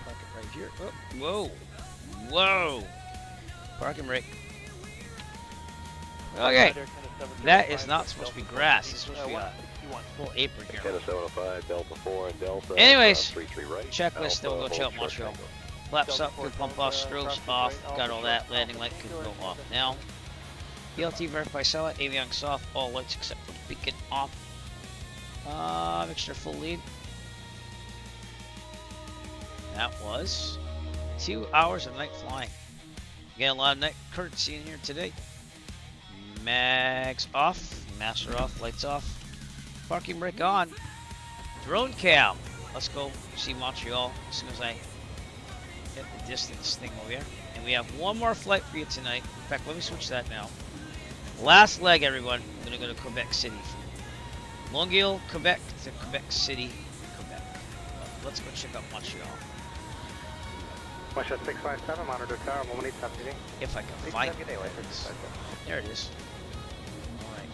Park it right here. Oh, whoa. Whoa. Parking brake. Okay. That is not supposed to be grass. It's supposed to be a full apron here. Canada 705, Delta 4 and Delta. Anyways, 33 right. checklist, then we'll go check out Montreal. Flaps up, good pump off, strobes off, got all that, landing light could go off now. BLT verify solid, avionics off, all lights except for the beacon off. Mixture full lead. That was 2 hours of night flying. Again, a lot of night courtesy in here today. Mags off, master off, lights off, parking brake on, drone cam. Let's go see Montreal as soon as I get the distance thing over here. And we have one more flight for you tonight. In fact, let me switch that now. Last leg, everyone. I'm gonna go to Quebec City. From Longueuil, Quebec to Quebec City, Quebec. Let's go check out Montreal. Marshall 657, monitor tower 187. If I can find it. There it is. Alright.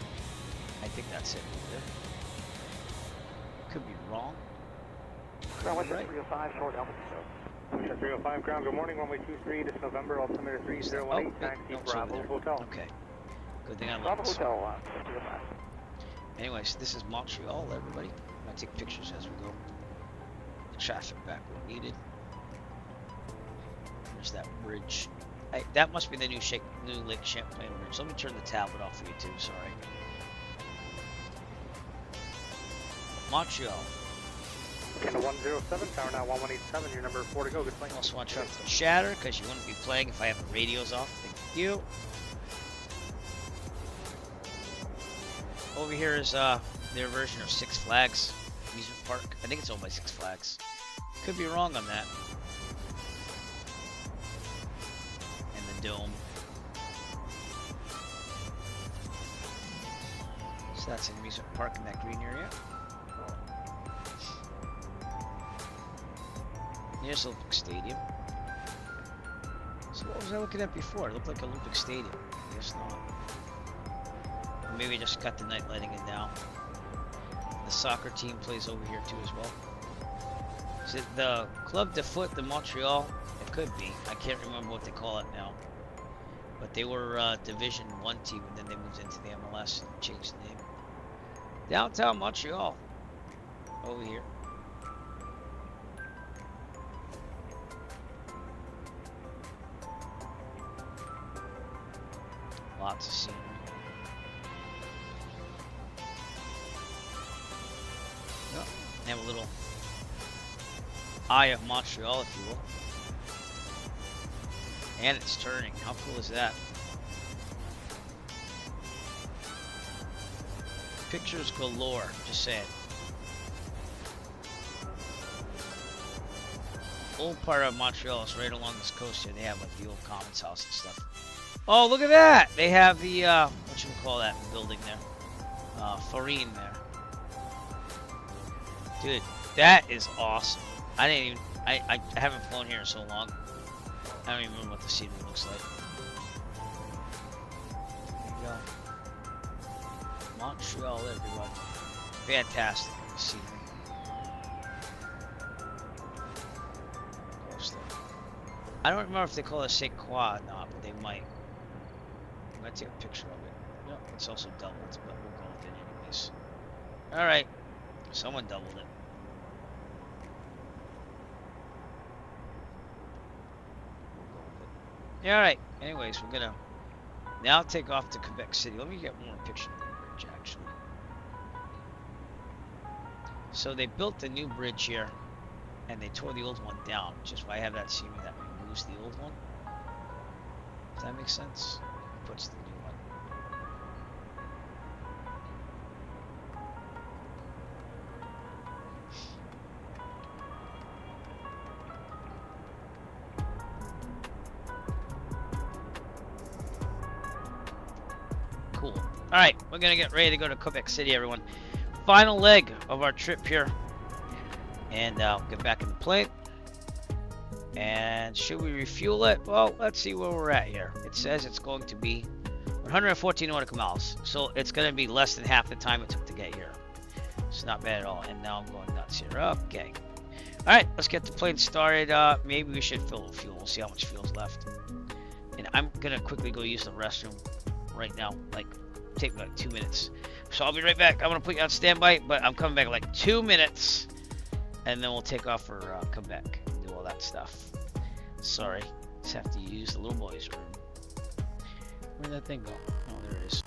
I think that's it. Could be wrong. Ground 305, short altitude. Ocean 305 ground, good morning, runway 23, this November, altimeter 3018, taxi Bravo Hotel. Okay. Good thing I Bravo looked. Hotel, 305. Anyways, this is Montreal, everybody. I'm gonna take pictures as we go. The traffic back where needed. There's that bridge. That must be the new Lake Champlain bridge. Let me turn the tablet off for you too, sorry. Montreal. Into 107, tower now 1187, your number 4 to go, good flight. Also want traffic to shatter because you wouldn't be playing if I have the radios off. Thank you. Over here is their version of Six Flags amusement park. I think it's owned by Six Flags. Could be wrong on that. And the dome. So that's an amusement park in that green area. Here's Olympic Stadium. So what was I looking at before? It looked like Olympic Stadium. I guess not. Or maybe I just got the night lighting in now. The soccer team plays over here too as well. Is it the Club de Foot de Montreal? It could be. I can't remember what they call it now. But they were Division 1 team and then they moved into the MLS and changed the name. Downtown Montreal. Over here. Lots of scenery. Yep. Have a little eye of Montreal, if you will. And it's turning. How cool is that? Pictures galore. Just saying. Old part of Montreal is right along this coast here. They have like the old Commons House and stuff. Oh, look at that! They have the, what should we call that building there? Farine there. Dude, that is awesome. I didn't even, I haven't flown here in so long. I don't even remember what the scenery looks like. There you go. Montreal, everyone. Fantastic scenery. I don't remember if they call it CYQB or not, but they might. I'm gonna take a picture of it. No, it's also doubled, but we'll go with it anyways. Alright. Someone doubled it. We'll go with it. Alright. Anyways, we're gonna now take off to Quebec City. Let me get one more picture of the bridge, actually. So they built the new bridge here, and they tore the old one down, which is why I have that scenery that removes the old one. Does that make sense? Puts the new one. Cool. Alright, we're gonna get ready to go to Quebec City, everyone. Final leg of our trip here. And get back in the plane. And should we refuel it? Well, let's see where we're at here. It says it's going to be 114 nautical miles. So it's going to be less than half the time it took to get here. It's not bad at all. And now I'm going nuts here. Okay. Alright, let's get the plane started. Maybe we should fill with fuel. We'll see how much fuel's left. And I'm going to quickly go use the restroom right now. Like, take like 2 minutes. So I'll be right back. I'm going to put you on standby, but I'm coming back in like 2 minutes. And then we'll take off for Quebec. Do all that stuff. Sorry, just have to use the little boy's room. Where'd that thing go? Oh, there it is.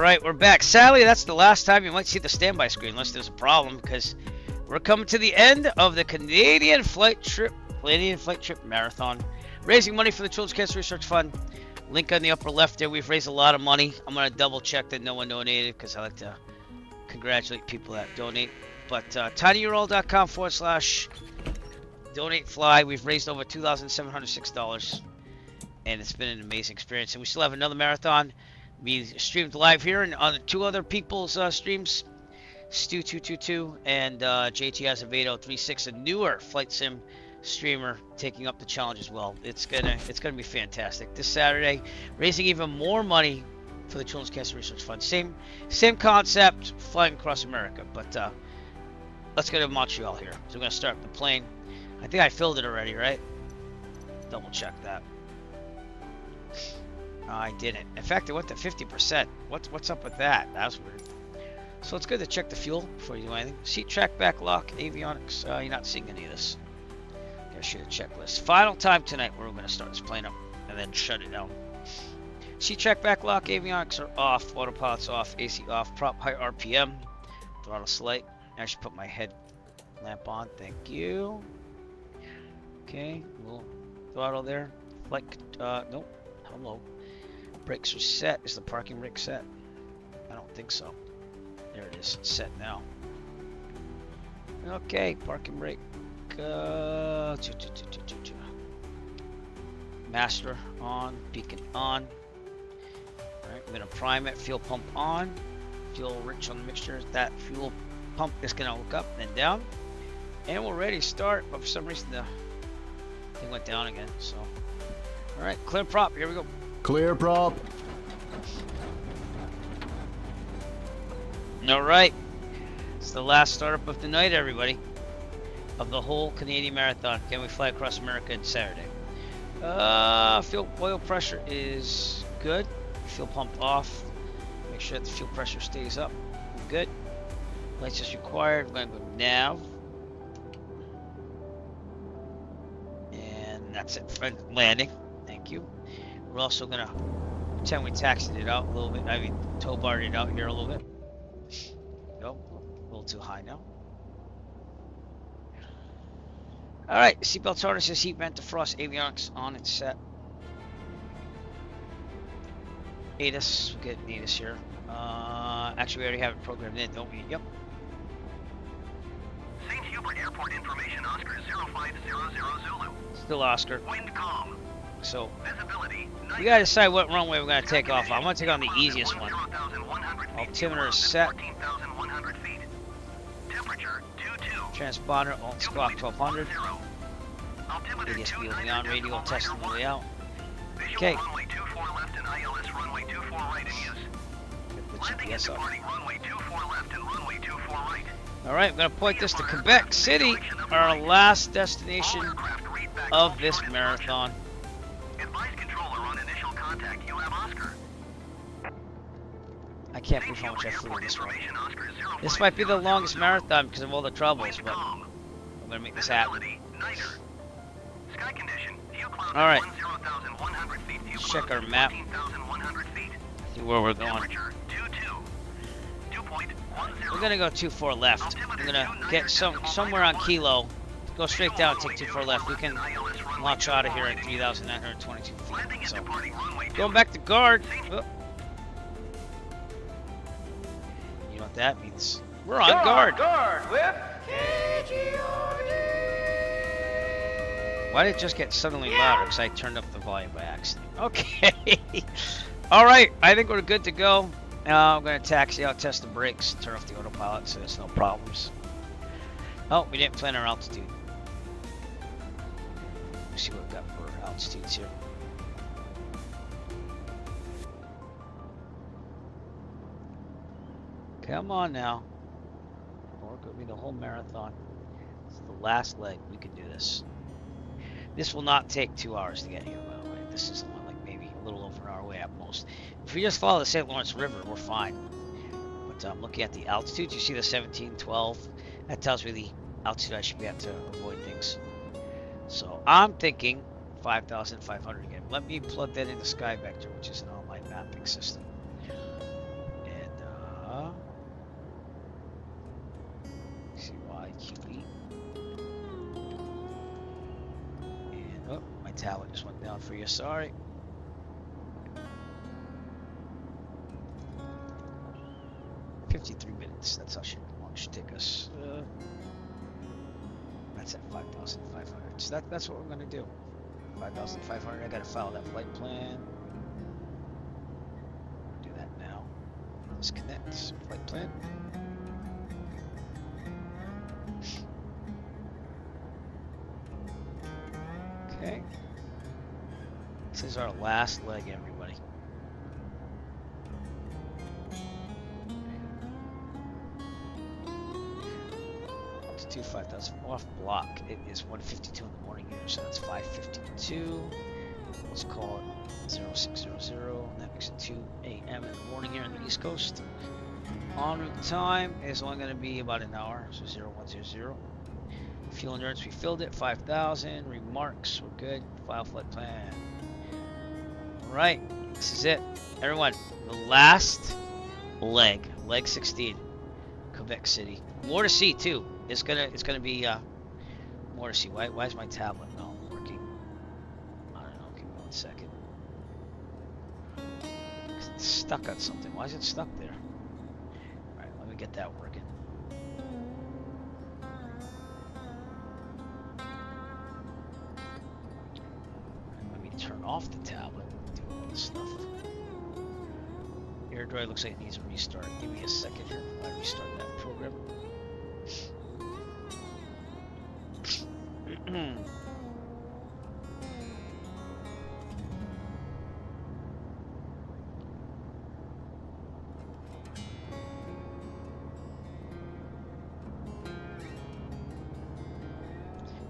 Alright, we're back. Sadly, that's the last time you might see the standby screen, unless there's a problem, because we're coming to the end of the Canadian Flight Trip Marathon. Raising money for the Children's Cancer Research Fund. Link on the upper left there. We've raised a lot of money. I'm going to double check that no one donated, because I like to congratulate people that donate. But tinyurl.com/donate fly. We've raised over $2,706. And it's been an amazing experience. And we still have another marathon. We streamed live here and on 2 other people's streams. Stu222 and JT Azevedo 36, a newer flight sim streamer, taking up the challenge as well. It's gonna be fantastic. This Saturday, raising even more money for the Children's Cancer Research Fund. Same concept, flying across America. But let's go to Montreal here. So we're gonna start the plane. I think I filled it already, right? Double check that. I didn't. In fact, it went to 50%. What's up with that? That's weird. So it's good to check the fuel before you do anything. Seat track, back lock, avionics. You're not seeing any of this. Gotta shoot a checklist. Final time tonight where we're going to start this plane up and then shut it down. Seat track, back lock, avionics are off. Autopilot's off. AC off. Prop high RPM. Throttle slight. I should put my head lamp on. Thank you. Okay. Little throttle there. Flight. Nope. Hello. Brakes are set. Is the parking brake set? I don't think so. There it is. It's set now. Okay, parking brake. Master on. Beacon on. Alright, we're going to prime it. Fuel pump on. Fuel rich on the mixture. That fuel pump is going to look up and down. And we're ready to start. But for some reason the thing went down again. So, alright, clear prop. Here we go. Clear prop. Alright. It's the last startup of the night, everybody. Of the whole Canadian Marathon. Can we fly across America on Saturday? Fuel oil pressure is good. Fuel pump off. Make sure that the fuel pressure stays up. Good. Lights is required. We're going to go nav. And that's it for landing. Thank you. We're also going to pretend we taxied it out a little bit. I mean, tow barred it out here a little bit. Nope, a little too high now. Alright, seatbelt harnesses, heat vent, defrost, avionics on and set. ATIS, we'll get an ATIS here. Actually, we already have it programmed in, don't we? Yep. St. Hubert Airport information, Oscar 0500 Zulu. Still Oscar. Wind calm. So, Visibility, we gotta decide what runway we're gonna take off on. I'm gonna take on the easiest one. Altimeter is set. Transponder, alt squawk 1200. ADS wheel beyond radio, test on the way out. Okay. Get the GPS up. Alright, I'm gonna point this to Quebec City, our last destination of this marathon. I can't believe how much I flew in this one. This might be the longest marathon because of all the troubles, but I'm gonna make this happen. Alright. Let's check our map. See where we're going. We're gonna go 24 left. We're gonna get somewhere on Kilo. Go straight down, take 24 left. We can launch out of here at 3,922 feet. So, going back to guard. Oh. You know what that means? We're on guard. Guard with Why did it just get suddenly louder? Because I turned up the volume by accident. Okay. All right. I think we're good to go. I'm going to taxi out, test the brakes, turn off the autopilot so there's no problems. Oh, we didn't plan our altitude. Let's see what we've got for altitudes here. Come on now. Or it could be the whole marathon. It's the last leg. We can do this. This will not take 2 hours to get here, by the way. This is only like maybe a little over an hour away at most. If we just follow the St. Lawrence River, we're fine. But I'm looking at the altitude. You see the 1712? That tells me the altitude I should be at to avoid things. So I'm thinking 5,500 again. Let me plug that into SkyVector, which is an online mapping system. CYQB. And oh, my tablet just went down for you. Sorry. $53. That's how long it should take us. That's at 5,500. So that's what we're gonna do. 5,500. I gotta file that flight plan. Do that now. Disconnect flight plan. Okay. This is our last leg, everybody. Altitude 5,000 off block. It is 1:52 in the morning here, so that's 5:52. Let's call it 0600. That makes it 2 a.m. in the morning here on the East Coast. En route time is only going to be about an hour, so 0100. Fuel endurance, we filled it, 5,000. Remarks, we're good. File flight plan. Alright, this is it. Everyone, the last leg, leg 16, Quebec City. More to see too. It's gonna be more to see. Why is my tablet not working? I don't know, give me 1 second. It's stuck on something. Why is it stuck there? Alright, let me get that working. Turn off the tablet, do all this stuff. AirDroid looks like it needs a restart. Give me a second here. I restart that program.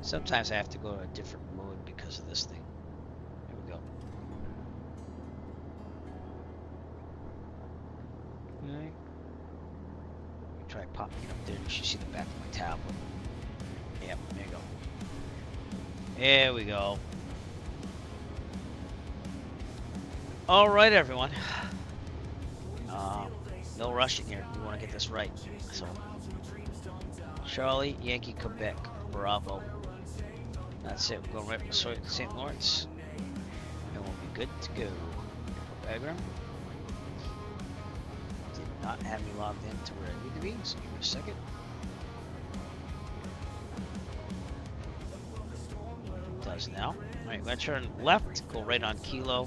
Sometimes I have to go to a different mode because of this thing. Try popping it up there. You should see the back of my tablet. Yep, there you go. There we go. All right, everyone. No rushing here. We want to get this right. So, Charlie, Yankee, Quebec, Bravo. That's it. We're going right to St. Lawrence, and we'll be good to go. Program. Not have me logged in to where I need to be, so give me a second. It does now. Alright, I'm going to turn left, go right on Kilo,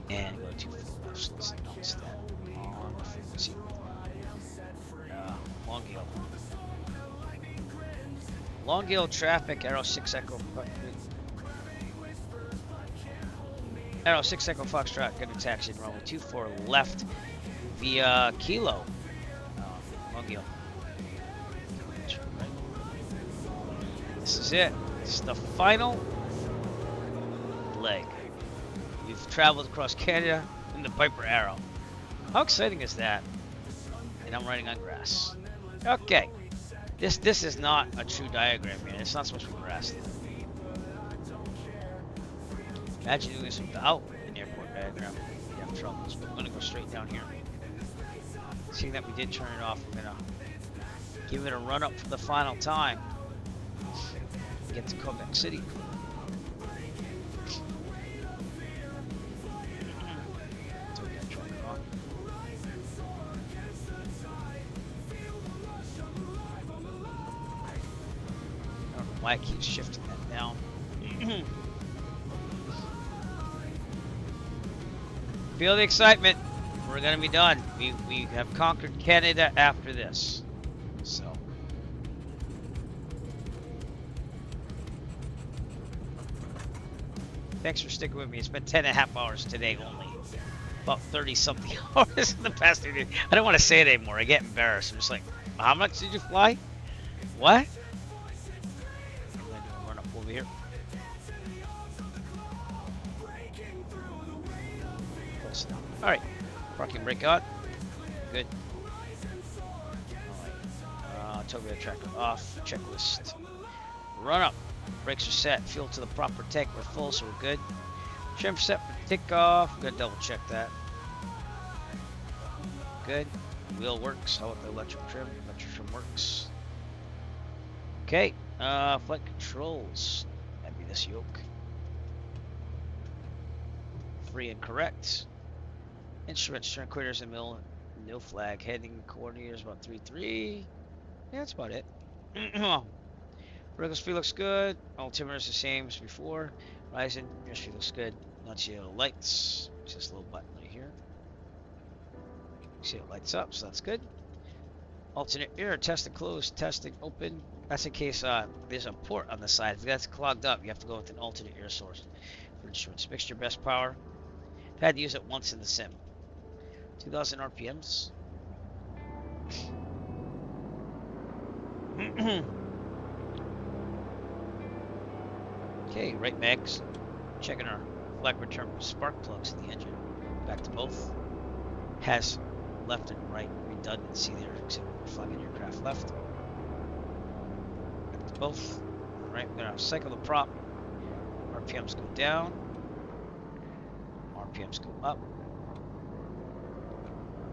and go to left. So let's announce that on the frequency. Longale. Longale traffic, Arrow 6 Echo. Arrow 6 Echo Foxtrot, going to taxi in runway 24 left. Via Kilo. Longale. This is it. This is the final leg. We've traveled across Canada in the Piper Arrow. How exciting is that? And I'm riding on grass. Okay. This is not a true diagram here. It's not supposed to be grass. Imagine doing this without an airport diagram. You'd have troubles. But we're going to go straight down here. Seeing that we did turn it off, I'm gonna give it a run up for the final time. Get to Quebec City. So we gotta turn it on. I don't know why it keeps shifting that down. Feel the excitement. We're gonna be done. We have conquered Canada after this. So thanks for sticking with me. It's been 10.5 hours today only. About 30 something hours in the past 2 days. I don't want to say it anymore. I get embarrassed. I'm just like, how much did you fly? What? I'm gonna do a run up over here. Alright. Parking brake on. Good. Alright. Towing tracker off. Checklist. Run up. Brakes are set. Fuel to the proper tank. We're full, so we're good. Trim set for takeoff. We're gonna double check that. Good. Wheel works. How about the electric trim? Electric trim works. Okay, flight controls. That'd be this yoke. Free and correct. Instruments, stern quitters and middle, no flag. Heading coordinators about 3-3. Yeah, that's about it. Vertical speed looks good. Altimeter is the same as before. Rising, your speed looks good. Launch yellow lights. It's this little button right here. See it lights up, so that's good. Alternate air, test and close, testing, open. That's in case there's a port on the side. If that's clogged up, you have to go with an alternate air source for instruments. Mixture best power. I've had to use it once in the sim. 2,000 RPMs. Okay, right mags. Checking our flag return spark plugs in the engine. Back to both. Has left and right redundancy there, except for flagging aircraft left. Back to both. Right, we're gonna cycle the prop. RPMs go down. RPMs go up.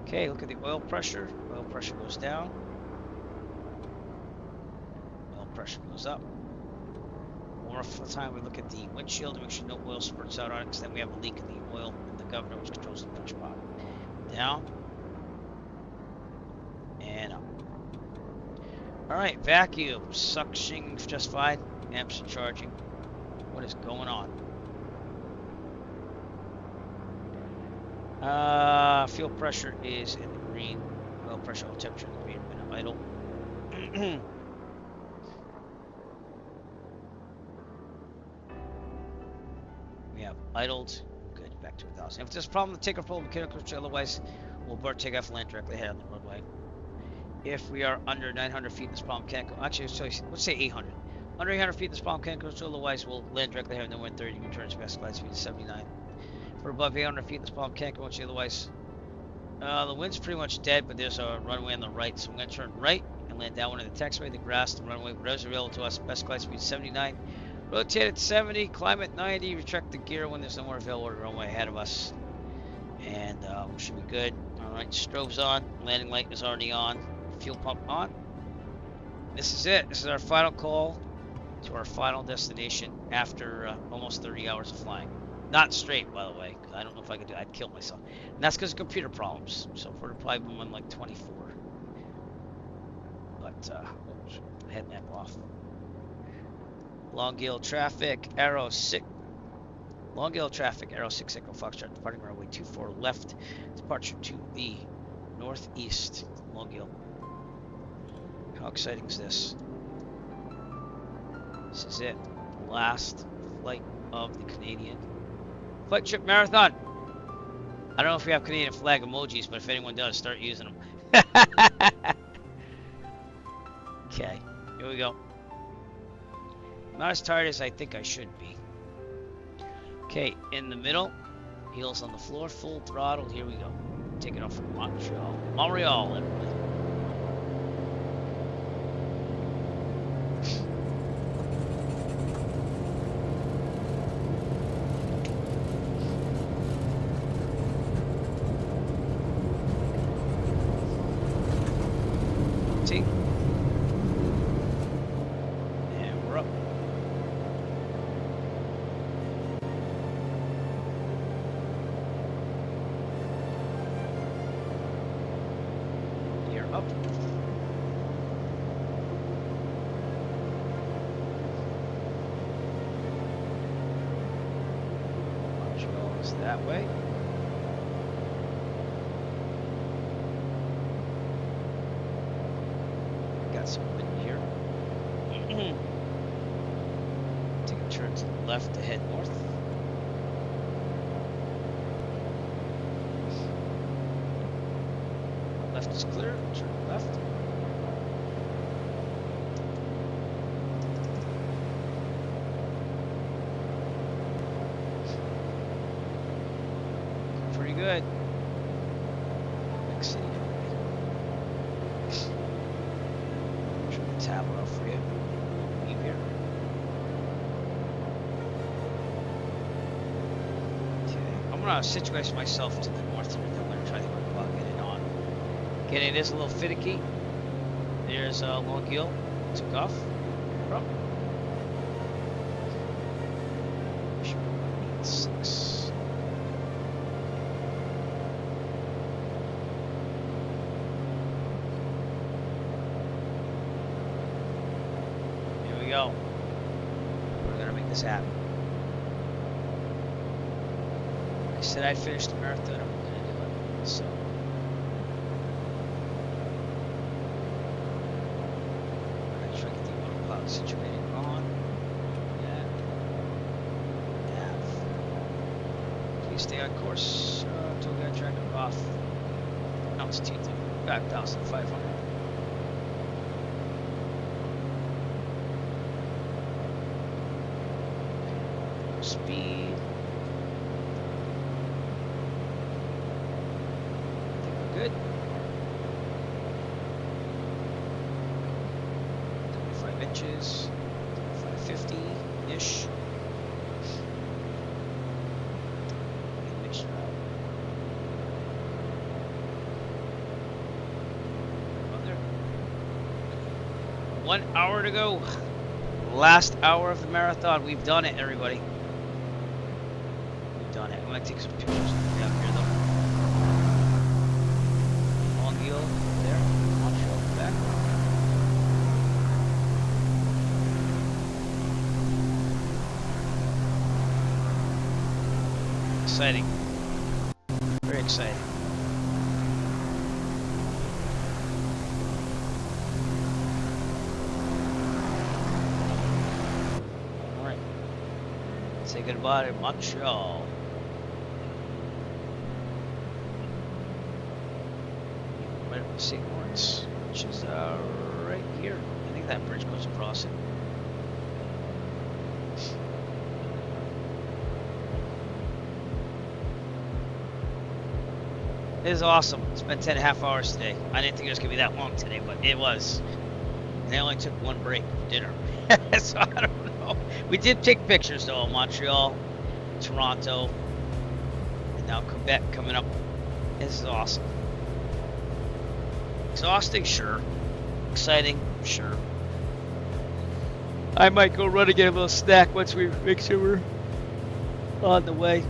Okay, look at the oil pressure. Oil pressure goes down. Oil pressure goes up. More of the time we look at the windshield to make sure no oil spurts out on it, because then we have a leak in the oil in the governor, which controls the pressure pot. Down. And up. Alright, vacuum. Suctioning just fine. Amps are charging. What is going on? Fuel pressure is in the green. Oil pressure, oil temperature in the green. When idle. We have idled. Good. Back to 1,000. If there's a problem, take our full mechanical control. Otherwise, we'll abort takeoff, land directly ahead on the roadway. If we are under 900 feet, this problem can't go. Actually, let's say 800. Under 800 feet, this problem can't control. Otherwise, we'll land directly ahead on the wind 30. Return to best glide speed 79. For above 800 feet, this problem can't go. Otherwise, the wind's pretty much dead, but there's a runway on the right. So I'm going to turn right and land downwind of the taxiway, the grass, the runway, whatever's available to us. Best glide speed 79. Rotate at 70. Climb at 90. Retract the gear when there's no more available runway ahead of us. And we should be good. Alright, strobe's on. Landing light is already on. Fuel pump on. This is it. This is our final call to our final destination after almost 30 hours of flying. Not straight, by the way, because I don't know if I could do it. I'd kill myself. And that's because of computer problems. So we're probably going like 24. But, headlamp off. Long Gale traffic, arrow 6. Long Gale traffic, arrow 6 Echo Foxtrot, departing runway 24 left. Departure to the northeast. Long Gale. How exciting is this? This is it. Last flight of the Canadian flight trip marathon. I don't know if we have Canadian flag emojis, but if anyone does, start using them. Okay, here we go. I'm not as tired as I think I should be. Okay, in the middle, heels on the floor, full throttle. Here we go. Taking off from Montreal. Montreal, everybody. And we're up. Gear up. Montreal is that way. Got some wind here. Take a turn to the left to head north. Left is clear. Turn left. Pretty good. Next city. Tablet off for you. Leave here. Okay, I'm gonna situate myself to the north here. I'm gonna try to work about getting on. Getting it is a little finicky. There's Long Gale. Took off. problem. 6. Here we go. We're gonna make this happen. I said I'd finish the marathon. I'm gonna do it. So. I'm gonna try to get the autopilot situated on. Yeah. Please stay on course. Tow guide tracker off. Altitude 5,500. Speed. Good. 25 inches, 550-ish. There. 1 hour to go. Last hour of the marathon. We've done it, everybody. We've done it. I'm gonna take some pictures down here, though. There, I'll show back. Exciting. Very exciting. Alright. Say goodbye to Montreal. St. Lawrence, which is right here. I think that bridge goes across it. It is awesome. Spent 10.5 hours today. I didn't think it was gonna be that long today, but it was. And I only took one break for dinner. So I don't know. We did take pictures though of Montreal, Toronto, and now Quebec coming up. This is awesome. Exhausting, sure. Exciting, sure. I might go run and get a little snack once we make sure we're on the way.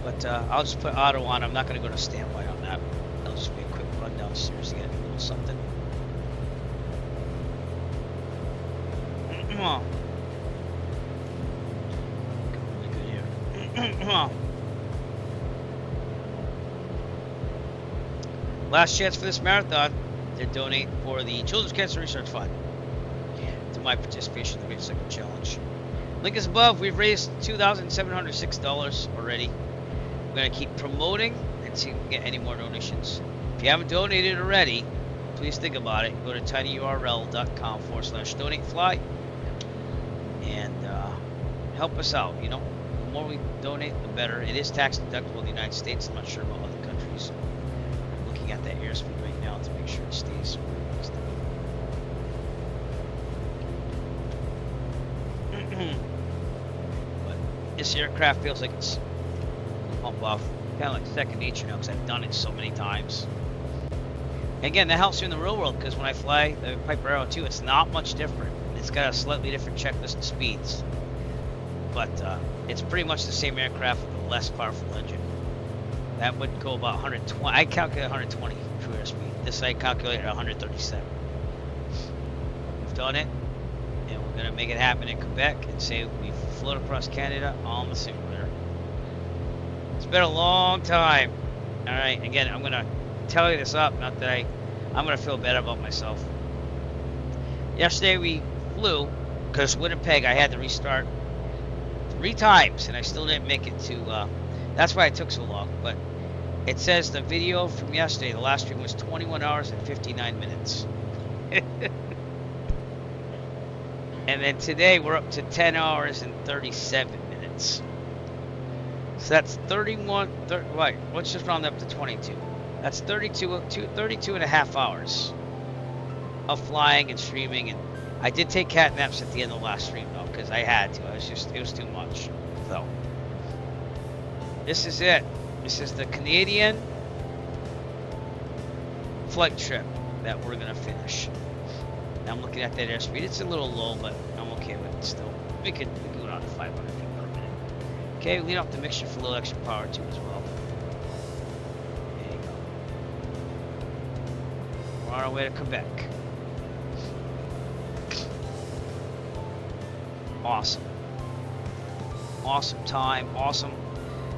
But I'll just put auto on. I'm not going to go to standby on that. That'll just be a quick run downstairs to get a little something. Come on. Really good here. Come on. Last chance for this marathon to donate for the Children's Cancer Research Fund to my participation in the Great Cycle Challenge. Link is above. We've raised $2,706 already. We're going to keep promoting and see if we can get any more donations. If you haven't donated already, please think about it. Go to tinyurl.com/donatefly and help us out. You know, the more we donate, the better. It is tax deductible in the United States. I'm not sure about other countries. At that airspeed right now to make sure it stays where it needs to be. But this aircraft feels like it's pump off, kind of like second nature now because I've done it so many times. And again, that helps you in the real world because when I fly the Piper Arrow 2, it's not much different. It's got a slightly different checklist of speeds, but it's pretty much the same aircraft with a less powerful engine. That would go about 120. I calculate 120 true airspeed. This I calculate at 137. We've done it, and we're gonna make it happen in Quebec and say we've flown across Canada on the simulator. It's been a long time. All right, again, I'm gonna tell you this up. Not that I'm gonna feel better about myself. Yesterday we flew because Winnipeg. I had to restart 3 times, and I still didn't make it to. That's why it took so long, but it says the video from yesterday, the last stream, was 21 hours and 59 minutes. And then today we're up to 10 hours and 37 minutes. So that's 31, right, let's just round up to 22. That's 32 and a half hours of flying and streaming. And I did take cat naps at the end of the last stream though, because I had to. It was too much. So this is it. This is the Canadian flight trip that we're gonna finish. And I'm looking at that airspeed. It's a little low, but I'm okay with it still. We could go down to 500 feet per minute. Okay, lead off the mixture for a little extra power too as well. There you go. We're on our way to Quebec. Awesome. Awesome time. Awesome.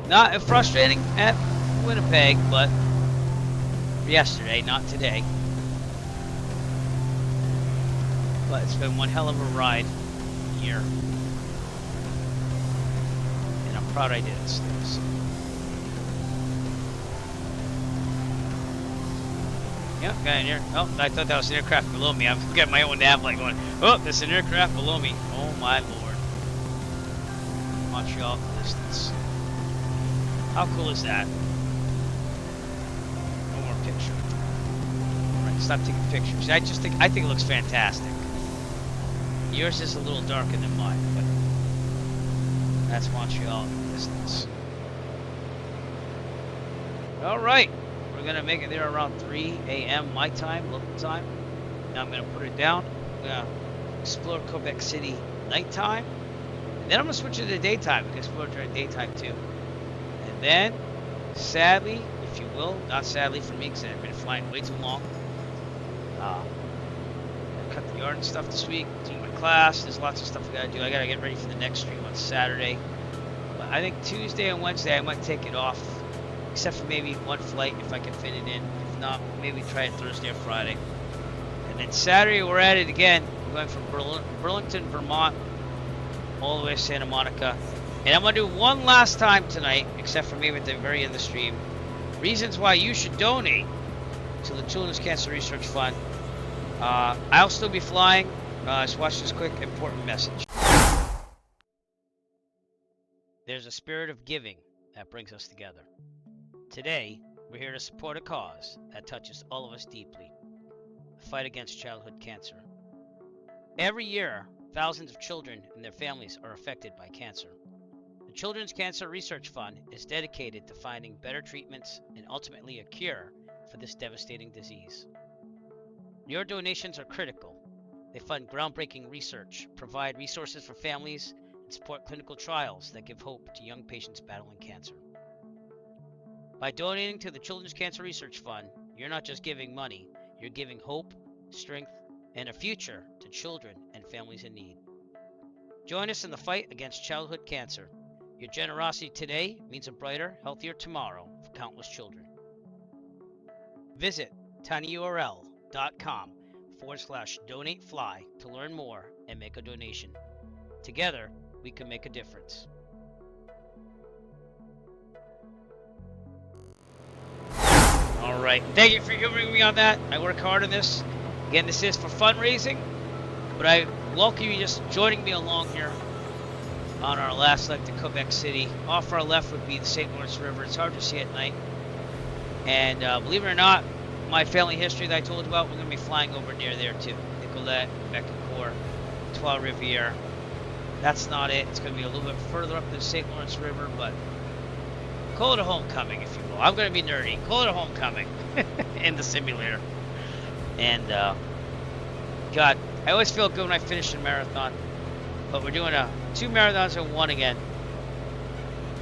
Not frustrating at Winnipeg, but yesterday, not today. But it's been one hell of a ride here. And I'm proud I did it still. So. Yep, got an air. Oh, I thought that was an aircraft below me. I'm looking at my own nav light going, oh, there's an aircraft below me. Oh my lord. Montreal distance. How cool is that? No more picture. Alright, stop taking pictures. I think it looks fantastic. Yours is a little darker than mine, but that's Montreal distance. Alright. We're gonna make it there around 3 a.m. my time, local time. Now I'm gonna put it down. I'm gonna explore Quebec City nighttime. And then I'm gonna switch it to daytime. We can explore during daytime too. And then, sadly, if you will, not sadly for me because I've been flying way too long. I cut the yard and stuff this week, do my class. There's lots of stuff I gotta do. I gotta get ready for the next stream on Saturday. But I think Tuesday and Wednesday I might take it off. Except for maybe one flight if I can fit it in. If not, maybe try it Thursday or Friday. And then Saturday we're at it again. We're going from Burlington, Vermont, all the way to Santa Monica. And I'm going to do one last time tonight, except for maybe at the very end of the stream. Reasons why you should donate to the Children's Cancer Research Fund. I'll still be flying. Just watch this quick important message. There's a spirit of giving that brings us together. Today, we're here to support a cause that touches all of us deeply, the fight against childhood cancer. Every year, thousands of children and their families are affected by cancer. The Children's Cancer Research Fund is dedicated to finding better treatments and ultimately a cure for this devastating disease. Your donations are critical. They fund groundbreaking research, provide resources for families, and support clinical trials that give hope to young patients battling cancer. By donating to the Children's Cancer Research Fund, you're not just giving money, you're giving hope, strength, and a future to children and families in need. Join us in the fight against childhood cancer. Your generosity today means a brighter, healthier tomorrow for countless children. Visit tinyurl.com/donatefly to learn more and make a donation. Together, we can make a difference. Alright, thank you for hearing me on that. I work hard on this. Again, this is for fundraising, but I welcome you just joining me along here on our last leg to Quebec City. Off our left would be the St. Lawrence River. It's hard to see at night. And believe it or not, my family history that I told you about, we're going to be flying over near there too. Nicolette, Becancourt, Trois Rivières. That's not it. It's going to be a little bit further up the St. Lawrence River, but call it a homecoming, if you will. I'm going to be nerdy. Call it a homecoming in the simulator. And, God, I always feel good when I finish a marathon. But we're doing 2 marathons in one again.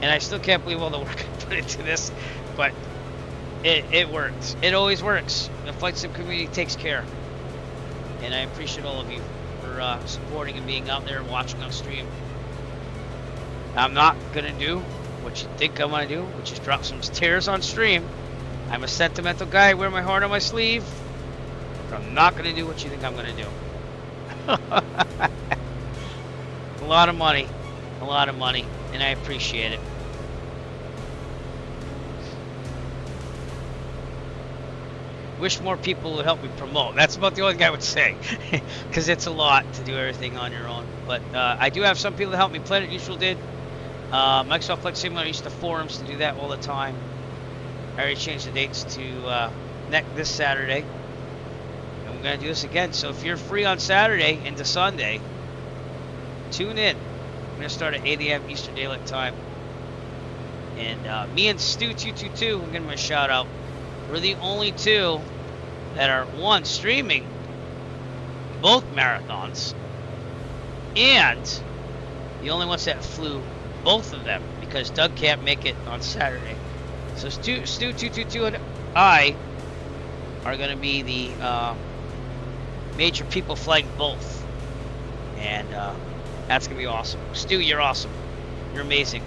And I still can't believe all the work I put into this. But it works. It always works. The Flight Sim community takes care. And I appreciate all of you for supporting and being out there and watching on stream. I'm not going to do what you think I'm going to do, which is drop some tears on stream. I'm a sentimental guy. I wear my heart on my sleeve. But I'm not going to do what you think I'm going to do. A lot of money. A lot of money. And I appreciate it. Wish more people would help me promote. That's about the only thing I would say. Because it's a lot to do everything on your own. But I do have some people that help me. Planet Neutral did. Microsoft Flight Simulator used the forums to do that all the time. I already changed the dates to this Saturday. And we're going to do this again. So if you're free on Saturday into Sunday, tune in. I'm going to start at 8 a.m. Eastern Daylight Time. And me and Stu222, I'm giving him a shout out. We're the only two that are, one, streaming both marathons, and the only ones that flew both of them because Doug can't make it on Saturday. So Stu 222 and I are going to be the major people flying both, and that's going to be awesome. Stu, you're awesome. You're amazing.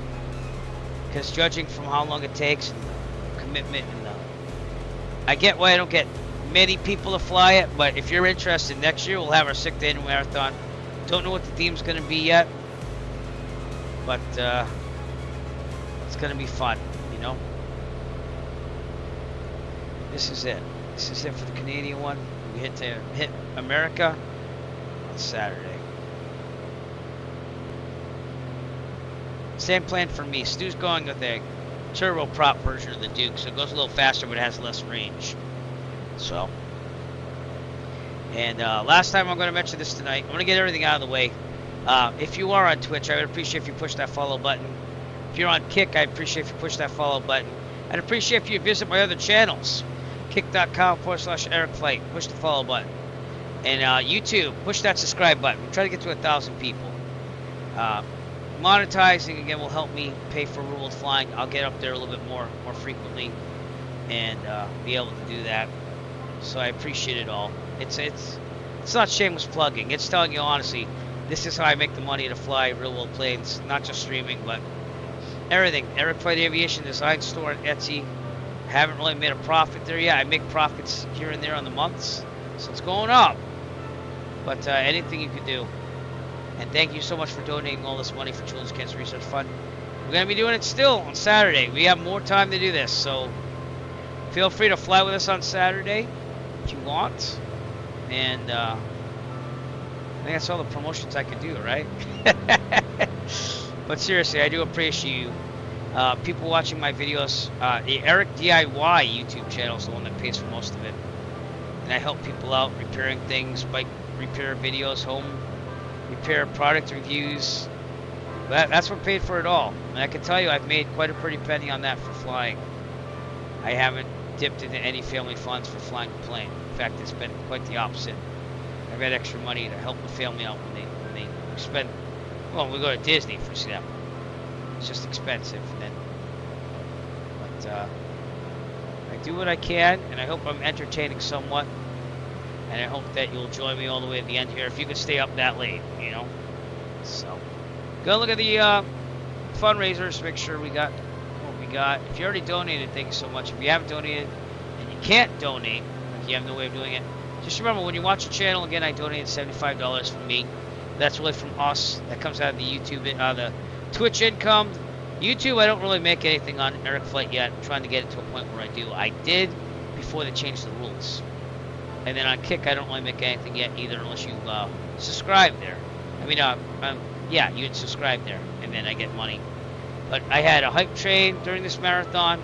Because judging from how long it takes and the commitment and I get why I don't get many people to fly it, but if you're interested, next year we'll have our 6th annual marathon. Don't know what the theme's going to be yet, but it's going to be fun, you know. This is it. This is it for the Canadian one. We hit America on Saturday. Same plan for me. Stu's going with a turboprop version of the Duke, so it goes a little faster, but it has less range. So, and last time I'm going to mention this tonight. I'm going to get everything out of the way. If you are on Twitch, I would appreciate if you push that follow button. If you're on Kick, I'd appreciate if you push that follow button. I'd appreciate if you visit my other channels. Kick.com/EricFlight. Push the follow button. And YouTube, push that subscribe button. Try to get to 1,000 people. Monetizing again will help me pay for real world flying. I'll get up there a little bit more frequently and be able to do that. So I appreciate it all. It's not shameless plugging. It's telling you honestly, this is how I make the money to fly real world planes, not just streaming, but everything. Eric Flight Aviation Design Store on Etsy. Haven't really made a profit there yet. I make profits here and there on the months, so it's going up. But anything you could do. And thank you so much for donating all this money for Children's Cancer Research Fund. We're going to be doing it still on Saturday. We have more time to do this, so feel free to fly with us on Saturday if you want. And I think that's all the promotions I can do, right? But seriously, I do appreciate you. People watching my videos. The Eric DIY YouTube channel is the one that pays for most of it. And I help people out repairing things, bike repair videos, home repair product reviews. That's what paid for it all. And I can tell you I've made quite a pretty penny on that for flying. I haven't dipped into any family funds for flying a plane. In fact, it's been quite the opposite. I've had extra money to help the family out when they spend. Well, we go to Disney, for example. It's just expensive. But I do what I can, and I hope I'm entertaining somewhat. And I hope that you'll join me all the way at the end here if you can stay up that late, you know. So, go look at the fundraisers. Make sure we got what we got. If you already donated, thank you so much. If you haven't donated and you can't donate, if you have no way of doing it, just remember when you watch the channel again, I donated $75 from me. That's really from us. That comes out of the YouTube, the Twitch income. YouTube, I don't really make anything on Eric Flight yet. I'm trying to get it to a point where I do. I did before they changed the rules. And then on Kick, I don't really make anything yet either, unless you subscribe there. I mean, yeah, you'd subscribe there, and then I get money. But I had a hype train during this marathon.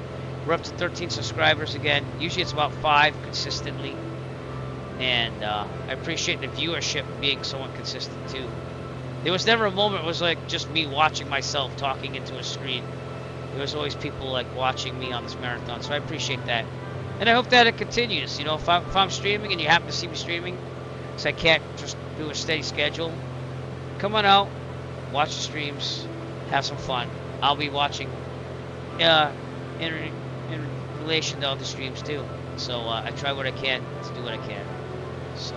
We're up to 13 subscribers again. Usually it's about 5 consistently. And I appreciate the viewership being somewhat consistent too. There was never a moment it was like just me watching myself talking into a screen. There was always people like watching me on this marathon, so I appreciate that. And I hope that it continues. You know, if I'm streaming and you happen to see me streaming, because I can't just do a steady schedule, come on out, watch the streams, have some fun. I'll be watching in relation to other streams too. So I try what I can to do what I can. So,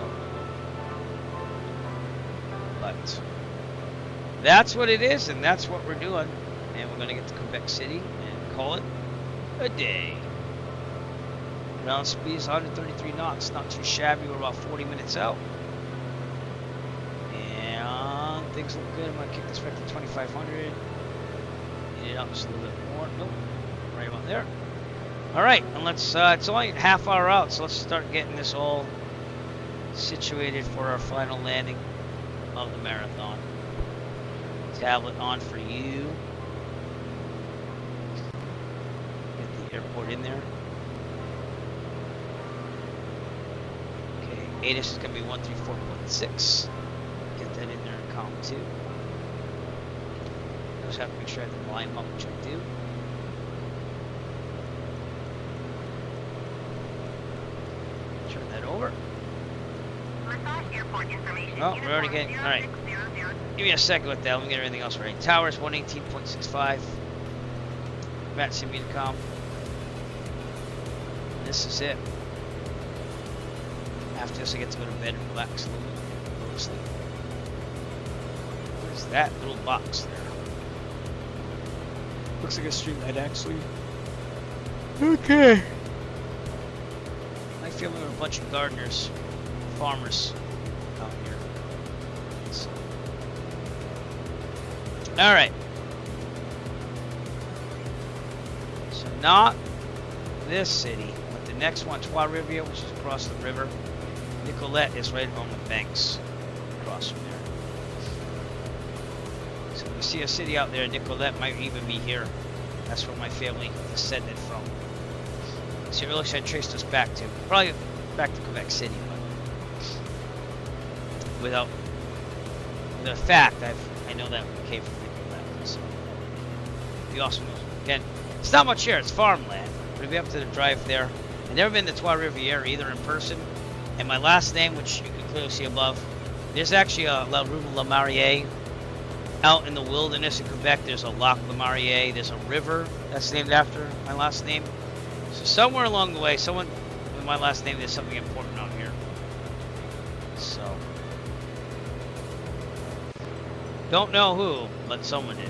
but that's what it is, and that's what we're doing. And we're gonna get to Quebec City and call it a day. Ground speed is 133 knots, not too shabby. We're about 40 minutes out. And things look good. I'm going to kick this back to 2,500. Get it up just a little bit more. Nope. Right about there. Alright, and let's, it's only a half hour out, so let's start getting this all situated for our final landing of the marathon. Tablet on for you. Get the airport in there. ATIS is going to be 134.6. Get that in there in column 2. Just have to make sure I can line them up, which I do. Turn that over. Oh, we're already getting. All right. Give me a second with that. Let me get everything else right. Towers 118.65. Matt Simulcom. This is it. After this, I get to go to bed and relax a little bit. Go to sleep. What is that little box there? Looks like a street light, actually. Okay. I feel we're a bunch of gardeners, farmers out here. So. All right. So not this city, but the next one, Trois-Rivières, which is across the river. Nicolette is right on the banks across from there. So we see a city out there. Nicolette might even be here. That's where my family descended from. So it really should trace us back to, probably back to Quebec City, but without the fact, I know that we came from Nicolette. So it'd be awesome. Again, it's not much here. It's farmland. But we'll be able to drive there. I've never been to Trois-Rivières either in person. And my last name, which you can clearly see above, there's actually a La Rue La Mariée out in the wilderness in Quebec. There's a Lac La Mariée. There's a river that's named after my last name. So somewhere along the way, someone with my last name did something important out here. So don't know who, but someone did.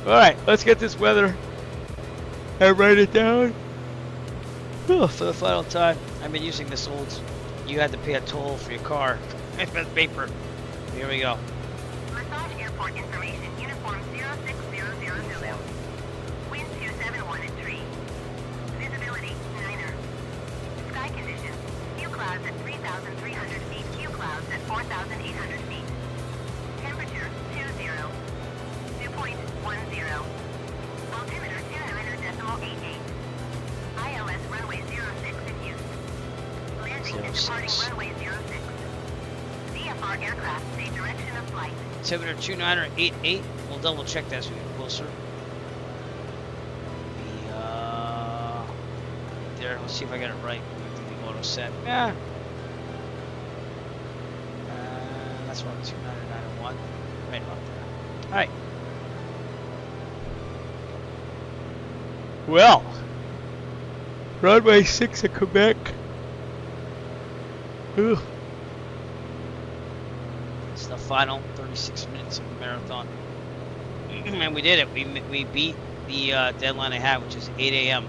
All right, let's get this weather and write it down. Oh, for the final time, I've been using this old. You had to pay a toll for your car. Paper. Here we go. Massage Airport information. Uniform 06000. Wind 271 at 3. Visibility 9er. Sky conditions. Few clouds at 3,300 feet. Few clouds at 4,800 feet. Temperature 20. Dew point 10. Altimeter 29.88. ILS runway 06 in use. Landing and departing runway 06. VFR aircraft, say direction of flight. Altimeter 2988. We'll double check that as we get closer. There. Let's see if I got it right. The auto set. Yeah. That's what 2991. Right about there. All right. Well. Runway 6 at Quebec. Ugh. It's the final 36 minutes of the marathon. And we did it. We beat the deadline I had, which is 8 a.m.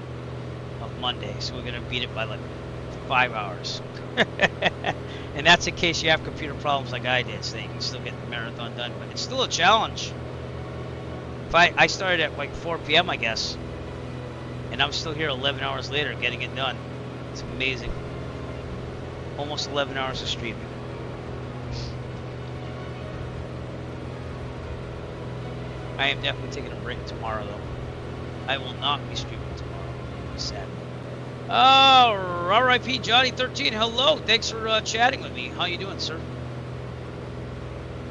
of Monday. So we're going to beat it by like 5 hours. And that's in case you have computer problems like I did, so you can still get the marathon done. But it's still a challenge. If I started at like 4 p.m., I guess. And I'm still here 11 hours later getting it done. It's amazing. Almost 11 hours of streaming. I am definitely taking a break tomorrow, though. I will not be streaming tomorrow. Sad. Oh, R.I.P. Johnny13. Hello. Thanks for chatting with me. How you doing, sir?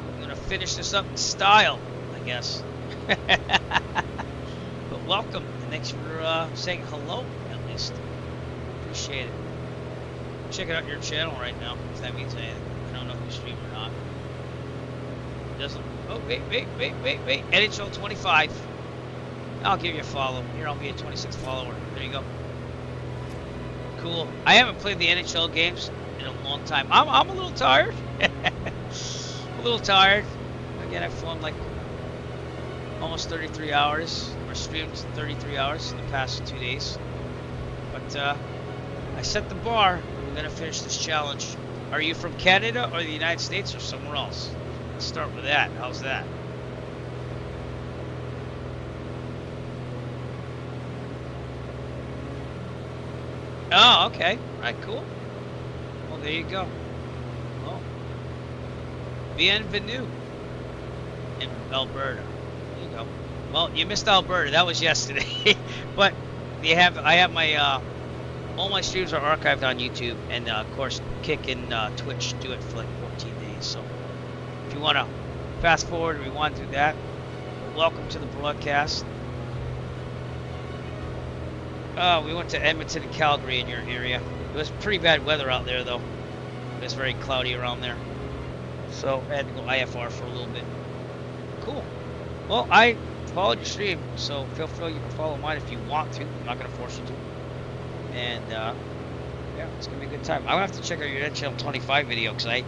I'm going to finish this up in style, I guess. But welcome. And thanks for saying hello, at least. Appreciate it. Checking out your channel right now, if that means anything. I don't know if you stream or not. It doesn't. Oh, wait. NHL 25. I'll give you a follow. Here, I'll be a 26th follower. There you go. Cool. I haven't played the NHL games in a long time. I'm a little tired. A little tired. Again, I've flown like almost 33 hours. Or streamed 33 hours in the past 2 days. But I set the bar. We're going to finish this challenge. Are you from Canada or the United States or somewhere else? Let's start with that. How's that? Oh, okay. All right, cool. Well, there you go. Oh. Bienvenue in Alberta. There you go. Well, you missed Alberta. That was yesterday. But I have my all my streams are archived on YouTube, and of course, Kick and Twitch do it for like 14 days. So if you want to fast forward and rewind through that, welcome to the broadcast. We went to Edmonton and Calgary in your area. It was pretty bad weather out there, though. It was very cloudy around there. So I had to go IFR for a little bit. Cool. Well, I followed your stream, so feel free, you can follow mine if you want to. I'm not going to force you to. And, yeah, it's going to be a good time. I'm going to have to check out your NHL 25 video, because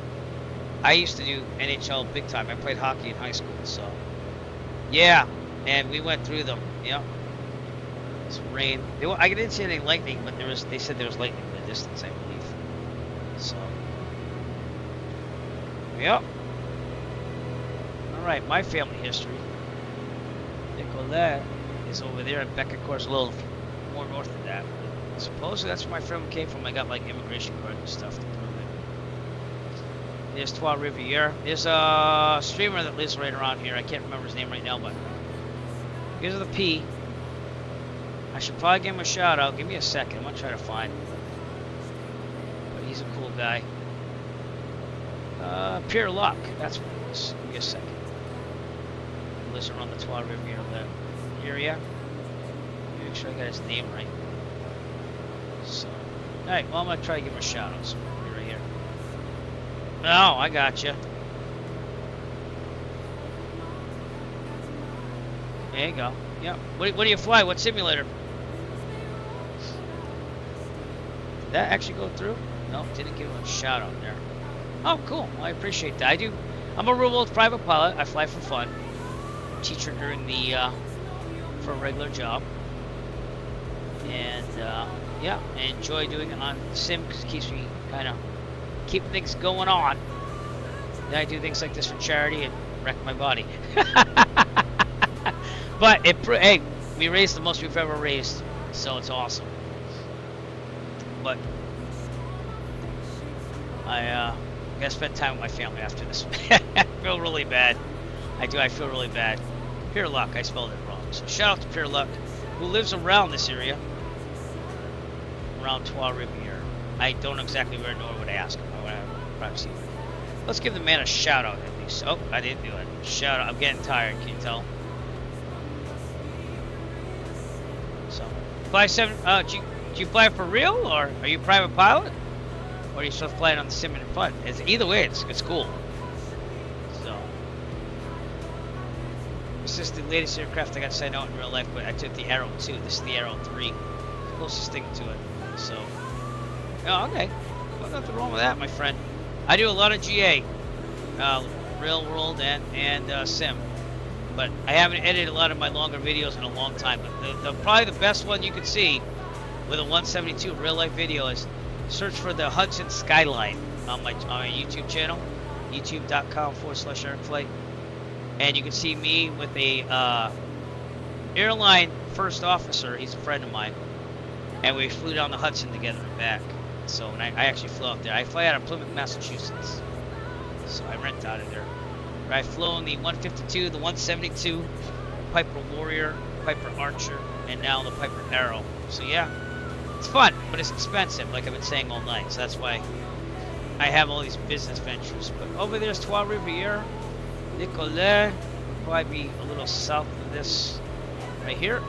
I used to do NHL big time. I played hockey in high school, so. Yeah, and we went through them. Yep. It's rain. I didn't see any lightning, but they said there was lightning in the distance, I believe. So. Yep. Alright, my family history. Nicolette is over there, and Becca, of course, a little more north of that. But supposedly that's where my friend came from. I got like immigration card and stuff to prove it. There's Trois Rivières. There's a streamer that lives right around here. I can't remember his name right now, but here's the P. I should probably give him a shout out. Give me a second. I'm gonna try to find him. But he's a cool guy. Pure Luck. That's what it is. Give me a second. He lives around the Trois Rivières area. Make sure I got his name right. So, alright, well, I'm gonna try to give him a shout out. So, right here. Oh, I got you. There you go. Yep. What do you fly? What simulator? Did that actually go through? No, didn't give him a shout out there. Oh, cool. Well, I appreciate that. I'm a real-world private pilot. I fly for fun. Teacher during the, for a regular job. And, yeah, I enjoy doing it on sim because it keeps me kind of, keep things going on. Then I do things like this for charity and wreck my body. But, hey, we raised the most we've ever raised, so it's awesome. But, I gotta spend time with my family after this. I feel really bad. I feel really bad. Pure Luck, I spelled it wrong. So shout out to Pure Luck, who lives around this area. Around Trois Rivières. I don't exactly where, nor would I ask him. I would have privacy. Let's give the man a shout out at least. Oh, I didn't do it. Shout out. I'm getting tired, can you tell? So, do you fly for real, or are you a private pilot? Or are you still flying on the sim and fun? Either way, it's cool. So, this is the latest aircraft I got signed out in real life, but I took the Arrow 2. This is the Arrow 3. Closest thing to it. So, oh, okay. Well, nothing wrong with that, my friend. I do a lot of GA, real world and sim, but I haven't edited a lot of my longer videos in a long time. But probably the best one you could see with a 172 real life video is search for the Hudson Skyline on my YouTube channel, youtube.com/AirFlight, and you can see me with a airline first officer. He's a friend of mine, and we flew down the Hudson together and back. So, and I actually flew out there. I fly out of Plymouth, Massachusetts, so I rent out of there. I've flown the 152, the 172, Piper Warrior, Piper Archer, and now the Piper Arrow. So yeah, it's fun, but it's expensive, like I've been saying all night. So that's why I have all these business ventures. But over there's Trois Rivières, Nicolette, will probably be a little south of this right here.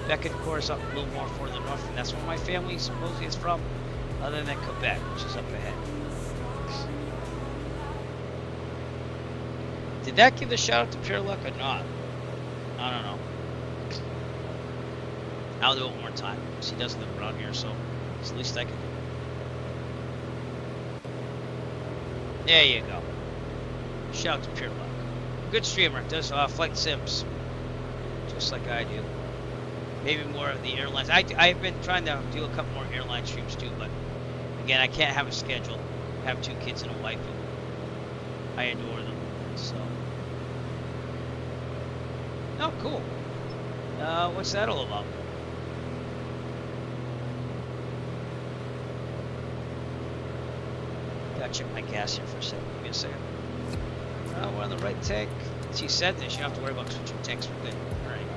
Beckett, of course, up a little more further north, and that's where my family supposedly is from, other than Quebec, which is up ahead. Did that give the shout out to Pure Luck or not? I don't know. I'll do it one more time, because he does live around here, so it's the least I can do. There you go. Shout out to Pure Luck. Good streamer, does flight sims, just like I do. Maybe more of the airlines. I've been trying to do a couple more airline streams too, but again, I can't have a schedule. I have 2 kids and a wife, and I adore them. So, oh, cool. What's that all about? Gotta check my gas here for a second. Give me a second. We're on the right tank. She said this. You don't have to worry about switching tanks. We're good. All right.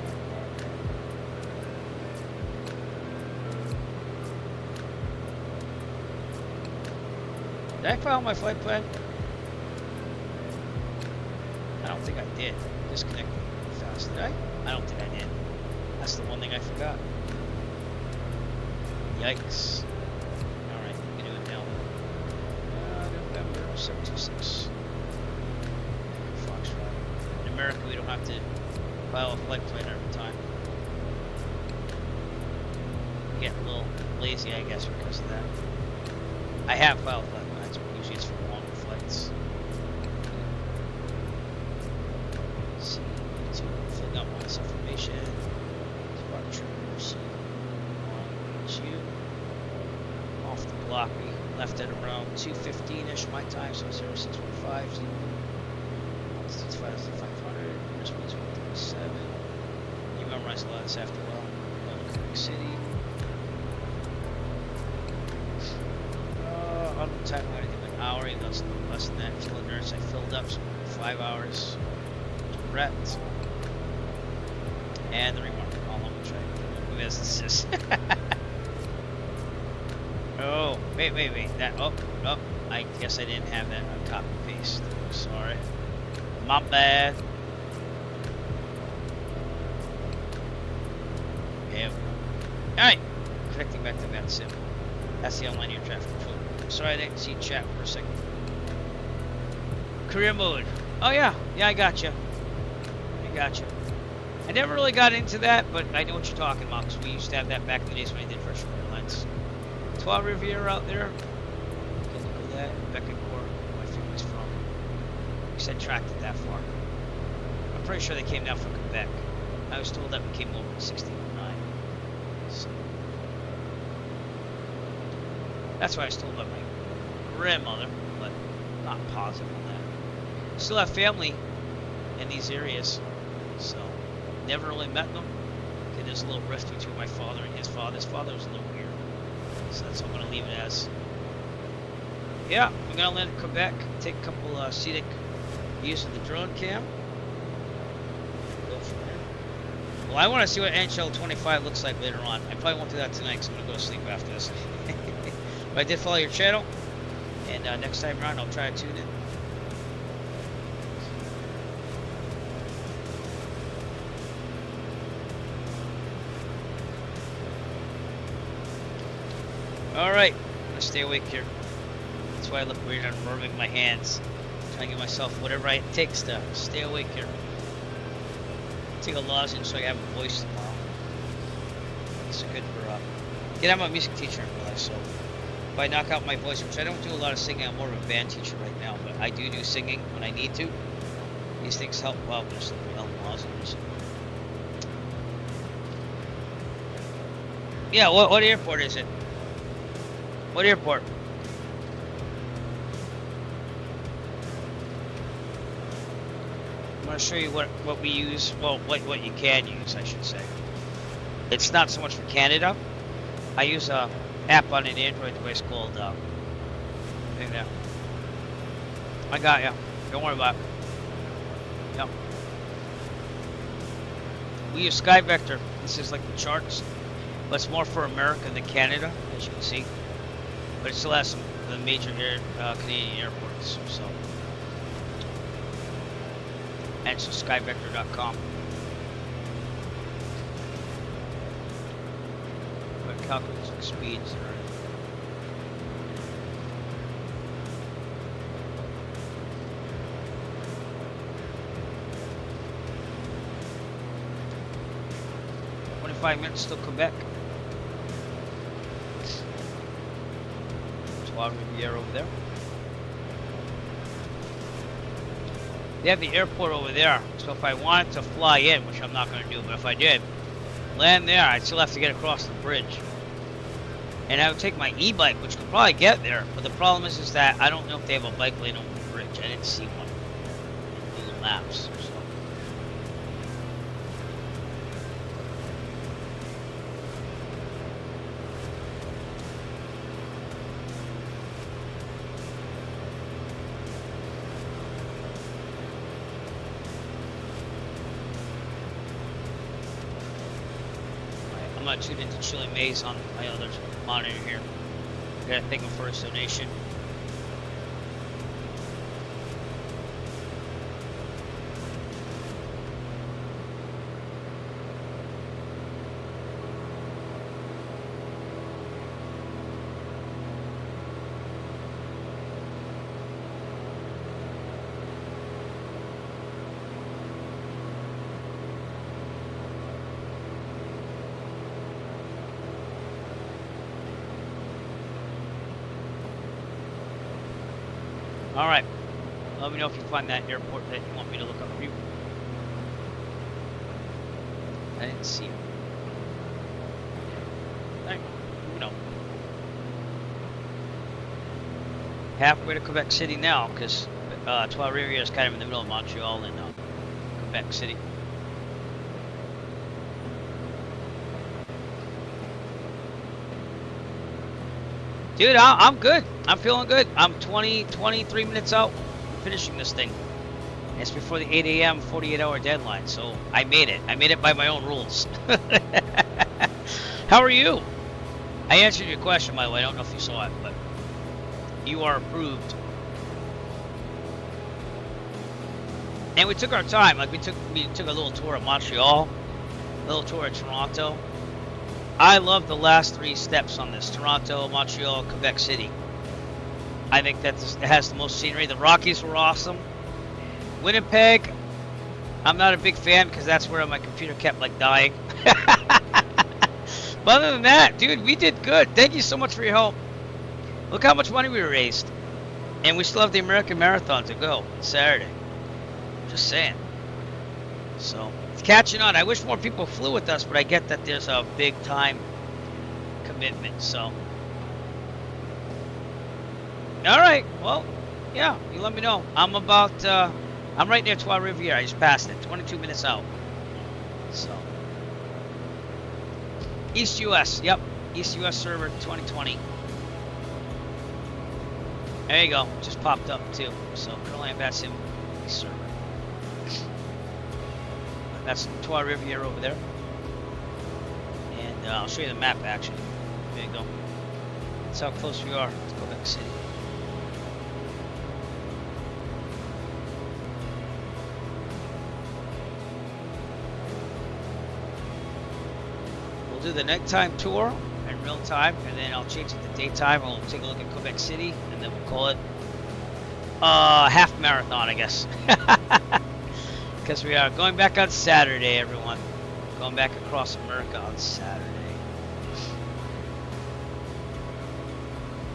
Did I file my flight plan? I don't think I did. Disconnect fast. Did I? I don't think I did. That's the one thing I forgot. Yikes. Alright. 726. Foxtrot. In America, we don't have to file a flight plan every time. Get a little lazy, I guess, because of that. I have filed flight plans, but usually it's for longer flights. See, filling out all this information. Departure, you. Off the block, we left at around 2:15ish my time, so 0615. 500. This one's 137. You memorize a lot of this after a while. Quebec City. On the time I did an hour, even though it's a little less than that. Fuel endurance, I filled up, so 5 hours. Direct. And the remark. How long we try to do businesses. Oh, wait. That, oh, I guess I didn't have that on copy paste. Sorry. My bad. Yeah. Alright. Connecting back to that sim. That's the online air traffic control. Sorry I didn't see chat for a second. Career mode. Oh yeah. Yeah, I gotcha. I never really got into that, but I know what you're talking about, because we used to have that back in the days when I did First Airlines. 12 Riviera out there. Good look at that. Becancourt, where my family's from. We said tracked it that far. I'm pretty sure they came down from Quebec. I was told that we came over in 1609. So that's what I was told by my grandmother, but not positive on that. Still have family in these areas, so never really met them. Okay, there's a little rift between my father and his father. His father was a little weird. So that's what I'm going to leave it as. Yeah, I'm going to land in Quebec, take a couple scenic views of the drone cam. Go from there. Well, I want to see what NHL 25 looks like later on. I probably won't do that tonight because I'm going to go to sleep after this. But I did follow your channel, and next time around I'll try to tune in. Alright, I'm gonna stay awake here. That's why I look weird. I'm rubbing my hands. Trying to give myself whatever it takes to stay awake here. Take a lozenge so I have a voice tomorrow. It's good for, I'm a music teacher in real life, so if I knock out my voice, which I don't do a lot of singing, I'm more of a band teacher right now, but I do singing when I need to. These things help well, but just help lozenges. Yeah, what airport is it? What airport? I'm going to show you what we use, well, what you can use, I should say. It's not so much for Canada. I use a app on an Android device called, I got ya. Don't worry about it. Yep. We use SkyVector. This is like the charts, but it's more for America than Canada, as you can see. But it still has some of the major Canadian airports, so. And it's skyvector.com. But calculates the speeds that are. Minutes till Quebec. Trois Riviera over there. They have the airport over there, so if I wanted to fly in, which I'm not going to do, but if I did land there, I'd still have to get across the bridge. And I would take my e-bike, which could probably get there, but the problem is that I don't know if they have a bike lane over the bridge. I didn't see one in Google Maps. So. I'm not tuned into Chili Maze on my other monitor here. Gotta thank him for his donation. All right. Let me know if you find that airport that you want me to look up for you. I didn't see it. Hey, you know. Halfway to Quebec City now, because Trois Rivières is kind of in the middle of Montreal and Quebec City. Dude, I'm good. I'm feeling good. I'm 23 minutes out finishing this thing. It's before the 8 a.m. 48-hour deadline, so I made it. I made it by my own rules. How are you? I answered your question, by the way. I don't know if you saw it, but you are approved. And we took our time. Like we took a little tour of Montreal, a little tour of Toronto. I love the last 3 steps on this: Toronto, Montreal, Quebec City. I think that it has the most scenery. The Rockies were awesome. Winnipeg, I'm not a big fan because that's where my computer kept like dying. But other than that, dude, we did good. Thank you so much for your help. Look how much money we raised. And we still have the American Marathon to go Saturday. Just saying. So, it's catching on. I wish more people flew with us, but I get that there's a big time commitment, so. Alright, well, yeah, you let me know. I'm about, I'm right near Trois Rivières. I just passed it, 22 minutes out. So. East US, yep. East US server 2020. There you go, just popped up too. So, Caroline Bassim server. That's Trois Rivières over there. And I'll show you the map actually. There you go. That's how close we are to Quebec City. We'll do the nighttime tour in real time, and then I'll change it to daytime, and we'll take a look at Quebec City, and then we'll call it half marathon, I guess. Because we are going back on Saturday, everyone. Going back across America on Saturday.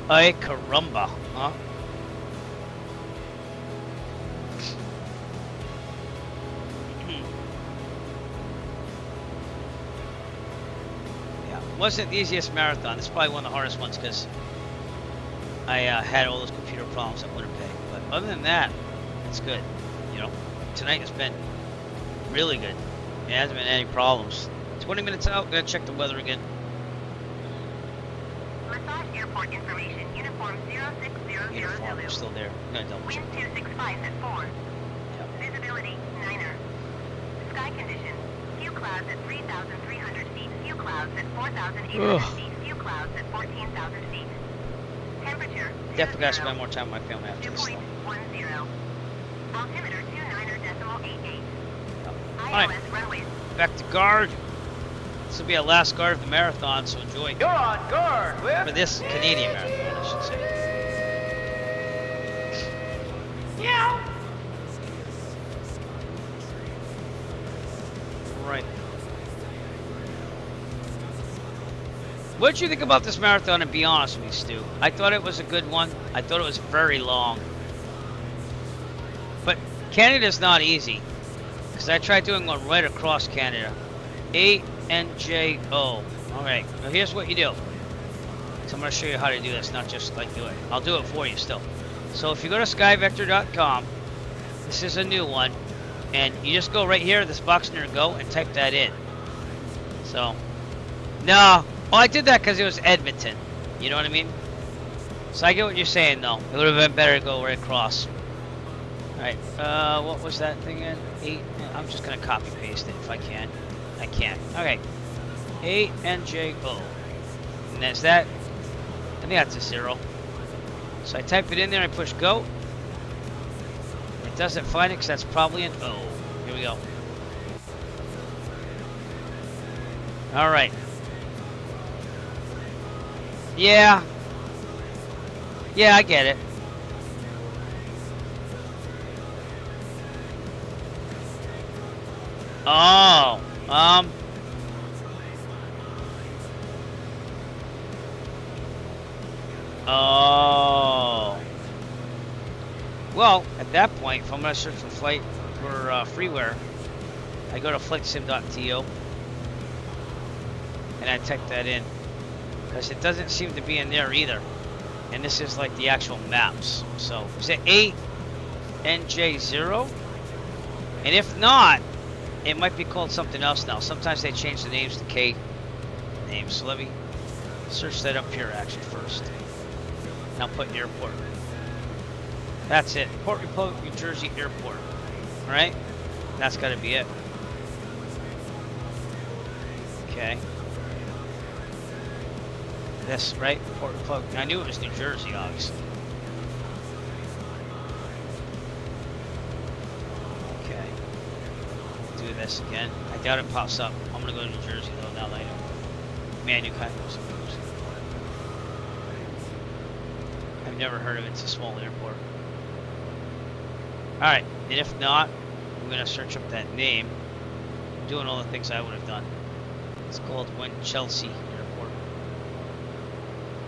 Ay caramba, huh? Yeah, it wasn't the easiest marathon. It's probably one of the hardest ones because I had all those computer problems at Winnipeg. But other than that, it's good. You know, tonight has been really good. There hasn't been any problems. 20 minutes out, gonna check the weather again. Massage Airport information, uniform 0600 Uniform, we're still there. Gonna double check. Wind 265 at 4. Yep. Visibility 9er. Sky condition, few clouds at 3,300 feet, few clouds at 4,800 feet, few clouds at 14,000 feet. Temperature Definitely gotta spend more time with my family after this. 2.10. Altimeter 29.88. Alright, back to guard. This will be our last guard of the marathon, so enjoy. You're on guard, Whip. For this Canadian marathon, I should say. Yeah. Right. What did you think about this marathon, and be honest with me, Stu? I thought it was a good one. I thought it was very long. But Canada's not easy. Because I tried doing one right across Canada. ANJO. Alright, now here's what you do. So I'm going to show you how to do this, not just like do it. I'll do it for you still. So if you go to skyvector.com, this is a new one. And you just go right here, this box near go, and type that in. So, no. Well, I did that because it was Edmonton. You know what I mean? So I get what you're saying, though. It would have been better to go right across. Alright, what was that thing in? 8, I'm just gonna copy paste it if I can. I can't. Okay. ANJO. And that's that. I think that's a 0. So I type it in there, I push go. It doesn't find it because that's probably an O. Here we go. Alright. Yeah. Yeah, I get it. Oh, oh, Well, at that point, if I'm going to search for flight for freeware, I go to flightsim.to and I type that in, because it doesn't seem to be in there either. And this is like the actual maps. So is it ANJ0? And if not, it might be called something else now. Sometimes they change the names to K names. So let me search that up here actually first. And I'll put airport. That's it. Port Republic, New Jersey Airport. Alright? That's got to be it. Okay. This, right? Port Republic. I knew it was New Jersey, obviously. Okay. Do this again. I doubt it pops up. I'm going to go to New Jersey, though, now that I know. Man, you kind of know some of those. I've never heard of it. It's a small airport. Alright, and if not, I'm going to search up that name. I'm doing all the things I would have done. It's called Winchelsea Airport.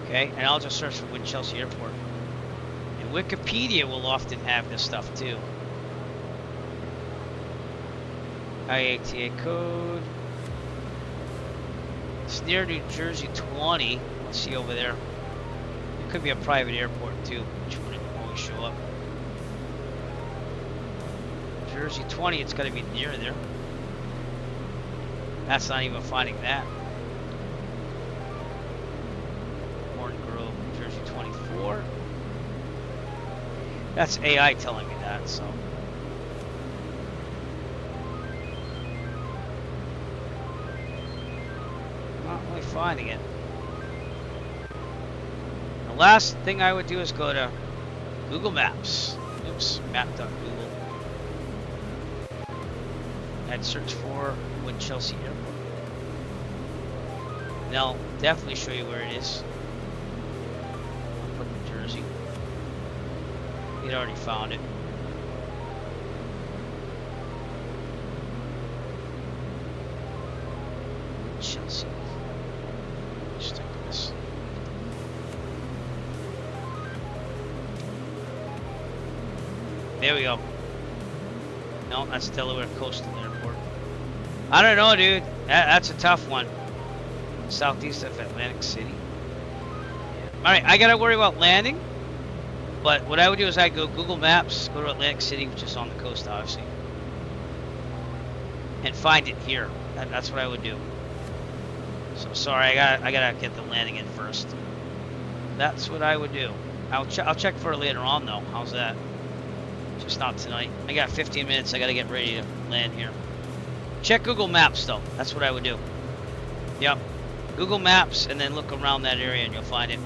Okay, and I'll just search for Winchelsea Airport. And Wikipedia will often have this stuff too. IATA code. It's near New Jersey 20. Let's see over there. It could be a private airport too, which wouldn't always show up. Jersey 20, it's got to be near there. That's not even finding that. Morton Grove, Jersey 24. That's AI telling me that, so. Not really finding it. The last thing I would do is go to Google Maps. Oops, map.google. I'd search for Winchelsea Airport. And I'll definitely show you where it is. I'll put New Jersey. You'd already found it. Winchelsea. Just take this. There we go. No, that's Delaware Coastal Airport. I don't know, dude. That's a tough one. Southeast of Atlantic City. Yeah. Alright, I gotta worry about landing. But what I would do is I'd go Google Maps, go to Atlantic City, which is on the coast, obviously. And find it here. That's what I would do. So sorry, I gotta get the landing in first. That's what I would do. I'll check for it later on, though. How's that? Just not tonight. I got 15 minutes. I got to get ready to land here. Check Google Maps, though. That's what I would do. Yep. Google Maps, and then look around that area, and you'll find it.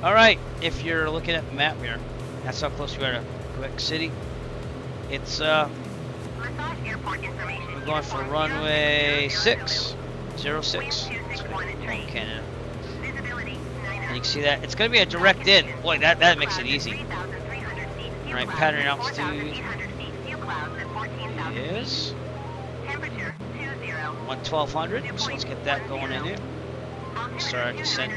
All right. If you're looking at the map here, that's how close we are to Quebec City. It's, we're going for runway 606. That's what Canada. And you can see that. It's going to be a direct in. Boy, that makes it easy. Alright, pattern altitude is 1200, so let's get that going in here. Start our descent.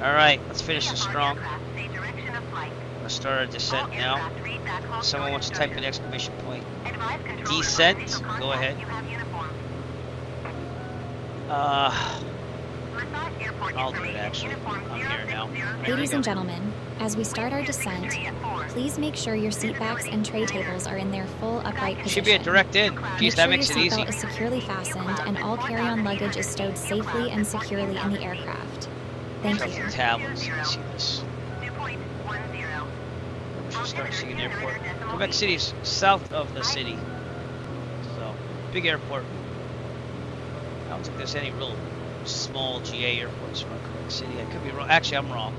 Alright, let's finish this strong. Let's start our descent now. Someone wants to type in exclamation point. Descent, go ahead. I'll do it actually. I'm here now. Ladies and gentlemen, as we start our descent, please make sure your seat backs and tray tables are in their full upright position. Should be a direct in. Geez, that makes it easy. Make sure your seatbelt is securely fastened and all carry-on luggage is stowed safely and securely in the aircraft. Thank you. Tablets. Let's see this. We'll start seeing the airport. Quebec City is south of the city. So, big airport. I don't think there's any real small GA airports around Quebec City. I could be wrong. Actually, I'm wrong.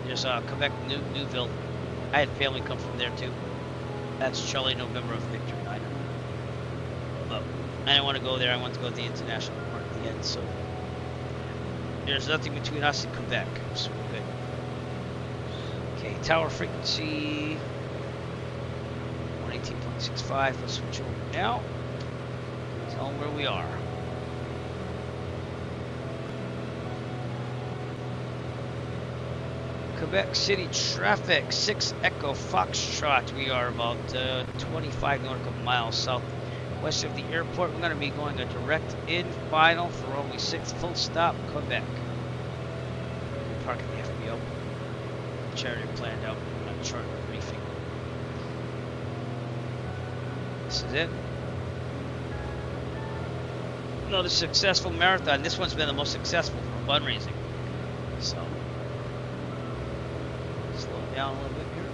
There's Quebec Newville. I had family come from there too. That's Charlie November of Victor 9. But I didn't want to go there. I wanted to go to the international airport at the end. So there's nothing between us and Quebec. So we're good. Okay, tower frequency 118.65. Let's switch over now. Tell them where we are. Quebec City traffic, 6 Echo Foxtrot. We are about 25 nautical miles southwest of the airport. We're going to be going a direct in final for runway 6, full stop, Quebec. We're parking the FBO. Charter planned out on charter briefing. This is it. Another successful marathon. This one's been the most successful for fundraising. So, slow down a little bit here.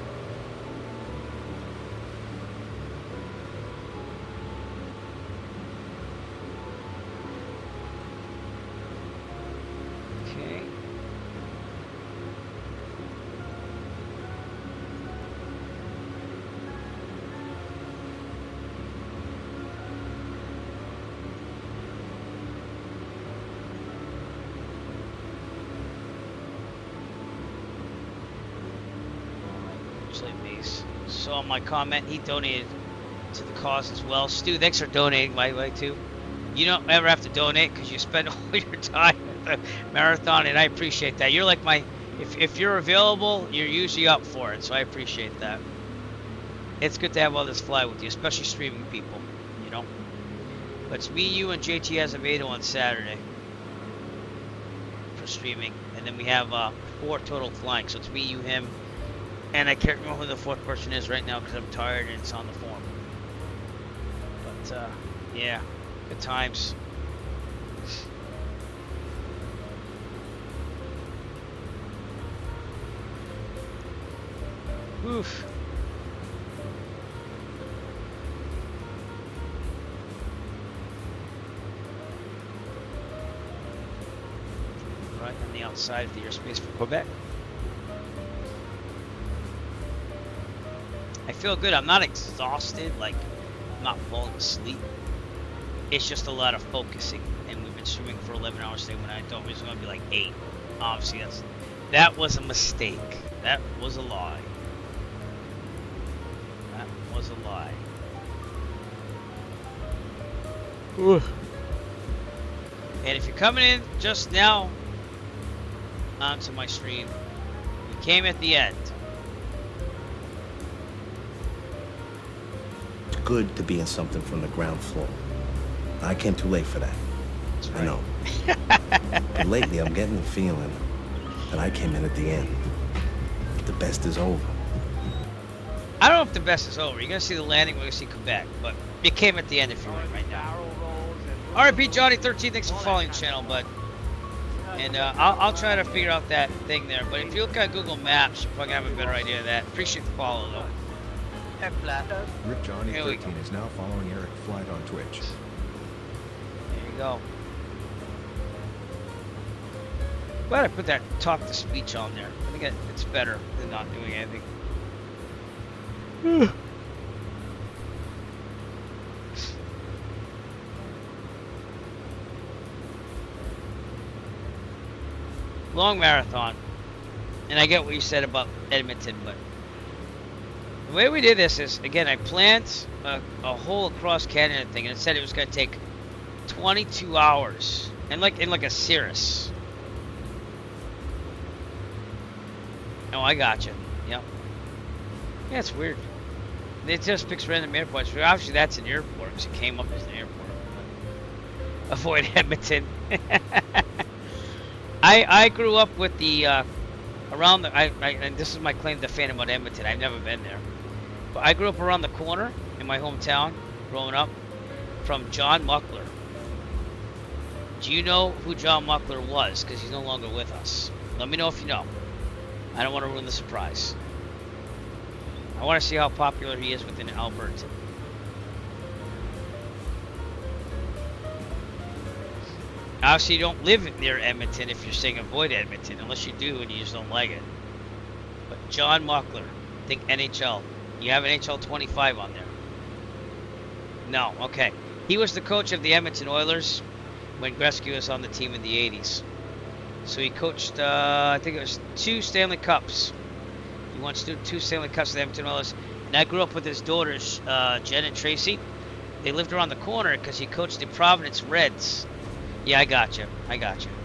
Okay. Base. Saw my comment. He donated to the cause as well. Stu, thanks for donating, by the way, too. You don't ever have to donate because you spend all your time at the marathon, and I appreciate that. You're like my, if you're available, you're usually up for it, so I appreciate that. It's good to have others fly with you, especially streaming people, you know. But it's me, you, and JT Azevedo on Saturday for streaming, and then we have 4 total flying, so it's me, you, him, and I can't remember who the 4th person is right now because I'm tired and it's on the form. But, yeah, good times. Oof. Right on the outside of the airspace for Quebec. I feel good. I'm not exhausted, like I'm not falling asleep. It's just a lot of focusing, and we've been streaming for 11 hours today when I thought it was going to be like 8. Obviously, that was a mistake. That was a lie. That was a lie. Oof. And if you're coming in just now onto my stream, you came at the end. Good to be in something from the ground floor. I came too late for that. That's right. I know. But lately, I'm getting the feeling that I came in at the end. The best is over. I don't know if the best is over. You're going to see the landing, we're going to see Quebec, but you came at the end if you're in right now. RP Johnny 13, thanks for following the channel, bud. And I'll try to figure out that thing there. But if you look at Google Maps, you're probably going to have a better idea of that. Appreciate the follow, though. Rip Johnny 13 is now following Eric Flight on Twitch. There you go. Glad I put that talk to speech on there. I think it's better than not doing anything. Long marathon. And I get what you said about Edmonton, but the way we did this is, again, I planned a whole across Canada thing, and it said it was going to take 22 hours, and in like a Cirrus. Oh, I gotcha. Yep. Yeah, it's weird. It just picks random airports. Obviously, that's an airport because it came up as an airport. But avoid Edmonton. I grew up with the around the. And this is my claim to fame about Edmonton. I've never been there. But I grew up around the corner in my hometown, growing up, from John Muckler. Do you know who John Muckler was? Because he's no longer with us. Let me know if you know. I don't want to ruin the surprise. I want to see how popular he is within Alberta. Obviously, you don't live near Edmonton if you're saying avoid Edmonton, unless you do and you just don't like it. But John Muckler, think NHL. You have an NHL 25 on there. No, okay. He was the coach of the Edmonton Oilers when Gretzky was on the team in the 80s. So he coached, I think it was 2 Stanley Cups. He won 2 Stanley Cups with the Edmonton Oilers. And I grew up with his daughters, Jen and Tracy. They lived around the corner because he coached the Providence Reds. Yeah, I got you.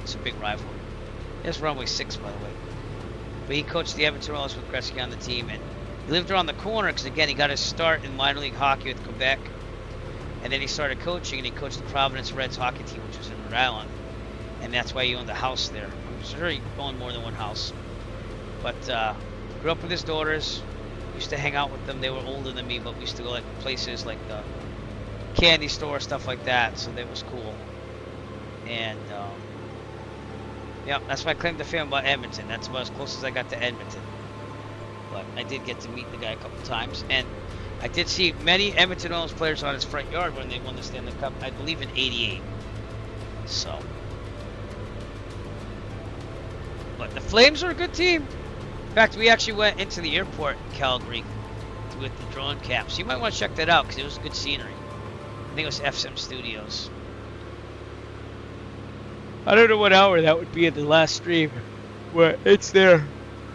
It's a big rivalry. It's runway 6, by the way. But he coached the Edmonton Oilers with Gretzky on the team, and he lived around the corner because, again, he got his start in minor league hockey with Quebec. And then he started coaching, and he coached the Providence Reds hockey team, which was in Rhode Island. And that's why he owned a house there. I'm sure he owned more than one house. But grew up with his daughters. Used to hang out with them. They were older than me, but we used to go like places like the candy store, stuff like that. So that was cool. And yeah, that's my claim to fame about Edmonton. That's about as close as I got to Edmonton. But I did get to meet the guy a couple times, and I did see many Edmonton Oilers players on his front yard when they won the Stanley Cup, I believe in '88. So, but the Flames are a good team. In fact, we actually went into the airport in Calgary with the drone caps. You might want to check that out because it was good scenery. I think it was FSM Studios. I don't know what hour that would be in the last stream, but it's there.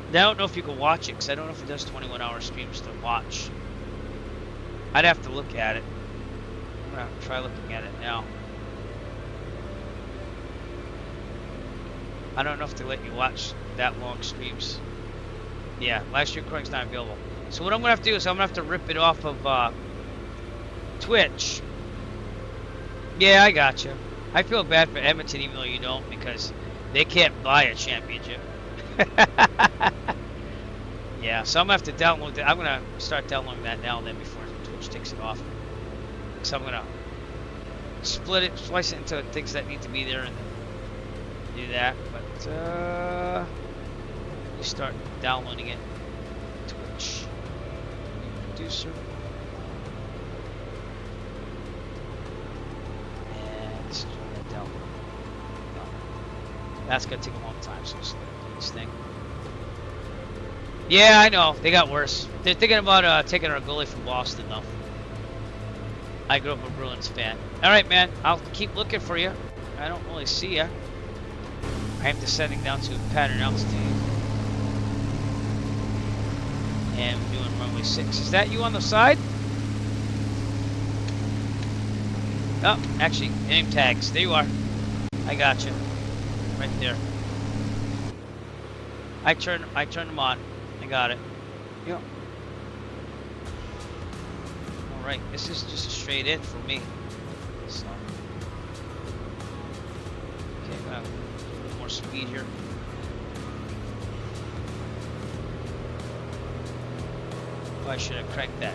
I don't know if you can watch it because I don't know if it does 21-hour streams to watch. I'd have to look at it. I'm going to try looking at it now. I don't know if they let you watch that long streams. Yeah, live stream recording's not available. So what I'm going to have to do is I'm going to have to rip it off of Twitch. Yeah, I got you. I feel bad for Edmonton even though you don't because they can't buy a championship. Yeah, so I'm going to have to download that. I'm going to start downloading that now and then before Twitch takes it off. So I'm going to split it, slice it into things that need to be there and do that. But we start downloading it. Twitch. Producer. And let's try that down. No. That's going to take a long time, so let's do this thing. Yeah, I know. They got worse. They're thinking about taking our goalie from Boston, though. I grew up a Bruins fan. All right, man. I'll keep looking for you. I don't really see you. I am descending down to pattern altitude. And we're doing runway 6. Is that you on the side? Oh, actually, name tags. There you are. I got you. Right there. I turned them on. I got it. Yep. Alright, this is just a straight in for me. So. Okay, I'm gonna do a little more speed here. Oh, I should have cranked that.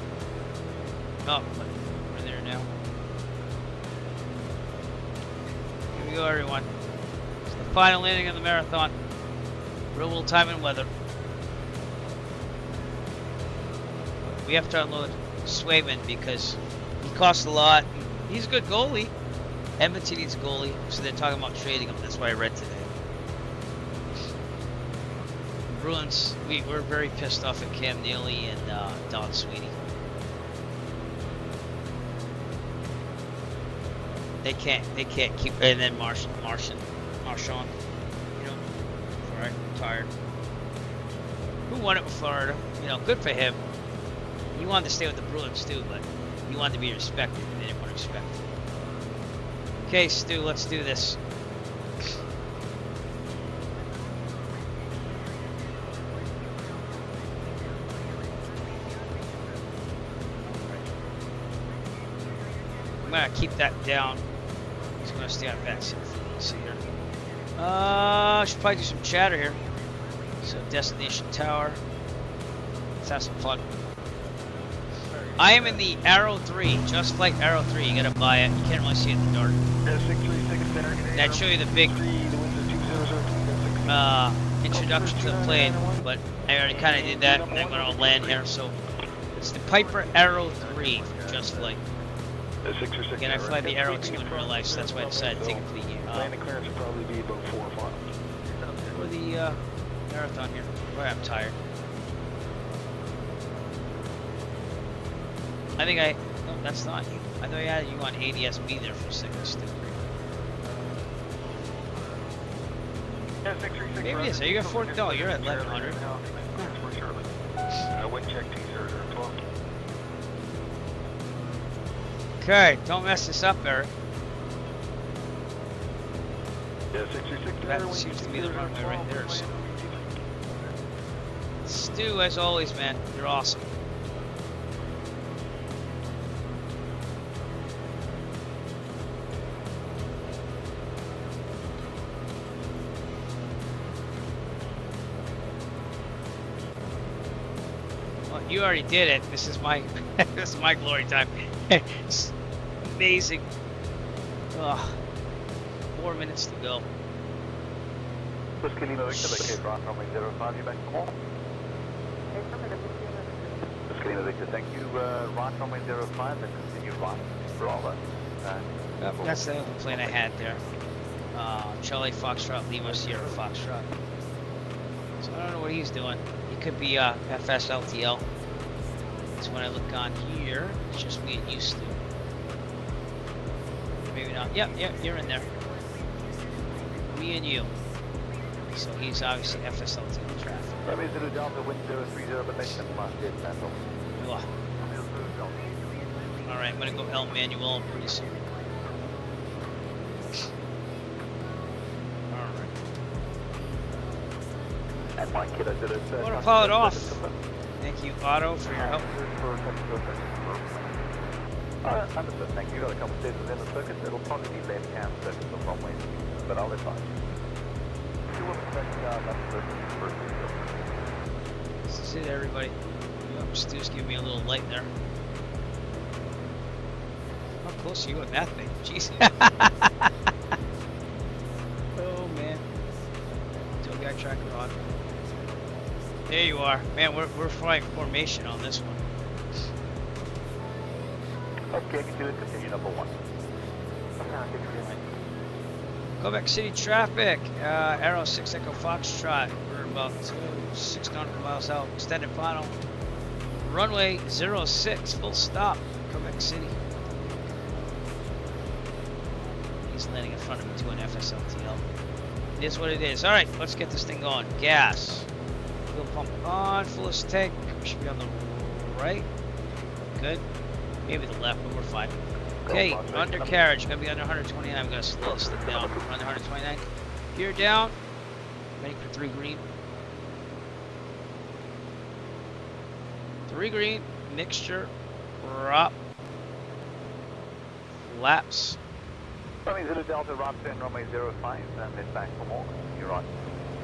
Oh, but we're there now. Here we go, everyone. It's the final landing of the marathon. Real world time and weather. We have to unload Swayman because he costs a lot. He's a good goalie. Edmonton needs a goalie, so they're talking about trading him. That's why I read today. Bruins, we're very pissed off at Cam Neely and Don Sweeney. They can't keep. And then Marchand. You know, before I retired. Who won it with Florida? You know, good for him. He wanted to stay with the Bruins too, but he wanted to be respected. They didn't want to respect him. Okay, Stu, let's do this. I'm gonna keep that down. He's gonna stay on back seat for me. See here. Should probably do some chatter here. So destination tower. Let's have some fun. I am in the Arrow 3, just like Arrow 3. You gotta buy it. You can't really see it in the dark. That'd show you the big introduction to the plane, but I already kind of did that. And I'm gonna land here, so it's the Piper Arrow 3, just like. Again, I fly the Arrow 2 in real life, so that's why I decided to take it for the landing clearance will probably be about 4 or 5. For the marathon here. Boy, I'm tired. I think no, that's not you. I thought I had you on ADS-B there for a second. Still. Maybe it is. Are you at 4? No, you're at 1100. Wind check T0012. Okay, don't mess this up, Eric. Yeah, 636. That seems to be the runway right there. So. Stu, as always, man, you're awesome. Well, you already did it. This is my this is my glory time. It's amazing. Ugh. 4 minutes to go. Whiskey Lima Victor, vacate right runway 05, you back to call. Whiskey Lima Victor, thank you. Right runway 05, then continue right. Bravo. That's the other plane I had there. Charlie Foxtrot, Lima Sierra Foxtrot. So I don't know what he's doing. He could be FS LTL. That's when I look on here. It's just me and you, Stu. Maybe not. Yep, you're in there. Me and you. So he's obviously FS LTL traffic. Runway 0 Delta, wind 030, but next time, gate central. Alright, I'm gonna go El Manuel pretty soon. And my kiddo did it. Autopilot off. Thank you, Otto, for your help. Understood, thank you. Got a couple of days within the circuit. It'll probably be left hand circuit from runway, but I'll advise. You will expect left circuit first. This is it, everybody. Stu's giving me a little light there. How close are you with that thing? Jeez. Oh, man. Still got tracker on. There you are. Man, we're flying formation on this one. Okay, continue number 1. Quebec City traffic. Arrow 6 Echo Foxtrot. We're about 6 nautical miles out. Extended final. Runway 06. Full stop. Quebec City. He's landing in front of me to an FSLTL. It is what it is. Alright, let's get this thing going. Gas. Fuel pump on. Fullest tank. We should be on the right. Good. Maybe the left, but we're fine. Okay, undercarriage. Gonna be under 129. I'm gonna slow this thing down. Under 129. Gear down. Ready for 3 green. 3 green. Mixture. Prop. Flaps. Runway 0 Delta, right turn runway 05, and head back for more. You're right.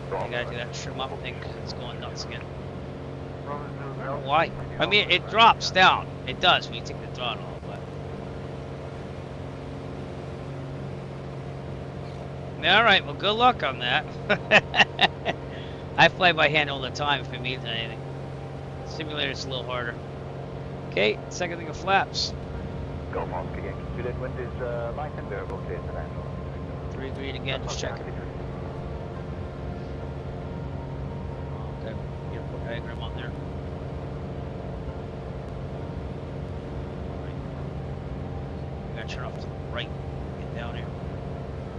You gotta do that trim up thing because it's going nuts again. I don't know why. I mean, it drops down. It does when you take the throttle off, but... Alright, well, good luck on that. I fly by hand all the time if it means anything. Simulator's a little harder. Okay, second thing of flaps. Go Mosque again. Computed wind is light and variable, clear to land. 3 green again, just checking. Okay, airport diagram on there. Turn off to the right, get down here.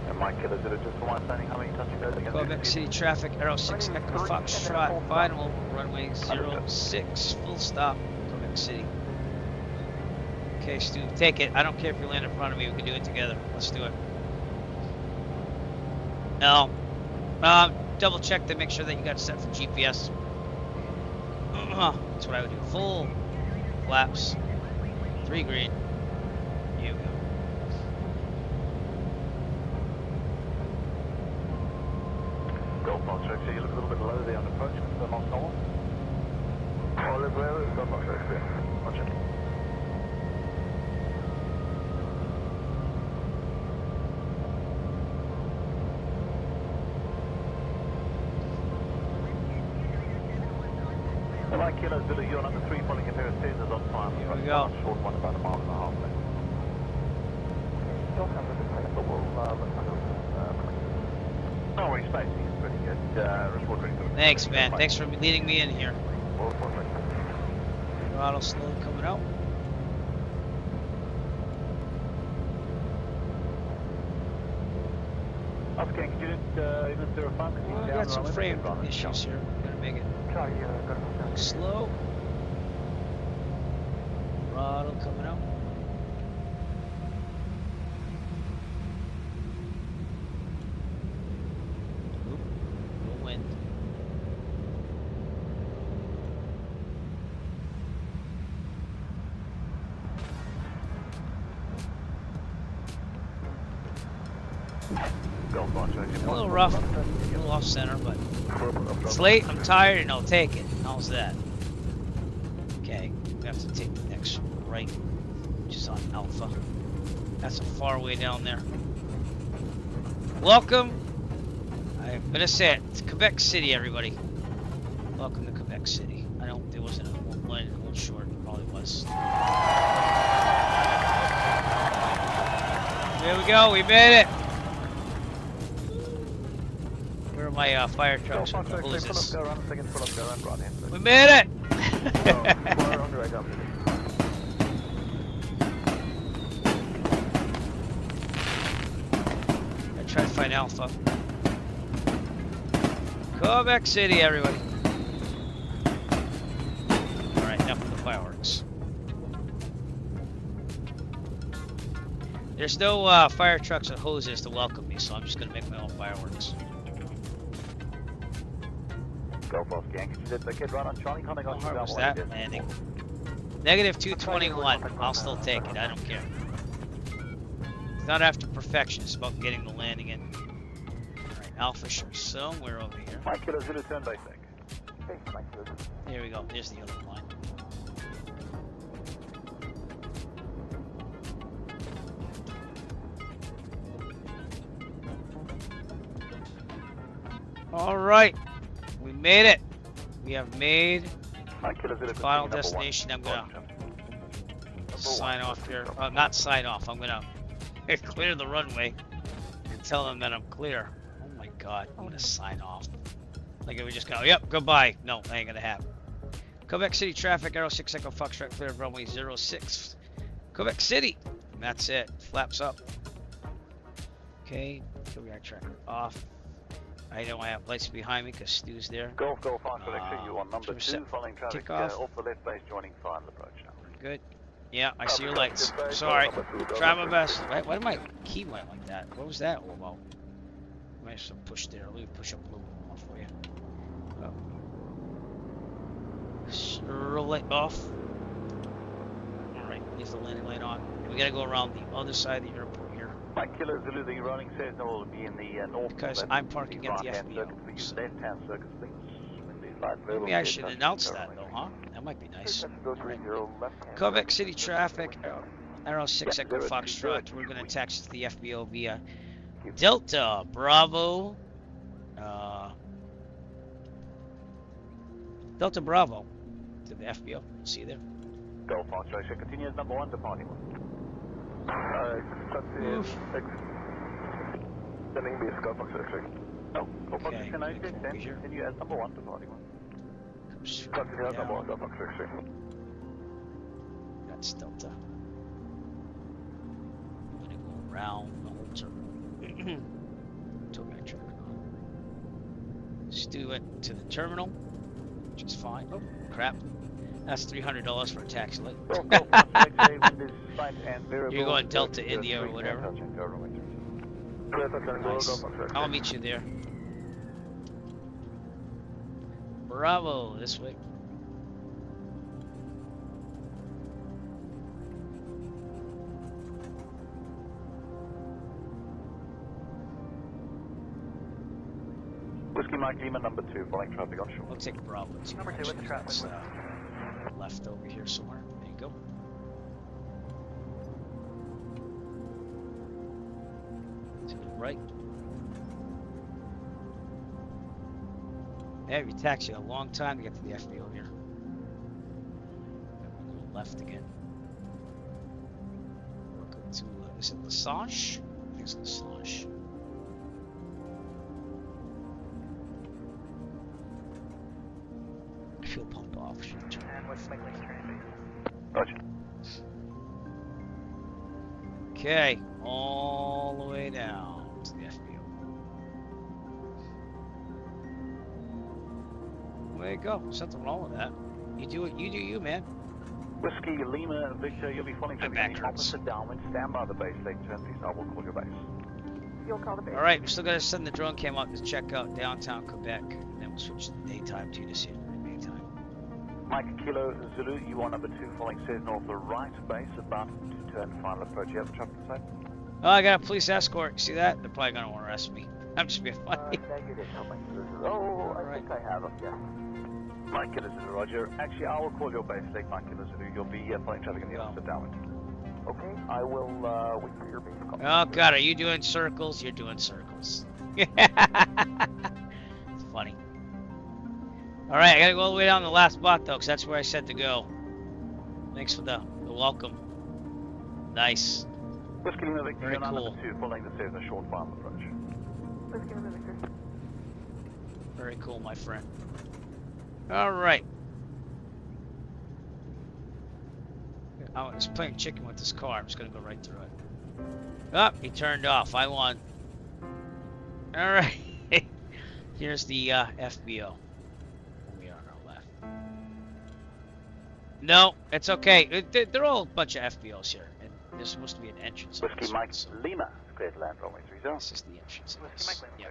And Mike Killer did it just for one standing. How many touch you guys again? Quebec City traffic, Arrow 6 Echo Foxtrot, final, runway 06, full stop, Quebec City. Okay, Stu, take it. I don't care if you land in front of me, we can do it together. Let's do it. No. Double check to make sure that you got it set for GPS. That's what I would do. Full flaps, 3 green. You go. Go Fox X-ray, you look a little bit low there on approach. The most normal. Olive Railroad, go Fox X-ray. Watch it. Like Kilo Zulu, you're number 3 following a pair of stairs on time. Here we go. Short one, about 1.5 miles left. Still have a bit of the wall. No worries, spacing is pretty good. Report ready for the... Thanks, man. Thanks for leading me in here. Throttle slowly coming out. Okay, can you even 05? I got some frame issues here. Gotta make it slow. Throttle coming out. Oop, no wind. A little rough, a little off center, but it's late, I'm tired, and I'll take it. How's that? Okay, we have to take the next right, which is on Alpha. That's a far way down there. Welcome. I'm gonna say it. It's Quebec City, everybody. Welcome to Quebec City. I don't. There wasn't a one short. Probably was. There we go. We made it. Where are my fire trucks and hoses? We made it. I tried to find Alpha. Quebec City, everybody. Alright, enough of the fireworks. There's no fire trucks and hoses to welcome me, so I'm just gonna make my own fireworks. Go for Yankee. Did the kid run on Charlie? How hard was that landing? Negative 221. I'll still take it. I don't care. It's not after perfection. It's about getting the landing in. Alright, Alpha should be somewhere over here. Mike Kilo Zulu turn basic. There we go. There's the other line. Alright. We made it. We have made the final destination. I'm gonna sign off here. Not sign off. I'm gonna clear the runway and tell them that I'm clear. Oh my god. I'm gonna sign off. Like it would just go, yep, goodbye. No, that ain't gonna happen. Quebec City traffic, Aero 6 Echo Foxtrot, clear of runway 06. Quebec City. And that's it. Flaps up. Okay. Kill tracker off. I know I have lights behind me because Stu's there. Golf Foxtrot, you on number 2, following traffic off the left base, joining final approach now. Good. Yeah, I see your lights. Sorry. Try my best. Why did my key went like that? What was that all about? I might have some push there. Let me push up a little more for you. Strobe light off. Alright, leaves the landing light on. We gotta go around the other side of the airport here. Mike Kilo Zulu, the running says no will be in the north. Because I'm parking at the FBO. So. Left-hand circuit, please. Maybe I should announce that though, huh? That might be nice. Right. Quebec City traffic, Aero 6 Echo Foxtrot. We're gonna taxi to the FBO via Delta Bravo. Delta Bravo to the FBO. See you there. Go Foxtrot, continues number 1 departing 1. Sending me a Go Foxtrot. No, Go Foxtrot, continue as number 1 departing 1. Continue as number 1, Go Foxtrot. That's Delta. I'm gonna go around the whole terminal. Took my traffic on. Stu went to the terminal, which is fine. Oh, crap. That's $300 for a taxi light. You're going Delta India or whatever. Nice. I'll meet you there. Bravo, this way. Whiskey Mike Lima number 2, following traffic on shore. We'll take Bravo. Number 2 with the traffic. Left over here somewhere. There you go. To the right. Yeah, you taxi a long time to get to the FBO here. Left again. We'll go to, is it Lesage? I think it's Lesage. I feel pumped off. And what's my next train? Roger. Okay, all the way down to the FBO. There you go. There's nothing wrong with that. You do it. You do you, man. Whiskey Lima Victor, you'll be falling to the opposite downwind. Stand by the base. Lake turn, please. I will call your base. You'll call the base. All right, we're still gonna send the drone cam out to check out downtown Quebec, and then we'll switch to the daytime to this here. Daytime. Mike Kilo Zulu, you are number 2, following says north the right base, about to turn final approach. You have the traffic inside? Oh, I got a police escort. See that? They're probably gonna arrest me. I'm just being funny. Negative. Oh, I think I have him, yes. Mike Killer Zulu, Roger. Actually, I will call your base state, Mike Killer Zulu. You'll be flying traffic in the opposite downwind. Okay, I will wait for your base call. Oh God, are you doing circles? You're doing circles. It's funny. All right, I gotta go all the way down to the last spot though, because that's where I said to go. Thanks for the welcome. Nice. Whiskey Lima Victor, Very cool. number 2, following the stairs, a short farm approach. Whiskey Lima Victor. Very cool, my friend. All right. I was playing chicken with this car. I'm just gonna go right through it. Oh, he turned off. I won. All right. Here's the FBO. We are on our left. No, it's okay. They're all a bunch of FBOs here, and there's supposed to be an entrance. Whiskey Mike Lima, clear to land runway 30. This is the entrance. Yeah.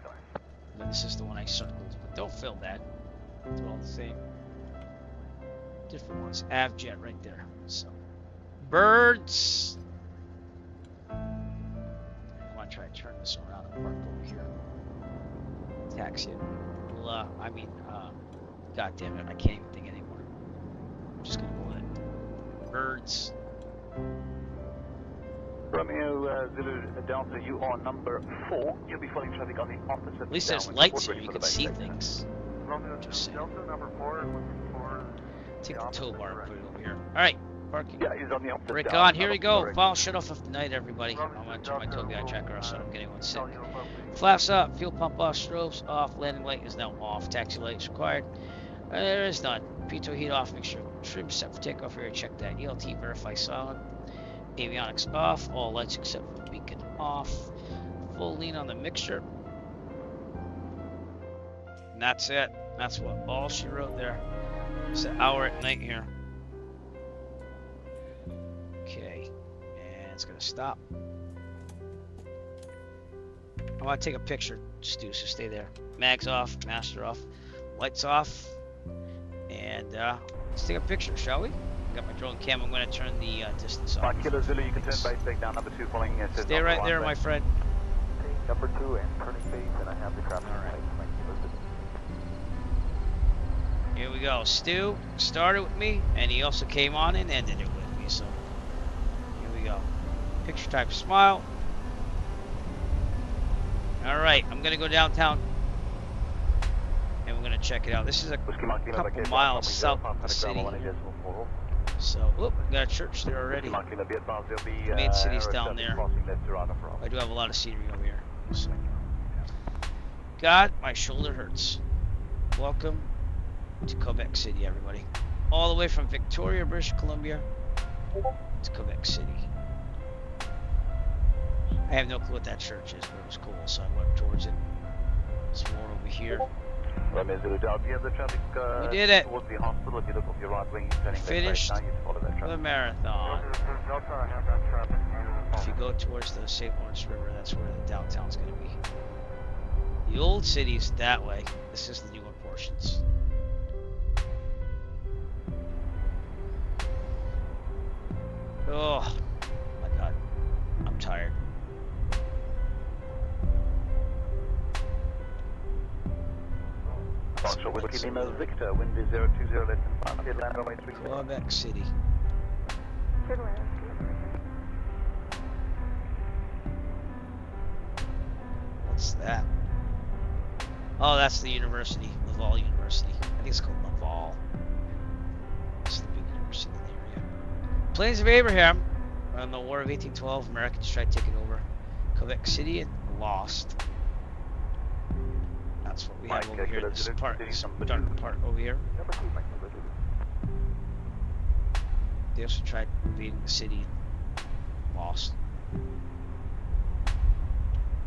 And this is the one I circled, but don't fill that. They're all the same. Different ones. Avjet right there. So, birds. I want to try to turn this around and park over here. Taxi it. Well, God damn it, I can't even think anymore. I'm just gonna go with it. Birds. Romeo Zulu Delta, you are number 4. You'll be following traffic on the opposite. At least there's lights here. You can see things. Romeo Delta number 4, looking for. Take the tow bar and put it over here. All right, parking. Yeah, he's on the opposite. Rick on. Here we go. Final shut off of the night, everybody. I'm gonna turn my tow guide tracker off so I don't get anyone sick. Flaps up. Fuel pump off. Strobes off. Landing light is now off. Taxi light is required. There is none. Pitot heat off. Make sure trim set for takeoff area. Check that. ELT verify silent. Avionics off. All lights except for the beacon off. Full lean on the mixture. And that's it. That's what all she wrote there. It's an hour at night here. Okay. And it's gonna stop. I want to take a picture, Stu, so stay there. Mags off, master off, lights off. And let's take a picture, shall we? Got my drone cam. I'm going to turn the distance off. Killer Zulu, you can turn base back down number 2 following. Stay right there, my friend. Number 2 and turning base, and I have the traffic. All right. Here we go. Stu started with me, and he also came on and ended it with me. So here we go. Picture type smile. All right, I'm gonna go downtown, and we're gonna check it out. This is a couple miles south of the city. So, whoop, got a church there already. Main city's down there. I do have a lot of scenery over here. So. God, my shoulder hurts. Welcome to Quebec City, everybody. All the way from Victoria, British Columbia to Quebec City. I have no clue what that church is, but it was cool, so I went towards it. There's more over here. We did it. Finished the marathon. If you go towards the St. Lawrence River, that's where the downtown's going to be. The old city is that way. This is the newer portions. Oh my God, I'm tired. Victor, wind is 020 less than 5. Land runway 3. Quebec City. What's that? Oh, that's the university, Laval University. I think it's called Laval. It's the big university in the area. Plains of Abraham. In the War of 1812, Americans tried taking over Quebec City and lost. That's what we have over here. This part, this dark part over here. They also tried invading the city and lost.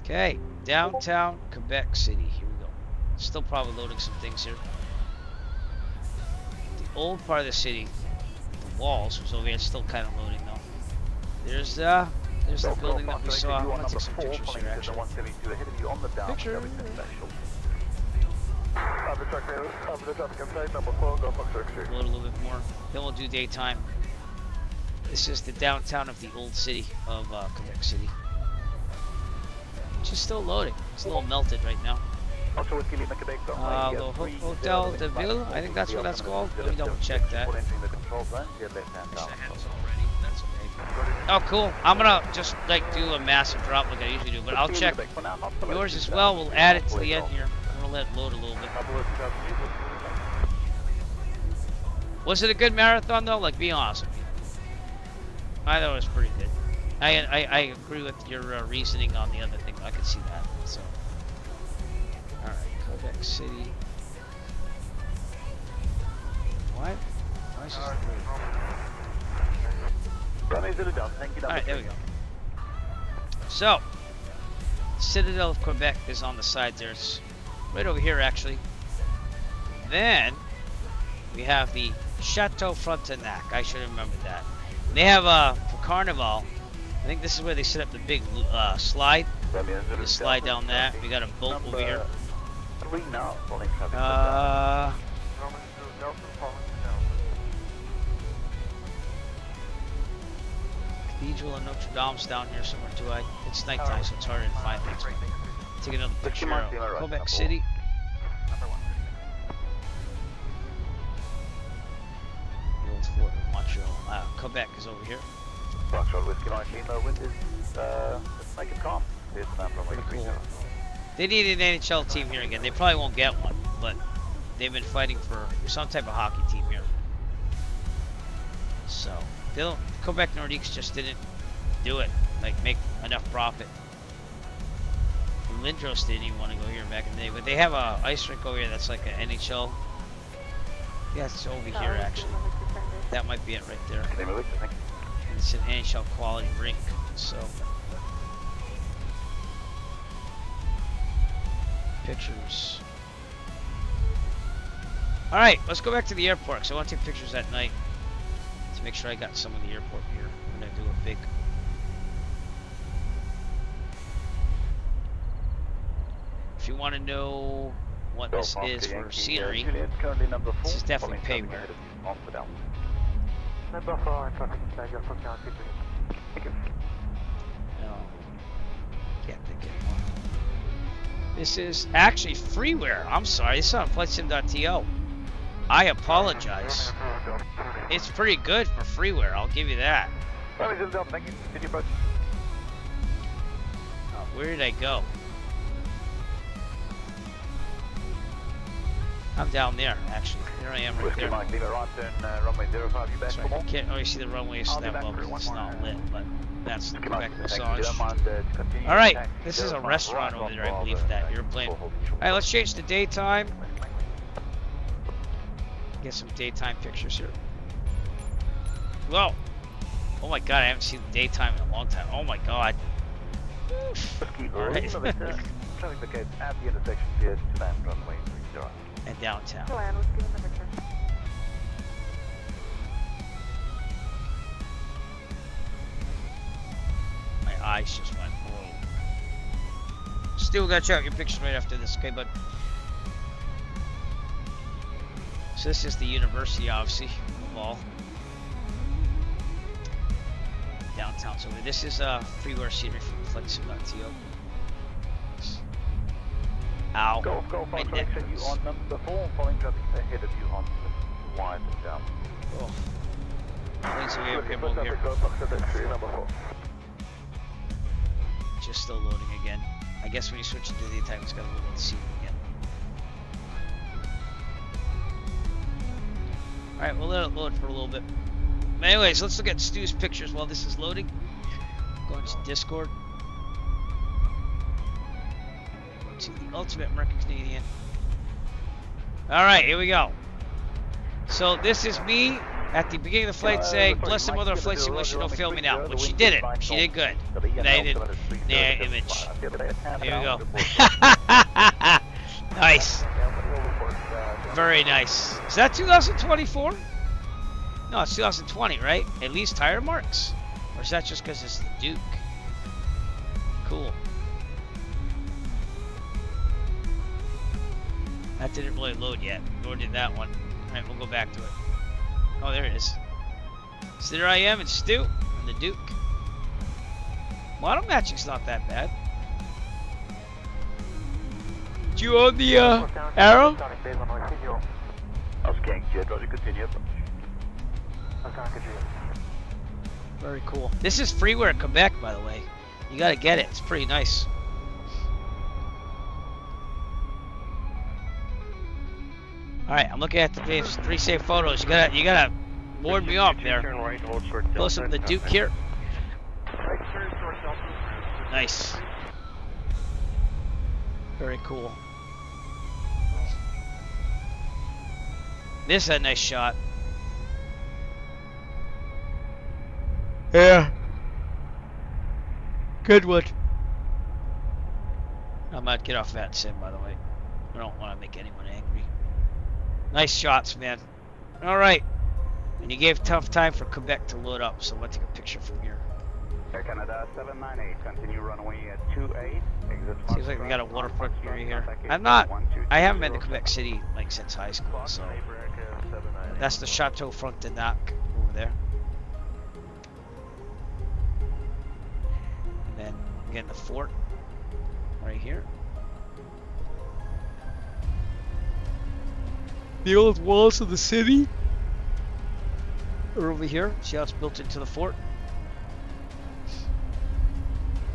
Okay, downtown Quebec City. Here we go. Still probably loading some things here. The old part of the city, the walls was over here. It's still kind of loading though. There's the building that we saw. I'm gonna take some pictures here actually. Picture. Load a little bit more. Then we'll do daytime. This is the downtown of the old city of Quebec City. Just still loading. It's a little melted right now. Hotel de Ville, I think that's what that's called. Let me double check that. Oh, cool. I'm gonna just like do a massive drop like I usually do, but I'll check yours as well. We'll add it to the end here. I'm gonna let it load a little bit. Was it a good marathon though? Like, be honest. I thought it was pretty good. I agree with your reasoning on the other thing. I could see that. So, all right, Quebec City. What? Why is this weird? All right, there we go. So, Citadel of Quebec is on the side there. It's right over here, actually. Then we have the Chateau Frontenac. I should have remembered that. They have for Carnival. I think this is where they set up the big slide. You slide down that. We got a boat over here. Cathedral and Notre Dame's down here somewhere too. It's nighttime, so it's harder to find things. Take another picture of Quebec City. The old Fort of Montreal. Quebec is over here. Cool. They need an NHL team here again. They probably won't get one, but they've been fighting for some type of hockey team here. So, Quebec Nordiques just didn't do it, like make enough profit. And Lindros didn't even want to go here back in the day, but they have a ice rink over here that's like an NHL. Yeah, it's over here actually. That might be it right there. And it's an NHL quality rink, so. Pictures. Alright, let's go back to the airport, because I want to take pictures at night to make sure I got some of the airport here. I'm going to do a big... If you want to know what this is for scenery, this is definitely payware. Can't think anymore. This is actually freeware. I'm sorry, it's on flightsim.to. I apologize. It's pretty good for freeware, I'll give you that. Where did I go? I'm down there, actually. There I am right there. That's right. You can't always see the runways that well because it's not lit, but that's the Quebec massage. Alright, this is a restaurant over there, I believe, for that airplane. Alright, let's change to daytime. Get some daytime pictures here. Whoa! Oh my god, I haven't seen daytime in a long time. Oh my god. Alright. And downtown. My eyes just went whoa. Still gotta check out your pictures right after this, okay, bud? So this is the university, obviously, Mall. Downtown. So this is freeware scenery from flightsim.to. Ow. My neck hurts. On number 4, following traffic ahead of you on wide down. Oh. Planes away over here. Just still loading again. I guess when you switch into daytime, it's got a little bit of seating again. Alright, we'll let it load for a little bit. But anyways, let's look at Stu's pictures while this is loading. Going to Discord. To the Ultimate American Canadian. Alright, here we go. So this is me at the beginning of the flight saying, bless the mother of flight simulation, don't fail me now. But she did it. She did good. And I did image. Here we go. Nice. Very nice. Is that 2024? No, it's 2020, right? At least tire marks? Or is that just because it's the Duke? Cool. That didn't really load yet, nor did that one. Alright, we'll go back to it. Oh, there it is. So there I am, it's Stu, and the Duke. Model matching's not that bad. you own the Arrow? Very cool. This is freeware in Quebec, by the way. You gotta get it. It's pretty nice. All right, I'm looking at the Dave's 3 safe photos. You gotta board me up there. Close up the Duke here. Nice. Very cool. This is a nice shot. Yeah. Good one. I might get off that sim, by the way. I don't want to make anyone angry. Nice shots, man. All right. And you gave tough time for Quebec to load up, so let's take a picture from here. Air Canada 798, continue runway at 28. Seems like we got a waterfront area here. I haven't been to Quebec City like since high school, so that's the Chateau Frontenac over there. And then again the fort right here. The old walls of the city are over here. See how it's built into the fort?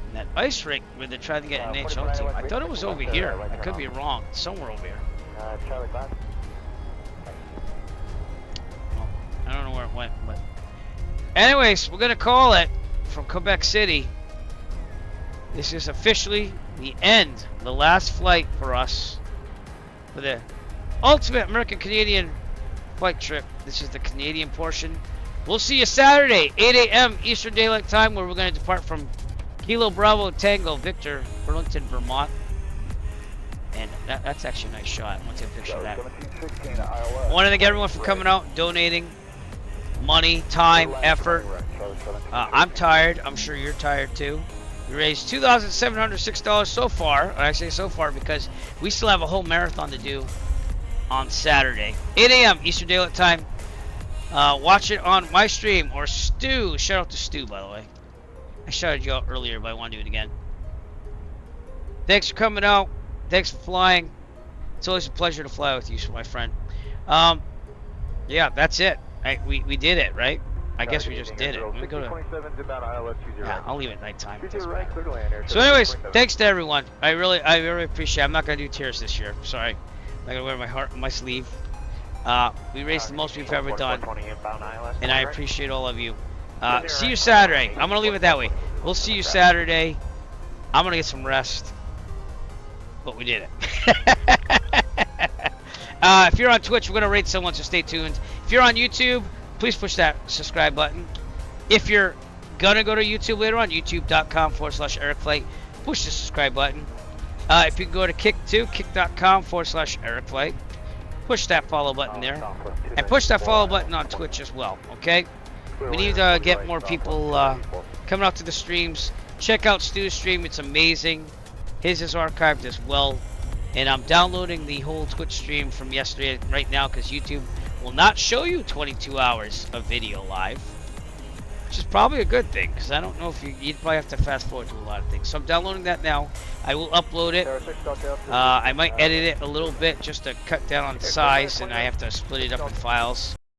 And that ice rink where they're trying to get an NHL team. I thought it was over here. I could be wrong. It's somewhere over here. Charlie 5. Well, I don't know where it went, but anyways, we're gonna call it from Quebec City. This is officially the end, the last flight for us for the ultimate American-Canadian flight trip. This is the Canadian portion. We'll see you Saturday, 8 a.m. Eastern Daylight Time, where we're going to depart from Kilo Bravo Tango Victor, Burlington, Vermont. And that's actually a nice shot. I want to take a picture of that. I want to thank everyone for coming out and donating money, time, effort. I'm tired. I'm sure you're tired too. We raised $2,706 so far. I say so far because we still have a whole marathon to do on Saturday, 8 a.m. Eastern Daylight Time. Watch it on my stream or Stu. Shout out to Stu, by the way. I shouted you out earlier, but I want to do it again. Thanks for coming out. Thanks for flying. It's always a pleasure to fly with you, my friend. Yeah, that's it. We did it, right? I guess we just did it. Let me go to. Yeah, I'll leave it nighttime. So, anyways, thanks to everyone. I really appreciate it. I'm not gonna do tears this year. Sorry. I'm gonna wear my heart on my sleeve. We raised the most we've ever done, and I appreciate all of you. See you Saturday. I'm gonna leave it that way. We'll see you Saturday. I'm gonna get some rest, but we did it. If you're on Twitch, we're gonna rate someone, so stay tuned. If you're on YouTube, please push that subscribe button. If you're gonna go to YouTube later on, youtube.com/EricFlight, push the subscribe button. If you can go to kick.com/EricFlight, push that follow button there, and push that follow button on Twitch as well. Okay, we need to get more people coming out to the streams. Check out Stu's stream; it's amazing. His is archived as well, and I'm downloading the whole Twitch stream from yesterday right now because YouTube will not show you 22 hours of video live, which is probably a good thing because I don't know if you'd probably have to fast forward to a lot of things. So I'm downloading that now. I will upload it. I might edit it a little bit just to cut down on size, and I have to split it up in files.